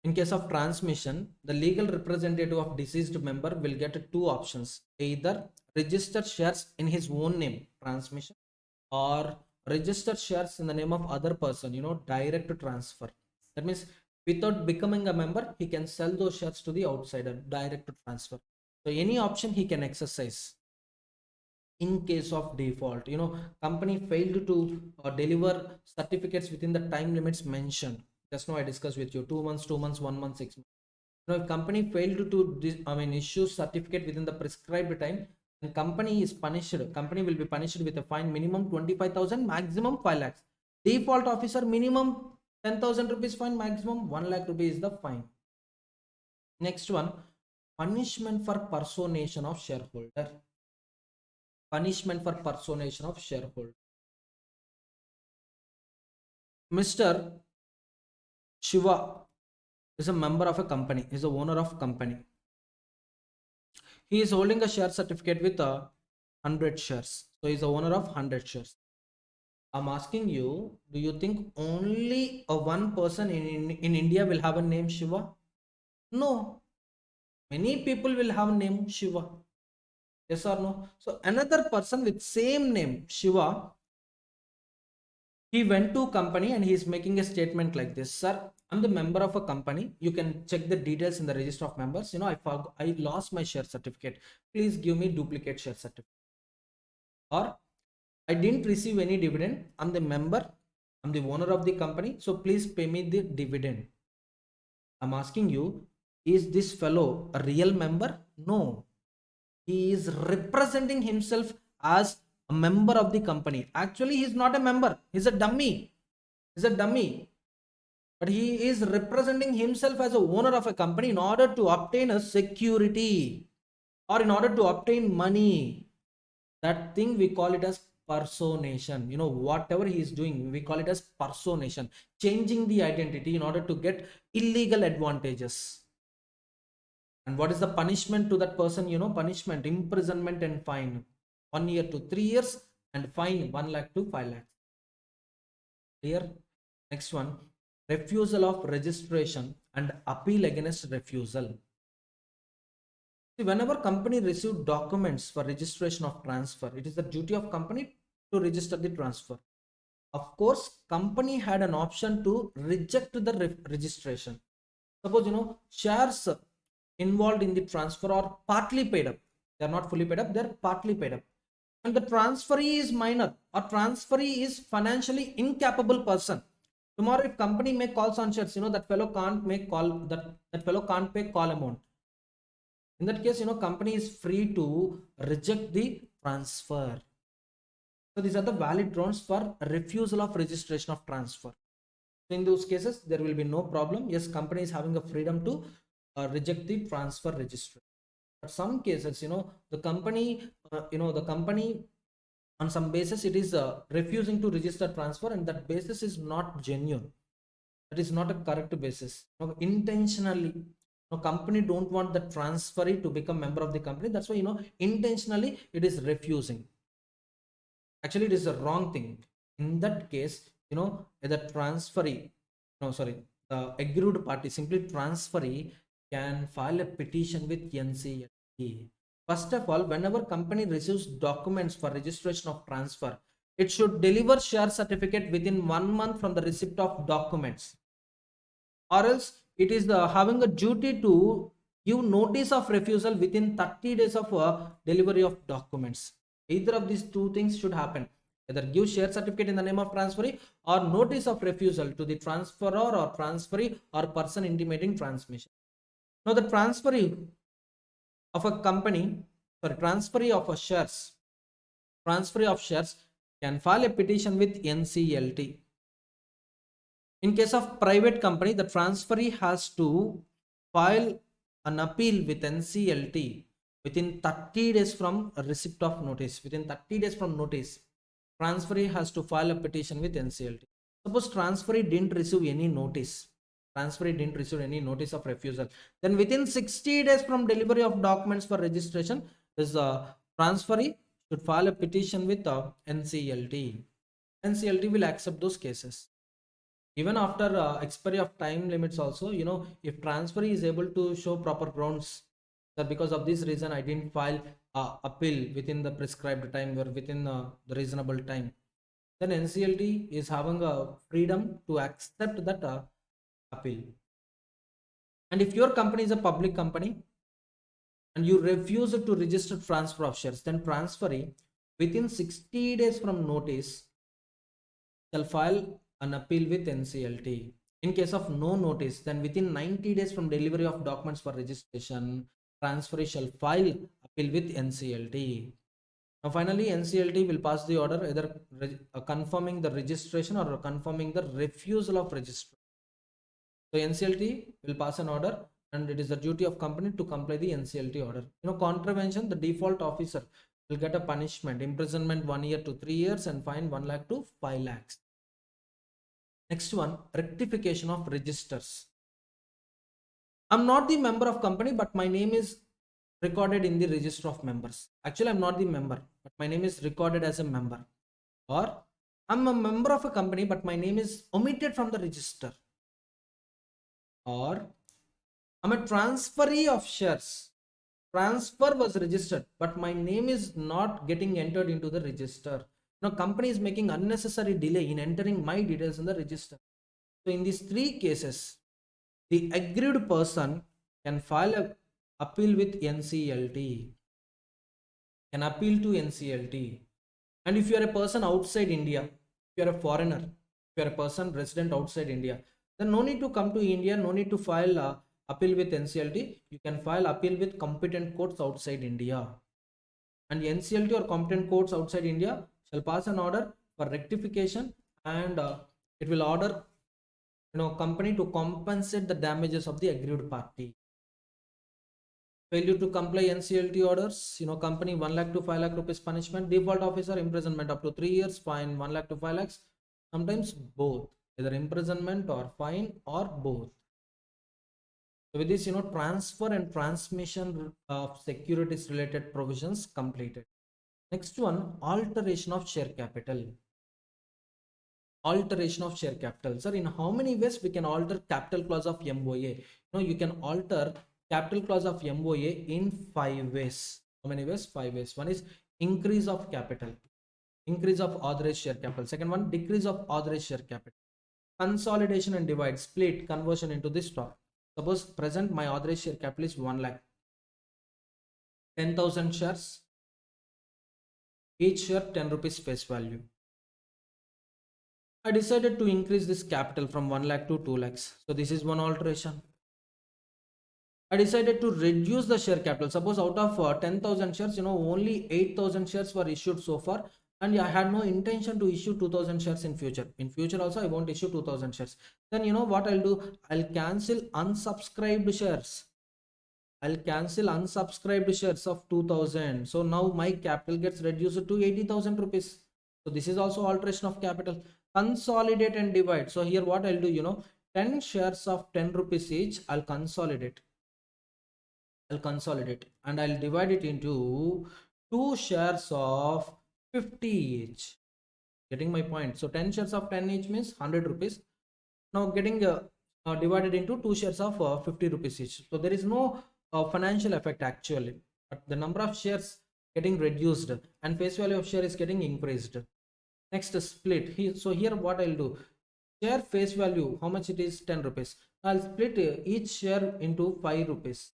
in case of transmission, the legal representative of deceased member will get two options: either register shares in his own name, transmission, or register shares in the name of other person, direct transfer. That means without becoming a member, he can sell those shares to the outsider, direct transfer. So any option he can exercise. In case of default, company failed to deliver certificates within the time limits mentioned. Just now I discussed with you, 2 months, 2 months, 1 month, 6 months. If company failed to issue certificate within the prescribed time, then company will be punished with a fine minimum 25,000, maximum 5 lakhs. Default officer, minimum 10,000 rupees fine, maximum 1 lakh rupees is the fine. Next one, punishment for personation of shareholder. Punishment for personation of shareholder. Mr. Shiva is a member of a company, is the owner of company. He is holding a share certificate with 100 shares. So he is the owner of 100 shares. I'm asking you, do you think only one person in India will have a name Shiva? No. Many people will have a name Shiva. Yes or no? So another person with same name Shiva, he went to company and he is making a statement like this: sir, I'm the member of a company, you can check the details in the register of members. I lost my share certificate, please give me duplicate share certificate. Or I didn't receive any dividend, I'm the member, I'm the owner of the company, so please pay me the dividend. I'm asking you, is this fellow a real member? No, he is representing himself as a member of the company. Actually, he's not a member, he's a dummy. He's a dummy, but he is representing himself as a owner of a company in order to obtain a security or in order to obtain money. That thing we call it as personation. Whatever he is doing, we call it as personation, changing the identity in order to get illegal advantages. And what is the punishment to that person? Punishment, imprisonment and fine 1 year to 3 years, and fine 1 lakh to 5 lakhs. Clear? Next one, refusal of registration and appeal against refusal. See, whenever company receive documents for registration of transfer, it is the duty of company to register the transfer. Of course, company had an option to reject the registration. Suppose shares involved in the transfer are partly paid up. They are not fully paid up, they are partly paid up. And the transferee is minor, or transferee is financially incapable person. Tomorrow, if company make calls on shares, that fellow can't make call, that fellow can't pay call amount. In that case, company is free to reject the transfer. So these are the valid grounds for refusal of registration of transfer. So in those cases, there will be no problem. Yes, company is having a freedom to reject the transfer registration. But some cases, the company, on some basis it is refusing to register transfer, and that basis is not genuine. That is not a correct basis. Intentionally, company don't want the transferee to become member of the company. That's why intentionally it is refusing. Actually, it is a wrong thing. In that case, the transferee, no, sorry, the aggrieved party, simply transferee, can file a petition with NCLT. First of all, whenever company receives documents for registration of transfer, it should deliver share certificate within 1 month from the receipt of documents, or else it is having a duty to give notice of refusal within 30 days of delivery of documents. Either of these two things should happen: either give share certificate in the name of transferee, or notice of refusal to the transferor or transferee or person intimating transmission. Now the transferee of a company, sorry, transfer of shares can file a petition with NCLT. In case of private company, the transferee has to file an appeal with NCLT within 30 days from receipt of notice. Within 30 days from notice, transferee has to file a petition with NCLT. Suppose transferee didn't receive any notice. Transferee didn't receive any notice of refusal. Then within 60 days from delivery of documents for registration, this transferee should file a petition with NCLT. NCLT will accept those cases. Even after expiry of time limits also, if transferee is able to show proper grounds that because of this reason I didn't file appeal within the prescribed time or within the reasonable time, then NCLT is having a freedom to accept that appeal. And if your company is a public company and you refuse to register transfer of shares, then transferee within 60 days from notice shall file an appeal with NCLT. In case of no notice, then within 90 days from delivery of documents for registration, transferee shall file appeal with NCLT. Now finally, NCLT will pass the order either confirming the registration or confirming the refusal of registration. So NCLT will pass an order and it is the duty of company to comply the NCLT order. Contravention, the default officer will get a punishment, imprisonment 1 year to 3 years and fine 1 lakh to 5 lakhs. Next one, rectification of registers. I'm not the member of company, but my name is recorded in the register of members. Actually, I'm not the member, but my name is recorded as a member. Or I'm a member of a company, but my name is omitted from the register. Or I'm a transferee of shares. Transfer was registered, but my name is not getting entered into the register. Company is making unnecessary delay in entering my details in the register. So in these three cases, the aggrieved person can file an appeal with NCLT, can appeal to NCLT. And if you are a person outside India, if you are a foreigner, if you are a person resident outside India, then no need to come to India, no need to file appeal with NCLT. You can file appeal with competent courts outside India. And NCLT or competent courts outside India shall pass an order for rectification, and it will order company to compensate the damages of the aggrieved party. Failure to comply NCLT orders, company 1 lakh to 5 lakh rupees punishment, default officer imprisonment up to 3 years, fine 1 lakh to 5 lakhs, sometimes both, either imprisonment or fine or both. So with this, transfer and transmission of securities related provisions completed. Next one, alteration of share capital. Alteration of share capital. Sir, in how many ways we can alter capital clause of MOA? You can alter capital clause of MOA in 5 ways. How many ways? 5 ways. One is increase of capital, increase of authorized share capital. Second one, decrease of authorized share capital. Consolidation and divide, split, conversion into this stock. Suppose present my authorized share capital is 1 lakh. 10,000 shares. Each share 10 rupees face value. I decided to increase this capital from 1 lakh to 2 lakhs. So this is one alteration. I decided to reduce the share capital. Suppose out of 10,000 shares, only 8,000 shares were issued so far. And I had no intention to issue 2,000 shares in future. In future also, I won't issue 2,000 shares. Then what I'll do? I'll cancel unsubscribed shares. I'll cancel unsubscribed shares of 2,000. So now my capital gets reduced to 80,000 rupees. So this is also alteration of capital. Consolidate and divide. So here what I'll do, 10 shares of 10 rupees each, I'll consolidate. And I'll divide it into 2 shares of 50 each. Getting my point? So 10 shares of 10 each means 100 rupees. Now getting divided into 2 shares of 50 rupees each. So there is no financial effect actually, but the number of shares getting reduced and face value of share is getting increased. Next, split. So here what I'll do, share face value, how much it is? 10 rupees. I'll split each share into 5 rupees.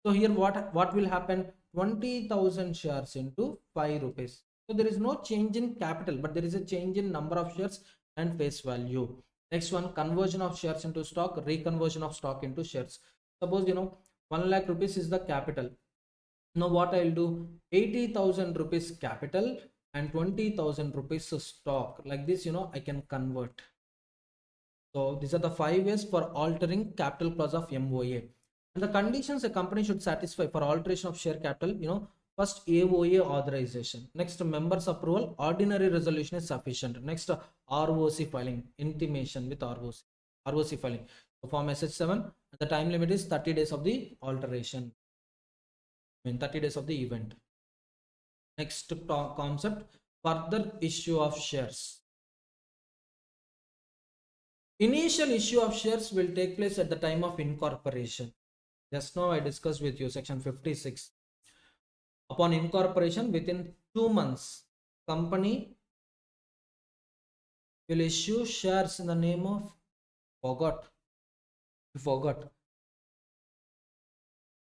So here what will happen? 20,000 shares into 5 rupees. So there is no change in capital, but there is a change in number of shares and face value. Next one, conversion of shares into stock, reconversion of stock into shares. Suppose 1 lakh rupees is the capital. Now what I'll do, 80,000 rupees capital and 20,000 rupees stock. Like this, I can convert. So these are the 5 ways for altering capital clause of MOA. And the conditions a company should satisfy for alteration of share capital, first AOA authorization. Next, members approval, ordinary resolution is sufficient. Next, ROC filing, intimation with ROC filing. So form SH7, the time limit is 30 days of the alteration. 30 days of the event. Next concept, further issue of shares. Initial issue of shares will take place at the time of incorporation. Just now I discussed with you section 56. Upon incorporation, within 2 months, company will issue shares in the name of forgot.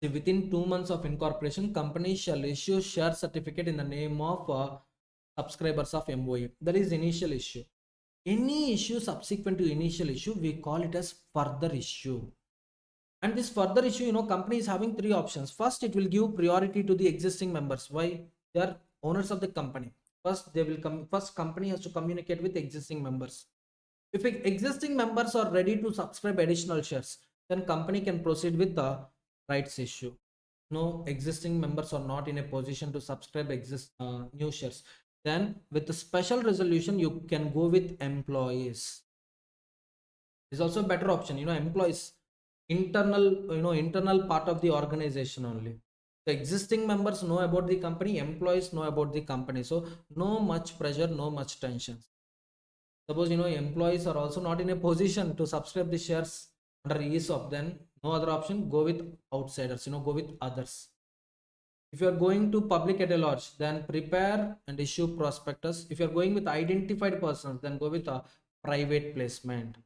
Within 2 months of incorporation, company shall issue share certificate in the name of subscribers of MOA. That is initial issue. Any issue subsequent to initial issue, we call it as further issue. And this further issue, company is having 3 options. First, it will give priority to the existing members. Why? They are owners of the company. First, company has to communicate with existing members. If existing members are ready to subscribe additional shares, then company can proceed with the rights issue. No, existing members are not in a position to subscribe new shares. Then with the special resolution, you can go with employees. Is also a better option. Employees, internal part of the organization only. The existing members know about the company, employees know about the company. So no much pressure, no much tension. Suppose employees are also not in a position to subscribe the shares under ESOP, then no other option, go with outsiders, go with others. If you are going to public at a large, then prepare and issue prospectus. If you are going with identified persons, then go with a private placement.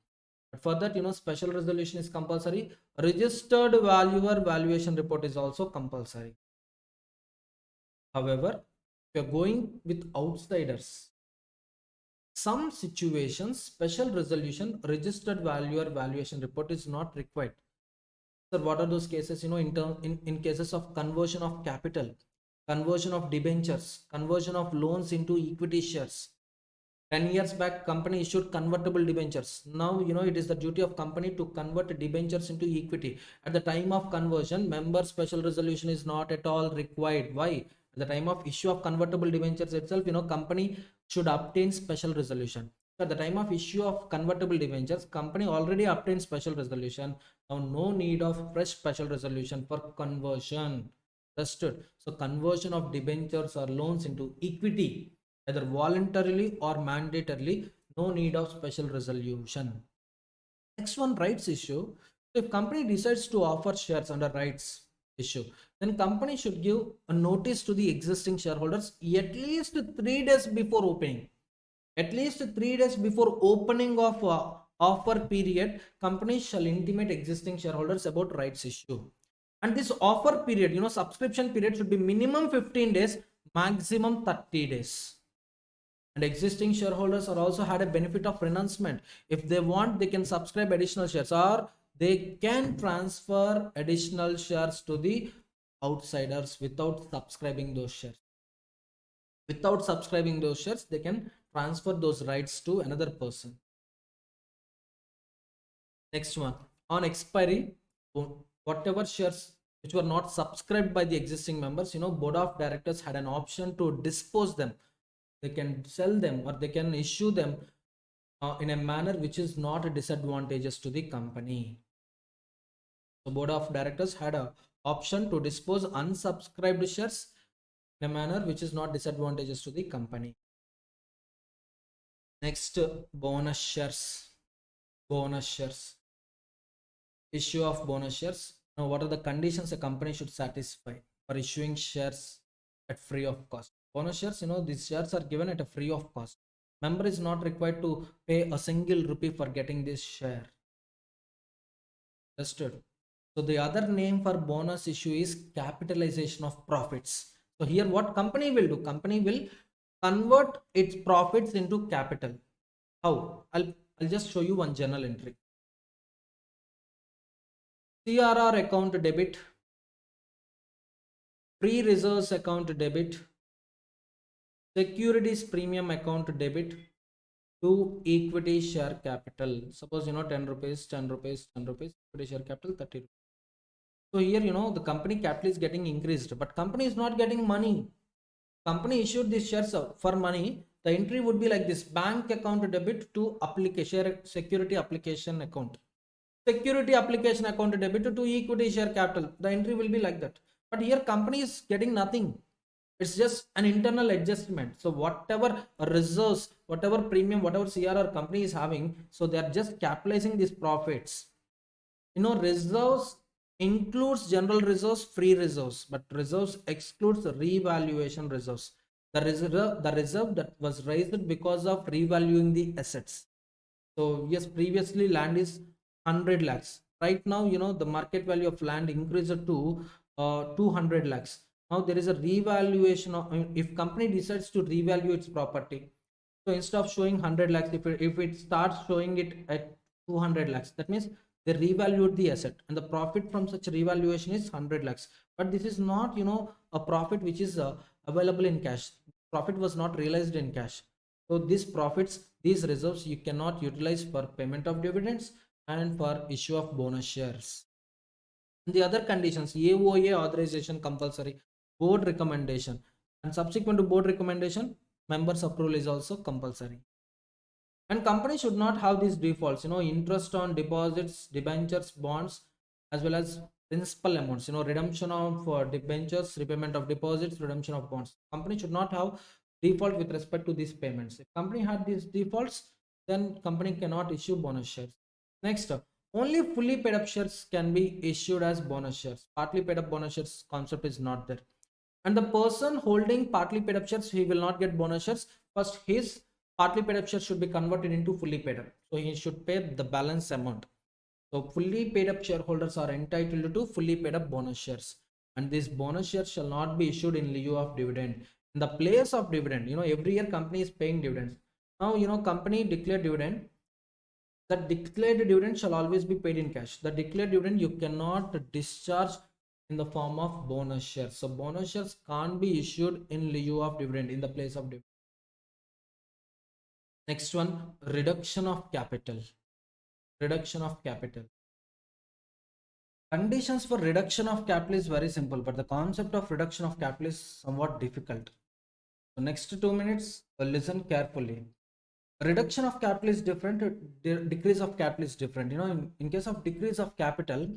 But for that, special resolution is compulsory. Registered valuer valuation report is also compulsory. However, if you are going with outsiders, some situations, special resolution, registered valuer valuation report is not required. So what are those cases? In cases of conversion of capital, conversion of debentures, conversion of loans into equity shares. 10 years back, company issued convertible debentures. Now, it is the duty of company to convert debentures into equity. At the time of conversion, member special resolution is not at all required. Why? At the time of issue of convertible debentures itself, company should obtain special resolution. So at the time of issue of convertible debentures, company already obtained special resolution. Now, no need of fresh special resolution for conversion. Understood? So conversion of debentures or loans into equity, either voluntarily or mandatorily, no need of special resolution. Next one, rights issue. So if company decides to offer shares under rights issue, then company should give a notice to the existing shareholders at least 3 days before opening. At least 3 days before opening of offer period, company shall intimate existing shareholders about rights issue. And this offer period, subscription period should be minimum 15 days, maximum 30 days. And existing shareholders are also had a benefit of renouncement. If they want, they can subscribe additional shares, or they can transfer additional shares to the outsiders without subscribing those shares. Without subscribing those shares, they can transfer those rights to another person. Next one, on expiry, whatever shares which were not subscribed by the existing members, board of directors had an option to dispose them. They can sell them or they can issue them in a manner which is not disadvantageous to the company. The board of directors had an option to dispose unsubscribed shares in a manner which is not disadvantageous to the company. Next, bonus shares. Bonus shares. Issue of bonus shares. Now, what are the conditions a company should satisfy for issuing shares at free of cost? Bonus shares, these shares are given at a free of cost. Member is not required to pay a single rupee for getting this share. Understood? So the other name for bonus issue is capitalization of profits. So here what company will do? Company will convert its profits into capital. How? I'll just show you one journal entry. CRR account debit, free reserves account debit, securities premium account debit to equity share capital. Suppose 10 rupees, 10 rupees, 10 rupees, equity share capital 30 rupees. So here the company capital is getting increased, but company is not getting money. Company issued these shares for money. The entry would be like this: bank account debit to application security application account, security application account debit to equity share capital. The entry will be like that. But here company is getting nothing. It's just an internal adjustment. So whatever reserves, whatever premium, whatever crr company is having, so they are just capitalizing these profits. Reserves includes general reserves, free reserves, but reserves excludes the revaluation reserves. The reserve that was raised because of revaluing the assets. So yes, previously land is 100 lakhs. Right now, the market value of land increased to 200 lakhs. Now there is a revaluation of, if company decides to revalue its property, so instead of showing 100 lakhs, if it starts showing it at 200 lakhs, that means they revalued the asset, and the profit from such revaluation is 100 lakhs. But this is not a profit which is available in cash. Profit was not realized in cash. So these profits, these reserves, you cannot utilize for payment of dividends and for issue of bonus shares. And the other conditions: AOA authorization compulsory, board recommendation, and subsequent to board recommendation, members approval is also compulsory. And company should not have these defaults, interest on deposits, debentures, bonds, as well as principal amounts, redemption of debentures, repayment of deposits, redemption of bonds. Company should not have default with respect to these payments. If company had these defaults, then company cannot issue bonus shares. Next, only fully paid up shares can be issued as bonus shares. Partly paid up bonus shares concept is not there. And the person holding partly paid up shares, he will not get bonus shares. First, his partly paid up shares should be converted into fully paid up, so he should pay the balance amount. So fully paid up shareholders are entitled to fully paid up bonus shares, and these bonus shares shall not be issued in lieu of dividend. In the place of dividend, every year company is paying dividends. Now company declared dividend. The declared dividend shall always be paid in cash. The declared dividend you cannot discharge in the form of bonus shares. So bonus shares can't be issued in lieu of dividend, in the place of dividend. Next one, reduction of capital. Reduction of capital. Conditions for reduction of capital is very simple, but the concept of reduction of capital is somewhat difficult. So next 2 minutes, listen carefully. Reduction of capital is different, decrease of capital is different. In case of decrease of capital,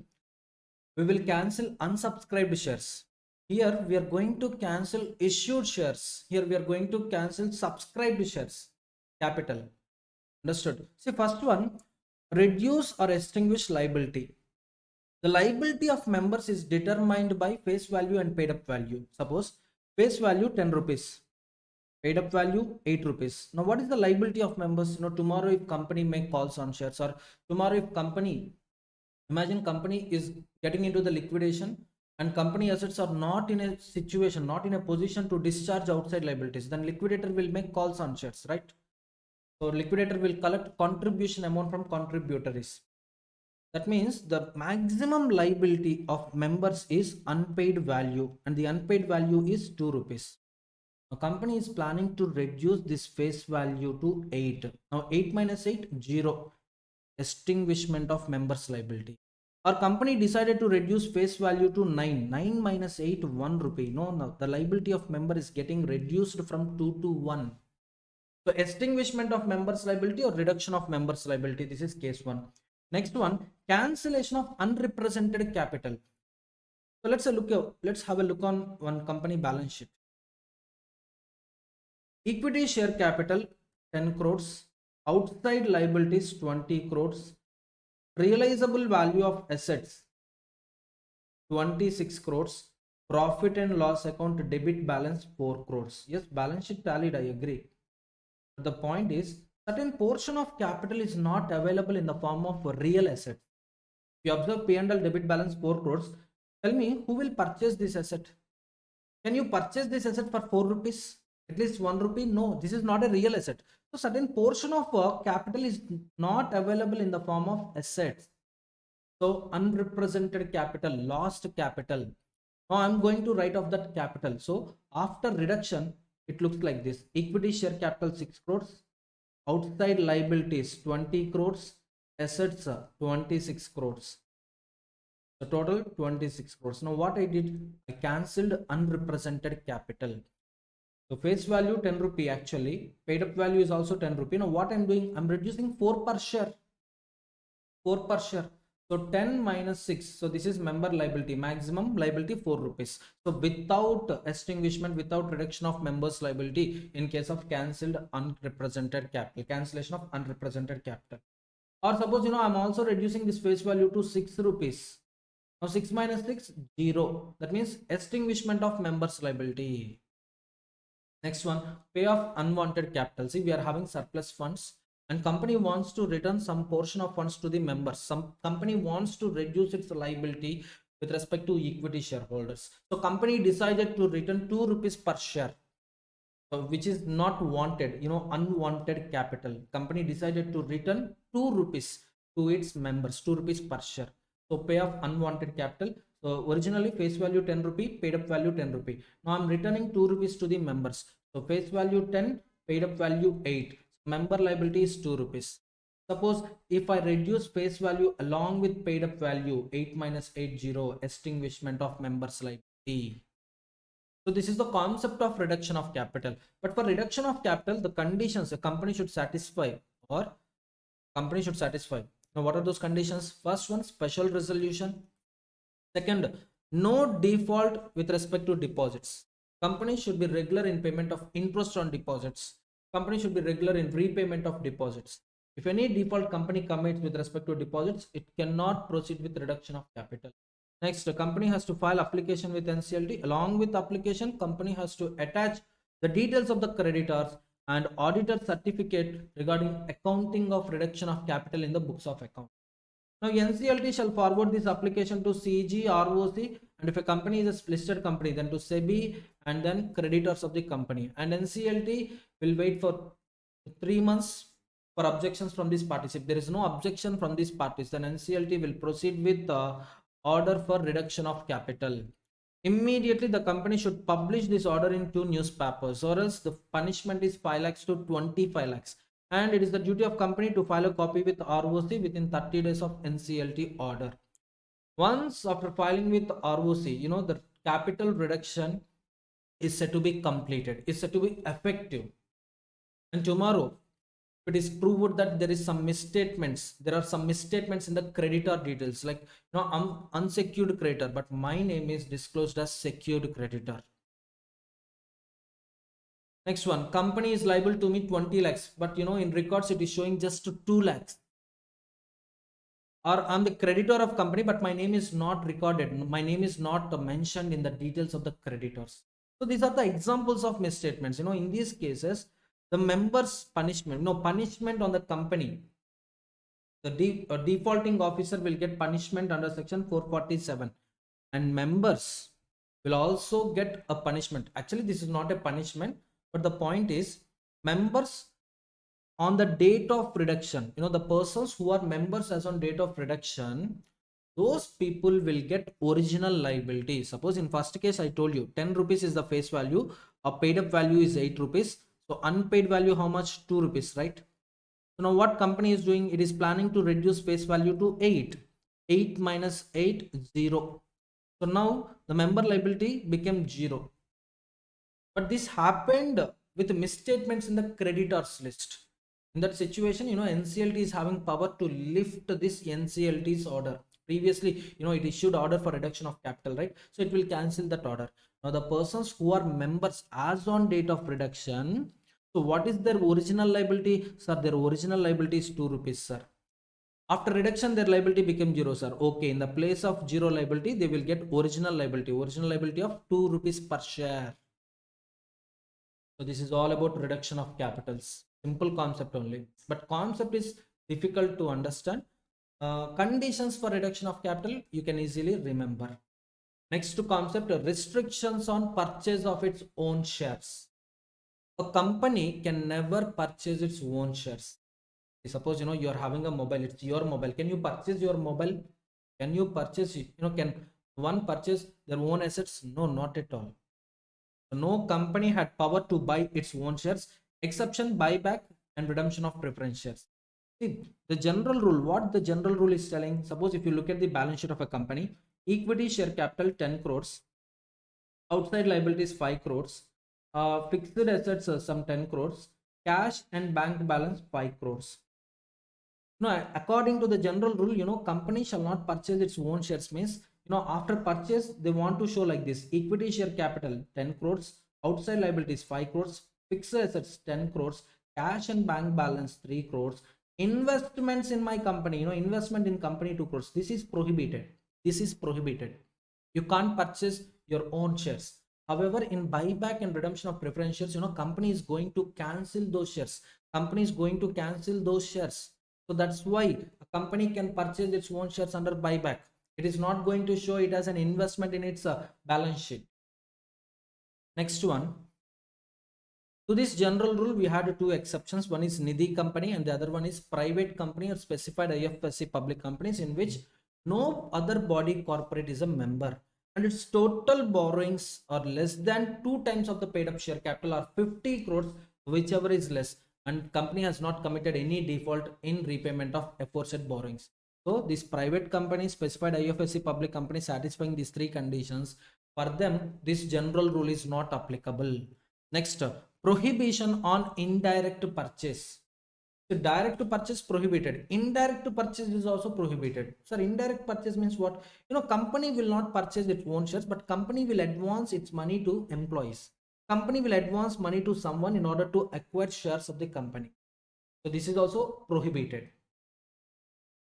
we will cancel unsubscribed shares. Here we are going to cancel issued shares. Here we are going to cancel subscribed shares. Capital. Understood? See, first one, reduce or extinguish liability. The liability of members is determined by face value and paid up value. Suppose face value 10 rupees, paid up value 8 rupees. Now what is the liability of members? Tomorrow if company make calls on shares, or tomorrow if company, imagine company is getting into the liquidation and company assets are not in a situation, not in a position to discharge outside liabilities, then liquidator will make calls on shares, right? So liquidator will collect contribution amount from contributories. That means the maximum liability of members is unpaid value, and the unpaid value is 2 rupees. A company is planning to reduce this face value to 8. Now 8 minus 8, 0. Extinguishment of members liability. Our company decided to reduce face value to 9. 9 minus 8, 1 rupee. No, the liability of member is getting reduced from 2 to 1. So extinguishment of members liability or reduction of members liability. This is case 1. Next one, cancellation of unrepresented capital. So let's have a look on one company balance sheet. Equity share capital 10 crores, outside liabilities 20 crores, realizable value of assets 26 crores, profit and loss account debit balance 4 crores. Yes, balance sheet tallied, I agree. But the point is, certain portion of capital is not available in the form of real asset. If you observe P&L debit balance 4 crores, tell me who will purchase this asset? Can you purchase this asset for 4 rupees? At least 1 rupee? No, this is not a real asset. So certain portion of capital is not available in the form of assets. So unrepresented capital, lost capital. Now I'm going to write off that capital. So after reduction, it looks like this. Equity share capital 6 crores, outside liabilities 20 crores, assets 26 crores. The total 26 crores. Now what I did, I cancelled unrepresented capital. So face value 10 rupee, actually paid up value is also 10 rupee. Now what I'm doing, I'm reducing 4 per share. 4 per share. So 10 minus 6. So this is member liability, maximum liability 4 rupees. So without extinguishment, without reduction of members liability in case of cancelled unrepresented capital, cancellation of unrepresented capital. Or suppose, I'm also reducing this face value to 6 rupees. Now 6 minus 6, 0. That means extinguishment of members liability. Next one, pay off unwanted capital. See, we are having surplus funds and company wants to return some portion of funds to the members. Some company wants to reduce its liability with respect to equity shareholders. So company decided to return 2 rupees per share, which is not wanted, unwanted capital. Company decided to return 2 rupees to its members, 2 rupees per share. So pay off unwanted capital. So originally face value 10 rupee, paid up value 10 rupee. Now I'm returning 2 rupees to the members. So face value 10, paid up value 8. Member liability is 2 rupees. Suppose if I reduce face value along with paid up value, 8 minus 8, 0, extinguishment of members liability. So this is the concept of reduction of capital. But for reduction of capital, the conditions a company should satisfy or company should satisfy. Now, what are those conditions? First one, special resolution. Second, no default with respect to deposits. Company should be regular in payment of interest on deposits. Company should be regular in repayment of deposits. If any default company commits with respect to deposits, it cannot proceed with reduction of capital. Next, the company has to file application with NCLT. Along with application, company has to attach the details of the creditors and auditor certificate regarding accounting of reduction of capital in the books of account. Now, NCLT shall forward this application to CG, ROC, and if a company is a listed company, then to SEBI and then creditors of the company. And NCLT will wait for 3 months for objections from these parties. If there is no objection from these parties, then NCLT will proceed with order for reduction of capital. Immediately, the company should publish this order in 2 newspapers, or else the punishment is 5 lakhs to 25 lakhs. And it is the duty of company to file a copy with ROC within 30 days of NCLT order. Once after filing with ROC, the capital reduction is said to be completed, is said to be effective. And tomorrow, if it is proved that there is some misstatements, there are some misstatements in the creditor details, like I'm unsecured creditor, but my name is disclosed as secured creditor. Next one, company is liable to me 20 lakhs, but in records it is showing just 2 lakhs. Or I'm the creditor of company, but my name is not recorded. My name is not mentioned in the details of the creditors. So these are the examples of misstatements. In these cases, the members punishment, punishment on the company. The defaulting officer will get punishment under section 447, and members will also get a punishment. Actually, this is not a punishment, but the point is members on the date of reduction, the persons who are members as on date of reduction, those people will get original liability. Suppose in first case I told you 10 rupees is the face value, a paid up value is 8 rupees. So unpaid value how much? 2 rupees, right? So now what company is doing? It is planning to reduce face value to 8. 8 minus 8, 0. So now the member liability became 0. But this happened with misstatements in the creditors list. In that situation, NCLT is having power to lift this NCLT's order. Previously, it issued order for reduction of capital, right? So it will cancel that order. Now the persons who are members as on date of reduction, so what is their original liability? Sir, their original liability is 2 rupees, sir. After reduction, their liability became 0, sir. Okay, in the place of 0 liability, they will get original liability of 2 rupees per share. So this is all about reduction of capitals. Simple concept only, but concept is difficult to understand. Conditions for reduction of capital you can easily remember. Next concept, restrictions on purchase of its own shares. A company can never purchase its own shares. Suppose you are having a mobile, it's your mobile. Can you purchase your mobile? Can you purchase it? Can One purchase their own assets? No, not at all. No company had power to buy its own shares, exception buyback and redemption of preference shares. See, the general rule, what the general rule is telling, suppose if you look at the balance sheet of a company, equity share capital 10 crores, outside liabilities 5 crores, fixed assets some 10 crores, cash and bank balance 5 crores. No, according to the general rule, company shall not purchase its own shares. Means, after purchase they want to show like this: equity share capital 10 crores, outside liabilities 5 crores, fixed assets 10 crores, cash and bank balance 3 crores, investments in my company, investment in company 2 crores. This is prohibited. This is prohibited. You can't purchase your own shares. However, in buyback and redemption of preference shares, company is going to cancel those shares. Company is going to cancel those shares. So that's why a company can purchase its own shares under buyback. It is not going to show it as an investment in its balance sheet. Next one. To this general rule, we had two exceptions. One is Nidhi company and the other one is private company or specified IFSC public companies in which no other body corporate is a member and its total borrowings are less than 2 times of the paid up share capital or 50 crores, whichever is less, and company has not committed any default in repayment of aforesaid borrowings. So this private company, specified IFSC public company satisfying these three conditions, for them this general rule is not applicable. Next, prohibition on indirect purchase. So direct purchase prohibited, indirect purchase is also prohibited. Sir, indirect purchase means what? Company will not purchase its own shares, but company will advance its money to employees. Company will advance money to someone in order to acquire shares of the company. So this is also prohibited.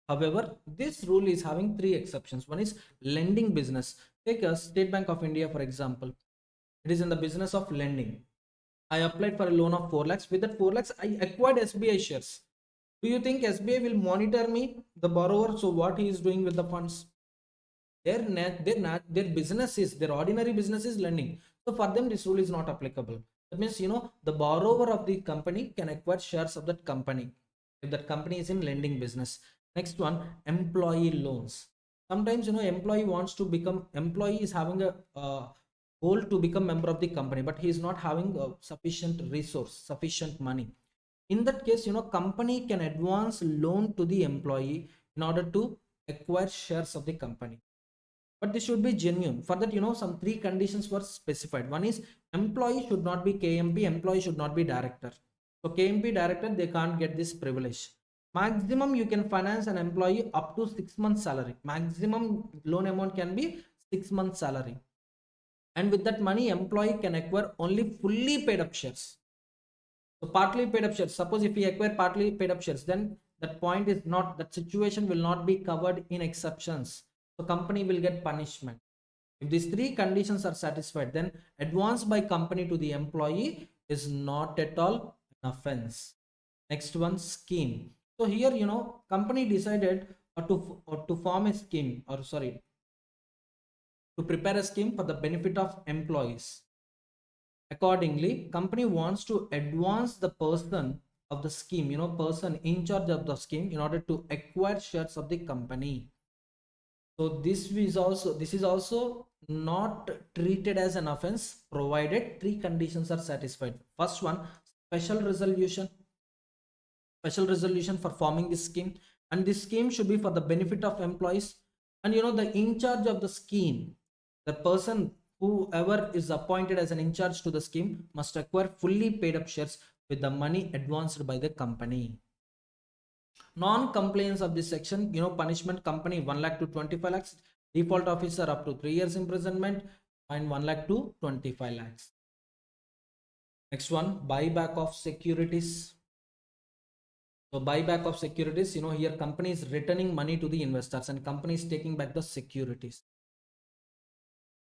However, this rule is having three exceptions. One is lending business. Take a State Bank of India, for example. It is in the business of lending. I applied for a loan of 4 lakhs. With that 4 lakhs, I acquired SBI shares. Do you think SBI will monitor me, the borrower? So what he is doing with the funds? Their business is, their ordinary business is lending. So for them, this rule is not applicable. That means, the borrower of the company can acquire shares of that company if that company is in lending business. Next one, employee loans. Sometimes, employee is having a goal to become member of the company, but he is not having sufficient resource, sufficient money. In that case, company can advance loan to the employee in order to acquire shares of the company, but this should be genuine. For that, some three conditions were specified. One is employee should not be KMP, employee should not be director. So KMP, director, they can't get this privilege. Maximum you can finance an employee up to 6 months salary. Maximum loan amount can be 6 months salary, and with that money employee can acquire only fully paid up shares. So partly paid up shares, suppose if he acquire partly paid up shares, then that point is not, that situation will not be covered in exceptions. So company will get punishment. If these three conditions are satisfied, then advance by company to the employee is not at all an offense. Next one, scheme. So here, company decided to form a scheme, or sorry, to prepare a scheme for the benefit of employees. Accordingly, company wants to advance the person of the scheme, person in charge of the scheme, in order to acquire shares of the company. So this is also not treated as an offense, provided three conditions are satisfied. First one, special resolution. Special resolution for forming this scheme, and this scheme should be for the benefit of employees. And the in charge of the scheme, the person whoever is appointed as an in charge to the scheme, must acquire fully paid up shares with the money advanced by the company. Non-compliance of this section, punishment: company 1 lakh to 25 lakhs, default officer up to 3 years imprisonment, fine 1 lakh to 25 lakhs. Next one, buyback of securities. So buyback of securities, here company is returning money to the investors and company is taking back the securities.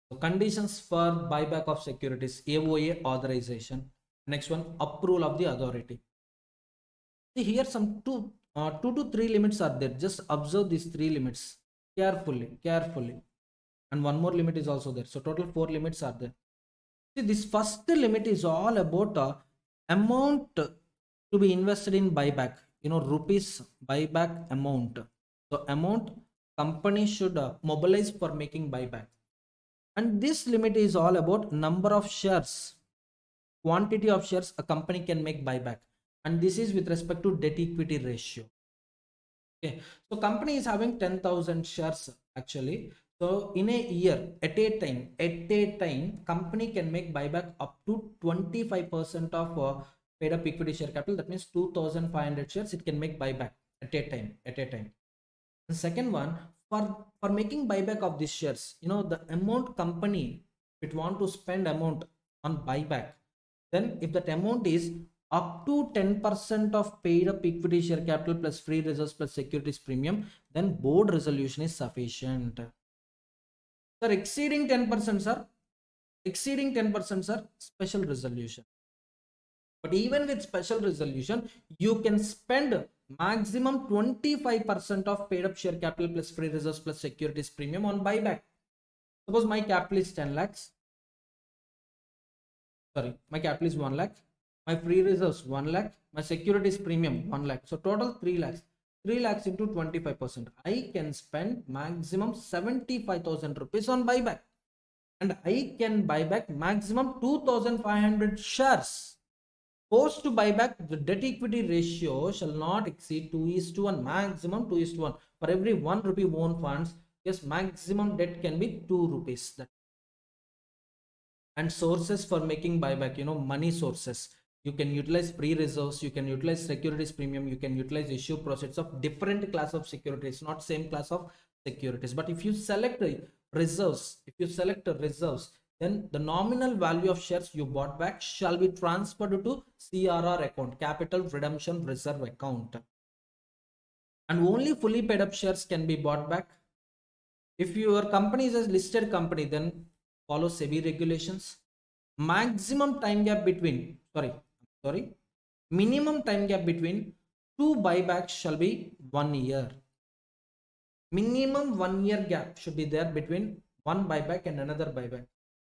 So conditions for buyback of securities: AOA authorization. Next one, approval of the authority. See here some two to three limits are there. Just observe these three limits carefully. And one more limit is also there. So total 4 limits are there. See, this first limit is all about amount to be invested in buyback. Rupees buyback amount. So amount company should mobilize for making buyback. And this limit is all about number of shares, quantity of shares a company can make buyback. And this is with respect to debt equity ratio. Okay, so company is having 10,000 shares actually. So in a year, at a time, company can make buyback up to 25% of paid up equity share capital. That means 2,500 shares it can make buyback at a time. The second one, for making buyback of these shares, the amount company, if it want to spend amount on buyback, then if that amount is up to 10% of paid up equity share capital plus free reserves plus securities premium, then board resolution is sufficient. Sir, exceeding 10%, sir, special resolution. But even with special resolution, you can spend maximum 25% of paid up share capital plus free reserves plus securities premium on buyback. Suppose my capital is 10 lakhs. Sorry, my capital is 1 lakh. My free reserves 1 lakh. My securities premium 1 lakh. So total 3 lakhs. 3 lakhs into 25%. I can spend maximum 75,000 rupees on buyback. And I can buy back maximum 2,500 shares. Post to buyback, the debt equity ratio shall not exceed 2:1, maximum 2:1. For every 1 rupee own funds, yes, maximum debt can be 2 rupees. And sources for making buyback, money sources. You can utilize free reserves, you can utilize securities premium, you can utilize issue proceeds of different class of securities, not same class of securities. But if you select reserves, then the nominal value of shares you bought back shall be transferred to CRR account, capital redemption reserve account. And only fully paid up shares can be bought back. If your company is a listed company, then follow SEBI regulations. Maximum time gap between, minimum time gap between two buybacks shall be 1 year. Minimum 1 year gap should be there between one buyback and another buyback.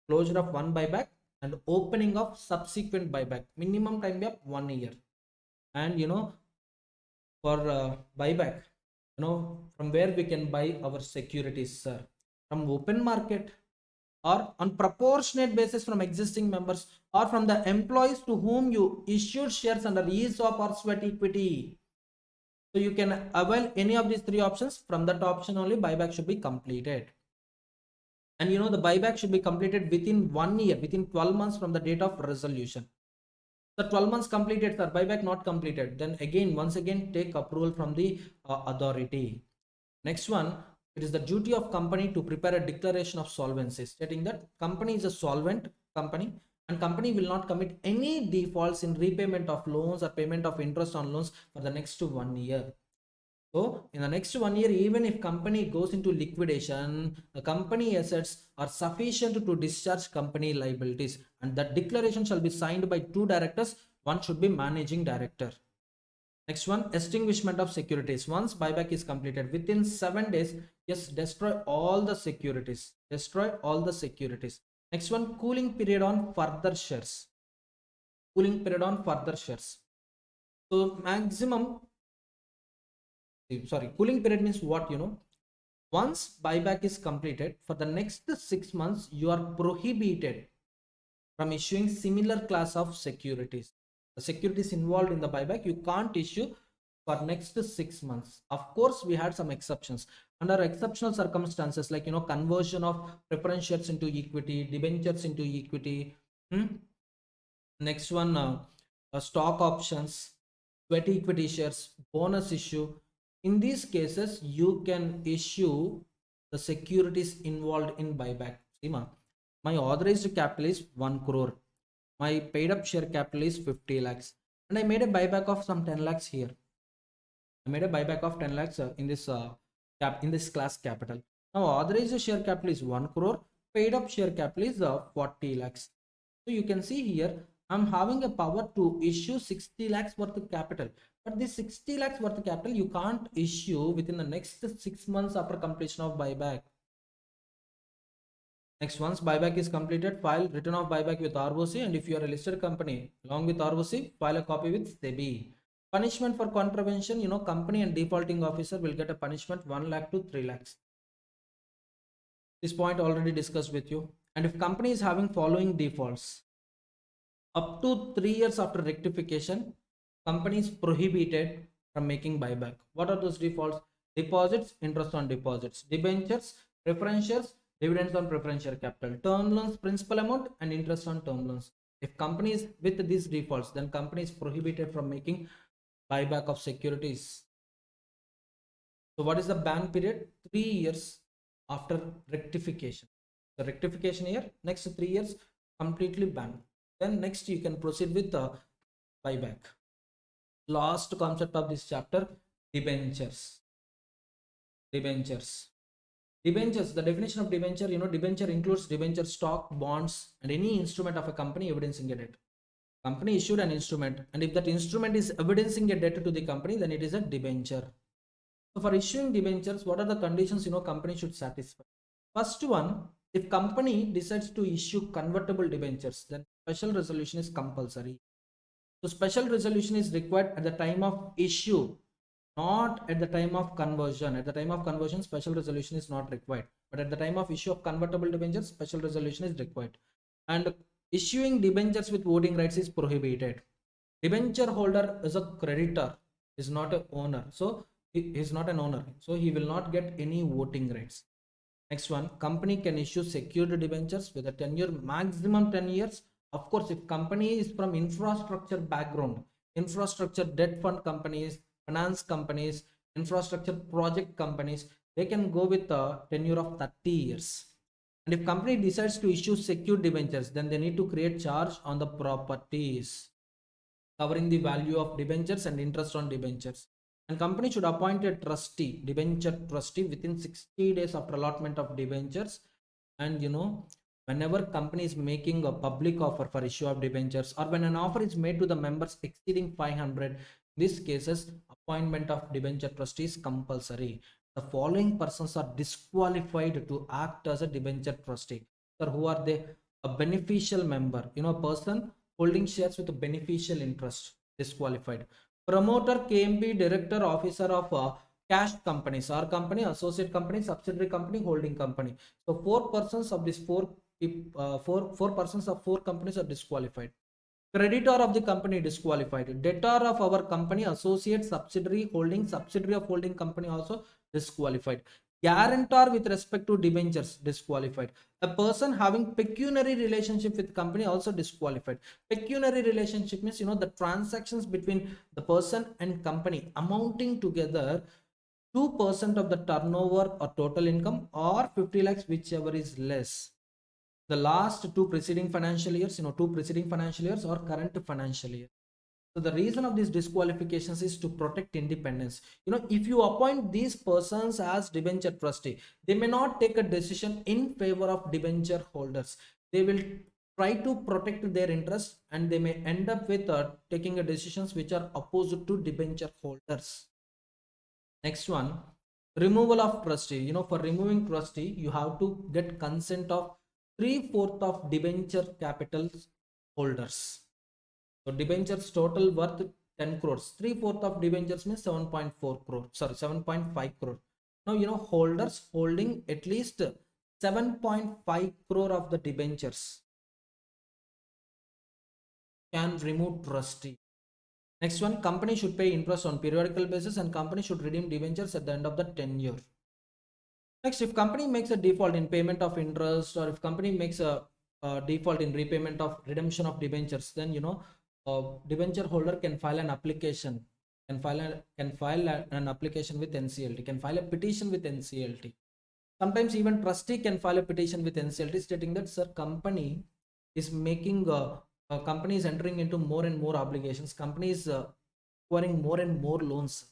Closure of one buyback and opening of subsequent buyback. Minimum time gap 1 year. And for buyback, from where we can buy our securities, sir? From open market, or on proportionate basis from existing members, or from the employees to whom you issued shares under ESOP or sweat equity. So you can avail any of these three options. From that option only buyback should be completed. And the buyback should be completed within 1 year, within 12 months from the date of resolution. The 12 months completed, sir, buyback not completed, then again, once again, take approval from the authority. Next one, it is the duty of company to prepare a declaration of solvency, stating that company is a solvent company and company will not commit any defaults in repayment of loans or payment of interest on loans for the next 1 year. So in the next 1 year, even if company goes into liquidation, the company assets are sufficient to discharge company liabilities, and that declaration shall be signed by 2 directors. One should be managing director. Next one, extinguishment of securities. Once buyback is completed within 7 days, yes, destroy all the securities. Next one, cooling period on further shares. So maximum, cooling period means what? Once buyback is completed, for the next 6 months, you are prohibited from issuing similar class of securities. The securities involved in the buyback, you can't issue for next 6 months. Of course, we had some exceptions. Under exceptional circumstances, like conversion of preference shares into equity, debentures into equity. Next one, stock options, sweat equity shares, bonus issue. In these cases, you can issue the securities involved in buyback. My authorized capital is 1 crore. My paid up share capital is 50 lakhs. And I made a buyback of some 10 lakhs here. I made a buyback of 10 lakhs in this class capital. Now authorized share capital is 1 crore. Paid up share capital is 40 lakhs. So you can see here, I'm having a power to issue 60 lakhs worth of capital. But this 60 lakhs worth of capital, you can't issue within the next 6 months after completion of buyback. Next, once buyback is completed, file return of buyback with ROC, and if you are a listed company, along with ROC, file a copy with SEBI. Punishment for contravention, company and defaulting officer will get a punishment 1 lakh to 3 lakhs. This point already discussed with you. And if company is having following defaults, up to 3 years after rectification, company is prohibited from making buyback. What are those defaults? Deposits, interest on deposits, debentures, preferentials, dividends on preferential capital, term loans, principal amount, and interest on term loans. If company is with these defaults, then company is prohibited from making buyback of securities. So what is the ban period? 3 years after rectification. The rectification year, next 3 years completely banned. Then next you can proceed with the buyback. Last concept of this chapter, debentures. Debentures. Debentures, the definition of debenture, debenture includes debenture stock, bonds, and any instrument of a company evidencing a debt. Company issued an instrument, and if that instrument is evidencing a debt to the company, then it is a debenture. So for issuing debentures, what are the conditions company should satisfy? First one, if company decides to issue convertible debentures, then special resolution is compulsory. So special resolution is required at the time of issue, not at the time of conversion. At the time of conversion, special resolution is not required, but at the time of issue of convertible debentures, special resolution is required. And issuing debentures with voting rights is prohibited. Debenture holder is a creditor, is not an owner. So he is not an owner, so he will not get any voting rights. Next one, company can issue secured debentures with a tenure maximum 10 years. Of course, if company is from infrastructure background, infrastructure debt fund companies, finance companies, infrastructure project companies, they can go with a tenure of 30 years. And if company decides to issue secured debentures, then they need to create charge on the properties covering the value of debentures and interest on debentures. And company should appoint a trustee, debenture trustee, within 60 days after allotment of debentures. And whenever company is making a public offer for issue of debentures, or when an offer is made to the members exceeding 500, these cases appointment of debenture trustee is compulsory. The following persons are disqualified to act as a debenture trustee. Sir, who are they? A beneficial member, a person holding shares with a beneficial interest, disqualified. Promoter, KMP, director, officer of cash companies, or company, associate company, subsidiary company, holding company. So four persons of these four persons of four companies are disqualified. Creditor of the company disqualified. Debtor of our company, associate, subsidiary of holding company also disqualified. Guarantor with respect to debentures disqualified. A person having pecuniary relationship with company also disqualified. Pecuniary relationship means the transactions between the person and company amounting together 2% of the turnover or total income, or 50 lakhs, whichever is less. The last two preceding financial years, or current financial year. So the reason of these disqualifications is to protect independence. If you appoint these persons as debenture trustee, they may not take a decision in favor of debenture holders. They will try to protect their interests, and they may end up with taking a decisions which are opposite to debenture holders. Next one, removal of trustee. For removing trustee, you have to get consent of 3/4 of debenture capital holders. So debentures total worth 10 crores. 3/4 of debentures means 7.4 crore. Sorry, 7.5 crore. Now, holders holding at least 7.5 crore of the debentures can remove trustee. Next one, company should pay interest on periodical basis, and company should redeem debentures at the end of the tenure. Next, if company makes a default in payment of interest, or if company makes a default in repayment of redemption of debentures, then debenture holder can file an application, can file an application with NCLT, can file a petition with NCLT. Sometimes even trustee can file a petition with NCLT stating that, sir, company is making company is entering into more and more obligations, company is acquiring more and more loans.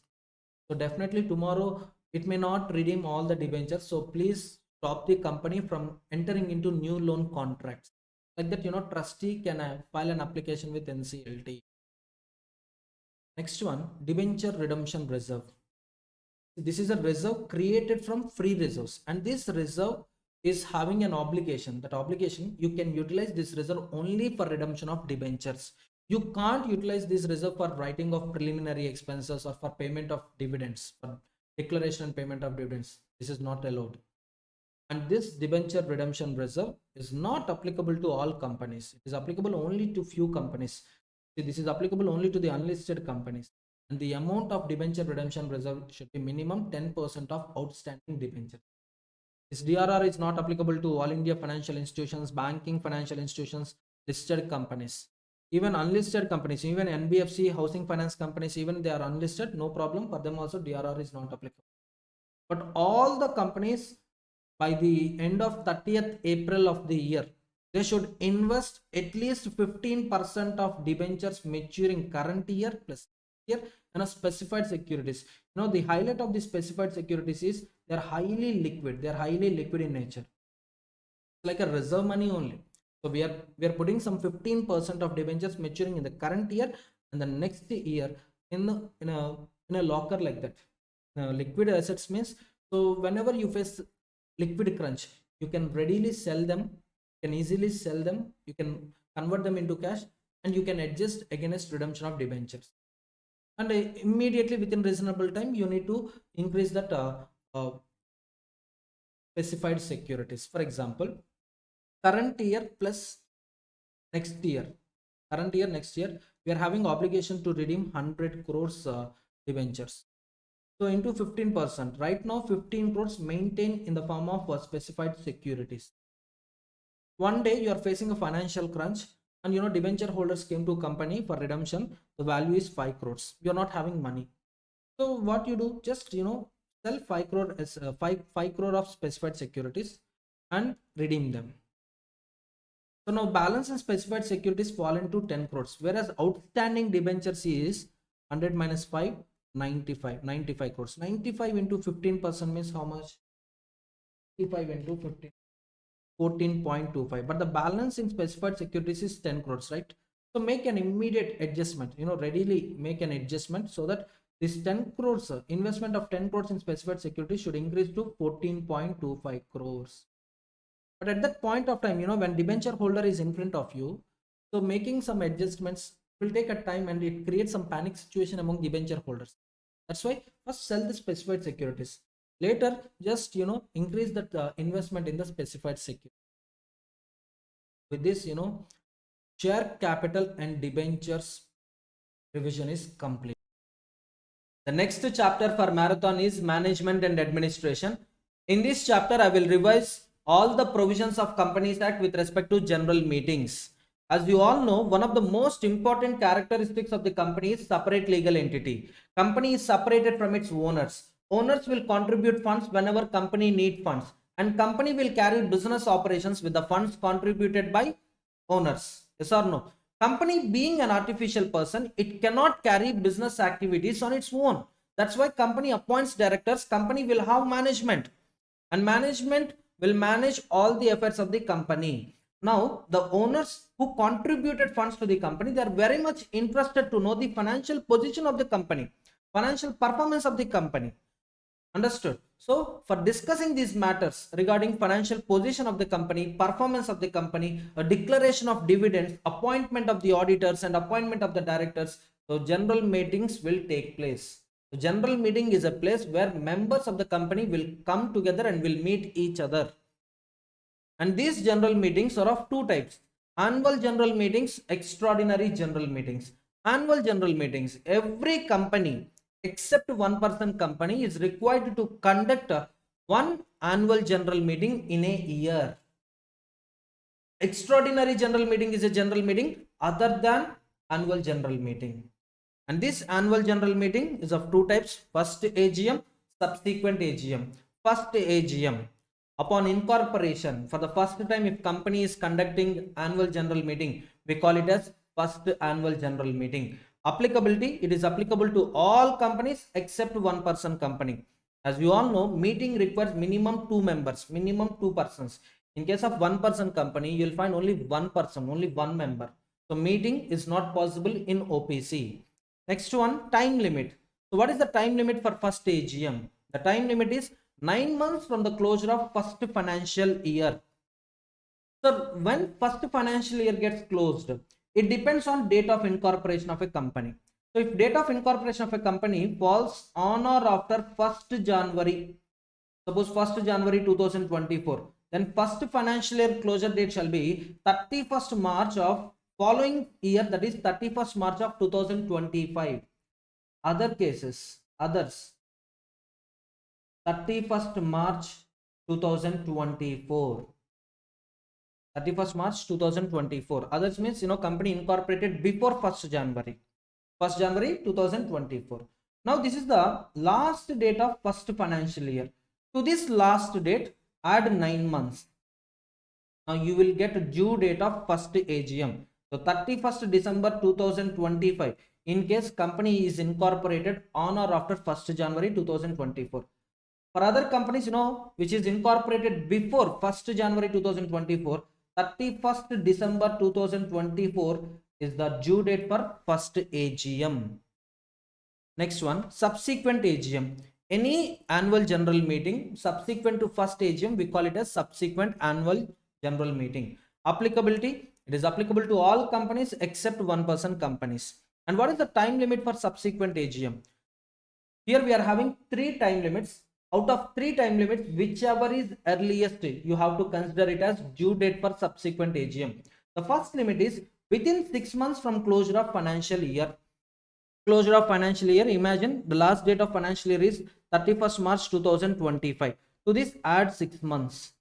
So definitely tomorrow it may not redeem all the debentures, so please stop the company from entering into new loan contracts. Like that, trustee can file an application with NCLT. Next one, debenture redemption reserve. This is a reserve created from free reserves, and this reserve is having an obligation. That obligation, you can utilize this reserve only for redemption of debentures. You can't utilize this reserve for writing of preliminary expenses or for payment of dividends, for declaration and payment of dividends. This is not allowed. And this debenture redemption reserve is not applicable to all companies. It is applicable only to few companies. See, this is applicable only to the unlisted companies. And the amount of debenture redemption reserve should be minimum 10% of outstanding debenture. This DRR is not applicable to all India financial institutions, banking financial institutions, listed companies. Even unlisted companies, even NBFC, housing finance companies, even they are unlisted, no problem. For them also DRR is not applicable. But all the companies, by the end of 30th April of the year, they should invest at least 15% of debentures maturing current year plus year and a specified securities. You know, the highlight of the specified securities is they are highly liquid. They are highly liquid in nature. It's like a reserve money only. So we are putting some 15% of debentures maturing in the current year and the next year in a locker like that. Liquid assets means, so whenever you face liquid crunch, you can readily sell them, you can easily sell them, you can convert them into cash, and you can adjust against redemption of debentures. And immediately within reasonable time, you need to increase that specified securities. For example, current year plus next year, current year next year, we are having obligation to redeem 100 crores debentures. So into 15%, right now 15 crores maintained in the form of specified securities. One day you are facing a financial crunch and debenture holders came to a company for redemption. The value is 5 crores. You are not having money. So what you do, just sell 5 crore as 5 crore of specified securities and redeem them. So now balance and specified securities fall into 10 crores, whereas outstanding debentures is 100 minus 5, 95 crores. 95 into 15% means how much? 95 into 15, 14.25. But the balance in specified securities is 10 crores, right? So make an immediate adjustment, readily make an adjustment so that this 10 crores investment of 10 crores in specified securities should increase to 14.25 crores. But at that point of time, when debenture holder is in front of you, so making some adjustments will take a time and it creates some panic situation among debenture holders. That's why first sell the specified securities. Later, just increase that investment in the specified security. With this, share capital and debentures revision is complete. The next chapter for marathon is management and administration. In this chapter, I will revise all the provisions of Companies Act with respect to general meetings. As you all know, one of the most important characteristics of the company is separate legal entity. Company is separated from its owners. Owners will contribute funds whenever company need funds, and company will carry business operations with the funds contributed by owners. Yes or no? Company being an artificial person, it cannot carry business activities on its own. That's why company appoints directors. Company will have management, and management will manage all the affairs of the company. Now, the owners who contributed funds to the company, they are very much interested to know the financial position of the company, financial performance of the company. Understood? So, for discussing these matters regarding financial position of the company, performance of the company, a declaration of dividends, appointment of the auditors, and appointment of the directors, so general meetings will take place. The general meeting is a place where members of the company will come together and will meet each other. And these general meetings are of two types: annual general meetings, extraordinary general meetings. Annual general meetings, every company except one person company is required to conduct one annual general meeting in a year. Extraordinary general meeting is a general meeting other than annual general meeting. And this annual general meeting is of two types: first AGM, subsequent AGM. First AGM, upon incorporation, for the first time, if company is conducting annual general meeting, we call it as first annual general meeting. Applicability, it is applicable to all companies except one person company. As you all know, meeting requires minimum 2 members, minimum 2 persons. In case of one person company, you will find only one person, only one member. So meeting is not possible in OPC. Next one, time limit. So what is the time limit for first AGM? The time limit is 9 months from the closure of first financial year. So when first financial year gets closed, It depends on date of incorporation of a company. So if date of incorporation of a company falls on or after 1st January, suppose 1st January 2024, then first financial year closure date shall be 31st March of following year, that is 31st March of 2025. Other cases, others, 31st March 2024. 31st March 2024. Others means, company incorporated before 1st January. 1st January 2024. Now this is the last date of first financial year. To this last date, add 9 months. Now you will get due date of first AGM. So 31st December 2025. In case company is incorporated on or after 1st January 2024. For other companies, which is incorporated before 1st January 2024, 31st December 2024 is the due date for first AGM. Next one, subsequent AGM. Any annual general meeting subsequent to first AGM, we call it as subsequent annual general meeting. Applicability, it is applicable to all companies except 1% companies. And what is the time limit for subsequent AGM? Here we are having 3 time limits. Out of 3 time limits, whichever is earliest, you have to consider it as due date for subsequent AGM. The first limit is within 6 months from closure of financial year. Closure of financial year, imagine the last date of financial year is 31st March 2025. To this add 6 months.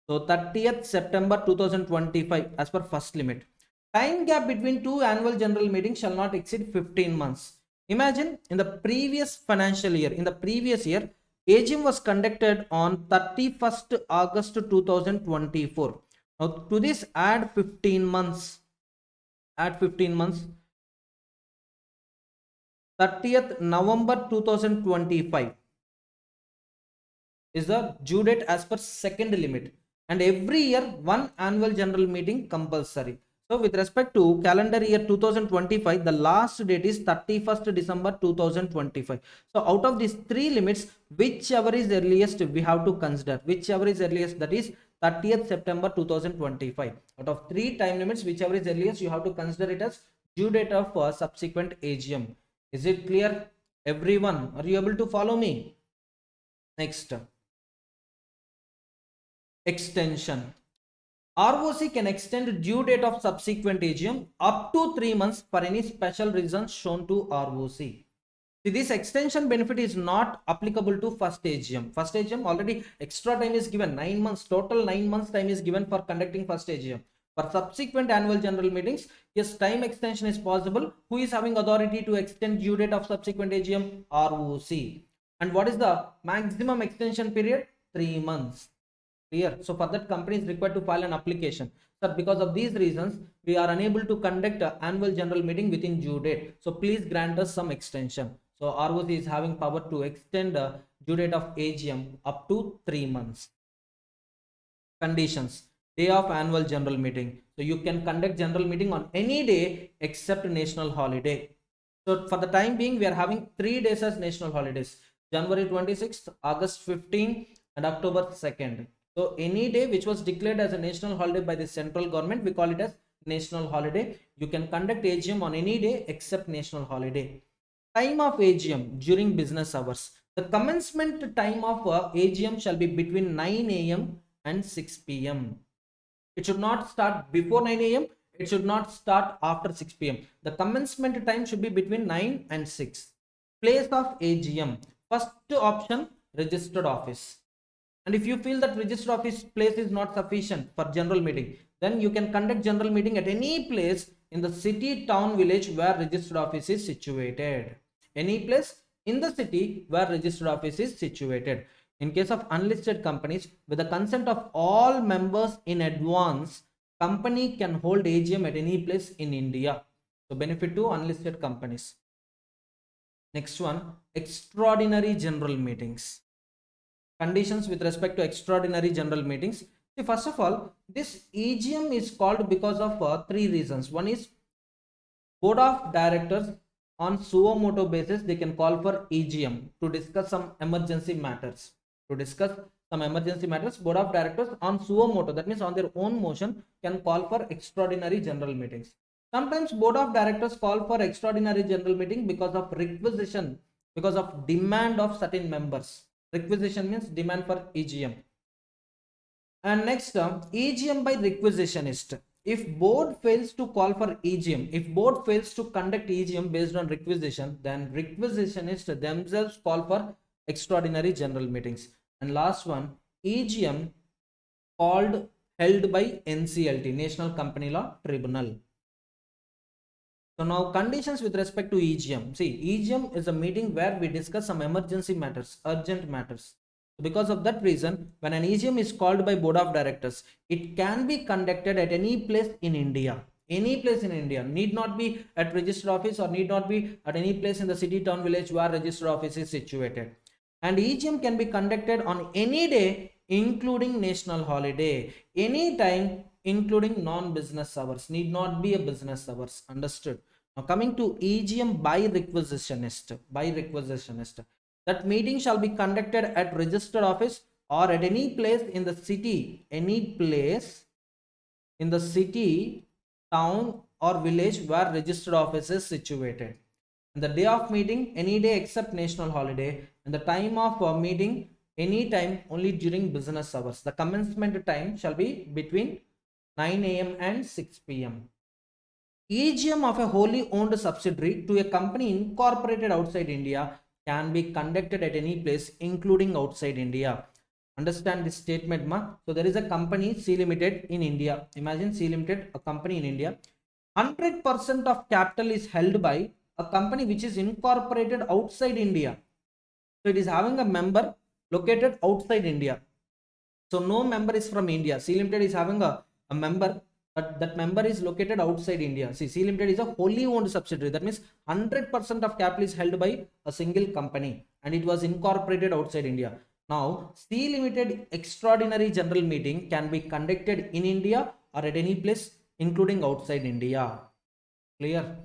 So 30th September 2025 as per first limit. Time gap between 2 annual general meetings shall not exceed 15 months. Imagine in the previous financial year, AGM was conducted on 31st August 2024. Now to this add 15 months. Add 15 months. 30th November 2025 is the due date as per second limit. And every year, one annual general meeting compulsory. So with respect to calendar year 2025, the last date is 31st December 2025. So out of these 3 limits, whichever is earliest, we have to consider. Whichever is earliest, that is 30th September 2025. Out of 3 time limits, whichever is earliest, you have to consider it as due date of subsequent AGM. Is it clear, everyone? Are you able to follow me? Next, extension. ROC can extend due date of subsequent AGM up to 3 months for any special reasons shown to ROC. See, this extension benefit is not applicable to first AGM. First AGM already extra time is given, 9 months, total 9 months time is given for conducting first AGM. For subsequent annual general meetings, yes, time extension is possible. Who is having authority to extend due date of subsequent AGM? ROC. And what is the maximum extension period? 3 months. Clear? So for that, company is required to file an application. Sir, because of these reasons, we are unable to conduct an annual general meeting within due date. So please grant us some extension. So ROC is having power to extend due date of AGM up to 3 months. Conditions. Day of annual general meeting. So you can conduct general meeting on any day except national holiday. So for the time being, we are having 3 days as national holidays. January 26th, August 15th, and October 2nd. So any day which was declared as a national holiday by the central government, we call it as national holiday. You can conduct AGM on any day except national holiday. Time of AGM during business hours. The commencement time of AGM shall be between 9 a.m. and 6 p.m. It should not start before 9 a.m. It should not start after 6 p.m. The commencement time should be between 9 and 6. Place of AGM. First option, registered office. And if you feel that registered office place is not sufficient for general meeting, then you can conduct general meeting at any place in the city, town, village where registered office is situated. Any place in the city where registered office is situated. In case of unlisted companies, with the consent of all members in advance, company can hold AGM at any place in India. So benefit to unlisted companies. Next one, extraordinary general meetings. Conditions with respect to extraordinary general meetings. See, first of all, this AGM is called because of 3 reasons. One is board of directors on suo motu basis, they can call for AGM to discuss some emergency matters. Board of directors on suo motu, that means on their own motion, can call for extraordinary general meetings. Sometimes board of directors call for extraordinary general meeting because of requisition, because of demand of certain members. Requisition means demand for EGM. And next, EGM by requisitionist. If board fails to call for EGM, if board fails to conduct EGM based on requisition, then requisitionists themselves call for extraordinary general meetings. And last one, EGM held by NCLT, National Company Law Tribunal. So now conditions with respect to EGM. See, EGM is a meeting where we discuss some emergency matters, urgent matters. Because of that reason, when an EGM is called by board of directors, it can be conducted at any place in India. Any place in India, need not be at registered office or need not be at any place in the city, town, village where registered office is situated. And EGM can be conducted on any day, including national holiday, any time, including non-business hours, need not be a business hours. Understood? Now coming to EGM by requisitionist, that meeting shall be conducted at registered office or at any place in the city, town or village where registered office is situated. And the day of meeting, any day except national holiday, and the time of meeting, any time only during business hours. The commencement time shall be between 9 a.m. and 6 p.m. EGM of a wholly owned subsidiary to a company incorporated outside India can be conducted at any place, including outside India. Understand this statement, ma? So there is a company C Limited in India. Imagine C Limited, a company in India. 100% of capital is held by a company which is incorporated outside India. So it is having a member located outside India. So no member is from India. C Limited is having a member, but that member is located outside India. See, C Limited is a wholly owned subsidiary. That means 100% of capital is held by a single company and it was incorporated outside India. Now, C Limited extraordinary general meeting can be conducted in India or at any place, including outside India. Clear?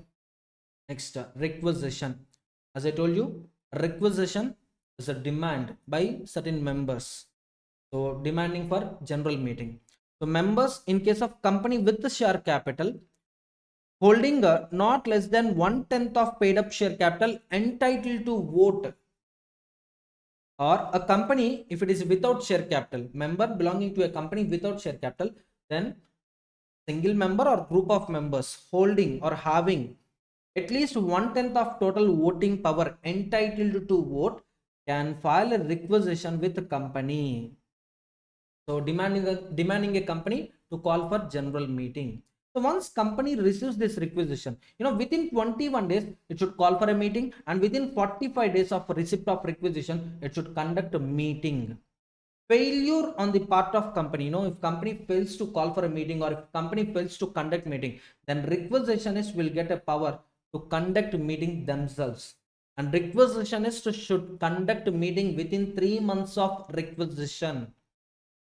Next, requisition. As I told you, requisition is a demand by certain members. So, demanding for general meeting. So, members in case of company with the share capital holding not less than 1/10 of paid up share capital entitled to vote, or a company if it is without share capital, member belonging to a company without share capital, then single member or group of members holding or having at least 1/10 of total voting power entitled to vote can file a requisition with the company. So demanding a company to call for general meeting. So once company receives this requisition, within 21 days, it should call for a meeting, and within 45 days of receipt of requisition, it should conduct a meeting. Failure on the part of company, if company fails to call for a meeting or if company fails to conduct meeting, then requisitionists will get a power to conduct meeting themselves. And requisitionists should conduct meeting within 3 months of requisition.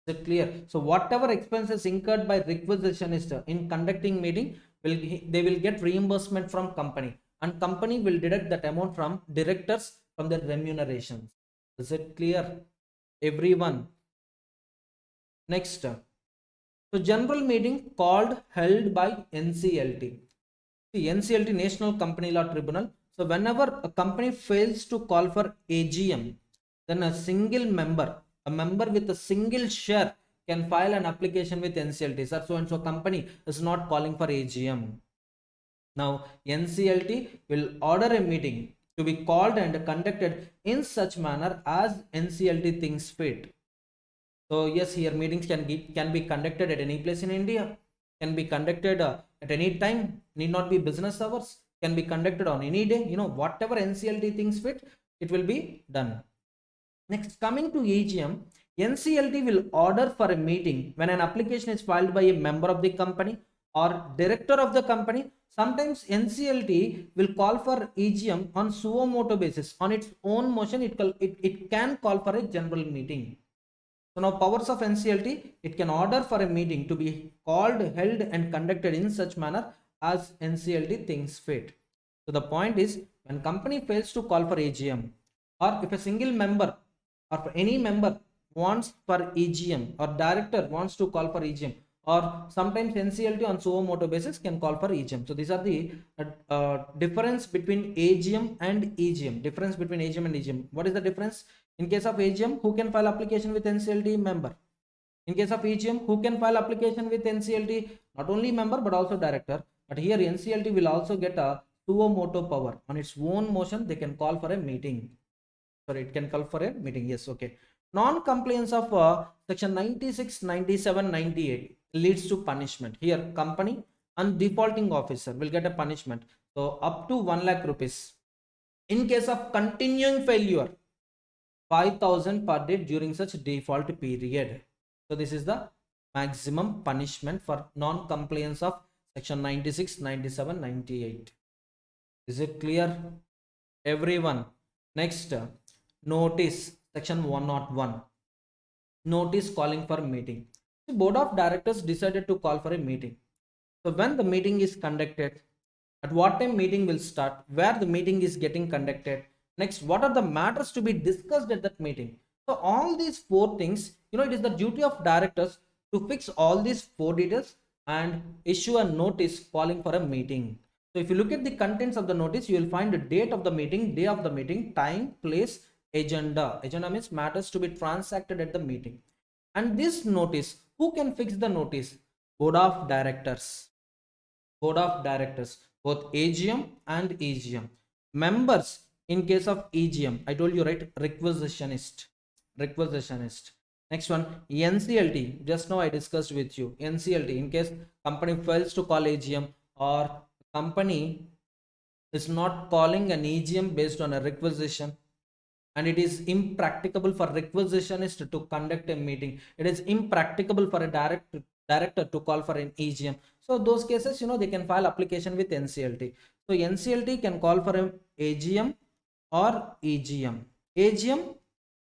Is it clear? So whatever expenses incurred by requisitionist in conducting meeting, they will get reimbursement from company, and company will deduct that amount from directors from their remunerations. Is it clear, everyone? Next, so general meeting held by NCLT. See, NCLT, National Company Law Tribunal. So whenever a company fails to call for AGM, then a member with a single share can file an application with NCLT. Sir, so and so company is not calling for AGM. Now, NCLT will order a meeting to be called and conducted in such manner as NCLT thinks fit. So yes, here meetings can be conducted at any place in India, can be conducted at any time, need not be business hours, can be conducted on any day. Whatever NCLT thinks fit, it will be done. Next, coming to AGM, NCLT will order for a meeting when an application is filed by a member of the company or director of the company. Sometimes NCLT will call for AGM on suo motu basis. On its own motion, it can call for a general meeting. So now powers of NCLT, it can order for a meeting to be called, held and conducted in such manner as NCLT thinks fit. So the point is, when company fails to call for AGM, or if a single member or any member wants for AGM, or director wants to call for AGM, or sometimes NCLT on suo motu basis can call for EGM. So these are the difference between AGM and EGM. Difference between AGM and EGM. What is the difference? In case of AGM, who can file application with NCLT? Member. In case of EGM, who can file application with NCLT? Not only member but also director. But here NCLT will also get a suo motu power. On its own motion, they can call for a meeting. Sorry, it can call for a meeting. Yes, okay. Non-compliance of section 96, 97, 98 leads to punishment. Here, company and defaulting officer will get a punishment. So up to 1 lakh rupees. In case of continuing failure, 5,000 per day during such default period. So this is the maximum punishment for non-compliance of section 96, 97, 98. Is it clear, everyone? Next, notice, section 101. Notice calling for meeting. The board of directors decided to call for a meeting. So when the meeting is conducted, at what time meeting will start, where the meeting is getting conducted, next what are the matters to be discussed at that meeting. So all these four things, it is the duty of directors to fix all these four details and issue a notice calling for a meeting. So if you look at the contents of the notice, you will find the date of the meeting, day of the meeting, time, place, agenda. Agenda means matters to be transacted at the meeting. And this notice, who can fix the notice? Board of directors. Board of directors, both AGM and EGM. Members, in case of EGM, I told you, right? Requisitionist. Next one, NCLT. Just now I discussed with you. NCLT, in case company fails to call AGM or company is not calling an EGM based on a requisition, and it is impracticable for requisitionist to conduct a meeting. It is impracticable for a director to call for an EGM. So those cases, they can file application with NCLT. So NCLT can call for an AGM or EGM. AGM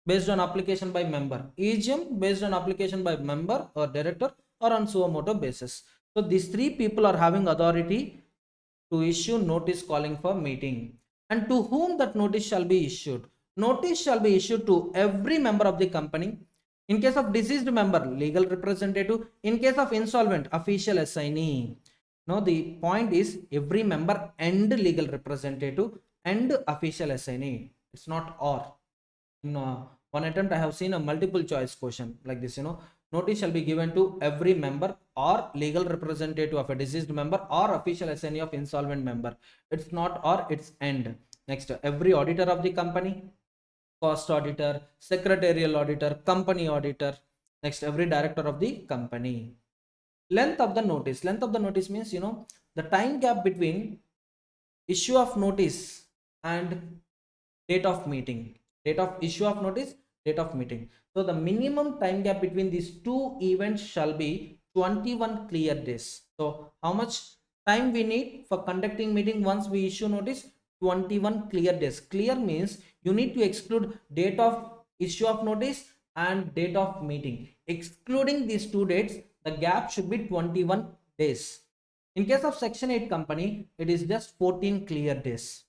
based on application by member. EGM based on application by member or director or on suo motu basis. So these three people are having authority to issue notice calling for meeting. And to whom that notice shall be issued? Notice shall be issued to every member of the company. In case of deceased member, legal representative. In case of insolvent, official assignee. Now the point is every member and legal representative and official assignee. It's not or. In one attempt, I have seen a multiple choice question like this. Notice shall be given to every member or legal representative of a deceased member or official assignee of insolvent member. It's not or, it's and. Next, every auditor of the company, cost auditor, secretarial auditor, company auditor. Next, every director of the company. Length of the notice. Length of the notice means, the time gap between issue of notice and date of meeting. Date of issue of notice, date of meeting. So the minimum time gap between these two events shall be 21 clear days. So how much time we need for conducting meeting once we issue notice? 21 clear days. Clear means you need to exclude date of issue of notice and date of meeting. Excluding these two dates, the gap should be 21 days. In case of section 8 company, it is just 14 clear days.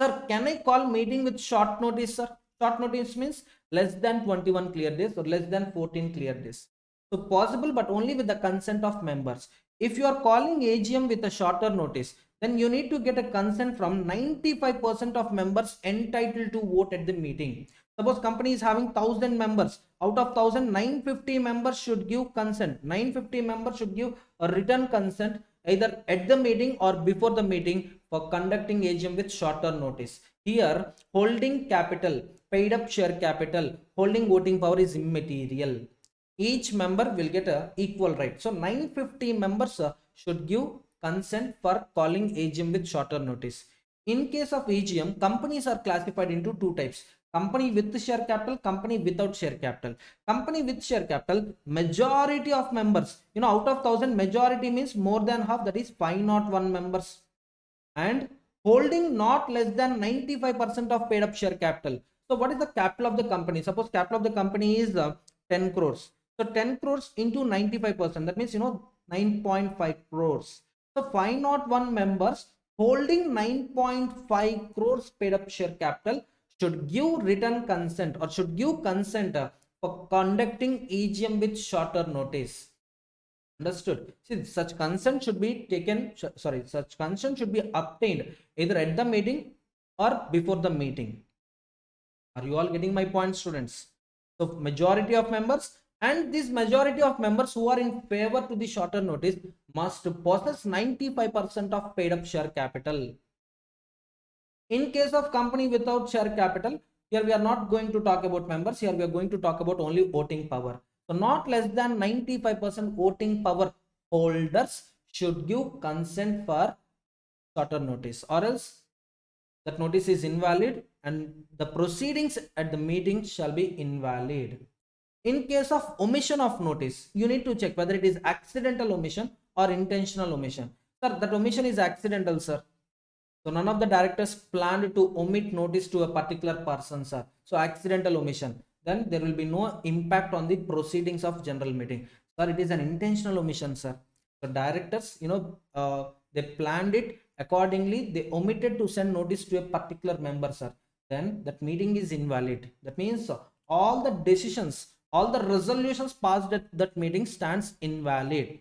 Sir, can I call meeting with short notice, sir? Short notice means less than 21 clear days or less than 14 clear days. So possible, but only with the consent of members. If you are calling AGM with a shorter notice, then you need to get a consent from 95% of members entitled to vote at the meeting. Suppose company is having 1000 members. Out of 1000, 950 members should give consent. 950 members should give a written consent either at the meeting or before the meeting for conducting AGM with shorter notice. Here, holding capital, paid up share capital, holding voting power is immaterial. Each member will get a equal right. So 950 members should give consent for calling AGM with shorter notice. In case of AGM, companies are classified into two types. Company with share capital, company without share capital. Company with share capital, majority of members, out of 1000, majority means more than half, that is 501 members. And holding not less than 95% of paid up share capital. So what is the capital of the company? Suppose capital of the company is 10 crores. So 10 crores into 95%, that means 9.5 crores. So 501 members holding 9.5 crores paid up share capital should give written consent or should give consent for conducting AGM with shorter notice. Understood? See, such consent should be such consent should be obtained either at the meeting or before the meeting. Are you all getting my point, students? So majority of members, and this majority of members who are in favor to the shorter notice must possess 95% of paid up share capital. In case of company without share capital, here we are not going to talk about members. Here we are going to talk about only voting power. So not less than 95% voting power holders should give consent for shorter notice, or else that notice is invalid and the proceedings at the meeting shall be invalid. In case of omission of notice, you need to check whether it is accidental omission or intentional omission. Sir, that omission is accidental, sir. So none of the directors planned to omit notice to a particular person, sir. So accidental omission. Then there will be no impact on the proceedings of general meeting. Sir, it is an intentional omission, sir. So directors, they planned it accordingly. They omitted to send notice to a particular member, sir. Then that meeting is invalid. That means all the decisions, all the resolutions passed at that meeting stands invalid.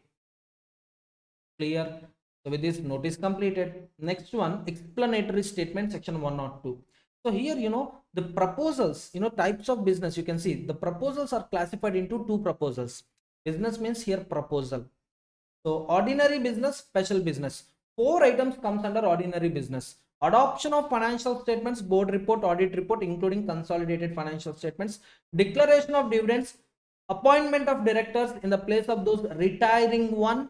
Clear? So with this, notice completed. Next one, explanatory statement, section 102. So here, the proposals, types of business, you can see the proposals are classified into two proposals. Business means here proposal. So ordinary business, special business. 4 items comes under ordinary business. Adoption of financial statements, board report, audit report, including consolidated financial statements, declaration of dividends, appointment of directors in the place of those retiring one,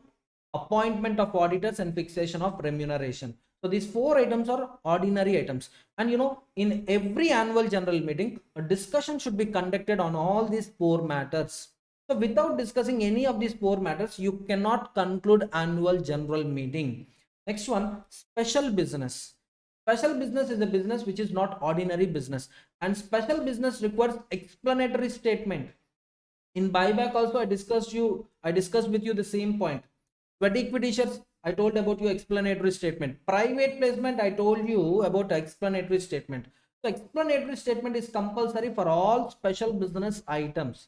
appointment of auditors, and fixation of remuneration. So these 4 items are ordinary items. And in every annual general meeting, a discussion should be conducted on all these 4 matters. So without discussing any of these 4 matters, you cannot conclude annual general meeting. Next one, special business. Special business is a business which is not ordinary business, and special business requires explanatory statement. In buyback also I discussed with you the same point. Sweat equity shares, I told about your explanatory statement. Private placement, I told you about explanatory statement. So explanatory statement is compulsory for all special business items.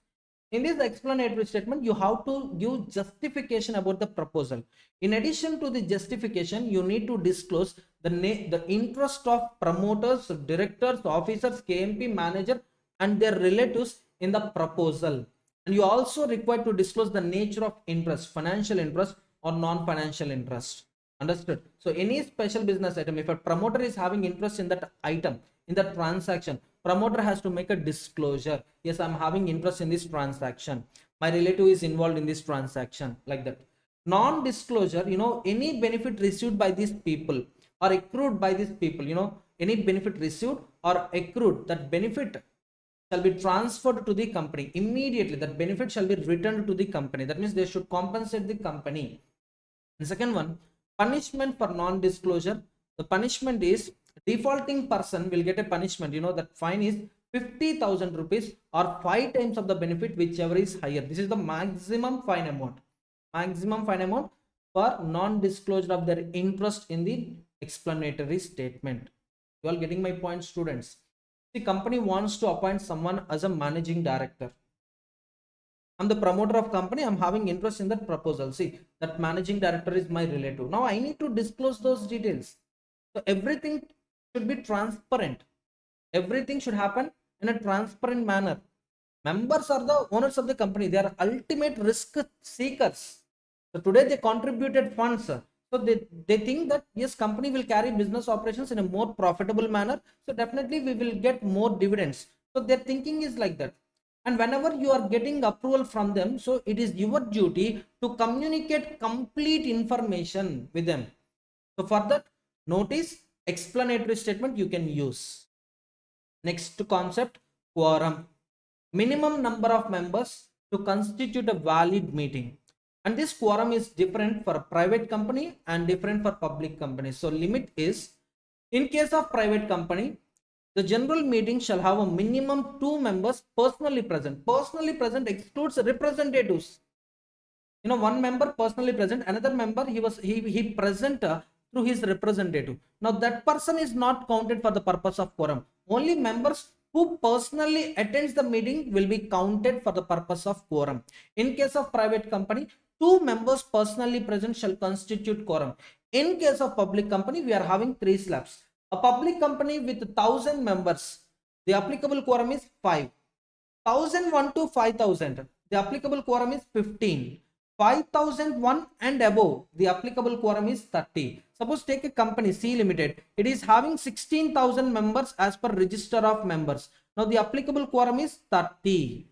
In this explanatory statement, you have to give justification about the proposal. In addition to the justification, you need to disclose the interest of promoters, directors, officers, KMP, manager, and their relatives in the proposal. And you also required to disclose the nature of interest, financial interest or non-financial interest. Understood? So any special business item, if a promoter is having interest in that item, in that transaction, promoter has to make a disclosure. Yes, I'm having interest in this transaction. My relative is involved in this transaction, like that. Non-disclosure, any benefit received by these people or accrued by these people, any benefit received or accrued, that benefit shall be transferred to the company immediately. That benefit shall be returned to the company. That means they should compensate the company. The second one, punishment for non-disclosure. The punishment is defaulting person will get a punishment. That fine is 50,000 rupees or 5 times of the benefit, whichever is higher. This is the maximum fine amount. Maximum fine amount for non-disclosure of their interest in the explanatory statement. You all getting my point, students? The company wants to appoint someone as a managing director. I'm the promoter of company. I'm having interest in that proposal. See, that managing director is my relative. Now I need to disclose those details. So everything should be transparent. Everything should happen in a transparent manner. Members are the owners of the company. They are ultimate risk seekers. So today they contributed funds. So they think that yes, company will carry business operations in a more profitable manner. So definitely we will get more dividends. So their thinking is like that. And whenever you are getting approval from them, so it is your duty to communicate complete information with them. So for that, notice, explanatory statement you can use. Next concept, quorum. Minimum number of members to constitute a valid meeting. And this quorum is different for a private company and different for public company. So limit is, in case of private company, the general meeting shall have a minimum 2 members personally present. Personally present excludes representatives. One member personally present, another member he present through his representative. Now that person is not counted for the purpose of quorum. Only members who personally attends the meeting will be counted for the purpose of quorum. In case of private company, 2 members personally present shall constitute quorum. In case of public company, we are having 3 slabs. A public company with 1000 members, the applicable quorum is 5. 1001 to 5000, the applicable quorum is 15. 5001 and above, the applicable quorum is 30. Suppose take a company C Limited, it is having 16,000 members as per register of members. Now the applicable quorum is 30.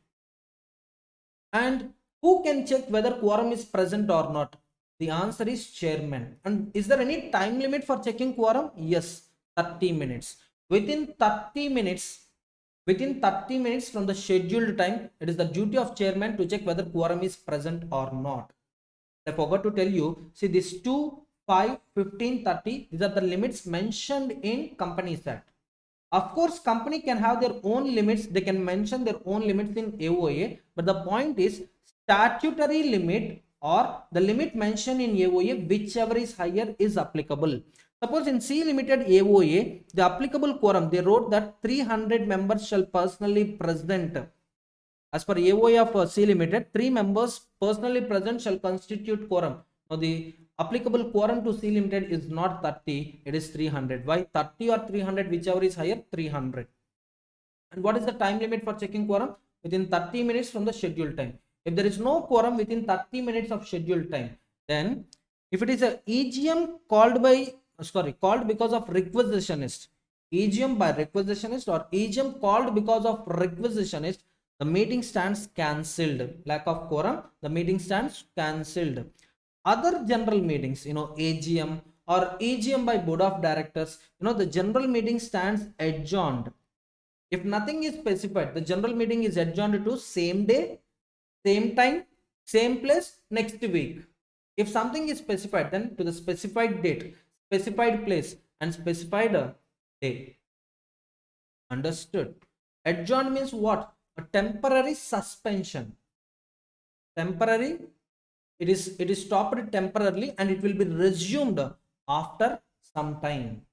And who can check whether quorum is present or not? The answer is chairman. And is there any time limit for checking quorum? Yes, 30 minutes. Within 30 minutes from the scheduled time, it is the duty of chairman to check whether quorum is present or not. I forgot to tell you, see this 2, 5, 15, 30, these are the limits mentioned in Companies Act. Of course, company can have their own limits. They can mention their own limits in AOA. But the point is statutory limit or the limit mentioned in AOA, whichever is higher is applicable. Suppose in C Limited AOA, the applicable quorum, they wrote that 300 members shall personally present. As per AOA of C Limited, 3 members personally present shall constitute quorum. Now the applicable quorum to C Limited is not 30, it is 300. Why? 30 or 300, whichever is higher, 300. And what is the time limit for checking quorum? Within 30 minutes from the scheduled time. If there is no quorum within 30 minutes of scheduled time, then if it is a EGM called because of requisitionist, EGM by requisitionist or EGM called because of requisitionist, the meeting stands cancelled. Lack of quorum, the meeting stands cancelled. Other general meetings, AGM or EGM by board of directors, the general meeting stands adjourned. If nothing is specified, the general meeting is adjourned to same day, same time, same place, next week. If something is specified, then to the specified date, specified place, and specified day. Understood? Adjourned means what? A temporary suspension. Temporary, it is stopped temporarily and it will be resumed after some time.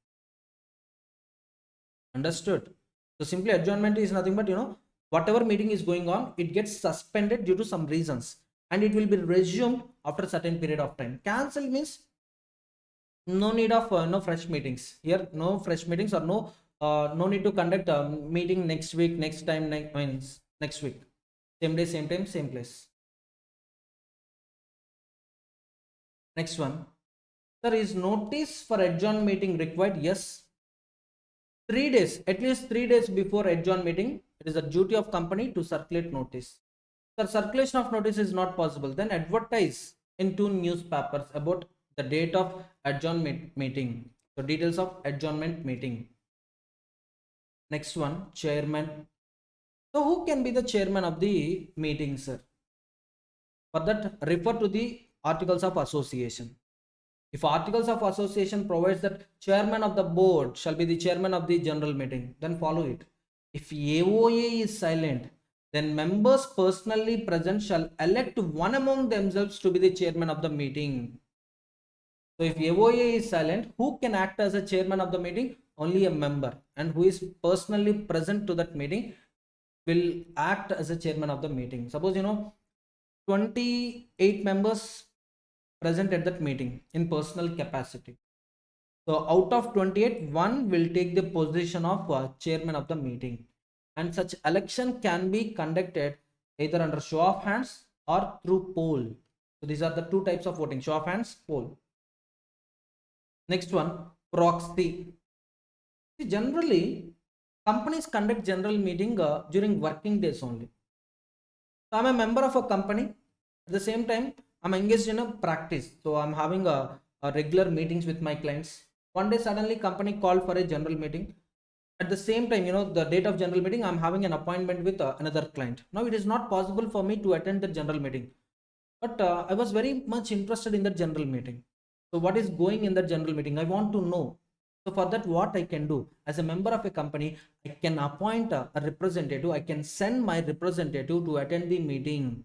Understood? So simply adjournment is nothing but whatever meeting is going on, it gets suspended due to some reasons and it will be resumed after a certain period of time. Cancel means no need of no fresh meetings. Here no fresh meetings or no need to conduct a meeting next week, next week, same day, same time, same place. Next one, sir, is notice for adjourn meeting required? Yes. 3 days, at least 3 days before adjourn meeting, it is a duty of company to circulate notice. Sir, circulation of notice is not possible, then advertise in 2 newspapers about the date of adjournment meeting. So details of adjournment meeting. Next one, chairman. So who can be the chairman of the meeting, sir? For that, refer to the Articles of Association. If Articles of Association provides that chairman of the board shall be the chairman of the general meeting, then follow it. If AOA is silent, then members personally present shall elect one among themselves to be the chairman of the meeting. So if AOA is silent, who can act as a chairman of the meeting? Only a member, and who is personally present to that meeting will act as a chairman of the meeting. Suppose 28 members present at that meeting in personal capacity. So out of 28, one will take the position of chairman of the meeting, and such election can be conducted either under show of hands or through poll. So these are the 2 types of voting: show of hands, poll. Next one, proxy. See, generally companies conduct general meeting during working days only. So I'm a member of a company. At the same time, I'm engaged in a practice. So I'm having a regular meetings with my clients. One day suddenly company called for a general meeting. At the same time, the date of general meeting, I'm having an appointment with another client. Now it is not possible for me to attend the general meeting. But I was very much interested in the general meeting. So what is going in the general meeting? I want to know. So for that, what I can do as a member of a company, I can appoint a representative. I can send my representative to attend the meeting.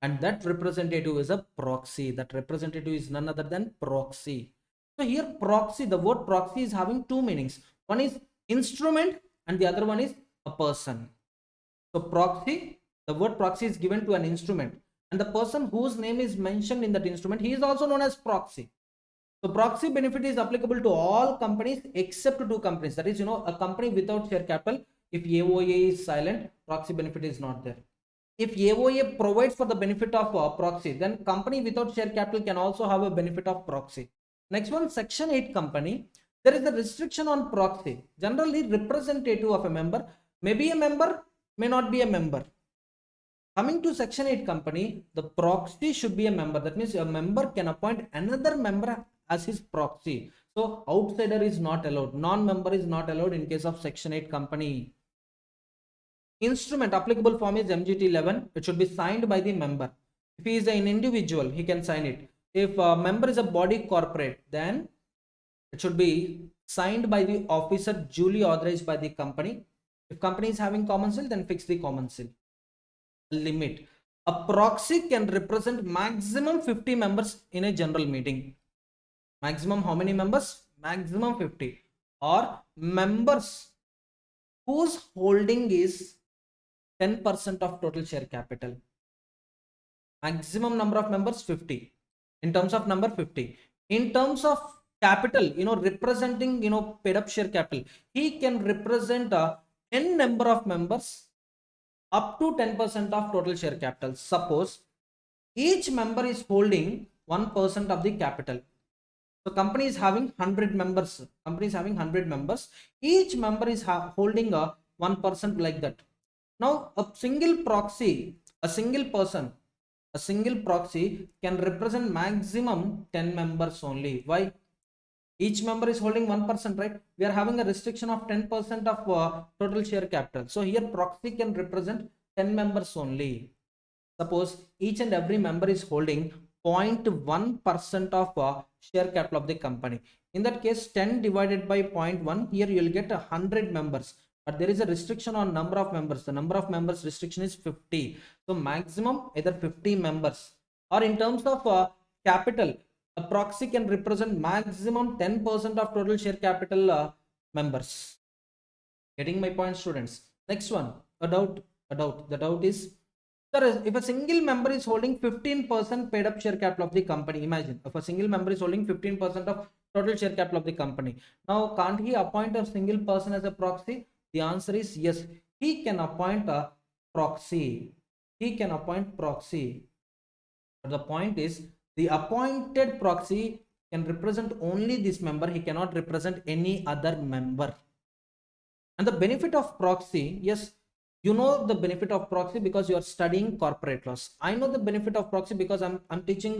And that representative is a proxy. That representative is none other than proxy. So here proxy, the word proxy is having 2 meanings. One is instrument and the other one is a person. So proxy, the word proxy is given to an instrument, and the person whose name is mentioned in that instrument, he is also known as proxy. So proxy benefit is applicable to all companies except two companies. That is, a company without share capital, if AOA is silent, proxy benefit is not there. If AOA provides for the benefit of proxy, then company without share capital can also have a benefit of proxy. Next one, Section 8 company. There is a restriction on proxy. Generally, representative of a member may be a member, may not be a member. Coming to Section 8 company, the proxy should be a member. That means a member can appoint another member as his proxy. So outsider is not allowed. Non-member is not allowed in case of Section 8 company. Instrument applicable form is MGT 11. It should be signed by the member. If he is an individual, he can sign it. If a member is a body corporate, then it should be signed by the officer duly authorized by the company. If company is having common seal, then fix the common seal. Limit. A proxy can represent maximum 50 members in a general meeting. Maximum how many members? Maximum 50. Or members whose holding is 10% of total share capital. Maximum number of members 50. In terms of number 50. In terms of capital, representing, paid up share capital, he can represent a n number of members up to 10% of total share capital. Suppose each member is holding 1% of the capital. So company is having 100 members. Company is having 100 members. Each member is holding a 1% like that. Now a single proxy can represent maximum 10 members only. Why? Each member is holding 1%, right? We are having a restriction of 10% of total share capital. So here proxy can represent 10 members only. Suppose each and every member is holding 0.1% of share capital of the company. In that case, 10 divided by 0.1, here you will get 100 members. But there is a restriction on number of members. The number of members restriction is 50. So maximum either 50 members, or in terms of capital, a proxy can represent maximum 10% of total share capital members. Getting my point, students? Next one, a doubt. The doubt is, sir, if a single member is holding 15% paid up share capital of the company, imagine if a single member is holding 15% of total share capital of the company. Now, can't he appoint a single person as a proxy? The answer is yes. He can appoint a proxy. He can appoint proxy. But the point is, the appointed proxy can represent only this member. He cannot represent any other member. And the benefit of proxy, yes, you know the benefit of proxy because you are studying corporate laws. I know the benefit of proxy because I'm teaching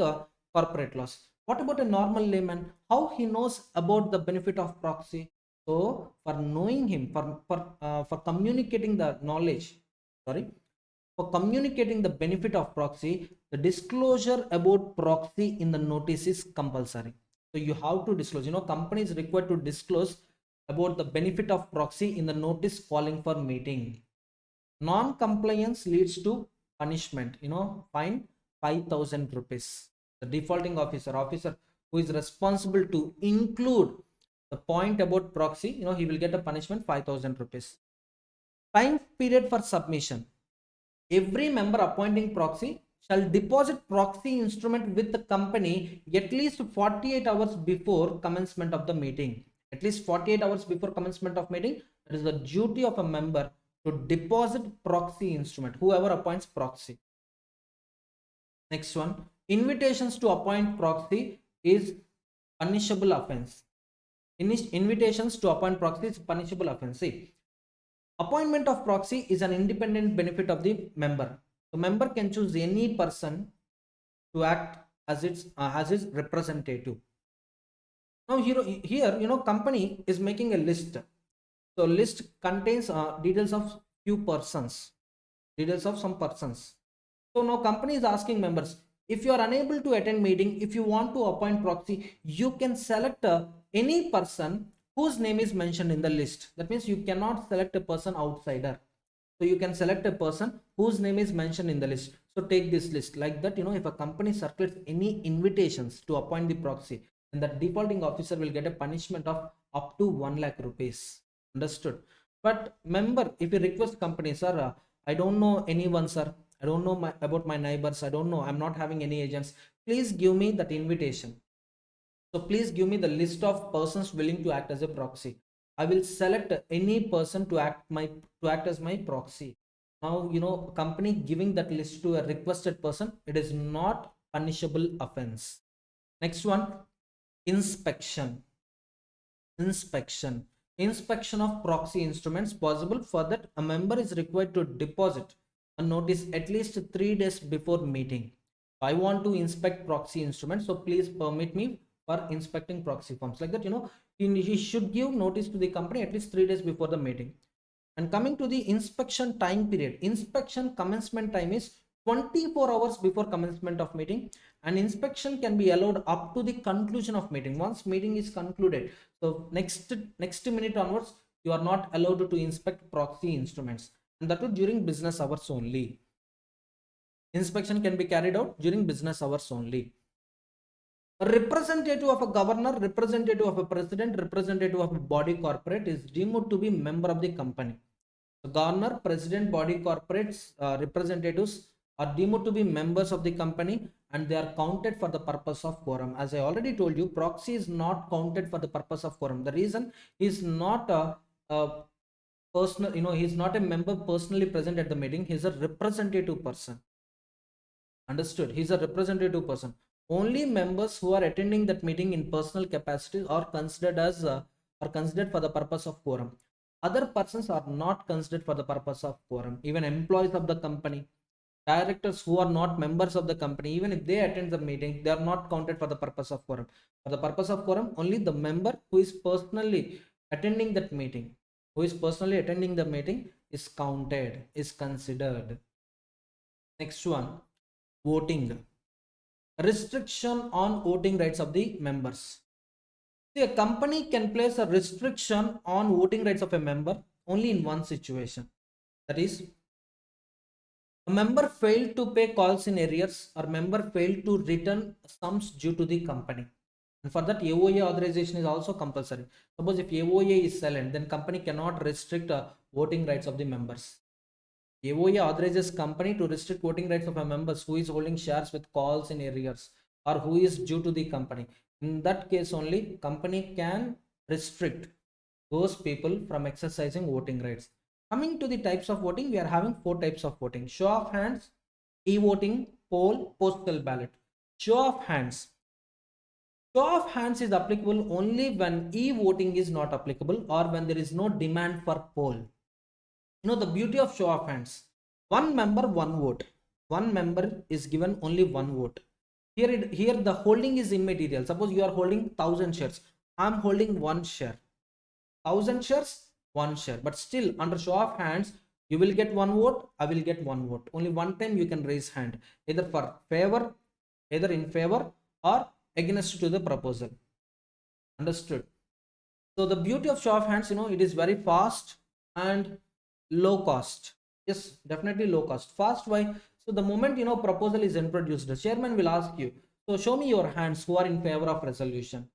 corporate laws. What about a normal layman? How he knows about the benefit of proxy? So for knowing him, for communicating the knowledge, for communicating the benefit of proxy, the disclosure about proxy in the notice is compulsory. So you have to disclose. Company is required to disclose about the benefit of proxy in the notice calling for meeting. Non-compliance leads to punishment. Fine 5,000 rupees. The defaulting officer who is responsible to include the point about proxy, he will get a punishment 5,000 rupees. Time period for submission. Every member appointing proxy shall deposit proxy instrument with the company at least 48 hours before commencement of the meeting. At least 48 hours before commencement of meeting. That is the duty of a member to deposit proxy instrument, whoever appoints proxy. Next one, invitations to appoint proxy is punishable offense. Invitations to appoint proxy is punishable offense. See, appointment of proxy is an independent benefit of the member. The member can choose any person to act as his representative. Now here company is making a list. So list contains details of some persons. So now company is asking members, if you are unable to attend meeting, if you want to appoint proxy, you can select any person whose name is mentioned in the list. That means you cannot select a person outsider. So you can select a person whose name is mentioned in the list. So take this list like that. If a company circulates any invitations to appoint the proxy, then the defaulting officer will get a punishment of up to 1 lakh rupees. Understood? But member, if you request company, sir, I don't know anyone, sir, I don't know about my neighbors. I don't know. I'm not having any agents. Please give me that invitation. So please give me the list of persons willing to act as a proxy. I will select any person to act as my proxy. Now, company giving that list to a requested person, it is not punishable offense. Next one, inspection. Inspection of proxy instruments possible. For that, a member is required to deposit a notice at least 3 days before meeting. I want to inspect proxy instruments, so please permit me for inspecting proxy forms. Like that, he should give notice to the company at least 3 days before the meeting. And coming to the inspection time period, inspection commencement time is 24 hours before commencement of meeting, and inspection can be allowed up to the conclusion of meeting. Once meeting is concluded, so next minute onwards, you are not allowed to inspect proxy instruments, and that too during business hours only. Inspection can be carried out during business hours only. A representative of a governor, representative of a president, representative of a body corporate is deemed to be member of the company. The governor, president, body corporates, representatives are deemed to be members of the company, and they are counted for the purpose of quorum. As I already told you, proxy is not counted for the purpose of quorum. The reason is not a personal, he's not a member personally present at the meeting. He's a representative person. Understood? He's a representative person. Only members who are attending that meeting in personal capacity are considered for the purpose of quorum. Other persons are not considered for the purpose of quorum. Even employees of the company, directors who are not members of the company, even if they attend the meeting, they are not counted for the purpose of quorum. For the purpose of quorum, only the member who is personally attending that meeting, is counted, is considered. Next one, voting. Restriction on voting rights of the members. See, a company can place a restriction on voting rights of a member only in one situation. That is, a member failed to pay calls in arrears, or member failed to return sums due to the company. And for that, AOA authorization is also compulsory. Suppose if AOA is silent, then company cannot restrict voting rights of the members. AOA authorizes company to restrict voting rights of a members who is holding shares with calls in arrears or who is due to the company. In that case only, company can restrict those people from exercising voting rights. Coming to the types of voting, we are having 4 types of voting: show of hands, e-voting, poll, postal ballot. Show of hands. Show of hands is applicable only when e-voting is not applicable or when there is no demand for poll. The beauty of show of hands: one member, one vote. One member is given only one vote. Here the holding is immaterial. Suppose you are holding 1000 shares. I am holding 1 share. 1000 shares, 1 share. But still, under show of hands, you will get 1 vote, I will get 1 vote. Only one time you can raise hand, either in favor or against to the proposal. Understood? So the beauty of show of hands, it is very fast and low cost. Yes, definitely low cost. Fast, why? So the moment proposal is introduced, the chairman will ask you, so show me your hands who are in favor of resolution.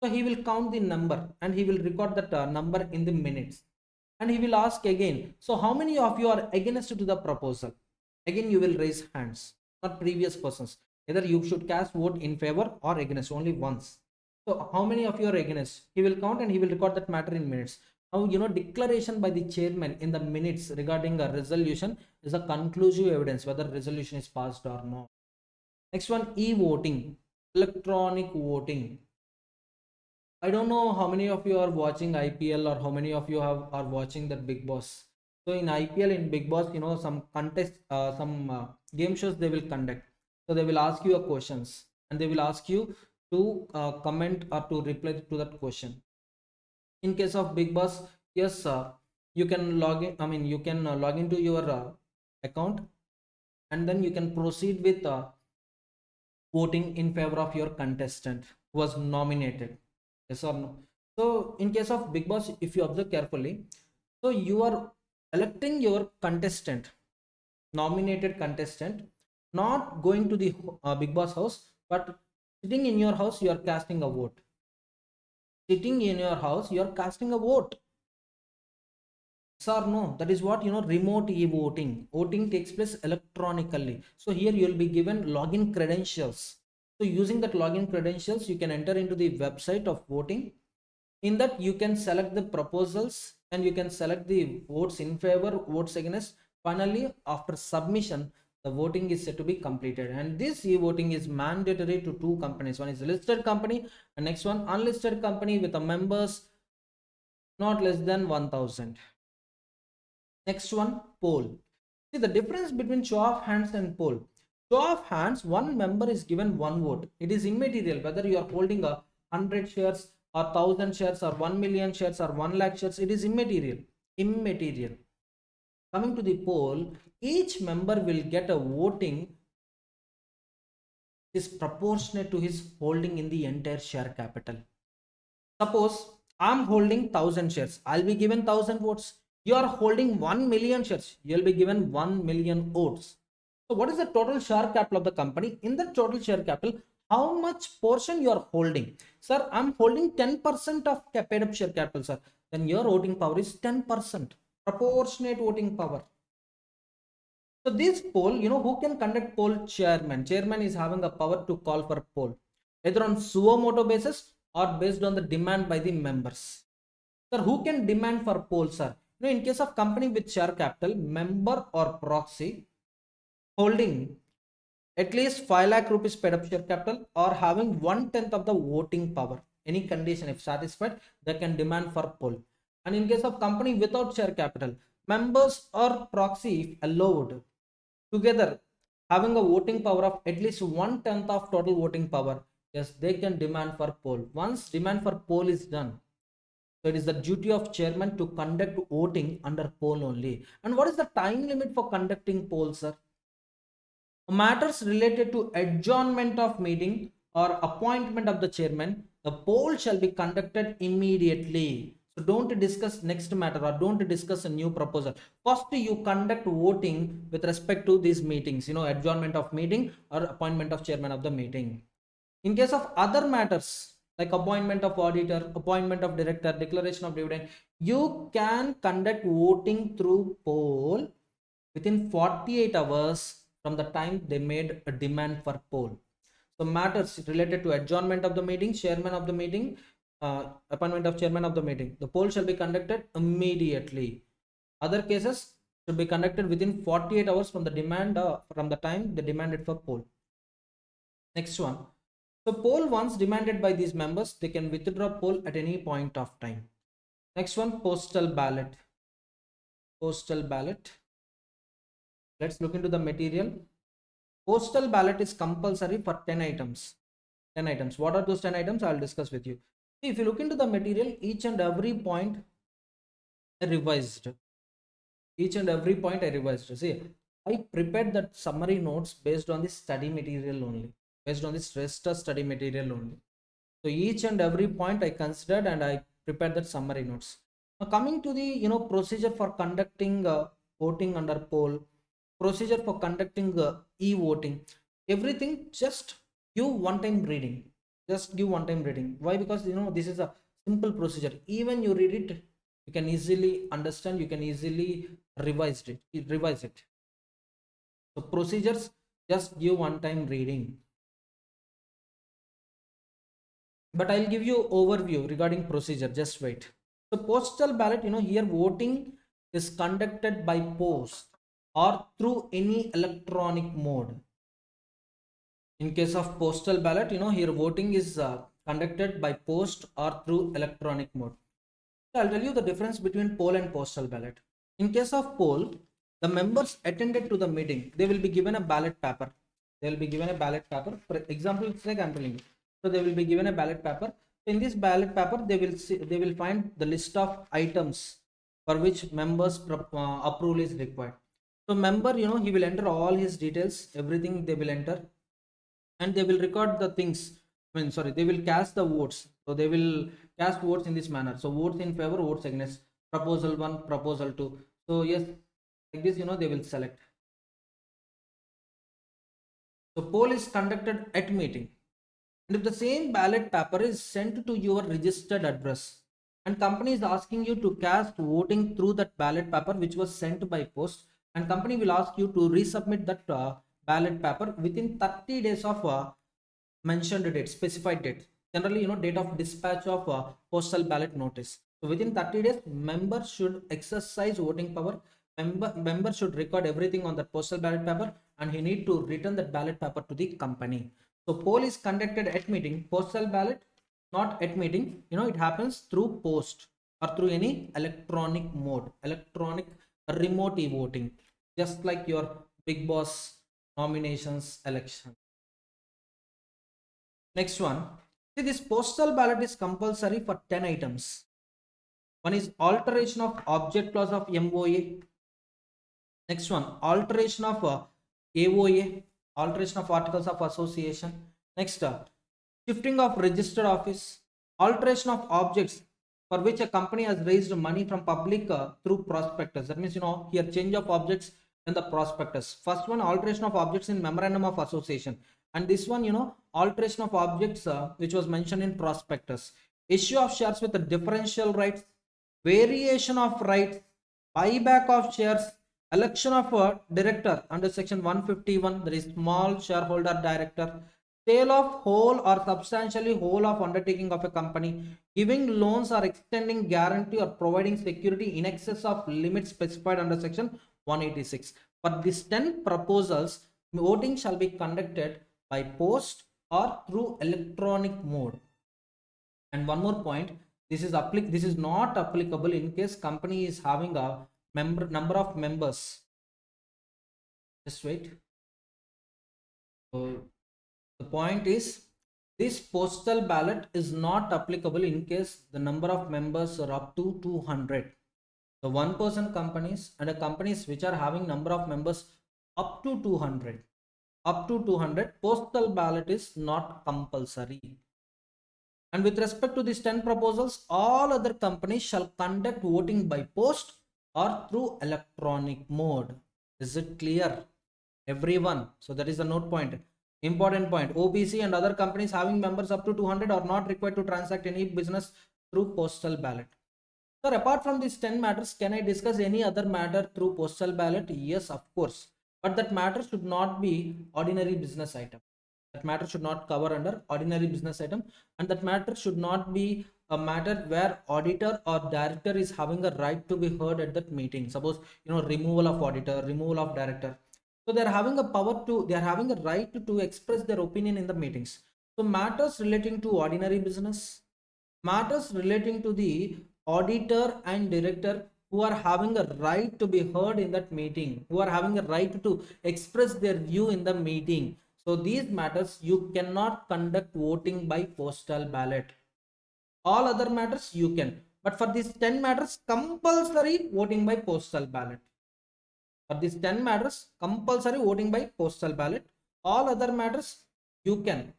So he will count the number and he will record that number in the minutes, and he will ask again, so how many of you are against to the proposal? Again you will raise hands, not previous persons. Either you should cast vote in favor or against only once. So how many of you are against? He will count and he will record that matter in minutes. Now, declaration by the chairman in the minutes regarding a resolution is a conclusive evidence whether resolution is passed or not. Next one, e-voting, electronic voting. I don't know how many of you are watching IPL or how many of you are watching that Big Boss. So in IPL, in Big Boss, some contest, some game shows they will conduct. So they will ask you a questions and they will ask you to comment or to reply to that question. In case of Big Boss, yes, you can log in. I mean, you can log into your account, and then you can proceed with voting in favor of your contestant who was nominated. Yes or no? So in case of Big Boss, if you observe carefully, so you are electing your contestant, nominated contestant, not going to the Big Boss house, but sitting in your house, you are casting a vote. Sitting in your house, you are casting a vote. Yes or no? That is what, remote e-voting. Voting takes place electronically. So here you will be given login credentials. So using that login credentials, you can enter into the website of voting. In that, you can select the proposals and you can select the votes in favor, votes against. Finally, after submission, the voting is set to be completed. And this e-voting is mandatory to two companies. One is a listed company and next one unlisted company with a members not less than 1000. Next one, poll. See the difference between show of hands and poll. Show of hands, one member is given one vote. It is immaterial whether you are holding 100 shares or 1000 shares or 1 million shares or 1 lakh shares. It is immaterial. Immaterial. Coming to the poll, each member will get a voting is proportionate to his holding in the entire share capital. Suppose I'm holding 1000 shares. I'll be given 1000 votes. You are holding 1 million shares. You'll be given 1 million votes. So, what is the total share capital of the company? In the total share capital, how much portion you are holding? Sir, I'm holding 10% of paid up share capital, sir. Then your voting power is 10%. Proportionate voting power. So this poll, who can conduct poll? Chairman. Chairman is having a power to call for poll, either on suo motu basis or based on the demand by the members. Sir, who can demand for poll, sir? In case of company with share capital, member or proxy holding at least 5 lakh rupees paid up share capital or having 1/10 of the voting power. Any condition, if satisfied, they can demand for poll. And in case of company without share capital, members or proxy, if allowed, together having a voting power of at least 1/10 of total voting power, yes, they can demand for poll. Once demand for poll is done, so it is the duty of chairman to conduct voting under poll only. And what is the time limit for conducting polls, sir? Matters related to adjournment of meeting or appointment of the chairman, the poll shall be conducted immediately. So don't discuss next matter or don't discuss a new proposal. First, you conduct voting with respect to these meetings, adjournment of meeting or appointment of chairman of the meeting. In case of other matters like appointment of auditor, appointment of director, declaration of dividend, you can conduct voting through poll within 48 hours from the time they made a demand for poll. So matters related to adjournment of the meeting, chairman of the meeting, appointment of chairman of the meeting, the poll shall be conducted immediately. Other cases should be conducted within 48 hours from the demand from the time they demanded for poll. Next one. So poll once demanded by these members, they can withdraw poll at any point of time. Next one, postal ballot. Postal ballot. Let's look into the material. Postal ballot is compulsory for 10 items. 10 items. What are those 10 items? I'll discuss with you. See, if you look into the material, each and every point I revised. Each and every point I revised. See, I prepared that summary notes based on the study material only. Based on the stress test study material only. So each and every point I considered and I prepared that summary notes. Now coming to the procedure for conducting voting under poll, procedure for conducting e-voting, everything just give one time reading. Just give one time reading. Why? Because this is a simple procedure. Even you read it, you can easily understand. You can easily revise it. Revise it. So procedures, just give one time reading. But I'll give you overview regarding procedure. Just wait. So postal ballot, here voting is conducted by post or through any electronic mode. In case of postal ballot, here voting is conducted by post or through electronic mode. So I'll tell you the difference between poll and postal ballot. In case of poll, the members attended to the meeting, they will be given a ballot paper. They will be given a ballot paper. For example, it's like I'm telling you. So they will be given a ballot paper. In this ballot paper, they will find the list of items for which members approval is required. So member, he will enter all his details, everything they will enter, and they will record the things. They will cast the votes. So they will cast votes in this manner. So votes in favor, votes against, proposal 1, proposal 2. So yes, like this, they will select. So poll is conducted at meeting. And if the same ballot paper is sent to your registered address, and company is asking you to cast voting through that ballot paper which was sent by post, and company will ask you to resubmit that ballot paper within 30 days of mentioned date, specified date. Generally, date of dispatch of postal ballot notice. So within 30 days, members should exercise voting power. Member should record everything on the postal ballot paper, and he need to return that ballot paper to the company. So poll is conducted at meeting. Postal ballot not at meeting. It happens through post or through any electronic mode, electronic remote e-voting, just like your big boss nominations election. Next one. See, this postal ballot is compulsory for 10 items. One is alteration of object clause of MOA. Next one, alteration of AOA, alteration of articles of association. Next, shifting of registered office, alteration of objects for which a company has raised money from public through prospectus. That means, here change of objects in the prospectus. First one, alteration of objects in memorandum of association, and this one, alteration of objects which was mentioned in prospectus. Issue of shares with the differential rights, variation of rights, buyback of shares, election of a director under section 151, there is small shareholder director, sale of whole or substantially whole of undertaking of a company, giving loans or extending guarantee or providing security in excess of limits specified under section 186. For these 10 proposals, voting shall be conducted by post or through electronic mode. And one more point, this is not applicable in case company is having a number of members. Just wait. So the point is, this postal ballot is not applicable in case the number of members are up to 200. The one-person companies and the companies which are having number of members up to 200, postal ballot is not compulsory. And with respect to these 10 proposals, all other companies shall conduct voting by post or through electronic mode. Is it clear, everyone? So that is the note point. Important point, OBC and other companies having members up to 200 are not required to transact any business through postal ballot. Sir, apart from these 10 matters, can I discuss any other matter through postal ballot? Yes, of course. But that matter should not be ordinary business item. That matter should not cover under ordinary business item, and that matter should not be a matter where auditor or director is having a right to be heard at that meeting. Suppose, removal of auditor, removal of director. So they are having a right to express their opinion in the meetings. So matters relating to ordinary business, matters relating to the auditor and director who are having a right to be heard in that meeting, who are having a right to express their view in the meeting. So these matters you cannot conduct voting by postal ballot. All other matters you can, but for these 10 matters compulsory voting by postal ballot. For these 10 matters compulsory voting by postal ballot. All other matters you can,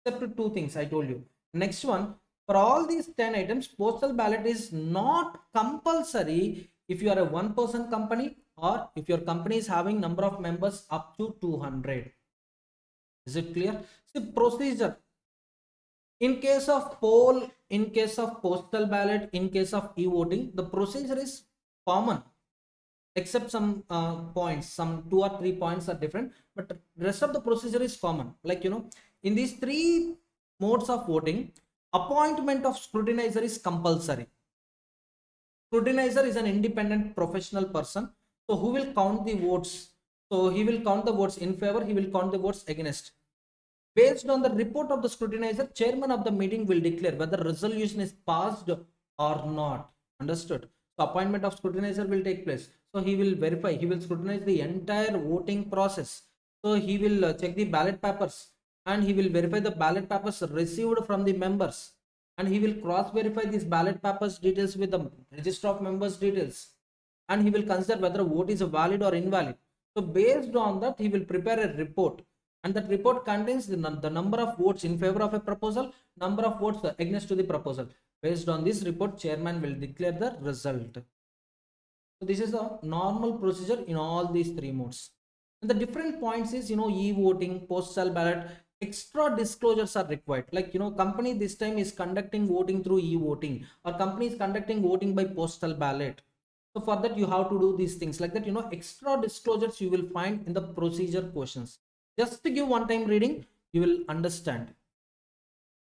except two things I told you. Next one, for all these 10 items, postal ballot is not compulsory if you are a one-person company or if your company is having number of members up to 200. Is it clear? See, procedure. In case of poll, in case of postal ballot, in case of e-voting, the procedure is common, except some points, some 2 or 3 points are different, but the rest of the procedure is common. Like, in these 3 modes of voting, appointment of scrutinizer is compulsory. Scrutinizer is an independent professional person, so who will count the votes? So he will count the votes in favor, he will count the votes against. Based on the report of the scrutinizer, chairman of the meeting will declare whether resolution is passed or not. Understood? So appointment of scrutinizer will take place. So he will verify, he will scrutinize the entire voting process. So he will check the ballot papers and he will verify the ballot papers received from the members, and he will cross verify these ballot papers details with the register of members details, and he will consider whether a vote is valid or invalid. So based on that, he will prepare a report, and that report contains the number of votes in favor of a proposal, number of votes against to the proposal. Based on this report, chairman will declare the result. So this is a normal procedure in all these 3 modes. And the different points is, e-voting, postal ballot, extra disclosures are required. Like, company this time is conducting voting through e-voting, or company is conducting voting by postal ballot. So for that, you have to do these things like that. Extra disclosures you will find in the procedure questions. Just to give one time reading, you will understand.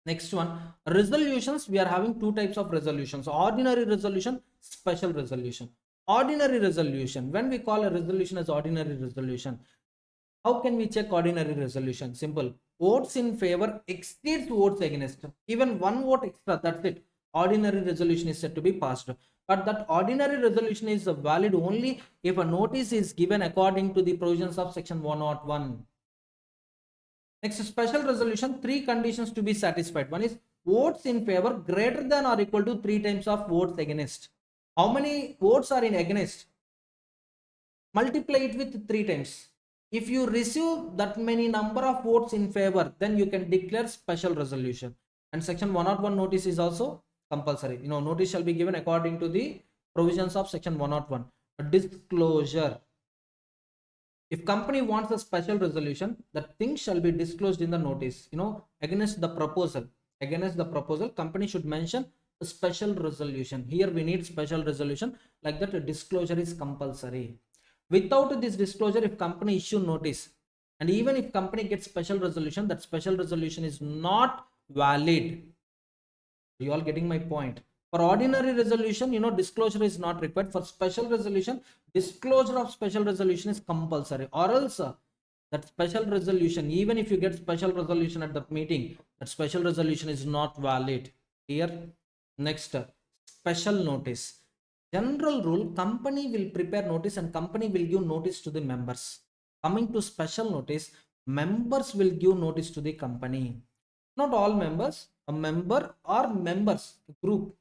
Next one, resolutions. We are having two types of resolutions: ordinary resolution, special resolution. Ordinary resolution, when we call a resolution as ordinary resolution, how can we check ordinary resolution? Simple. Votes in favor exceeds votes against. Even one vote extra, that's it. Ordinary resolution is said to be passed. But that ordinary resolution is valid only if a notice is given according to the provisions of section 101. Next, special resolution, three conditions to be satisfied. One is votes in favor greater than or equal to 3 times of votes against. How many votes are in against? Multiply it with 3 times. If you receive that many number of votes in favor, then you can declare special resolution. And section 101 notice is also compulsory. Notice shall be given according to the provisions of section 101. A disclosure. If company wants a special resolution, that thing shall be disclosed in the notice. Against the proposal, company should mention a special resolution. Here we need special resolution, like that a disclosure is compulsory. Without this disclosure, if company issue notice, and even if company gets special resolution, that special resolution is not valid. You all getting my point? For ordinary resolution, disclosure is not required. For special resolution, disclosure of special resolution is compulsory, or else that special resolution, even if you get special resolution at the meeting, that special resolution is not valid. Here, next, special notice. General rule, company will prepare notice and company will give notice to the members. Coming to special notice, members will give notice to the company. Not all members, a member or members group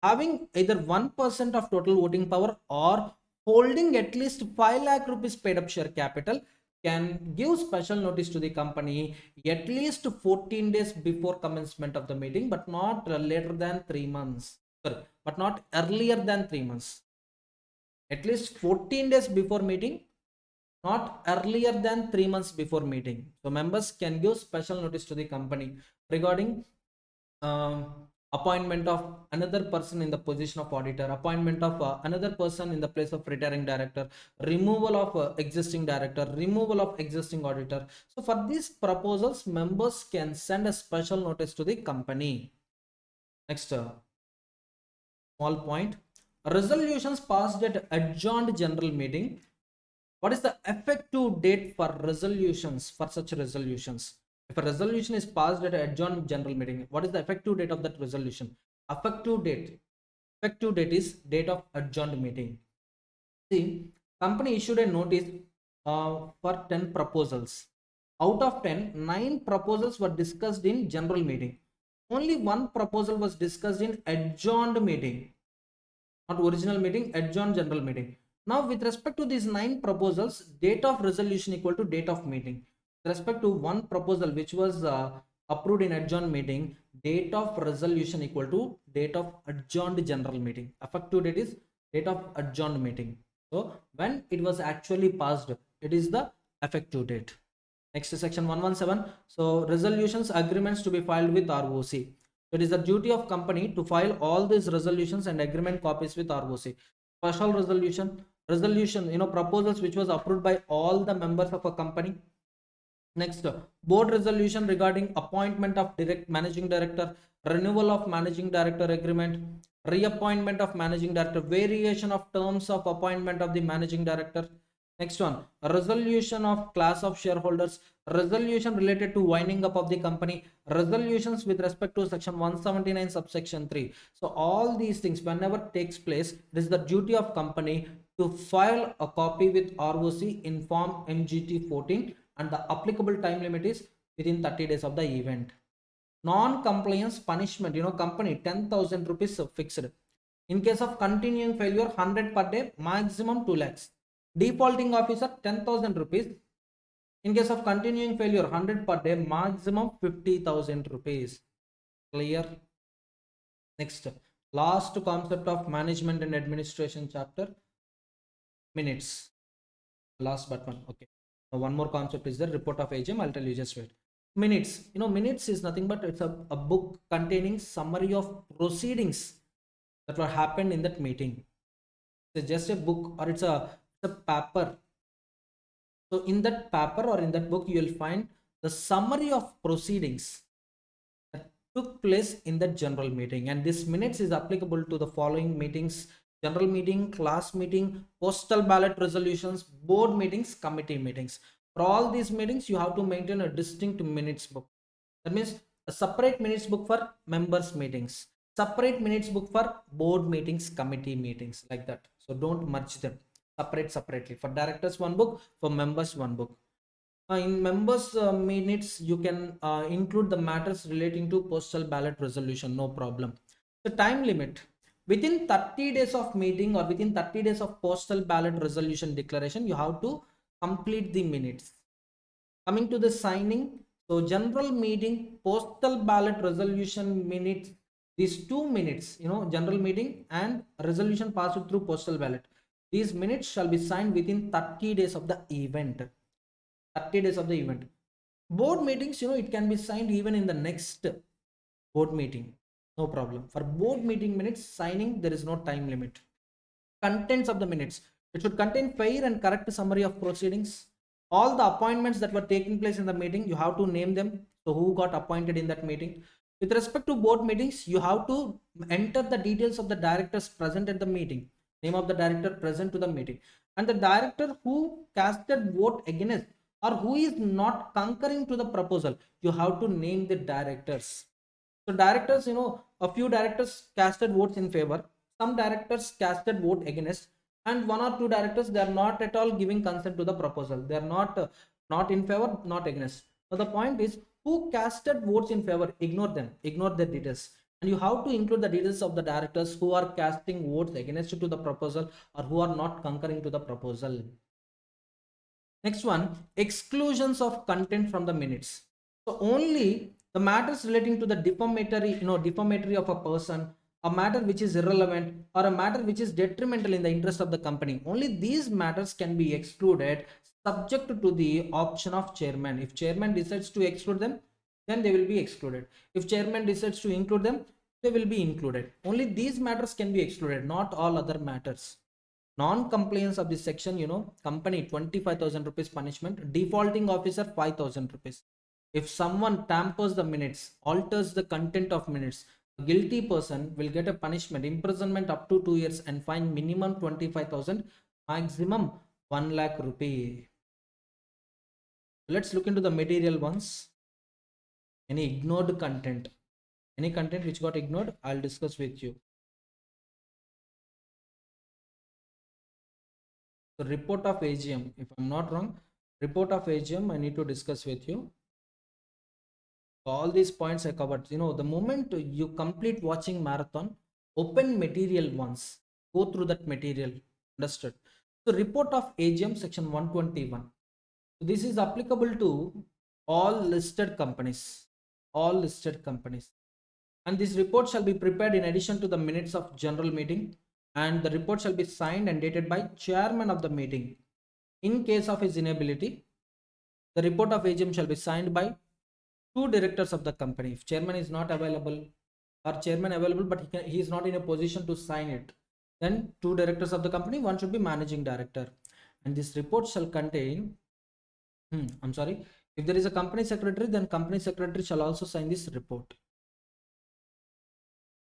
having either 1% of total voting power or holding at least 5 lakh rupees paid up share capital can give special notice to the company at least 14 days before commencement of the meeting, but not later than 3 months. Sorry, but not earlier than 3 months. At least 14 days before meeting, not earlier than 3 months before meeting. So members can give special notice to the company regarding appointment of another person in the position of auditor, appointment of another person in the place of retiring director, removal of existing director, removal of existing auditor. So for these proposals, members can send a special notice to the company. Next, small point, resolutions passed at adjourned general meeting. What is the effective date for resolutions, for such resolutions? If a resolution is passed at an adjourned general meeting, what is the effective date of that resolution? Effective date is date of adjourned meeting. See, company issued a notice for 10 proposals. Out of 10, 9 proposals were discussed in general meeting. Only one proposal was discussed in adjourned meeting, not original meeting, adjourned general meeting. Now, with respect to these 9 proposals, date of resolution equal to date of meeting. With respect to one proposal which was approved in adjourned meeting, date of resolution equal to date of adjourned general meeting. Effective date is date of adjourned meeting. So, when it was actually passed, it is the effective date. Next is section 117. So, resolutions, agreements to be filed with ROC. It is the duty of company to file all these resolutions and agreement copies with ROC. Special resolution, proposals which was approved by all the members of a company. Next, board resolution regarding appointment of direct managing director, renewal of managing director agreement, reappointment of managing director, variation of terms of appointment of the managing director. Next one, a resolution of class of shareholders, resolution related to winding up of the company, resolutions with respect to section 179 subsection 3. So all these things, whenever takes place, it is the duty of company to file a copy with ROC in form MGT 14, and the applicable time limit is within 30 days of the event. Non-compliance punishment, company 10,000 rupees fixed. In case of continuing failure, 100 per day, maximum 2 lakhs. Defaulting officer 10,000 rupees. In case of continuing failure, 100 per day, maximum 50,000 rupees. Clear? Next, last concept of management and administration chapter, minutes. Last but one. Okay. Now one more concept is the report of AGM. I'll tell you, just wait. Minutes, minutes is nothing but it's a book containing summary of proceedings that were happened in that meeting. It's just a book, or it's a paper. So in that paper or in that book, you will find the summary of proceedings that took place in that general meeting. And this minutes is applicable to the following meetings: general meeting, class meeting, postal ballot resolutions, board meetings, committee meetings. For all these meetings, you have to maintain a distinct minutes book. That means a separate minutes book for members meetings, separate minutes book for board meetings, committee meetings, like that. So don't merge them, separately. For directors one book, for members one book. In members minutes, you can include the matters relating to postal ballot resolution, no problem. The time limit: within 30 days of meeting or within 30 days of postal ballot resolution declaration, you have to complete the minutes. Coming to the signing, so general meeting, postal ballot resolution minutes, these 2 minutes, general meeting and resolution passed through postal ballot, these minutes shall be signed within 30 days of the event. 30 days of the event. Board meetings, it can be signed even in the next board meeting, no problem. For board meeting minutes signing, there is no time limit. Contents of the minutes: it should contain fair and correct summary of proceedings. All the appointments that were taking place in the meeting, you have to name them. So who got appointed in that meeting? With respect to board meetings, you have to enter the details of the directors present at the meeting, name of the director present to the meeting, and the director who casted vote against or who is not concurring to the proposal. You have to name the directors. So directors, a few directors casted votes in favor, some directors casted vote against, and one or two directors, they are not at all giving consent to the proposal. They are not in favor, not against. So the point is, who casted votes in favor, ignore them, ignore their details. And you have to include the details of the directors who are casting votes against to the proposal or who are not concurring to the proposal. Next one, exclusions of content from the minutes. So only the matters relating to the defamatory of a person, a matter which is irrelevant, or a matter which is detrimental in the interest of the company, only these matters can be excluded subject to the option of chairman. If chairman decides to exclude them, then they will be excluded. If chairman decides to include them, they will be included. Only these matters can be excluded, not all other matters. Non-compliance of this section, company 25,000 rupees punishment, defaulting officer 5,000 rupees. If someone tampers the minutes, alters the content of minutes, a guilty person will get a punishment, imprisonment up to 2 years, and fine minimum 25,000, maximum 1 lakh rupee. Let's look into the material ones. Any ignored content, any content which got ignored, I'll discuss with you. The report of AGM, if I'm not wrong, report of AGM, I need to discuss with you. All these points I covered. The moment you complete watching marathon, open material once, go through that material. Understood? So report of AGM section 121. So this is applicable to all listed companies, and this report shall be prepared in addition to the minutes of general meeting, and the report shall be signed and dated by chairman of the meeting. In case of his inability, the report of AGM shall be signed by 2 directors of the company. If chairman is not available, or chairman available but he is not in a position to sign it, then 2 directors of the company, one should be managing director. And this report shall contain, if there is a company secretary, then company secretary shall also sign this report.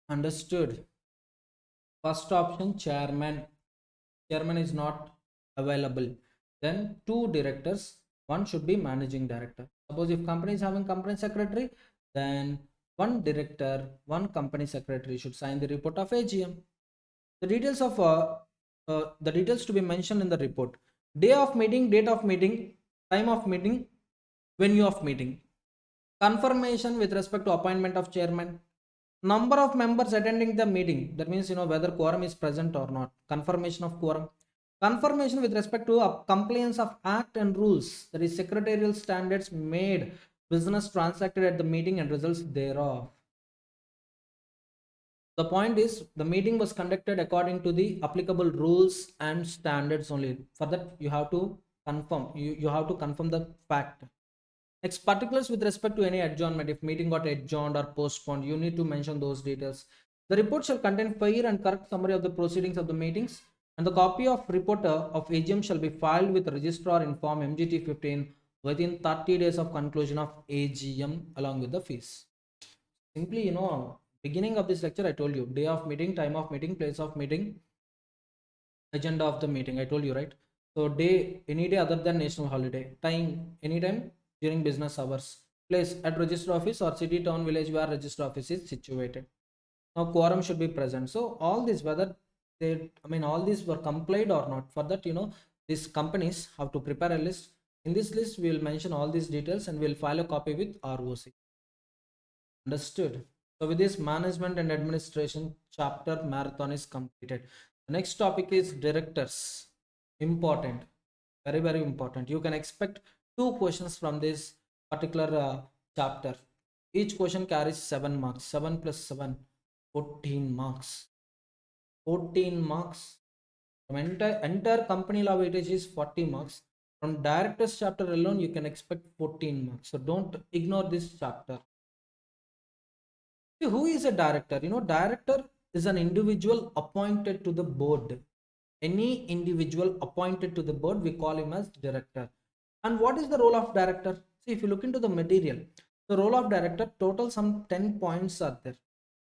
Understood? First option, chairman is not available, then 2 directors, one should be managing director. Suppose if company is having company secretary, then 1 director, 1 company secretary should sign the report of AGM. The details of the details to be mentioned in the report: day of meeting, date of meeting, time of meeting, venue of meeting, confirmation with respect to appointment of chairman, number of members attending the meeting, that means whether quorum is present or not, confirmation of quorum, confirmation with respect to compliance of act and rules, that is secretarial standards made, business transacted at the meeting and results thereof. The point is, the meeting was conducted according to the applicable rules and standards only. For that, you have to confirm, you have to confirm the fact. Next, particulars with respect to any adjournment. If meeting got adjourned or postponed, you need to mention those details. The report shall contain fair and correct summary of the proceedings of the meetings, and the copy of report of AGM shall be filed with the registrar in form MGT 15 within 30 days of conclusion of AGM along with the fees. Simply, beginning of this lecture, I told you day of meeting, time of meeting, place of meeting, agenda of the meeting. I told you, right? So day, any day other than national holiday. Time, anytime during business hours. Place at register office or city, town, village where register office is situated. Now quorum should be present. So all this, whether all these were complied or not. For that, these companies have to prepare a list. In this list, we will mention all these details and we'll file a copy with ROC. Understood. So with this, management and administration chapter marathon is completed. The next topic is directors. Important, very, very important. You can expect 2 questions from this particular chapter. Each question carries 7 marks. 7 plus 7, 14 marks. 14 marks. From entire company law weightage is 40 marks. From directors chapter alone, you can expect 14 marks. So don't ignore this chapter. See, who is a director? Director is an individual appointed to the board. Any individual appointed to the board, we call him as director. And what is the role of director? See, if you look into the material, the role of director, total some 10 points are there.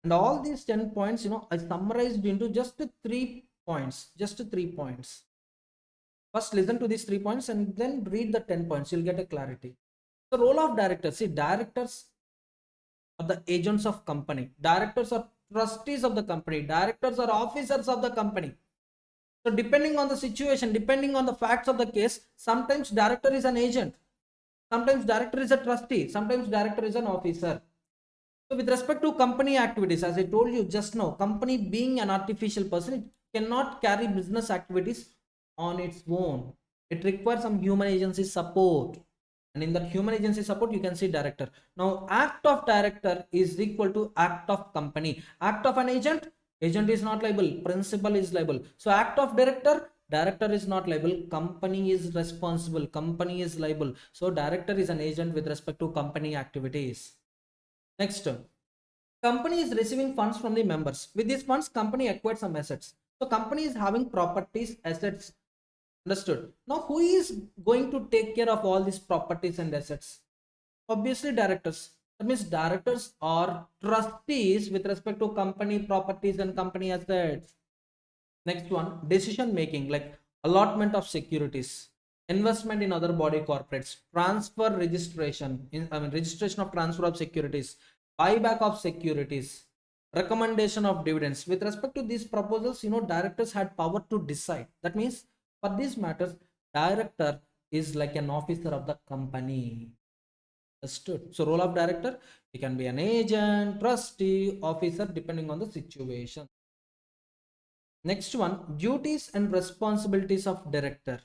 And all these 10 points, are summarized into just 3 points. Just 3 points. First, listen to these 3 points and then read the 10 points. You'll get a clarity. The role of director. See, directors are the agents of company. Directors are trustees of the company. Directors are officers of the company. So depending on the situation, depending on the facts of the case, sometimes director is an agent, sometimes director is a trustee, sometimes director is an officer. So with respect to company activities, as I told you just now, company being an artificial person, it cannot carry business activities on its own. It requires some human agency support. And in that human agency support, you can see director. Now, act of director is equal to act of company. Act of an agent, agent is not liable, principal is liable. So act of director, director is not liable, company is responsible, company is liable. So director is an agent with respect to company activities. Next, company is receiving funds from the members. With these funds, company acquired some assets. So company is having properties, assets. Understood. Now, who is going to take care of all these properties and assets? Obviously, directors. That means directors are trustees with respect to company properties and company assets. Next one, decision making, like allotment of securities, investment in other body corporates, transfer registration, registration of transfer of securities, buyback of securities, recommendation of dividends. With respect to these proposals, directors had power to decide. That means for these matters, director is like an officer of the company. Understood. So role of director, he can be an agent, trustee, officer, depending on the situation. Next one, duties and responsibilities of director.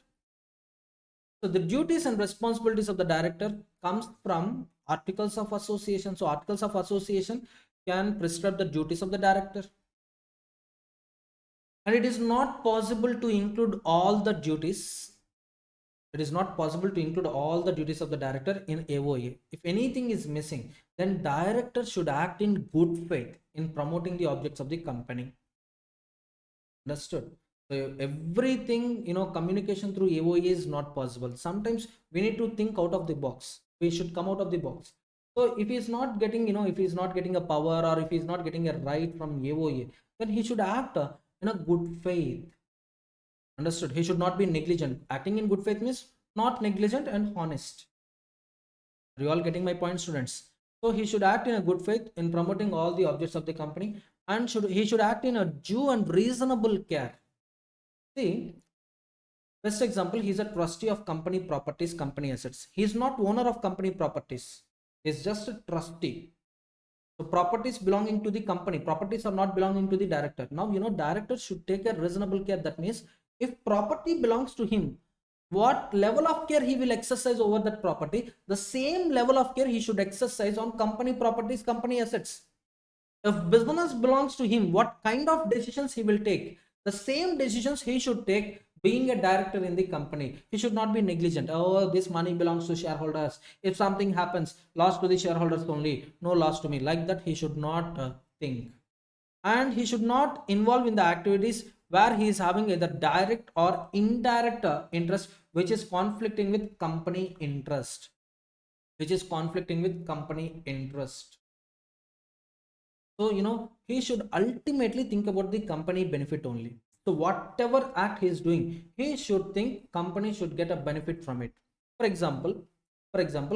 So the duties and responsibilities of the director comes from articles of association. So articles of association can prescribe the duties of the director. And it is not possible to include all the duties. It is not possible to include all the duties of the director in AOA. If anything is missing, then director should act in good faith in promoting the objects of the company. Understood. So everything, communication through AOA is not possible. Sometimes we need to think out of the box. We should come out of the box. So if he's not getting, if he's not getting a power or if he's not getting a right from AOA, then he should act in a good faith. Understood. He should not be negligent. Acting in good faith means not negligent and honest. Are you all getting my point, students? So he should act in a good faith in promoting all the objects of the company, and he should act in a due and reasonable care. See, best example, he's a trustee of company properties, company assets. He's not owner of company properties. He's just a trustee. So properties belonging to the company, properties are not belonging to the director. Now, director should take a reasonable care. That means if property belongs to him, what level of care he will exercise over that property, the same level of care he should exercise on company properties, company assets. If business belongs to him, what kind of decisions he will take, the same decisions he should take Being a director in the company, he should not be negligent. Oh, this money belongs to shareholders. If something happens, loss to the shareholders only, no loss to me. Like that, he should not think. And he should not involve in the activities where he is having either direct or indirect interest, which is conflicting with company interest. Which is conflicting with company interest. So, he should ultimately think about the company benefit only. So, whatever act he is doing, he should think company should get a benefit from it. For example,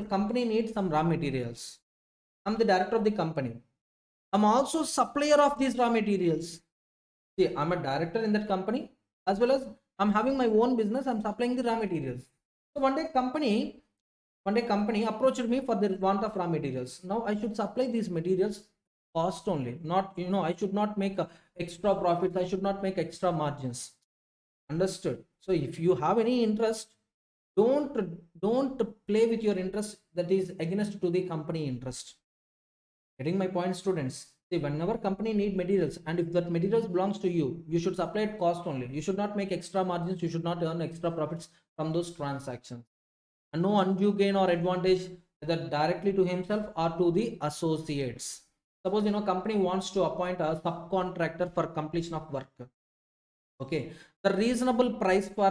company needs some raw materials. I'm the director of the company. I'm also supplier of these raw materials. See, I'm a director in that company, as well as I'm having my own business. I'm supplying the raw materials. So one day company approached me for the want of raw materials. Now I should supply these materials cost only, not, I should not make extra profits. I should not make extra margins. Understood? So if you have any interest, don't play with your interest that is against to the company interest. Getting my point, students? See, whenever company need materials, and if that materials belongs to you, you should supply it cost only. You should not make extra margins. You should not earn extra profits from those transactions. And no undue gain or advantage either directly to himself or to the associates. Suppose, company wants to appoint a subcontractor for completion of work. Okay, the reasonable price for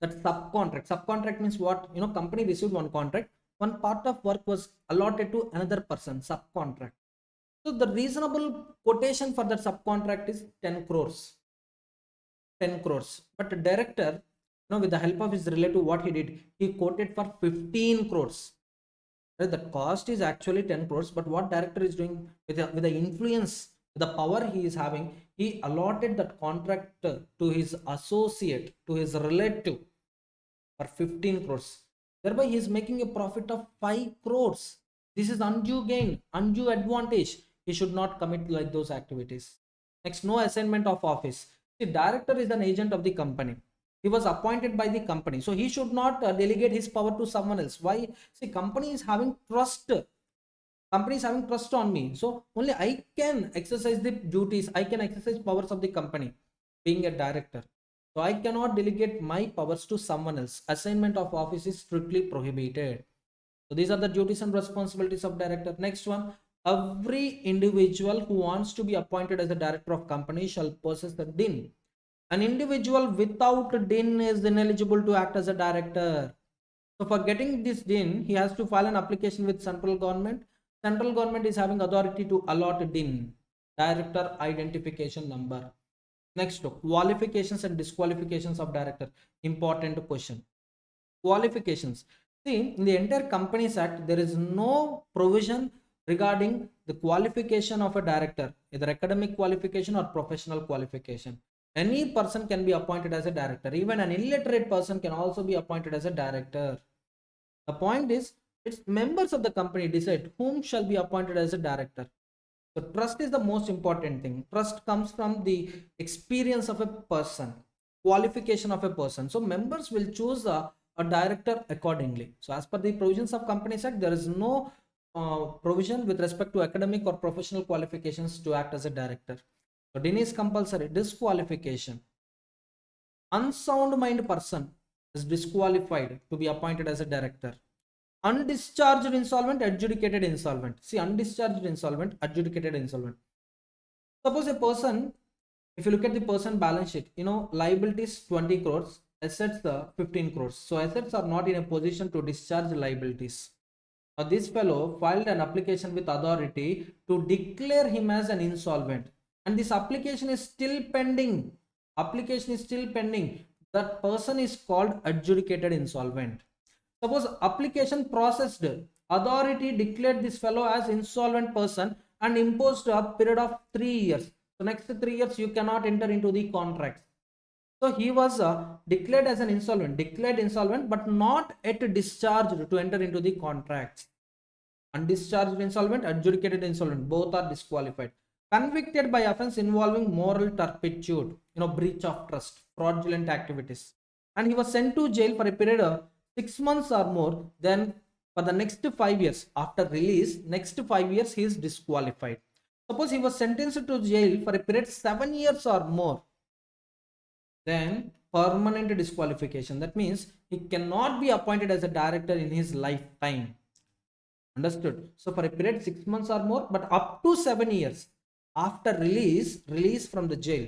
that subcontract means what? Company received one contract, one part of work was allotted to another person, subcontract. So the reasonable quotation for that subcontract is 10 crores. 10 crores. But the director, with the help of his relative, what he did, he quoted for 15 crores. Right? The cost is actually 10 crores, but what director is doing with the influence, the power he is having, he allotted that contract to his associate, to his relative for 15 crores. Thereby he is making a profit of 5 crores. This is undue gain, undue advantage. He should not commit like those activities. Next, no assignment of office. The director is an agent of the company. He was appointed by the company, so he should not delegate his power to someone else. Why? See, company is having trust. Company is having trust on me, so only I can exercise the duties. I can exercise powers of the company, being a director. So I cannot delegate my powers to someone else. Assignment of office is strictly prohibited. So these are the duties and responsibilities of director. Next one, every individual who wants to be appointed as a director of company shall possess the DIN. An individual without DIN is ineligible to act as a director. So for getting this DIN, he has to file an application with central government. Central government is having authority to allot DIN, director identification number. Next, qualifications and disqualifications of director. Important question. Qualifications. See, in the entire Companies Act, there is no provision regarding the qualification of a director, either academic qualification or professional qualification. Any person can be appointed as a director. Even an illiterate person can also be appointed as a director. The point is, it's members of the company decide whom shall be appointed as a director. So trust is the most important thing. Trust comes from the experience of a person, qualification of a person. So members will choose a director accordingly. So as per the provisions of Companies Act, there is no provision with respect to academic or professional qualifications to act as a director. So DIN is compulsory. Disqualification. Unsound mind person is disqualified to be appointed as a director. Undischarged insolvent, adjudicated insolvent. See, undischarged insolvent, adjudicated insolvent. Suppose a person, if you look at the person balance sheet, liabilities 20 crores, assets 15 crores. So assets are not in a position to discharge liabilities. Now this fellow filed an application with authority to declare him as an insolvent. And this application is still pending. Application is still pending. That person is called adjudicated insolvent. Suppose application processed, authority declared this fellow as insolvent person and imposed a period of 3 years. So next 3 years you cannot enter into the contracts. So he was declared as an insolvent, but not yet discharged to enter into the contracts. Undischarged insolvent, adjudicated insolvent, both are disqualified. Convicted by offense involving moral turpitude, breach of trust, fraudulent activities, and he was sent to jail for a period of 6 months or more. Then for the next 5 years after release, next 5 years he is disqualified. Suppose he was sentenced to jail for a period 7 years or more, then permanent disqualification. That means he cannot be appointed as a director in his lifetime. Understood? So for a period 6 months or more, but up to 7 years after release from the jail.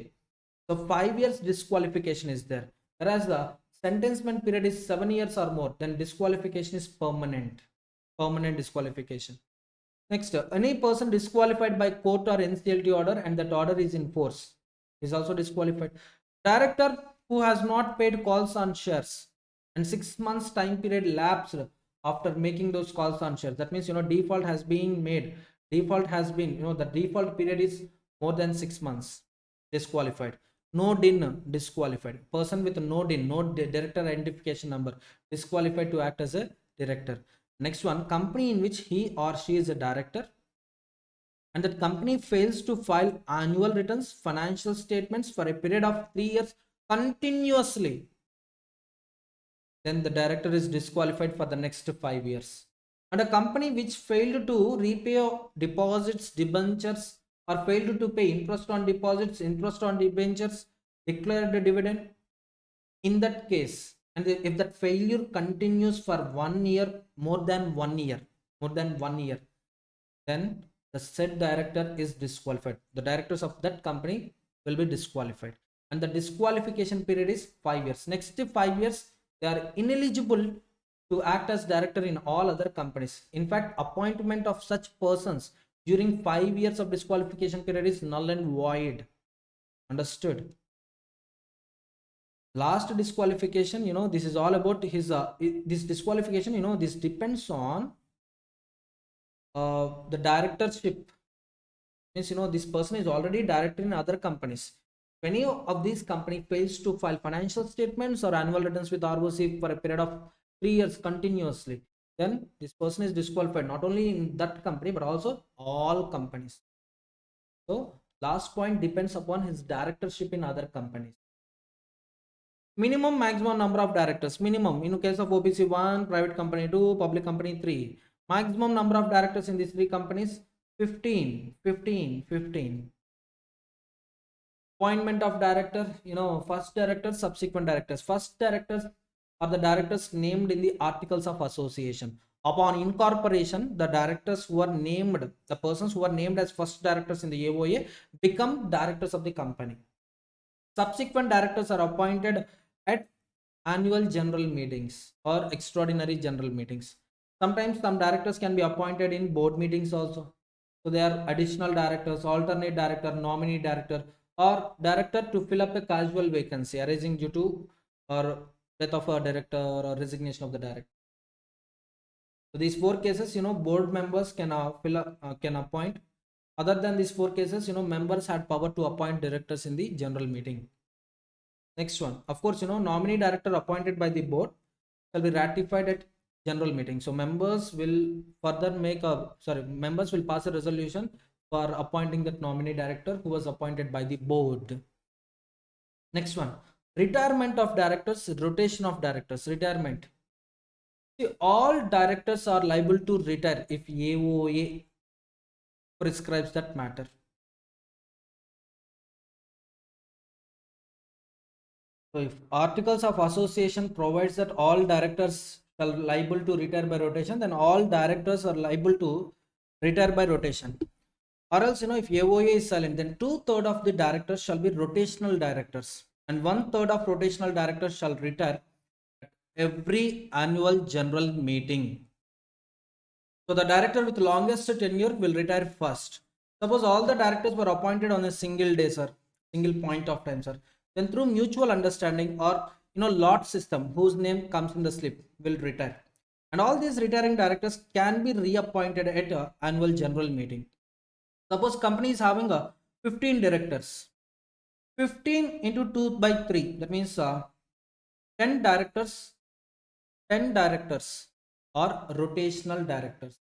So 5 years disqualification is there. Whereas the sentencement period is 7 years or more, then disqualification is permanent. Permanent disqualification. Next, any person disqualified by court or NCLT order and that order is in force is also disqualified. Director who has not paid calls on shares and 6 months time period lapsed after making those calls on shares. That means, default has been made. Default has been, the default period is more than 6 months. Disqualified. No DIN, disqualified. Person with no DIN, no director identification number, disqualified to act as a director. Next one, company in which he or she is a director and that company fails to file annual returns, financial statements for a period of 3 years continuously, then the director is disqualified for the next 5 years. And a company which failed to repay deposits, debentures, or failed to pay interest on deposits, interest on debentures, declared a dividend, in that case, and if that failure continues for 1 year, more than 1 year, then the said director is disqualified. The directors of that company will be disqualified. And the disqualification period is 5 years. Next 5 years, they are ineligible to act as director in all other companies. In fact, appointment of such persons during 5 years of disqualification period is null and void. Understood? Last disqualification, this is all about his this disqualification, this depends on the directorship. Means, this person is already director in other companies. If any of these company fails to file financial statements or annual returns with ROC for a period of 3 years continuously, then this person is disqualified, not only in that company but also all companies. So last point depends upon his directorship in other companies. Minimum maximum number of directors. Minimum in case of OBC 1, private company 2, public company 3. Maximum number of directors in these 3 companies 15. Appointment of director, first director, subsequent directors. First directors are the directors named in the articles of association. Upon incorporation, the directors who are named, the persons who are named as first directors in the AOA become directors of the company. Subsequent directors are appointed at annual general meetings or extraordinary general meetings. Sometimes some directors can be appointed in board meetings also. So they are additional directors, alternate director, nominee director, or director to fill up a casual vacancy arising due to or death of a director or resignation of the director. So these 4 cases, board members can can appoint. Other than these 4 cases, members had power to appoint directors in the general meeting. Next one, of course, nominee director appointed by the board shall be ratified at general meeting. So members will further members will pass a resolution for appointing that nominee director who was appointed by the board. Next one, retirement of directors, rotation of directors, retirement. See, all directors are liable to retire if AOA prescribes that matter. So if articles of association provides that all directors are liable to retire by rotation, then all directors are liable to retire by rotation. Or else, if AOA is silent, then 2/3 of the directors shall be rotational directors and 1/3 of rotational directors shall retire at every annual general meeting. So the director with longest tenure will retire first. Suppose all the directors were appointed on a single day, sir, single point of time, sir. Then through mutual understanding or lot system, whose name comes in the slip, will retire. And all these retiring directors can be reappointed at an annual general meeting. Suppose company is having 15 directors. 15 into 2 by 3, that means 10 directors. 10 directors are rotational directors.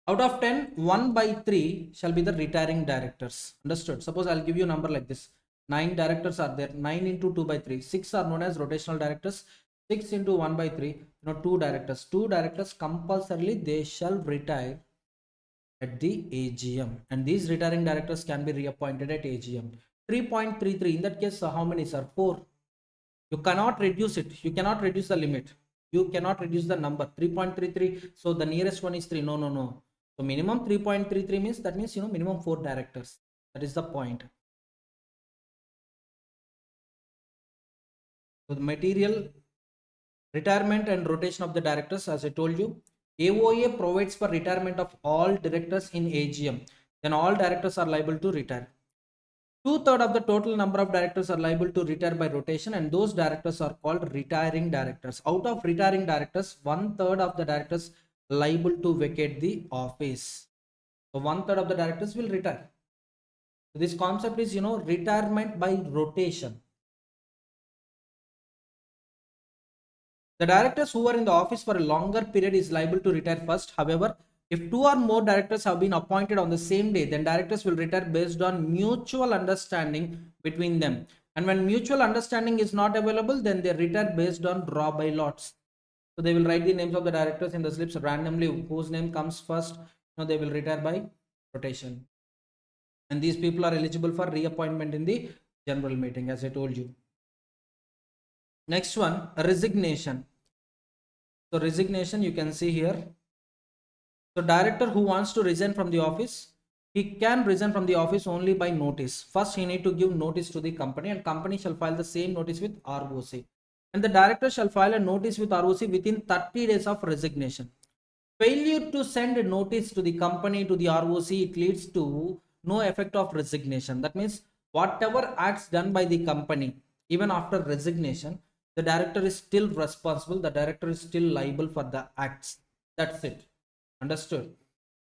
Out of 10, 1 by 3 shall be the retiring directors. Understood? Suppose I'll give you a number like this. 9 directors are there. 9 into 2 by 3. 6 are known as rotational directors. 6 into 1 by 3, 2 directors. 2 directors compulsorily they shall retire at the AGM. And these retiring directors can be reappointed at AGM. 3.33. In that case, how many, sir? 4. You cannot reduce it. You cannot reduce the limit. You cannot reduce the number. 3.33. So the nearest one is 3. No, no, no. So minimum 3.33 means, that means, minimum 4 directors. That is the point. So the material, retirement and rotation of the directors, as I told you, AOA provides for retirement of all directors in AGM. Then all directors are liable to retire. 2/3 of the total number of directors are liable to retire by rotation, and those directors are called retiring directors. Out of retiring directors, 1/3 of the directors liable to vacate the office. So 1/3 of the directors will retire. So this concept is, retirement by rotation. The directors who are in the office for a longer period is liable to retire first. However, if 2 or more directors have been appointed on the same day, then directors will retire based on mutual understanding between them. And when mutual understanding is not available, then they retire based on draw by lots. So they will write the names of the directors in the slips randomly. Whose name comes first, they will retire by rotation. And these people are eligible for reappointment in the general meeting, as I told you. Next one, resignation. So resignation, you can see here. So director who wants to resign from the office, he can resign from the office only by notice. First, he need to give notice to the company, and company shall file the same notice with ROC. And the director shall file a notice with ROC within 30 days of resignation. Failure to send a notice to the company, to the ROC, it leads to no effect of resignation. That means whatever acts done by the company, even after resignation, the director is still responsible. The director is still liable for the acts. That's it. Understood?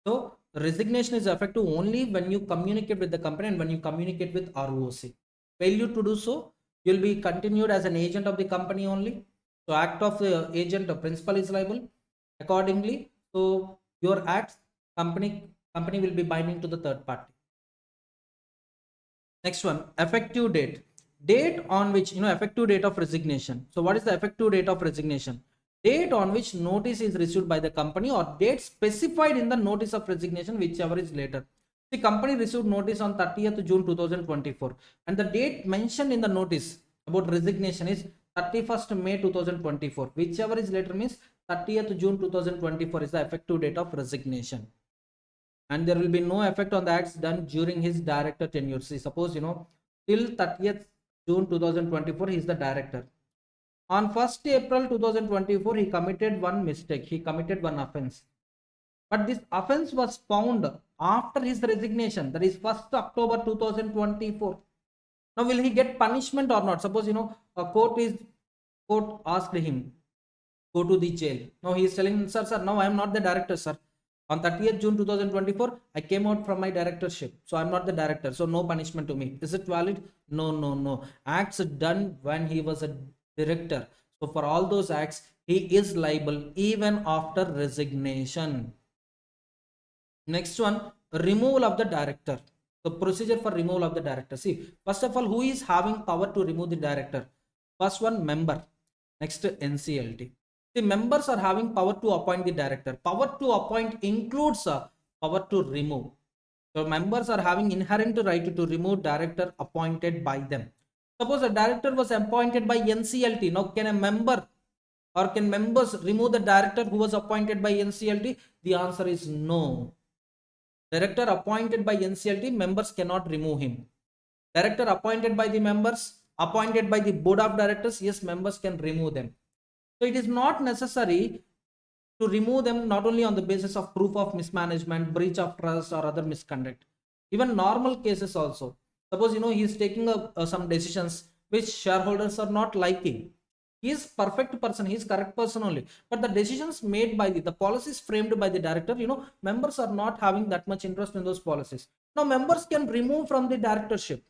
So resignation is effective only when you communicate with the company and when you communicate with ROC. Failure to do so, you'll be continued as an agent of the company only. So act of the agent, the principal is liable accordingly. So your acts, company will be binding to the third party. Next one, effective date. Date on which, effective date of resignation. So what is the effective date of resignation? Date on which notice is received by the company, or date specified in the notice of resignation, whichever is later. The company received notice on 30th June 2024, and the date mentioned in the notice about resignation is 31st May 2024. Whichever is later means 30th June 2024 is the effective date of resignation. And there will be no effect on the acts done during his director tenure. See, suppose, till 30th June 2024, he is the director. On 1st April 2024, he committed one mistake. He committed one offense. But this offense was found after his resignation. That is 1st October 2024. Now, will he get punishment or not? Suppose, a court asked him, go to the jail. Now, he is telling, sir, no, I am not the director, sir. On 30th June 2024, I came out from my directorship. So I'm not the director. So no punishment to me. Is it valid? No, no, no. Acts done when he was a director. So for all those acts, he is liable even after resignation. Next one, removal of the director. The procedure for removal of the director. See, first of all, who is having power to remove the director? First one, member. Next, NCLT. The members are having power to appoint the director. Power to appoint includes power to remove. So members are having inherent right to remove director appointed by them. Suppose a director was appointed by NCLT. Now can a member or can members remove the director who was appointed by NCLT? The answer is no. Director appointed by NCLT, members cannot remove him. Director appointed by the members, appointed by the board of directors, yes, members can remove them. So it is not necessary to remove them not only on the basis of proof of mismanagement, breach of trust, or other misconduct. Even normal cases also. Suppose, he is taking some decisions which shareholders are not liking. He is perfect person, he is correct person only. But the decisions made by the policies framed by the director, members are not having that much interest in those policies. Now, members can remove from the directorship.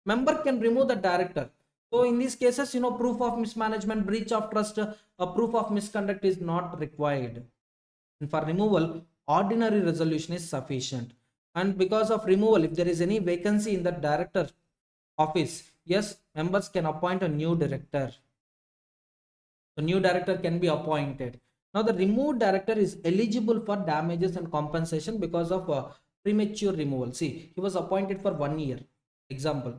Member can remove the director. So in these cases, proof of mismanagement, breach of trust, a proof of misconduct is not required. And for removal, ordinary resolution is sufficient. And because of removal, if there is any vacancy in the director office, yes, members can appoint a new director. The new director can be appointed. Now the removed director is eligible for damages and compensation because of premature removal. See, he was appointed for 1 year. Example,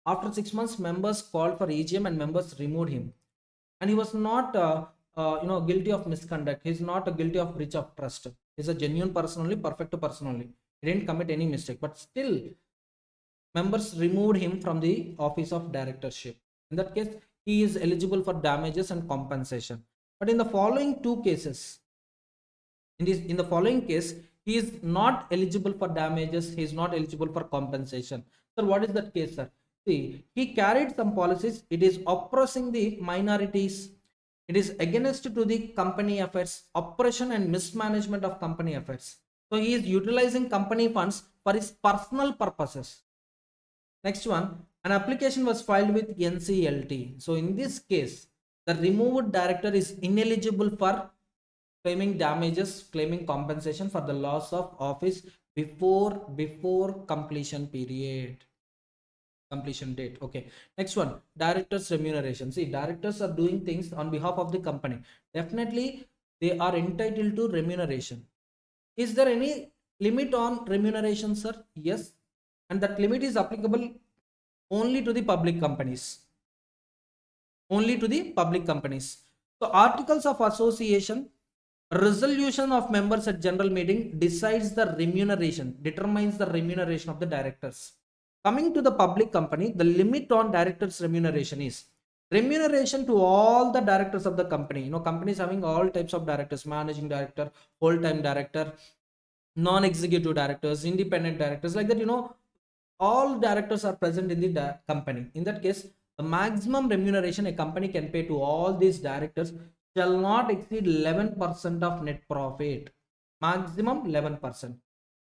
After 6 months, members called for EGM and members removed him. And he was not, guilty of misconduct. He's not guilty of breach of trust. He's a genuine person only, perfect person only. He didn't commit any mistake, but still, members removed him from the office of directorship. In that case, he is eligible for damages and compensation. But in the following two cases, in the following case, he is not eligible for damages, he is not eligible for compensation. Sir, what is that case, sir? See, he carried some policies, it is oppressing the minorities, it is against to the company affairs, oppression and mismanagement of company affairs. So he is utilizing company funds for his personal purposes. Next one, an application was filed with NCLT. So in this case, the removed director is ineligible for claiming damages, claiming compensation for the loss of office before completion period, completion date. Okay, next one, directors remuneration. See, directors are doing things on behalf of the company, definitely they are entitled to remuneration. Is there any limit on remuneration, sir? Yes, and that limit is applicable only to the public companies, only to the public companies. So articles of association, resolution of members at general meeting decides the remuneration, determines the remuneration of the directors. Coming to the public company, the limit on directors remuneration is remuneration to all the directors of the company. Companies having all types of directors: managing director, whole time director, non-executive directors, independent directors, like that. All directors are present in the company. In that case, the maximum remuneration a company can pay to all these directors shall not exceed 11% of net profit. Maximum 11%.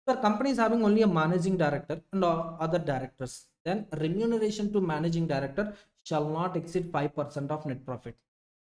The company is having only a managing director and other directors, then remuneration to managing director shall not exceed 5% of net profit.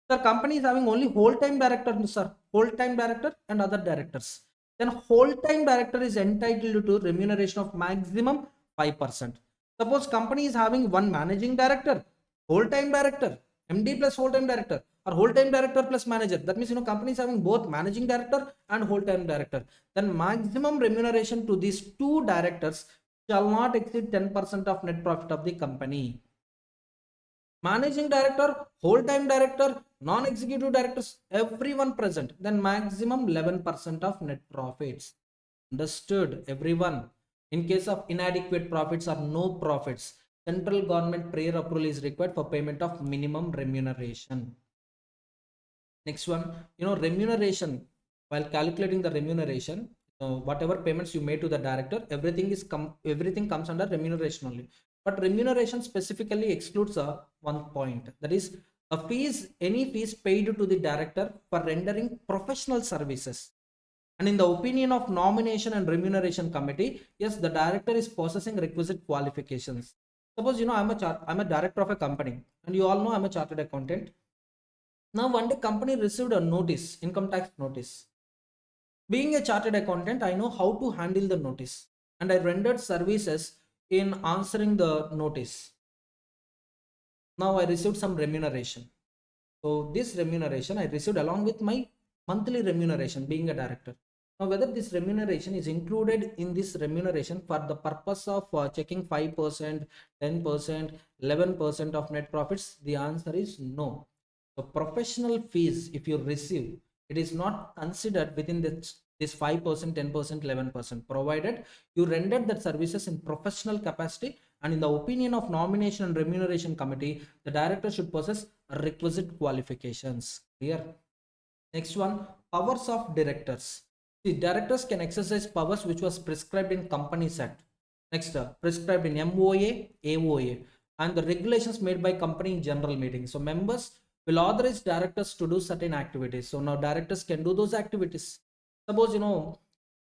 The company is having only whole-time director, sir, whole-time director and other directors, then whole-time director is entitled to remuneration of maximum 5%. Suppose company is having one managing director, whole-time director, MD plus whole-time director, or whole-time director plus manager. That means company is having both managing director and whole-time director. Then maximum remuneration to these two directors shall not exceed 10% of net profit of the company. Managing director, whole-time director, non-executive directors, everyone present, then maximum 11% of net profits. Understood, everyone? In case of inadequate profits or no profits, central government prior approval is required for payment of minimum remuneration. Next one, remuneration. While calculating the remuneration, whatever payments you made to the director, everything comes under remuneration only. But remuneration specifically excludes one point, that is any fees paid to the director for rendering professional services. And in the opinion of nomination and remuneration committee, yes, the director is possessing requisite qualifications. Suppose I'm a director of a company, and you all know I'm a chartered accountant. Now one day company received a notice, income tax notice. Being a chartered accountant, I know how to handle the notice, and I rendered services in answering the notice. Now I received some remuneration. So this remuneration I received along with my monthly remuneration being a director. Now whether this remuneration is included in this remuneration for the purpose of checking 5%, 10%, 11% of net profits, the answer is no. So professional fees, if you receive, it is not considered within this 5%, 10%, 11%, provided you rendered that services in professional capacity. And in the opinion of nomination and remuneration committee, the director should possess requisite qualifications. Clear? Next one, powers of directors. See, directors can exercise powers which was prescribed in Companies Act. Next, prescribed in MOA, AOA, and the regulations made by company in general meeting. So members will authorize directors to do certain activities. So now directors can do those activities. Suppose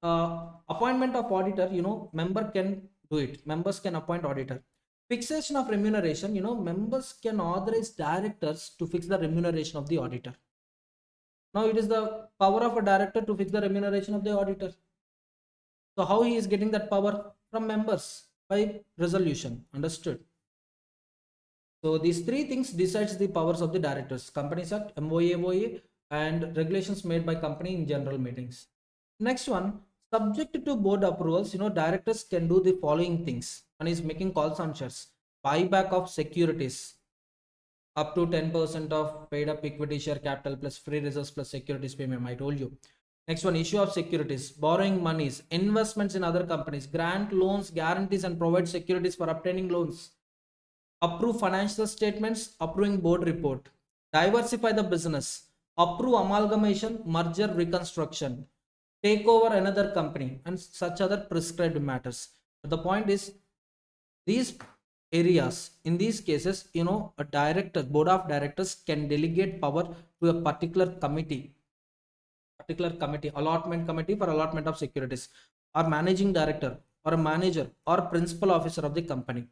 appointment of auditor, member can do it. Members can appoint auditor. Fixation of remuneration, members can authorize directors to fix the remuneration of the auditor. Now it is the power of a director to fix the remuneration of the auditor. So how he is getting that power? From members by resolution. Understood? So these three things decides the powers of the directors: Companies Act, MOA, and regulations made by company in general meetings. Next one, subject to board approvals, directors can do the following things. One is making calls on shares. buyback of securities up to 10% of paid up equity share capital plus free reserves plus securities premium. I told you. Next one, issue of securities, borrowing monies, investments in other companies, grant loans, guarantees, and provide securities for obtaining loans. Approve financial statements, approving board report. Diversify the business, approve amalgamation, merger, reconstruction, take over another company, and such other prescribed matters. But the point is, these areas, in these cases, a director, board of directors can delegate power to a particular committee, allotment committee for allotment of securities, or managing director, or a manager, or principal officer of the company.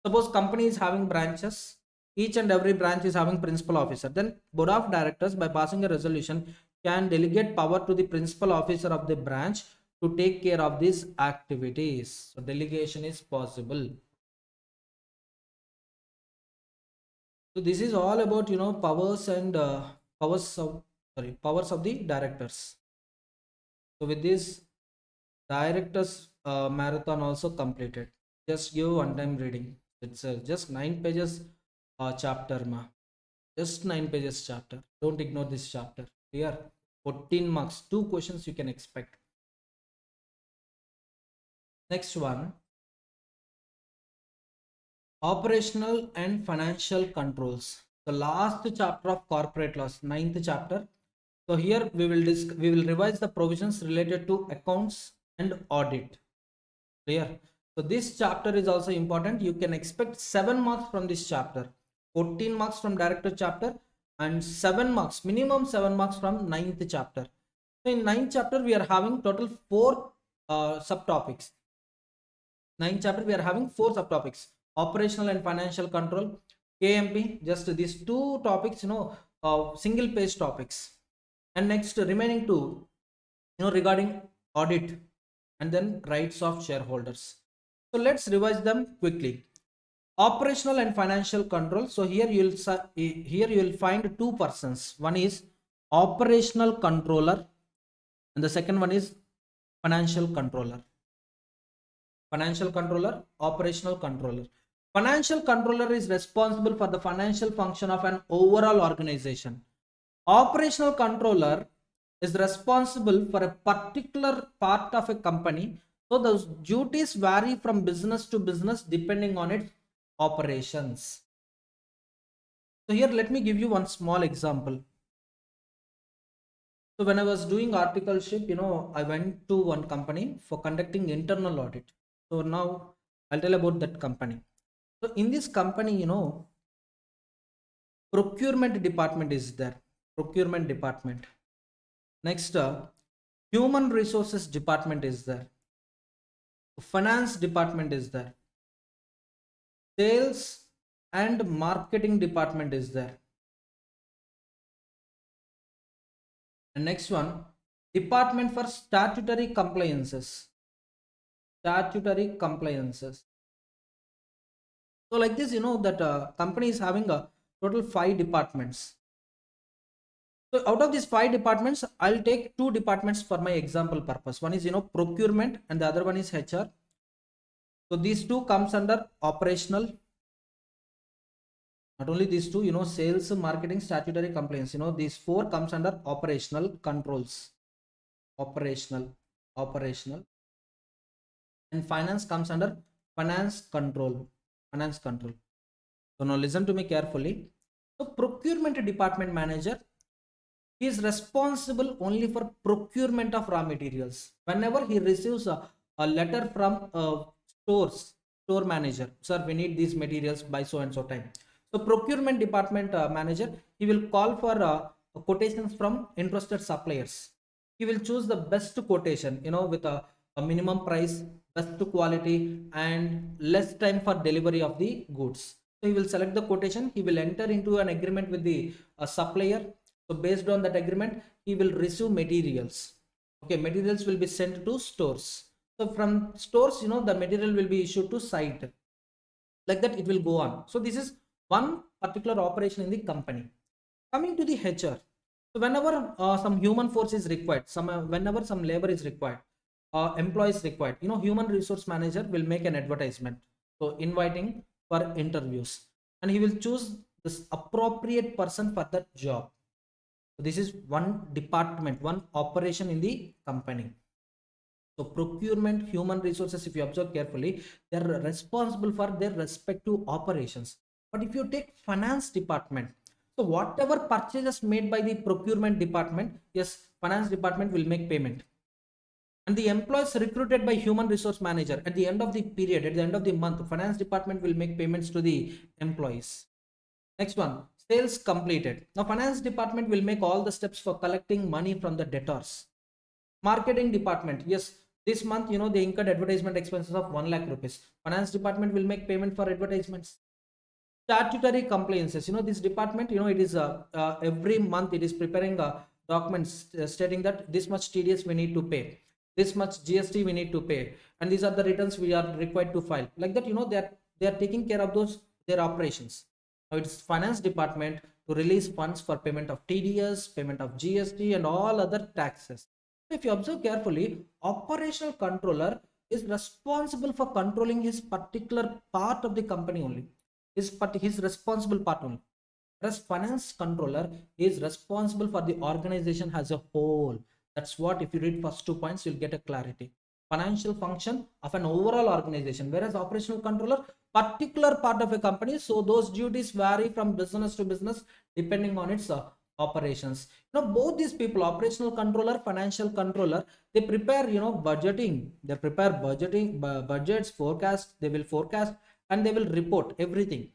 Suppose company is having branches, each and every branch is having principal officer. Then board of directors, by passing a resolution, can delegate power to the principal officer of the branch to take care of these activities. So delegation is possible. So this is all about powers and powers of the directors. So with this, directors marathon also completed. Just give one time reading. It's just 9 pages chapter ma. Just 9 pages chapter. Don't ignore this chapter. Here 14 marks, 2 questions you can expect. Next one, operational and financial controls. The last chapter of corporate laws, 9th chapter. So here we will revise the provisions related to accounts and audit. Clear? So this chapter is also important. You can expect 7 marks from this chapter, 14 marks from director chapter, and 7 marks, minimum 7 marks from 9th chapter. So in 9th chapter we are having total 4 subtopics. 9th chapter we are having 4 subtopics: operational and financial control, KMP, just these 2 topics, single page topics. And next remaining 2, regarding audit, and then rights of shareholders. So let's revise them quickly. Operational and financial control. So here you will find 2 persons. One is operational controller, and the second one is financial controller. Financial controller, operational controller. Financial controller is responsible for the financial function of an overall organization. Operational controller is responsible for a particular part of a company. So those duties vary from business to business depending on its operations. So here let me give you one small example. So when I was doing articleship, I went to one company for conducting internal audit. So now I'll tell about that company. So in this company, procurement department is there. Procurement department. Next, human resources department is there. Finance department is there. Sales and marketing department is there. And next one, department for statutory compliances. Statutory compliances. So like this, that company is having a total 5 departments. So out of these 5 departments, I'll take 2 departments for my example purpose. One is procurement, and the other one is HR. So these 2 comes under operational. Not only these 2, sales, marketing, statutory compliance, these 4 comes under operational controls. Operational. And finance comes under finance control. Finance control. So now listen to me carefully. So procurement department manager, he is responsible only for procurement of raw materials. Whenever he receives a letter from store manager, sir, we need these materials by so and so time. So procurement department manager, he will call for quotations from interested suppliers. He will choose the best quotation, with a minimum price, best quality, and less time for delivery of the goods. So he will select the quotation. He will enter into an agreement with the supplier. So based on that agreement, he will receive materials. Okay, materials will be sent to stores. So from stores, the material will be issued to site. Like that, it will go on. So this is one particular operation in the company. Coming to the HR. So whenever some human force is required, whenever some labor is required, employees required, human resource manager will make an advertisement. So inviting for interviews, and he will choose this appropriate person for that job. So this is one department, one operation in the company. So procurement, human resources, if you observe carefully, they are responsible for their respective operations. But if you take finance department, so whatever purchases made by the procurement department, yes, finance department will make payment. And the employees recruited by human resource manager at the end of the period, at the end of the month, finance department will make payments to the employees. Next one, sales completed. Now finance department will make all the steps for collecting money from the debtors. Marketing department, yes, this month they incurred advertisement expenses of 1 lakh rupees. Finance department will make payment for advertisements. Statutory compliances, this department, it is every month it is preparing documents stating that this much TDS we need to pay, this much GST we need to pay, and these are the returns we are required to file. Like that, they are taking care of those their operations. Now it's finance department to release funds for payment of TDS, payment of GST, and all other taxes. If you observe carefully, operational controller is responsible for controlling his particular part of the company only. His responsible part only. Whereas finance controller is responsible for the organization as a whole. That's what, if you read first 2 points, you'll get a clarity. Financial function of an overall organization, whereas operational controller, particular part of a company. So those duties vary from business to business depending on its operations. Both these people, operational controller, financial controller, they prepare budgeting, they prepare budgeting, budgets, forecast, they will forecast, and they will report everything.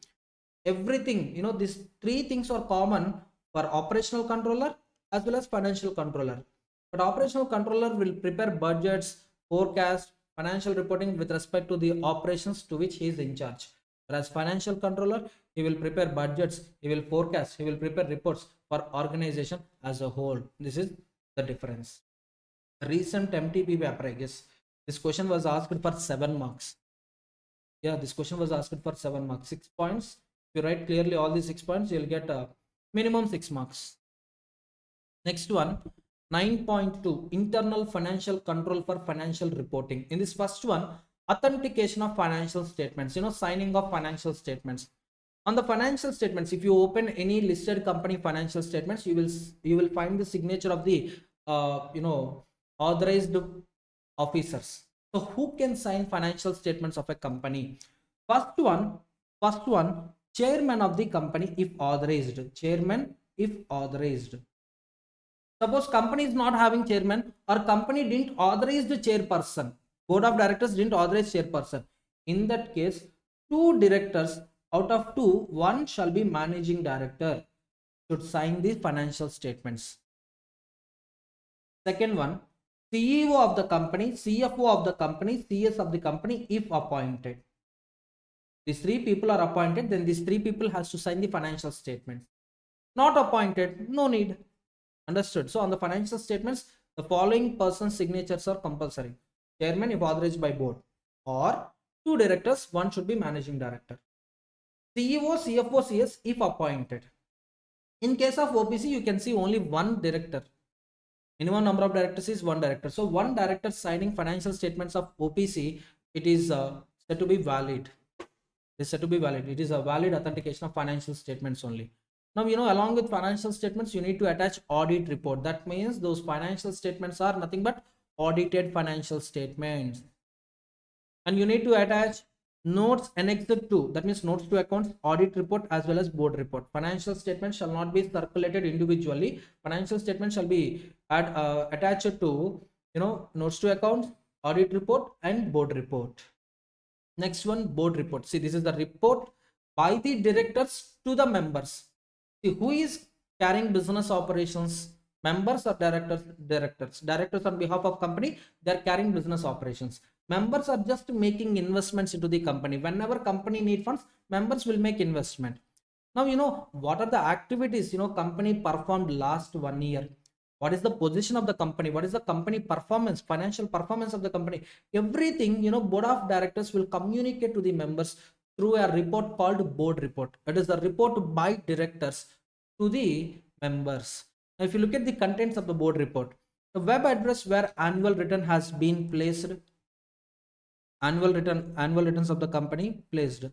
These three things are common for operational controller as well as financial controller. But operational controller will prepare budgets, forecast, financial reporting with respect to the operations to which he is in charge. Whereas financial controller, he will prepare budgets, he will forecast, he will prepare reports for organization as a whole. This is the difference. Recent MTP paper, I guess this question was asked for 7 marks. Yeah, this question was asked for 7 marks, 6 points. If you write clearly all these 6 points, you'll get a minimum 6 marks. Next one, 9.2, internal financial control for financial reporting. In this first one, authentication of financial statements, signing of financial statements. On the financial statements, if you open any listed company financial statements, you will find the signature of the authorized officers. So who can sign financial statements of a company? First one, chairman of the company if authorized. Chairman if authorized. Suppose company is not having chairman, or company didn't authorize the chairperson. Board of directors didn't authorize chairperson. In that case, 2 directors out of 2, 1 shall be managing director, should sign the financial statements. Second one, CEO of the company, CFO of the company, CS of the company if appointed. These 3 people are appointed, then these 3 people has to sign the financial statements. Not appointed, no need. Understood? So on the financial statements, the following person's signatures are compulsory. Chairman if authorized by board, or 2 directors, 1 should be managing director. CEO, CFO, CS if appointed. In case of OPC, you can see only 1 director. Minimum number of directors is 1 director. So 1 director signing financial statements of OPC, it is said to be valid. It is said to be valid. It is a valid authentication of financial statements only. Now, along with financial statements, you need to attach audit report. That means those financial statements are nothing but audited financial statements. And you need to attach notes annexed to, that means notes to accounts, audit report, as well as board report. Financial statements shall not be circulated individually. Financial statements shall be attached to, notes to accounts, audit report, and board report. Next one, board report. See, this is the report by the directors to the members. See, who is carrying business operations? Members or directors? Directors on behalf of company, they are carrying business operations. Members are just making investments into the company. Whenever company need funds, members will make investment. Now, what are the activities, company performed last 1 year? What is the position of the company? What is the company performance, financial performance of the company? Everything, board of directors will communicate to the members through a report called board report. It is a report by directors to the members. Now, if you look at the contents of the board report, the web address where annual return has been placed, annual returns of the company placed.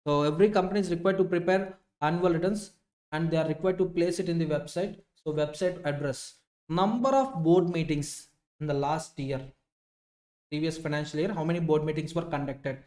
So every company is required to prepare annual returns and they are required to place it in the website. So website address, number of board meetings in the last year, previous financial year, how many board meetings were conducted.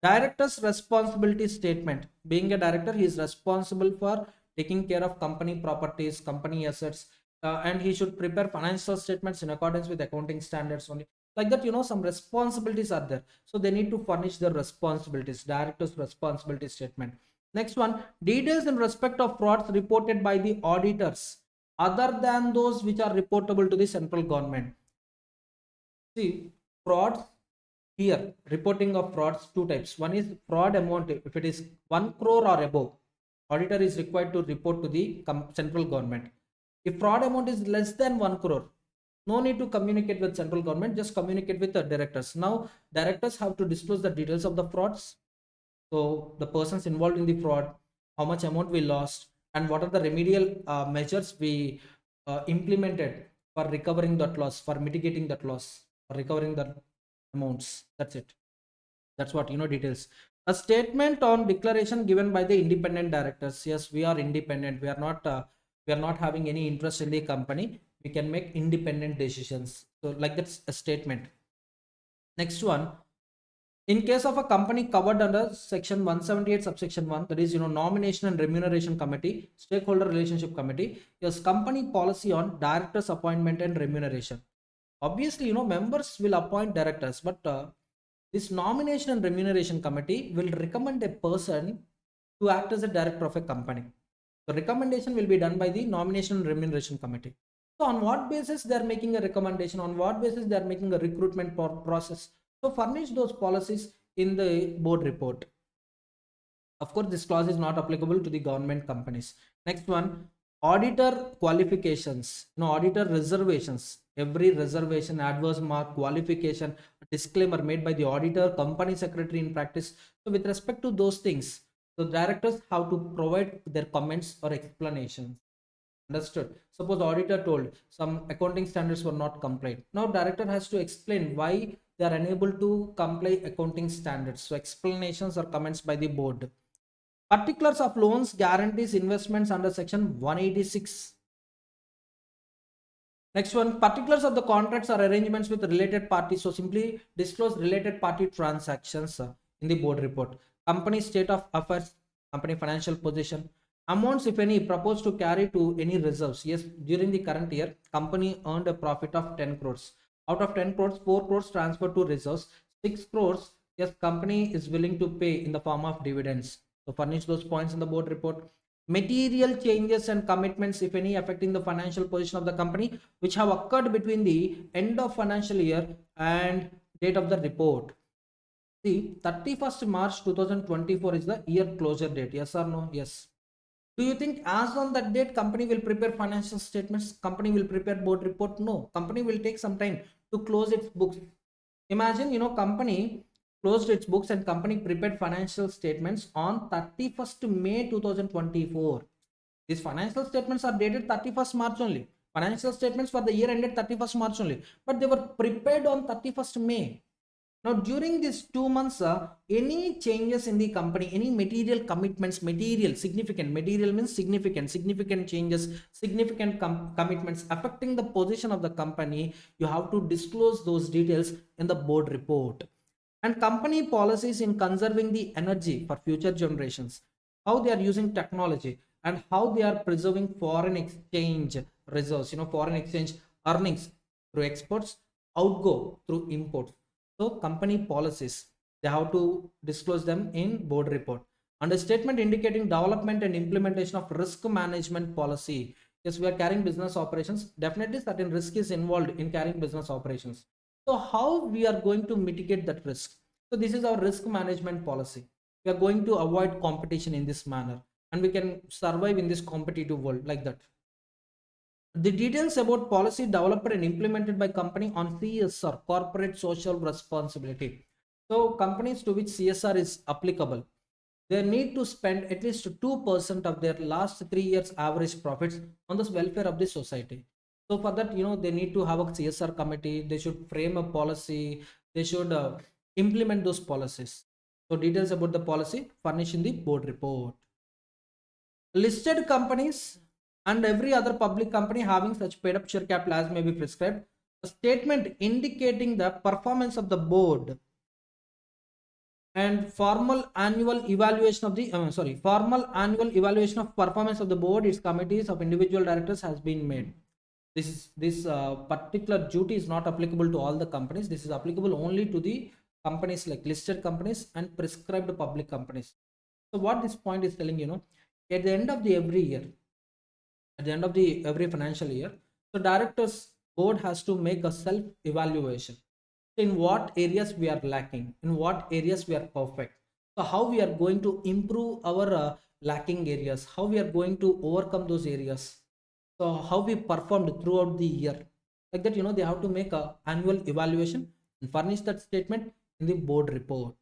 Director's responsibility statement, being a director he is responsible for taking care of company properties, company assets, and he should prepare financial statements in accordance with accounting standards only, like that, some responsibilities are there, so they need to furnish their responsibilities, director's responsibility statement. Next one, details in respect of frauds reported by the auditors other than those which are reportable to the central government. See, frauds here, reporting of frauds, two types. One is fraud amount. If it is 1 crore or above, auditor is required to report to the central government. If fraud amount is less than 1 crore, no need to communicate with central government, just communicate with the directors. Now, directors have to disclose the details of the frauds. So, the persons involved in the fraud, how much amount we lost, and what are the remedial measures we implemented for recovering that loss, for mitigating that loss, for recovering the amounts. That's it. That's what, details. A statement on declaration given by the independent directors. Yes, we are independent. We are not having any interest in the company. We can make independent decisions. So like that's a statement. Next one, in case of a company covered under section 178 subsection 1, that is, nomination and remuneration committee, stakeholder relationship committee, yes, company policy on directors appointment and remuneration. Obviously, members will appoint directors, but this nomination and remuneration committee will recommend a person to act as a director of a company. The recommendation will be done by the nomination and remuneration committee. So on what basis they are making a recommendation, on what basis they are making a recruitment process, so furnish those policies in the board report. Of course, this clause is not applicable to the government companies. Next one, auditor qualifications, auditor reservations. Every reservation, adverse mark, qualification, disclaimer made by the auditor, company secretary in practice. So with respect to those things, the directors have to provide their comments or explanations. Understood? Suppose auditor told some accounting standards were not complied. Now director has to explain why they are unable to comply accounting standards. So explanations or comments by the board. Particulars of loans, guarantees, investments under section 186. Next one, particulars of the contracts or arrangements with related parties. So simply disclose related party transactions in the board report. Company state of affairs, company financial position, amounts if any proposed to carry to any reserves. Yes, during the current year, company earned a profit of 10 crores. Out of 10 crores, 4 crores transferred to reserves, 6 crores, yes, company is willing to pay in the form of dividends. So furnish those points in the board report. Material changes and commitments, if any, affecting the financial position of the company, which have occurred between the end of financial year and date of the report. See, 31st March 2024 is the year closure date. Yes or no? Yes. Do you think as on that date company will prepare financial statements? Company will prepare board report? No. Company will take some time to close its books. Imagine, company closed its books and company prepared financial statements on 31st May 2024. These financial statements are dated 31st March only. Financial statements for the year ended 31st March only. But they were prepared on 31st May. Now, during these 2 months, any changes in the company, any material commitments, material means significant changes, significant commitments affecting the position of the company, you have to disclose those details in the board report. And company policies in conserving the energy for future generations, how they are using technology, and how they are preserving foreign exchange reserves, foreign exchange earnings through exports, outgo through imports. So company policies, they have to disclose them in board report. And a statement indicating development and implementation of risk management policy. Yes, we are carrying business operations. Definitely certain risk is involved in carrying business operations. So how we are going to mitigate that risk? So this is our risk management policy. We are going to avoid competition in this manner, and we can survive in this competitive world like that. The details about policy developed and implemented by company on CSR, corporate social responsibility. So companies to which CSR is applicable, they need to spend at least 2% of their last 3 years average profits on the welfare of the society. So for that, they need to have a CSR committee. They should frame a policy. They should implement those policies. So details about the policy furnished in the board report. Listed companies and every other public company having such paid up share capital as may be prescribed. A statement indicating the performance of the board and formal annual evaluation of the formal annual evaluation of performance of the board, its committees of individual directors has been made. This particular duty is not applicable to all the companies. This is applicable only to the companies like listed companies and prescribed public companies. So what this point is telling, at the end of the every year, at the end of the every financial year, the directors board has to make a self evaluation in what areas we are lacking, in what areas we are perfect, so how we are going to improve our lacking areas, how we are going to overcome those areas, so how we performed throughout the year. Like that, they have to make a annual evaluation and furnish that statement in the board report.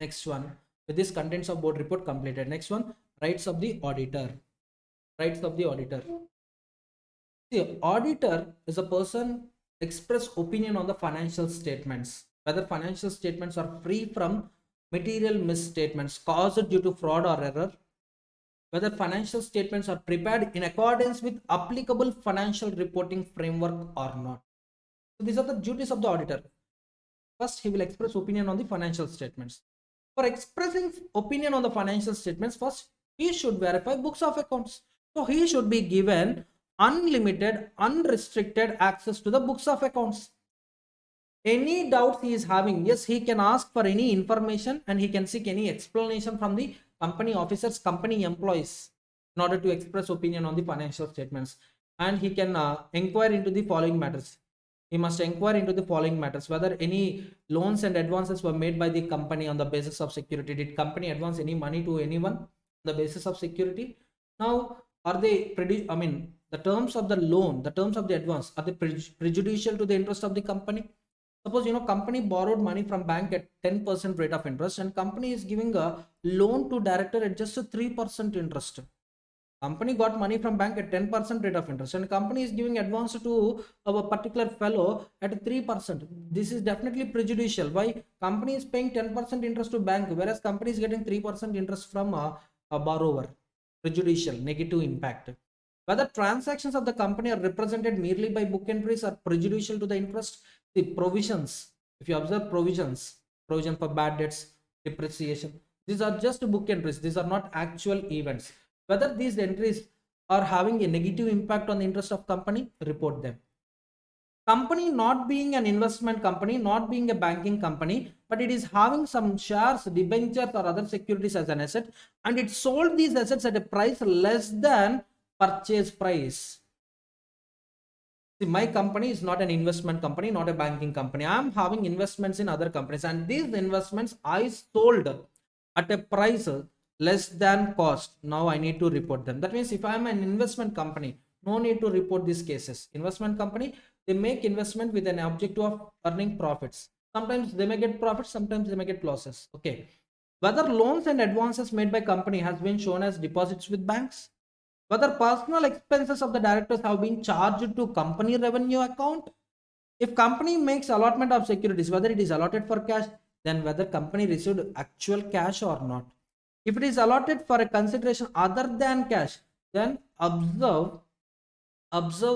Next one, with this contents of board report completed. Next one, rights of the auditor. Rights of the auditor. The auditor is a person express opinion on the financial statements, whether financial statements are free from material misstatements caused due to fraud or error, whether financial statements are prepared in accordance with applicable financial reporting framework or not. So these are the duties of the auditor. First, he will express opinion on the financial statements. For expressing opinion on the financial statements, first he should verify books of accounts. So he should be given unlimited, unrestricted access to the books of accounts. Any doubts he is having, yes, he can ask for any information and he can seek any explanation from the company officers, company employees, in order to express opinion on the financial statements. And he can inquire into the following matters. He must inquire into the following matters: whether any loans and advances were made by the company on the basis of security. Did company advance any money to anyone on the basis of security? Now, are they the terms of the loan, the terms of the advance, are they prejudicial to the interest of the company? Suppose company borrowed money from bank at 10% rate of interest, and company is giving a loan to director at just a 3% interest. Company got money from bank at 10% rate of interest, and company is giving advance to a particular fellow at 3%. This is definitely prejudicial. Why? Company is paying 10% interest to bank, whereas company is getting 3% interest from a borrower. Prejudicial, negative impact. Whether transactions of the company are represented merely by book entries are prejudicial to the interest. The provisions, if you observe provisions, provision for bad debts, depreciation, these are just book entries. These are not actual events. Whether these entries are having a negative impact on the interest of company, report them. Company not being an investment company, not being a banking company, but it is having some shares, debentures or other securities as an asset, and it sold these assets at a price less than purchase price. See, my company is not an investment company, not a banking company. I am having investments in other companies, and these investments I sold at a price less than cost. Now I need to report them. That means if I am an investment company, no need to report these cases. Investment company, they make investment with an objective of earning profits. Sometimes they may get profits, sometimes they may get losses. Okay. Whether loans and advances made by company has been shown as deposits with banks, whether personal expenses of the directors have been charged to company revenue account. If company makes allotment of securities, whether it is allotted for cash, then whether company received actual cash or not. If it is allotted for a consideration other than cash, then observe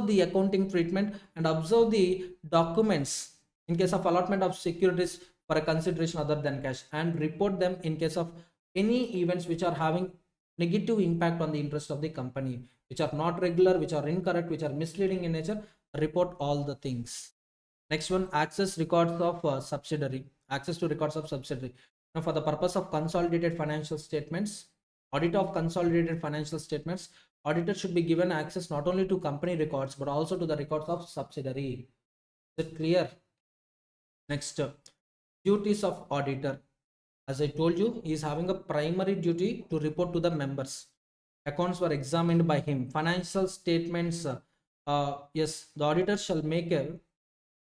the accounting treatment and observe the documents in case of allotment of securities for a consideration other than cash, and report them in case of any events which are having negative impact on the interest of the company, which are not regular, which are incorrect, which are misleading in nature. Report all the things. Next one, access records of subsidiary. Access to records of subsidiary. Now, for the purpose of consolidated financial statements, audit of consolidated financial statements, auditor should be given access not only to company records but also to the records of subsidiary. Is it clear? Next, duties of auditor. As I told you, he is having a primary duty to report to the members. Accounts were examined by him. Financial statements, yes, the auditor shall make a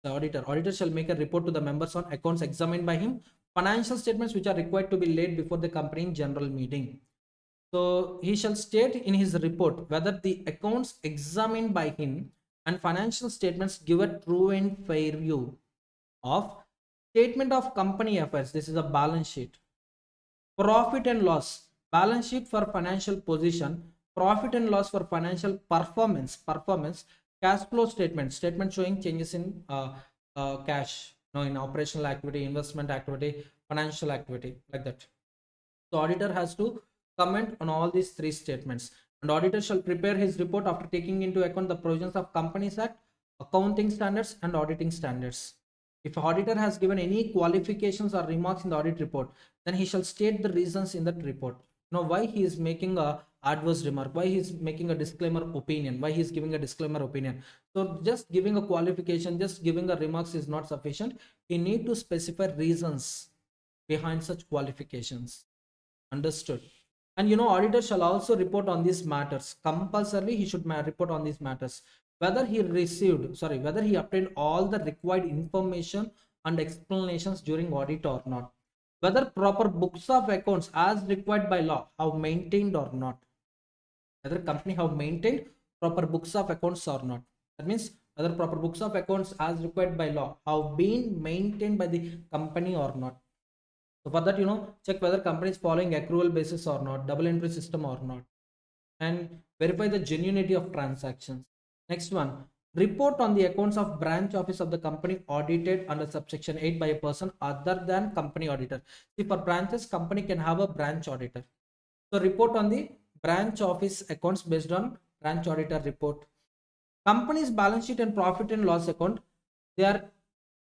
report to the members on accounts examined by him. Financial statements which are required to be laid before the company in general meeting. So he shall state in his report whether the accounts examined by him and financial statements give a true and fair view of Statement of company affairs. This is a balance sheet. Profit and loss. Balance sheet for financial position. Profit and loss for financial performance. Cash flow statement. Statement showing changes in cash, in operational activity, investment activity, financial activity, like that. So auditor has to comment on all these three statements, and auditor shall prepare his report after taking into account the provisions of Companies Act, accounting standards, and auditing standards. If auditor has given any qualifications or remarks in the audit report, then he shall state the reasons in that report. Why he is making a adverse remark, why he is making a disclaimer opinion, why he is giving a disclaimer opinion. So just giving a qualification, just giving a remarks is not sufficient. He need to specify reasons behind such qualifications. Understood. And auditor shall also report on these matters. Compulsorily he should report on these matters, whether he obtained all the required information and explanations during audit or not, whether proper books of accounts as required by law have maintained or not, whether company have maintained proper books of accounts or not. That means whether proper books of accounts as required by law have been maintained by the company or not. So for that, check whether company is following accrual basis or not, double entry system or not, and verify the genuinity of transactions. Next one, report on the accounts of branch office of the company audited under subsection 8 by a person other than company auditor. See, for branches, company can have a branch auditor. So report on the branch office accounts based on branch auditor report. Company's balance sheet and profit and loss account, they are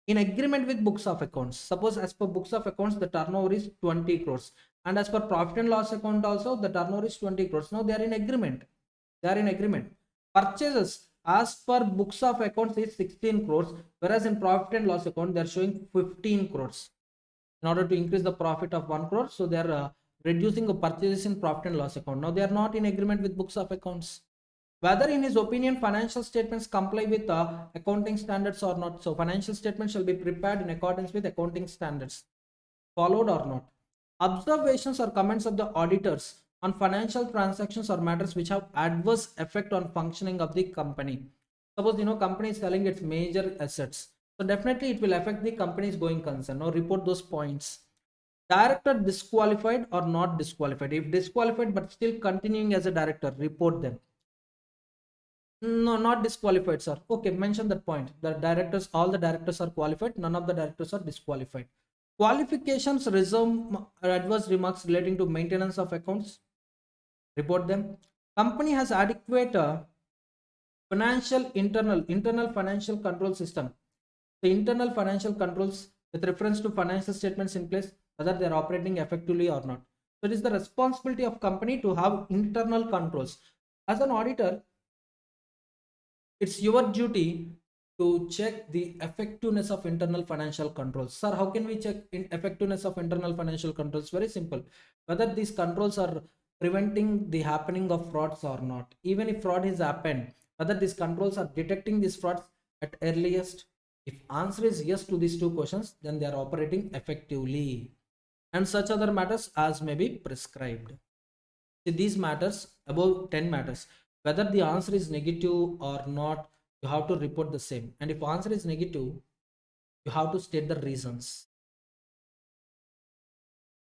in agreement with books of accounts. Suppose as per books of accounts, the turnover is 20 crores. And as per profit and loss account also, the turnover is 20 crores. Now they are in agreement. They are in agreement. Purchases as per books of accounts is 16 crores. Whereas in profit and loss account, they are showing 15 crores. In order to increase the profit of 1 crore, so they are reducing the purchases in profit and loss account. Now they are not in agreement with books of accounts. Whether in his opinion financial statements comply with accounting standards or not. So financial statements shall be prepared in accordance with accounting standards, followed or not. Observations or comments of the auditors on financial transactions or matters which have adverse effect on functioning of the company. Suppose company is selling its major assets, so definitely it will affect the company's going concern. Now report those points. Director disqualified or not disqualified. If disqualified but still continuing as a director, report them. No, not disqualified, sir. Okay, mention that point. The directors, all the directors are qualified. None of the directors are disqualified. Qualifications, resume adverse remarks relating to maintenance of accounts. Report them. Company has adequate internal financial control system. The internal financial controls with reference to financial statements in place, whether they are operating effectively or not. So it is the responsibility of company to have internal controls. As an auditor, it's your duty to check the effectiveness of internal financial controls. Sir, how can we check effectiveness of internal financial controls? Very simple. Whether these controls are preventing the happening of frauds or not. Even if fraud has happened, whether these controls are detecting these frauds at earliest. If answer is yes to these two questions, then they are operating effectively. And such other matters as may be prescribed. See, these matters, above 10 matters, whether the answer is negative or not, you have to report the same. And if answer is negative, you have to state the reasons.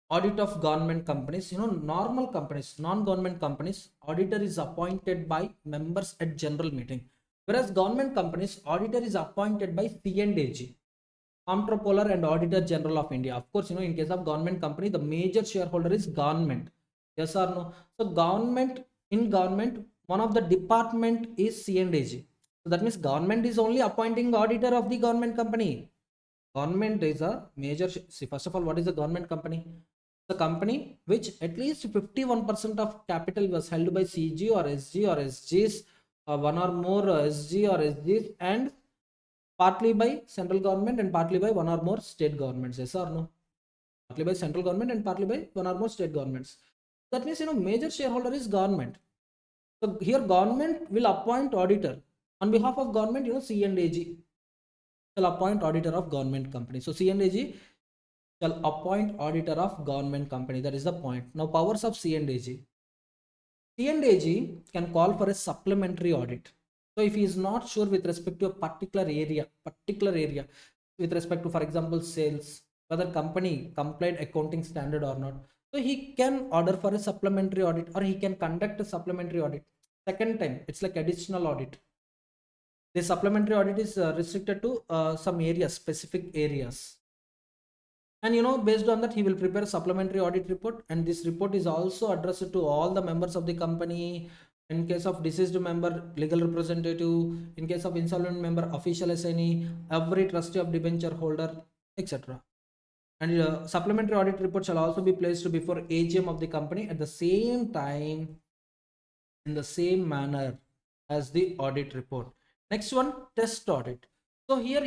Audit of government companies, normal companies, non-government companies, auditor is appointed by members at general meeting. Whereas government companies, auditor is appointed by C&AG, Comptroller and Auditor General of India. Of course, in case of government company, the major shareholder is government. Yes or no? So in government, one of the department is C&AG. So that means government is only appointing auditor of the government company. Government is a major. See, first of all, what is a government company? The company which at least 51% of capital was held by CG or SG or SGs, one or more SG or SGs, and partly by central government and partly by one or more state governments. Yes or no? Partly by central government and partly by one or more state governments. That means major shareholder is government. So here government will appoint auditor on behalf of government. C&AG shall appoint auditor of government company. So C&AG shall appoint auditor of government company. That is the point. Now powers of C&AG. C&AG can call for a supplementary audit. So if he is not sure with respect to a particular area, with respect to, for example, sales, whether company complied accounting standard or not. So he can order for a supplementary audit, or he can conduct a supplementary audit. Second time, it's like additional audit. The supplementary audit is restricted to some areas, specific areas. And based on that, he will prepare a supplementary audit report, and this report is also addressed to all the members of the company. In case of deceased member, legal representative; in case of insolvent member, official assignee; every trustee of debenture holder, etc. And supplementary audit report shall also be placed before AGM of the company at the same time, in the same manner as the audit report. Next one, test audit. So here,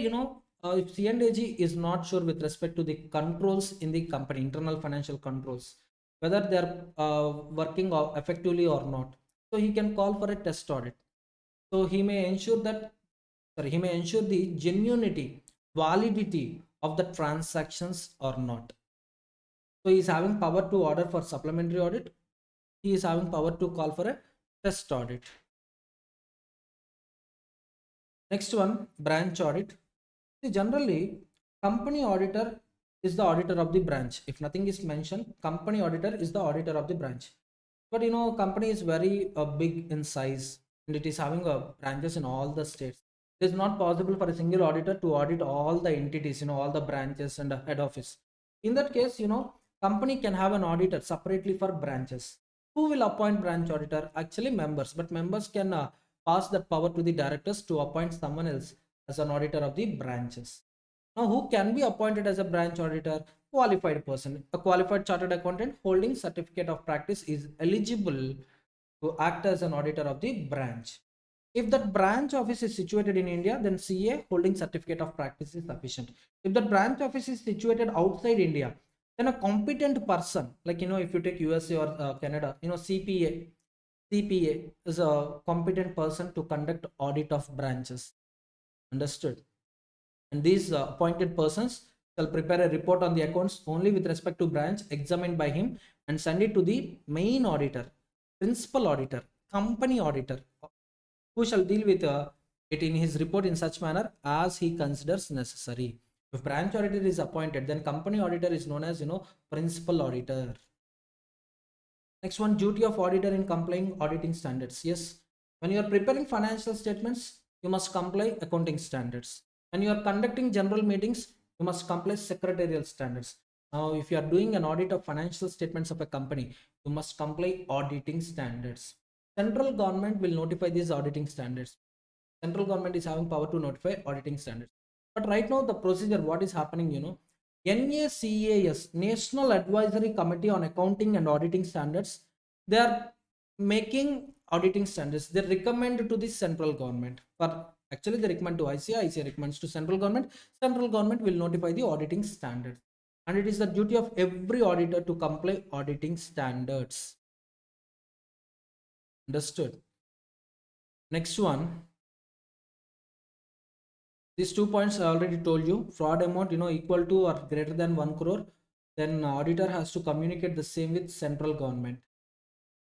if C&AG is not sure with respect to the controls in the company, internal financial controls, whether they are working effectively or not, so he can call for a test audit. So he may ensure that, he may ensure the genuinity, validity of the transactions or not. So he is having power to order for supplementary audit. He is having power to call for a test audit. Next one, branch audit. See, generally, company auditor is the auditor of the branch. If nothing is mentioned, company auditor is the auditor of the branch. But company is very big in size, and it is having branches in all the states. It is not possible for a single auditor to audit all the entities, all the branches and head office. In that case, company can have an auditor separately for branches. Who will appoint branch auditor? Actually, members, but members can pass that power to the directors to appoint someone else as an auditor of the branches. Now, who can be appointed as a branch auditor? Qualified person. A qualified chartered accountant holding certificate of practice is eligible to act as an auditor of the branch. If that branch office is situated in India, then CA holding certificate of practice is sufficient. If that branch office is situated outside India, then a competent person, like if you take USA or Canada, CPA is a competent person to conduct audit of branches. Understood? And these appointed persons shall prepare a report on the accounts only with respect to branch examined by him, and send it to the main auditor, principal auditor, company auditor, who shall deal with it in his report in such manner as he considers necessary. If branch auditor is appointed, then company auditor is known as principal auditor. Next one, duty of auditor in complying auditing standards. Yes, when you are preparing financial statements, you must comply accounting standards. When you are conducting general meetings, you must comply secretarial standards. Now, if you are doing an audit of financial statements of a company, you must comply auditing standards. Central government will notify these auditing standards. Central government is having power to notify auditing standards. But right now, the procedure, what is happening, NACAS, National Advisory Committee on Accounting and Auditing Standards, they are making auditing standards. They recommend to the central government. For actually, they recommend to ICA recommends to central government. Central government will notify the auditing standards, and it is the duty of every auditor to comply auditing standards. Understood? Next one. These 2 points I already told you. Fraud amount, equal to or greater than 1 crore, then auditor has to communicate the same with central government.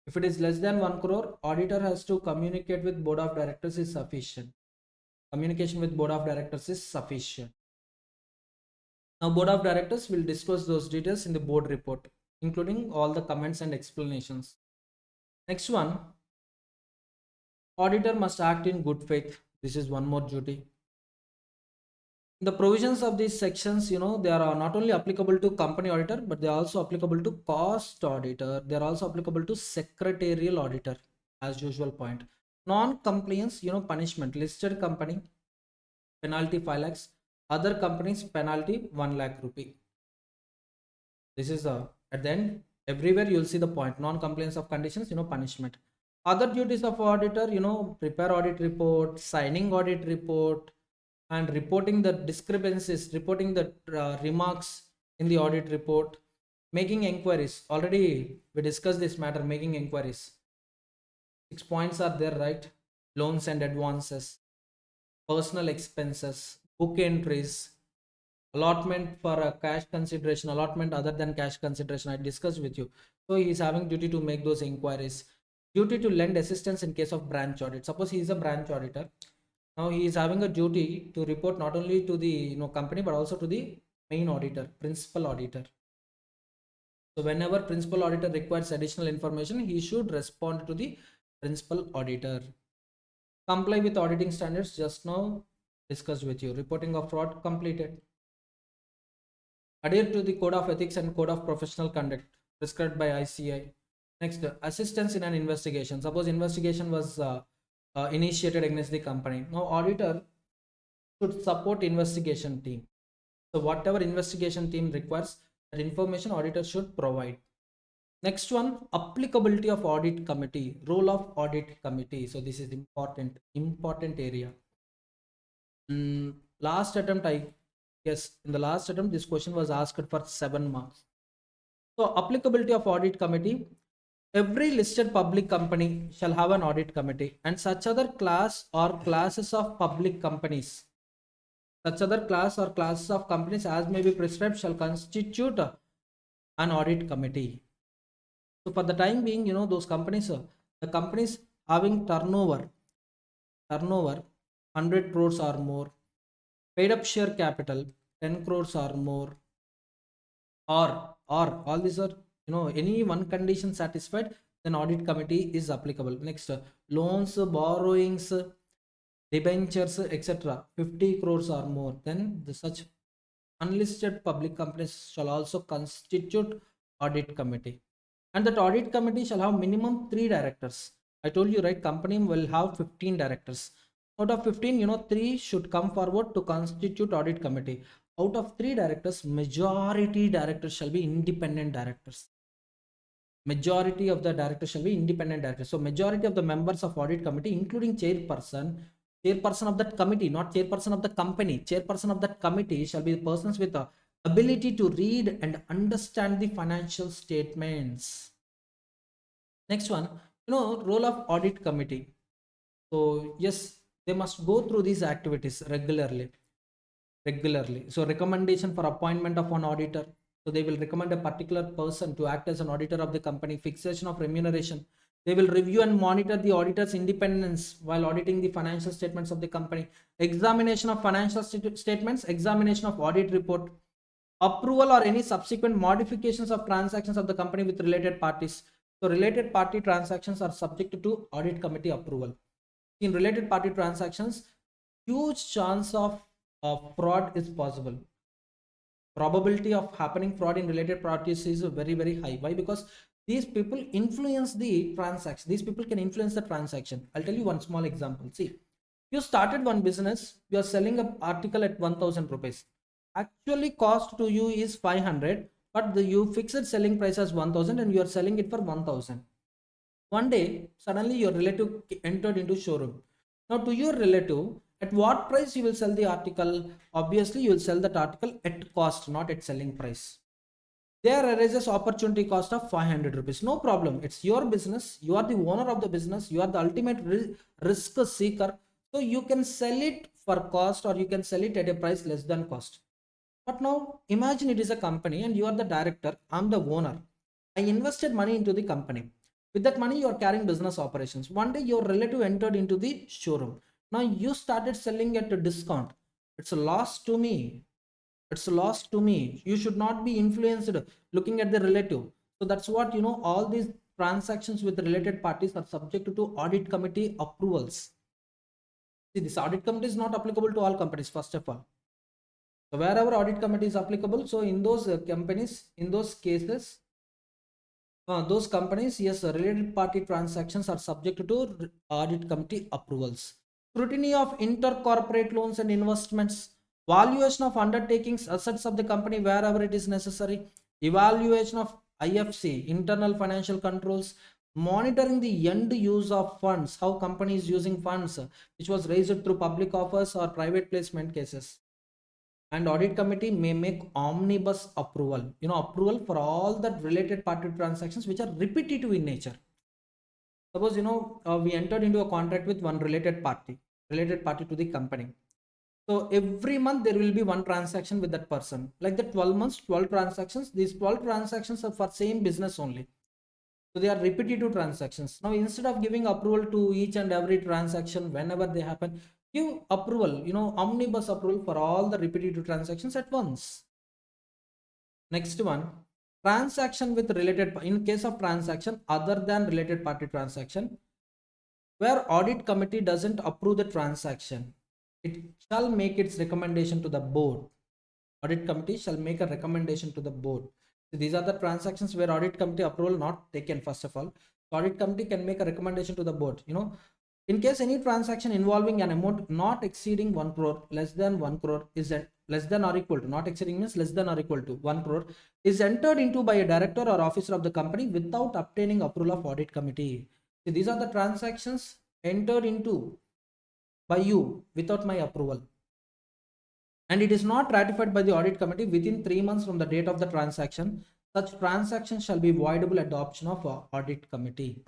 If it is less than 1 crore, auditor has to communicate with board of directors is sufficient. Communication with board of directors is sufficient. Now, board of directors will disclose those details in the board report, including all the comments and explanations. Next one, auditor must act in good faith. This is one more duty. The provisions of these sections, they are not only applicable to company auditor, but they are also applicable to cost auditor. They are also applicable to secretarial auditor, as usual point. Non-compliance, punishment. Listed company, penalty 5 lakhs. Other companies, penalty 1 lakh rupee. This is at the end, everywhere you'll see the point. Non-compliance of conditions, punishment. Other duties of auditor, prepare audit report, signing audit report, and reporting the discrepancies, reporting the remarks in the audit report, making inquiries. Already we discussed this matter, making inquiries. 6 points are there, right? Loans and advances, personal expenses, book entries, allotment for a cash consideration, allotment other than cash consideration, I discussed with you. So he is having duty to make those inquiries. Duty to lend assistance in case of branch audit. Suppose he is a branch auditor, Now he is having a duty to report not only to the company but also to the main auditor, principal auditor. So whenever principal auditor requires additional information, he should respond to the principal auditor. Comply with auditing standards, just now discussed with you. Reporting of fraud completed. Adhere to the code of ethics and code of professional conduct prescribed by ICI. Next, assistance in an investigation. Suppose investigation was initiated against the company. Now auditor should support investigation team. So whatever investigation team requires, that information auditor should provide. Next one, applicability of audit committee, role of audit committee. So this is important area. Last attempt, I guess in the last attempt, this question was asked for 7 marks. So applicability of audit committee, every listed public company shall have an audit committee, and such other class or classes of public companies, such other class or classes of companies as may be prescribed shall constitute an audit committee. So for the time being, those companies, the companies having turnover 100 crores or more, paid up share capital 10 crores or more, or all these are, any one condition satisfied, then audit committee is applicable. Next, loans, borrowings, debentures, etc. 50 crores or more, then such unlisted public companies shall also constitute audit committee. And that audit committee shall have minimum 3 directors. I told you, right, company will have 15 directors. Out of 15, 3 should come forward to constitute audit committee. Out of 3 directors, majority directors shall be independent directors. Majority of the directors shall be independent directors. So majority of the members of audit committee, including chairperson of that committee, not chairperson of the company, chairperson of that committee shall be the persons with the ability to read and understand the financial statements. Next one, role of audit committee. So yes, they must go through these activities regularly. So recommendation for appointment of an auditor. So they will recommend a particular person to act as an auditor of the company. Fixation of remuneration. They will review and monitor the auditor's independence while auditing the financial statements of the company. Examination of financial statements, examination of audit report, approval or any subsequent modifications of transactions of the company with related parties. So related party transactions are subject to audit committee approval. In related party transactions, huge chance of fraud is possible. Probability of happening fraud in related parties is very high. Why? Because these people influence the transaction. These people can influence the transaction. I'll tell you one small example. See, you started one business, you are selling an article at 1000 rupees. Actually cost to you is 500, but you fixed selling price as 1000 and you are selling it for 1000. One day, suddenly your relative entered into showroom. Now to your relative, at what price you will sell the article? Obviously, you will sell that article at cost, not at selling price. There arises opportunity cost of 500 rupees. No problem. It's your business. You are the owner of the business. You are the ultimate risk seeker. So you can sell it for cost or you can sell it at a price less than cost. But now imagine it is a company and you are the director. I'm the owner. I invested money into the company. With that money, you are carrying business operations. One day, your relative entered into the showroom. Now you started selling at a discount. It's a loss to me. It's a loss to me. You should not be influenced looking at the relative. So that's what, all these transactions with related parties are subject to audit committee approvals. See, this audit committee is not applicable to all companies, first of all. So wherever audit committee is applicable, so in those companies, in those cases, those companies, yes, related party transactions are subject to audit committee approvals. Scrutiny of intercorporate loans and investments, valuation of undertakings, assets of the company wherever it is necessary, evaluation of IFC, internal financial controls, monitoring the end use of funds, how company is using funds, which was raised through public offers or private placement cases. And audit committee may make omnibus approval, approval for all that related party transactions which are repetitive in nature. Suppose, we entered into a contract with one related party to the company. So every month there will be one transaction with that person. Like the 12 months, 12 transactions. These 12 transactions are for same business only. So they are repetitive transactions. Now instead of giving approval to each and every transaction whenever they happen, give approval, omnibus approval for all the repetitive transactions at once. Next one, transaction with related, in case of transaction other than related party transaction, where audit committee doesn't approve the transaction, it shall make its recommendation to the board. Audit committee shall make a recommendation to the board. So these are the transactions where audit committee approval not taken. First of all, audit committee can make a recommendation to the board. In case any transaction involving an amount not exceeding 1 crore, less than 1 crore is less than or equal to, not exceeding means less than or equal to 1 crore, is entered into by a director or officer of the company without obtaining approval of audit committee. So these are the transactions entered into by you without my approval, and it is not ratified by the audit committee within 3 months from the date of the transaction, such transaction shall be voidable at the option of audit committee.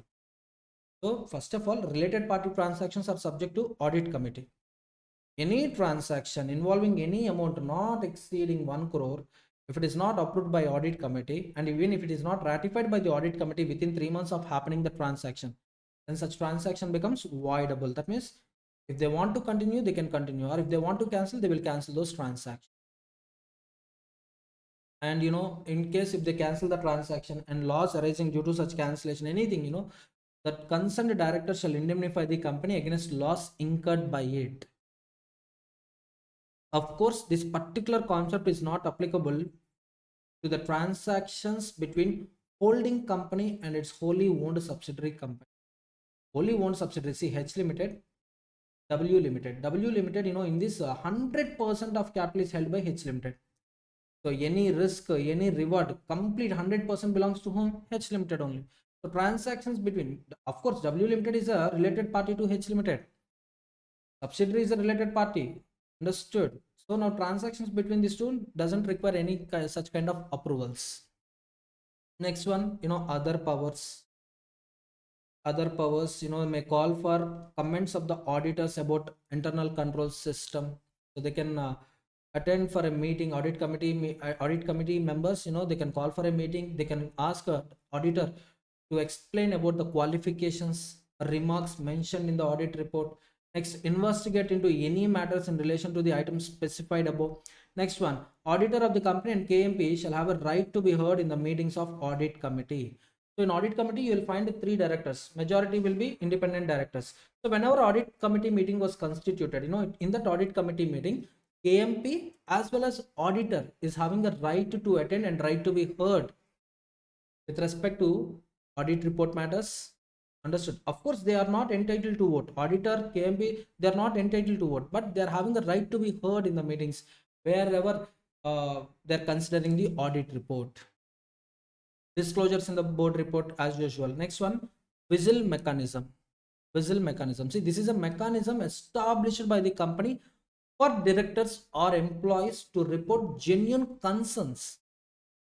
So first of all, related party transactions are subject to audit committee. Any transaction involving any amount not exceeding 1 crore, if it is not approved by audit committee, and even if it is not ratified by the audit committee within 3 months of happening the transaction, then such transaction becomes voidable. That means if they want to continue, they can continue, or if they want to cancel, they will cancel those transactions. And in case if they cancel the transaction and loss arising due to such cancellation, anything, that concerned director shall indemnify the company against loss incurred by it. Of course, this particular concept is not applicable to the transactions between holding company and its wholly owned subsidiary company. Wholly owned subsidiary, see H Limited, W Limited. W Limited, in this 100% of capital is held by H Limited. So any risk, any reward, complete 100% belongs to whom? H Limited only. So transactions between, of course, W Limited is a related party to H Limited. Subsidiary is a related party. Understood? So now transactions between these two doesn't require any such kind of approvals. Next one, other powers. Other powers, may call for comments of the auditors about internal control system. So they can attend for a meeting. Audit committee members, they can call for a meeting. They can ask a auditor to explain about the qualifications, remarks mentioned in the audit report. Next, investigate into any matters in relation to the items specified above. Next one, auditor of the company and KMP shall have a right to be heard in the meetings of audit committee. So in audit committee, you will find 3 directors. Majority will be independent directors. So whenever audit committee meeting was constituted, in that audit committee meeting, KMP as well as auditor is having a right to attend and right to be heard with respect to audit report matters. Understood? Of course, they are not entitled to vote. Auditor, KMP, they are not entitled to vote, but they are having the right to be heard in the meetings wherever they are considering the audit report. Disclosures in the board report as usual. Next one, whistle mechanism. Whistle mechanism. See, this is a mechanism established by the company for directors or employees to report genuine concerns.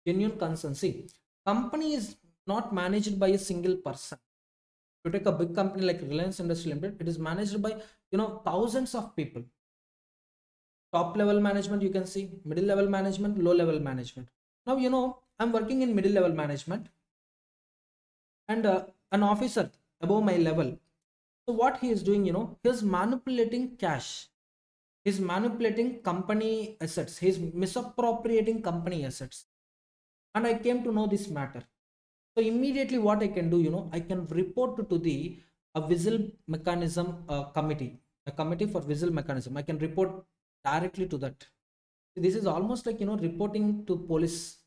Genuine concerns. See, company is not managed by a single person. If you take a big company like Reliance Industries Limited, it is managed by thousands of people. Top level management, you can see middle level management, low level management. Now I'm working in middle level management, and an officer above my level. So what he is doing, he's manipulating cash. He's manipulating company assets. He's misappropriating company assets. And I came to know this matter. So immediately what I can do, I can report to the a whistle mechanism committee, a committee for whistle mechanism. I can report directly to that. This is almost like, reporting to police.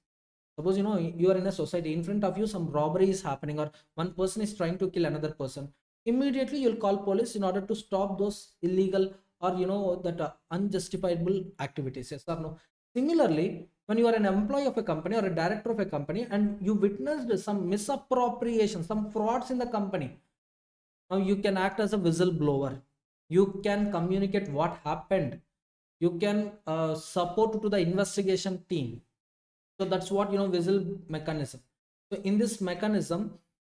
Suppose, you are in a society, in front of you some robbery is happening, or one person is trying to kill another person. Immediately you'll call police in order to stop those illegal or, that unjustifiable activities. Yes or no? Similarly, when you are an employee of a company or a director of a company and you witnessed some misappropriation, some frauds in the company, now you can act as a whistleblower. You can communicate what happened. You can support to the investigation team. So that's what, whistle mechanism. So in this mechanism,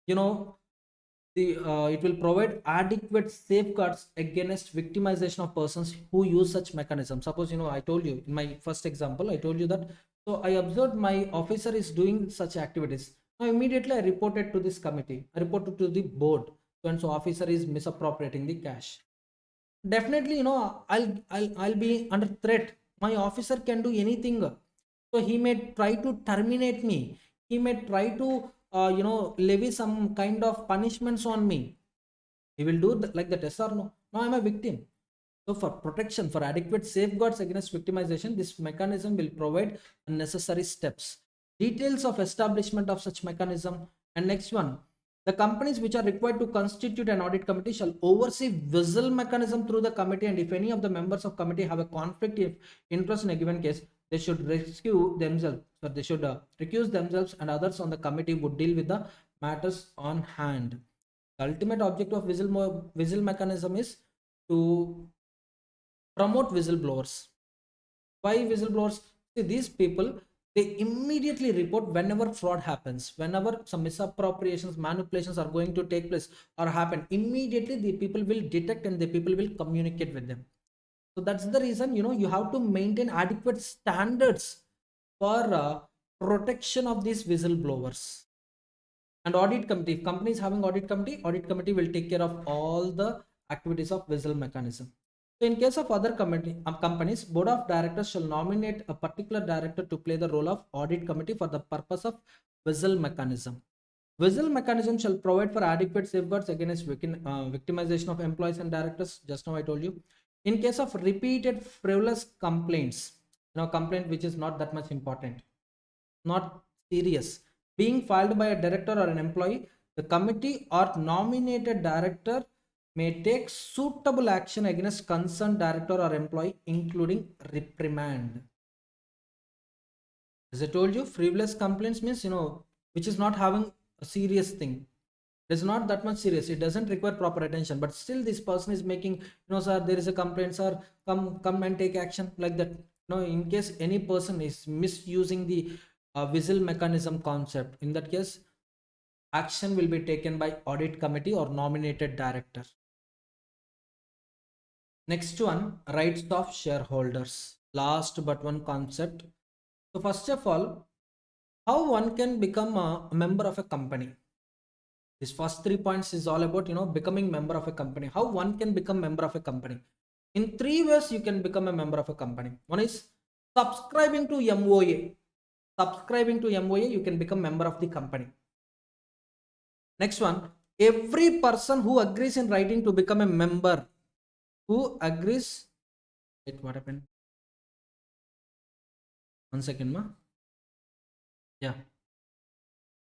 it will provide adequate safeguards against victimization of persons who use such mechanisms. Suppose, I told you in my first example, I told you that, so I observed my officer is doing such activities. Now immediately I reported to this committee. I reported to the board. So and so officer is misappropriating the cash. Definitely, I'll be under threat. My officer can do anything. So he may try to terminate me. He may try to levy some kind of punishments on me. He will do like that, yes or no? Now I'm a victim. So for protection, for adequate safeguards against victimization, this mechanism will provide necessary steps. Details of establishment of such mechanism. And next one, the companies which are required to constitute an audit committee shall oversee visual mechanism through the committee, and if any of the members of committee have a conflict of interest in a given case, they should rescue themselves. So they should recuse themselves, and others on the committee would deal with the matters on hand. The ultimate objective of visual mechanism is to promote whistleblowers. Why whistleblowers? See, these people, they immediately report whenever fraud happens, whenever some misappropriations, manipulations are going to take place or happen. Immediately, the people will detect and the people will communicate with them. So that's the reason you have to maintain adequate standards for protection of these whistleblowers. And audit committee, if company is having audit committee will take care of all the activities of whistle mechanism. So in case of other companies, board of directors shall nominate a particular director to play the role of audit committee for the purpose of whistle mechanism. Whistle mechanism shall provide for adequate safeguards against victimization of employees and directors. Just now I told you. In case of repeated frivolous complaints, complaint which is not that much important, not serious, being filed by a director or an employee, the committee or nominated director may take suitable action against concerned director or employee, including reprimand. As I told you, frivolous complaints means, which is not having a serious thing. It is not that much serious. It doesn't require proper attention. But still, this person is making, sir, there is a complaint, sir, come and take action, like that. In case any person is misusing the whistle mechanism concept, in that case, action will be taken by audit committee or nominated director. Next one, rights of shareholders. Last but one concept. So first of all, how one can become a member of a company. This first 3 points is all about becoming member of a company. How one can become member of a company. In 3 ways you can become a member of a company. One is subscribing to MOA. Subscribing to MOA, you can become member of the company. Next one, every person who agrees in writing to become a member, who agrees, wait, what happened? 1 second, ma. Yeah.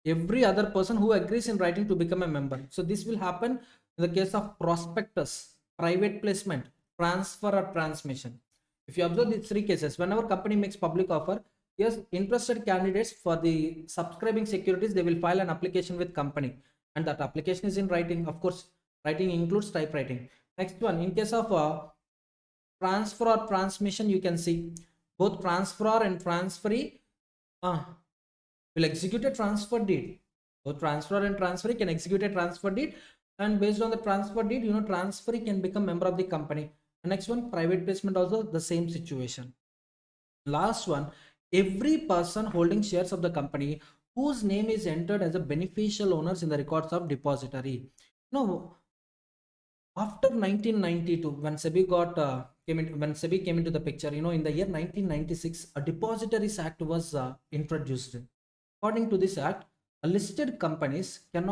Every other person who agrees in writing to become a member. So this will happen in the case of prospectus, private placement, transfer or transmission. If you observe these 3 cases, whenever company makes public offer, yes, interested candidates for the subscribing securities, they will file an application with company, and that application is in writing. Of course, writing includes typewriting. Next one, in case of transfer or transmission, you can see both transferor and transferee will execute a transfer deed. Both transferor and transferee can execute a transfer deed, and based on the transfer deed, transferee can become member of the company. The next one, private placement, also the same situation. Last one, every person holding shares of the company whose name is entered as a beneficial owners in the records of depository. After 1992, when SEBI came into the picture, in the year 1996, a Depositories Act was introduced. According to this act, listed companies will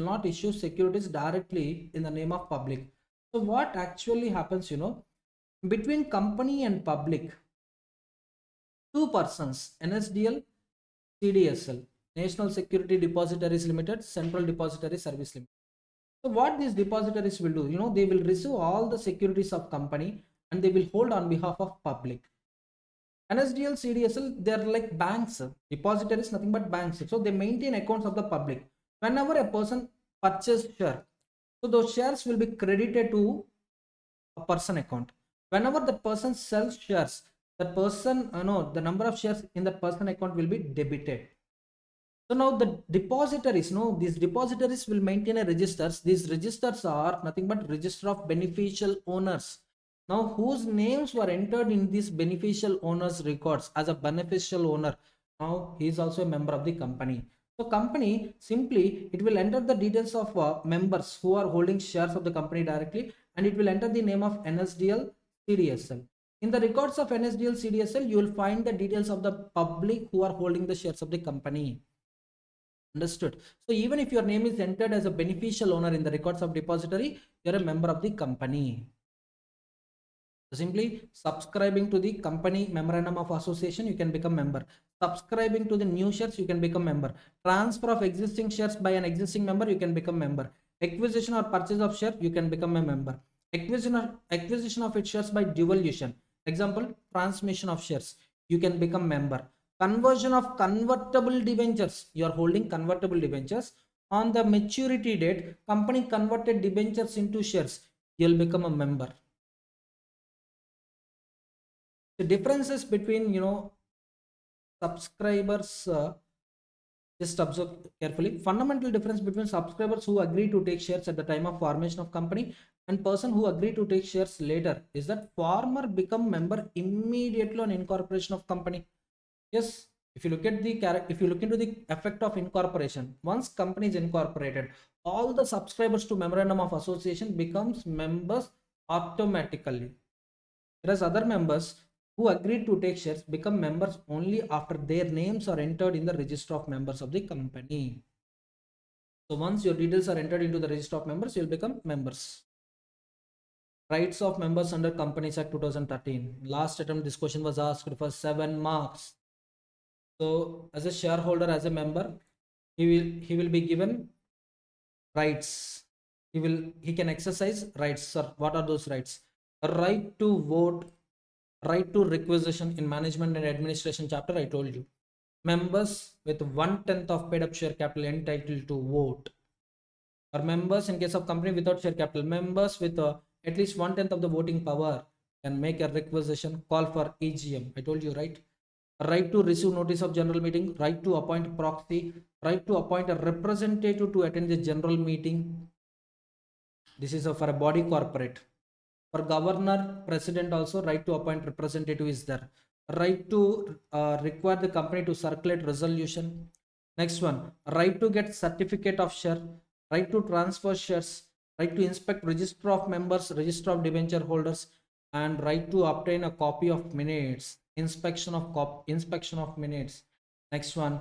not issue securities directly in the name of public. So what actually happens, between company and public, 2 persons, NSDL, CDSL, National Security Depositories Limited, Central Depository Service Limited. So what these depositories will do, they will receive all the securities of company and they will hold on behalf of public. NSDL, CDSL, they are like banks. Depositories, nothing but banks. So they maintain accounts of the public. Whenever a person purchases share, so those shares will be credited to a person account. Whenever the person sells shares, that person, the number of shares in that person account will be debited. So now the depositories, these depositories will maintain a registers. These registers are nothing but register of beneficial owners. Now whose names were entered in these beneficial owners records as a beneficial owner, Now he is also a member of the company. So company simply it will enter the details of members who are holding shares of the company directly, and it will enter the name of NSDL CDSL. In the records of NSDL CDSL, you will find the details of the public who are holding the shares of the company. Understood? So even if your name is entered as a beneficial owner in the records of depository, you're a member of the company. Simply subscribing to the company memorandum of association, you can become member. Subscribing to the new shares, you can become member. Transfer of existing shares by an existing member, you can become member. Acquisition or purchase of share, you can become a member. Acquisition of its shares by devolution, example transmission of shares, you can become member. Conversion of convertible debentures, you are holding convertible debentures. On the maturity date, company converted debentures into shares, you'll become a member. The differences between subscribers, just observe carefully. Fundamental difference between subscribers who agree to take shares at the time of formation of company and person who agree to take shares later is that farmer become member immediately on incorporation of company. Yes, if you look at if you look into the effect of incorporation, once company is incorporated, all the subscribers to memorandum of association becomes members automatically, whereas other members who agreed to take shares become members only after their names are entered in the register of members of the company. So once your details are entered into the register of members, you'll become members. Rights of members under Companies Act 2013. Last attempt this question was asked for 7 marks. So as a shareholder, as a member, he will be given rights. He can exercise rights. Sir, what are those rights? A right to vote, right to requisition in management and administration chapter, I told you. Members with 1/10 of paid up share capital entitled to vote, or members in case of company without share capital, members with at least 1/10 of the voting power can make a requisition, call for EGM. I told you, right? Right to receive notice of general meeting, right to appoint proxy, right to appoint a representative to attend the general meeting. This is for a body corporate. For governor, president also, right to appoint representative is there. Right to require the company to circulate resolution. Next one, right to get certificate of share, right to transfer shares, right to inspect register of members, register of debenture holders, and right to obtain a copy of minutes, inspection of minutes. Next one,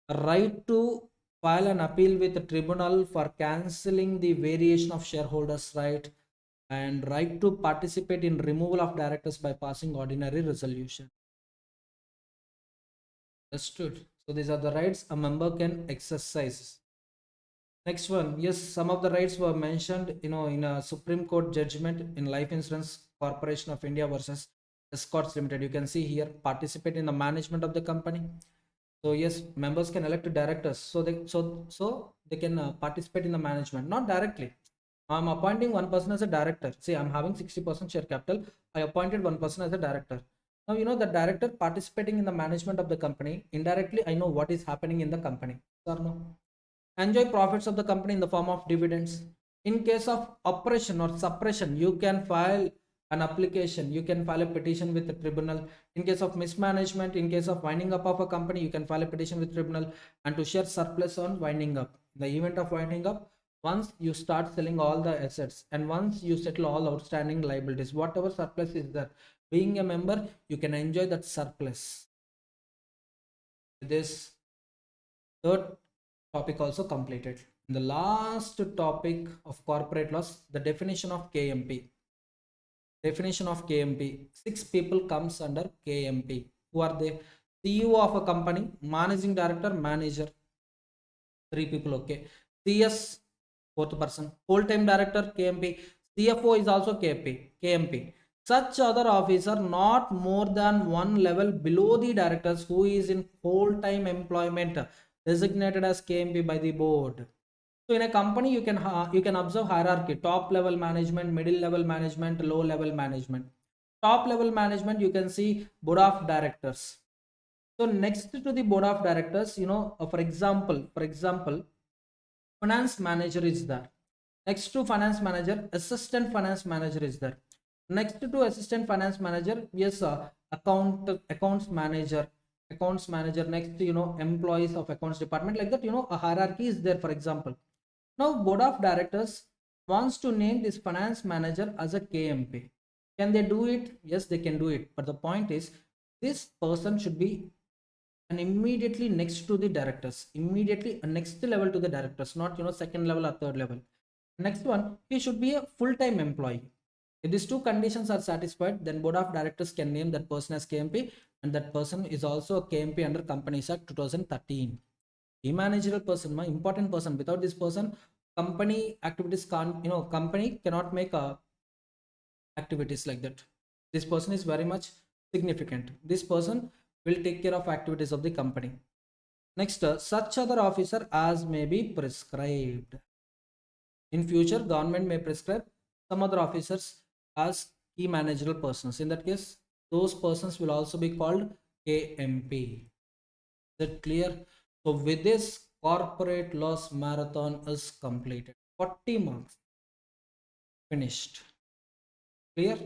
right to file an appeal with the tribunal for cancelling the variation of shareholders right, and right to participate in removal of directors by passing ordinary resolution. Understood? So these are the rights a member can exercise. Next one, yes, some of the rights were mentioned, in a Supreme Court judgment in Life Insurance Corporation of India versus Escorts Limited. You can see here, participate in the management of the company. So yes, members can elect directors, so they can participate in the management, not directly. I'm appointing one person as a director. See, I'm having 60% share capital. I appointed one person as a director. Now, the director participating in the management of the company, indirectly, I know what is happening in the company. Or no? Enjoy profits of the company in the form of dividends. In case of oppression or suppression, you can file an application, you can file a petition with the tribunal. In case of mismanagement, in case of winding up of a company, you can file a petition with tribunal, and to share surplus on winding up. In the event of winding up, once you start selling all the assets and once you settle all outstanding liabilities, whatever surplus is there, being a member, you can enjoy that surplus. This third topic also completed. The last topic of corporate laws, the definition of KMP. Definition of KMP. 6 people comes under KMP. Who are they? CEO of a company, managing director, manager. 3 people, okay. CS, fourth person. Whole-time director, KMP. CFO is also KMP. Such other officer not more than one level below the directors who is in full-time employment designated as KMP by the board. So in a company, you can observe hierarchy: top level management, middle level management, low level management. Top level management, you can see board of directors. So next to the board of directors, for example, finance manager is there. Next to finance manager, assistant finance manager is there. Next to assistant finance manager, yes, accounts manager. accounts manager, next employees of accounts department, like that, a hierarchy is there, for example. Now board of directors wants to name this finance manager as a KMP. Can they do it? Yes, they can do it, but the point is this person should be and immediately next to the directors, immediately next level to the directors, not second level or third level. Next one, he should be a full-time employee. If these two conditions are satisfied, then board of directors can name that person as KMP, and that person is also a KMP under Companies Act 2013. A managerial person, my important person. Without this person, company activities can't, company cannot make a activities like that. This person is very much significant. This person will take care of activities of the company. Next, such other officer as may be prescribed. In future, government may prescribe some other officers as key managerial persons. In that case, those persons will also be called KMP. Is that clear? So with this, corporate laws marathon is completed. 40 marks finished. Clear?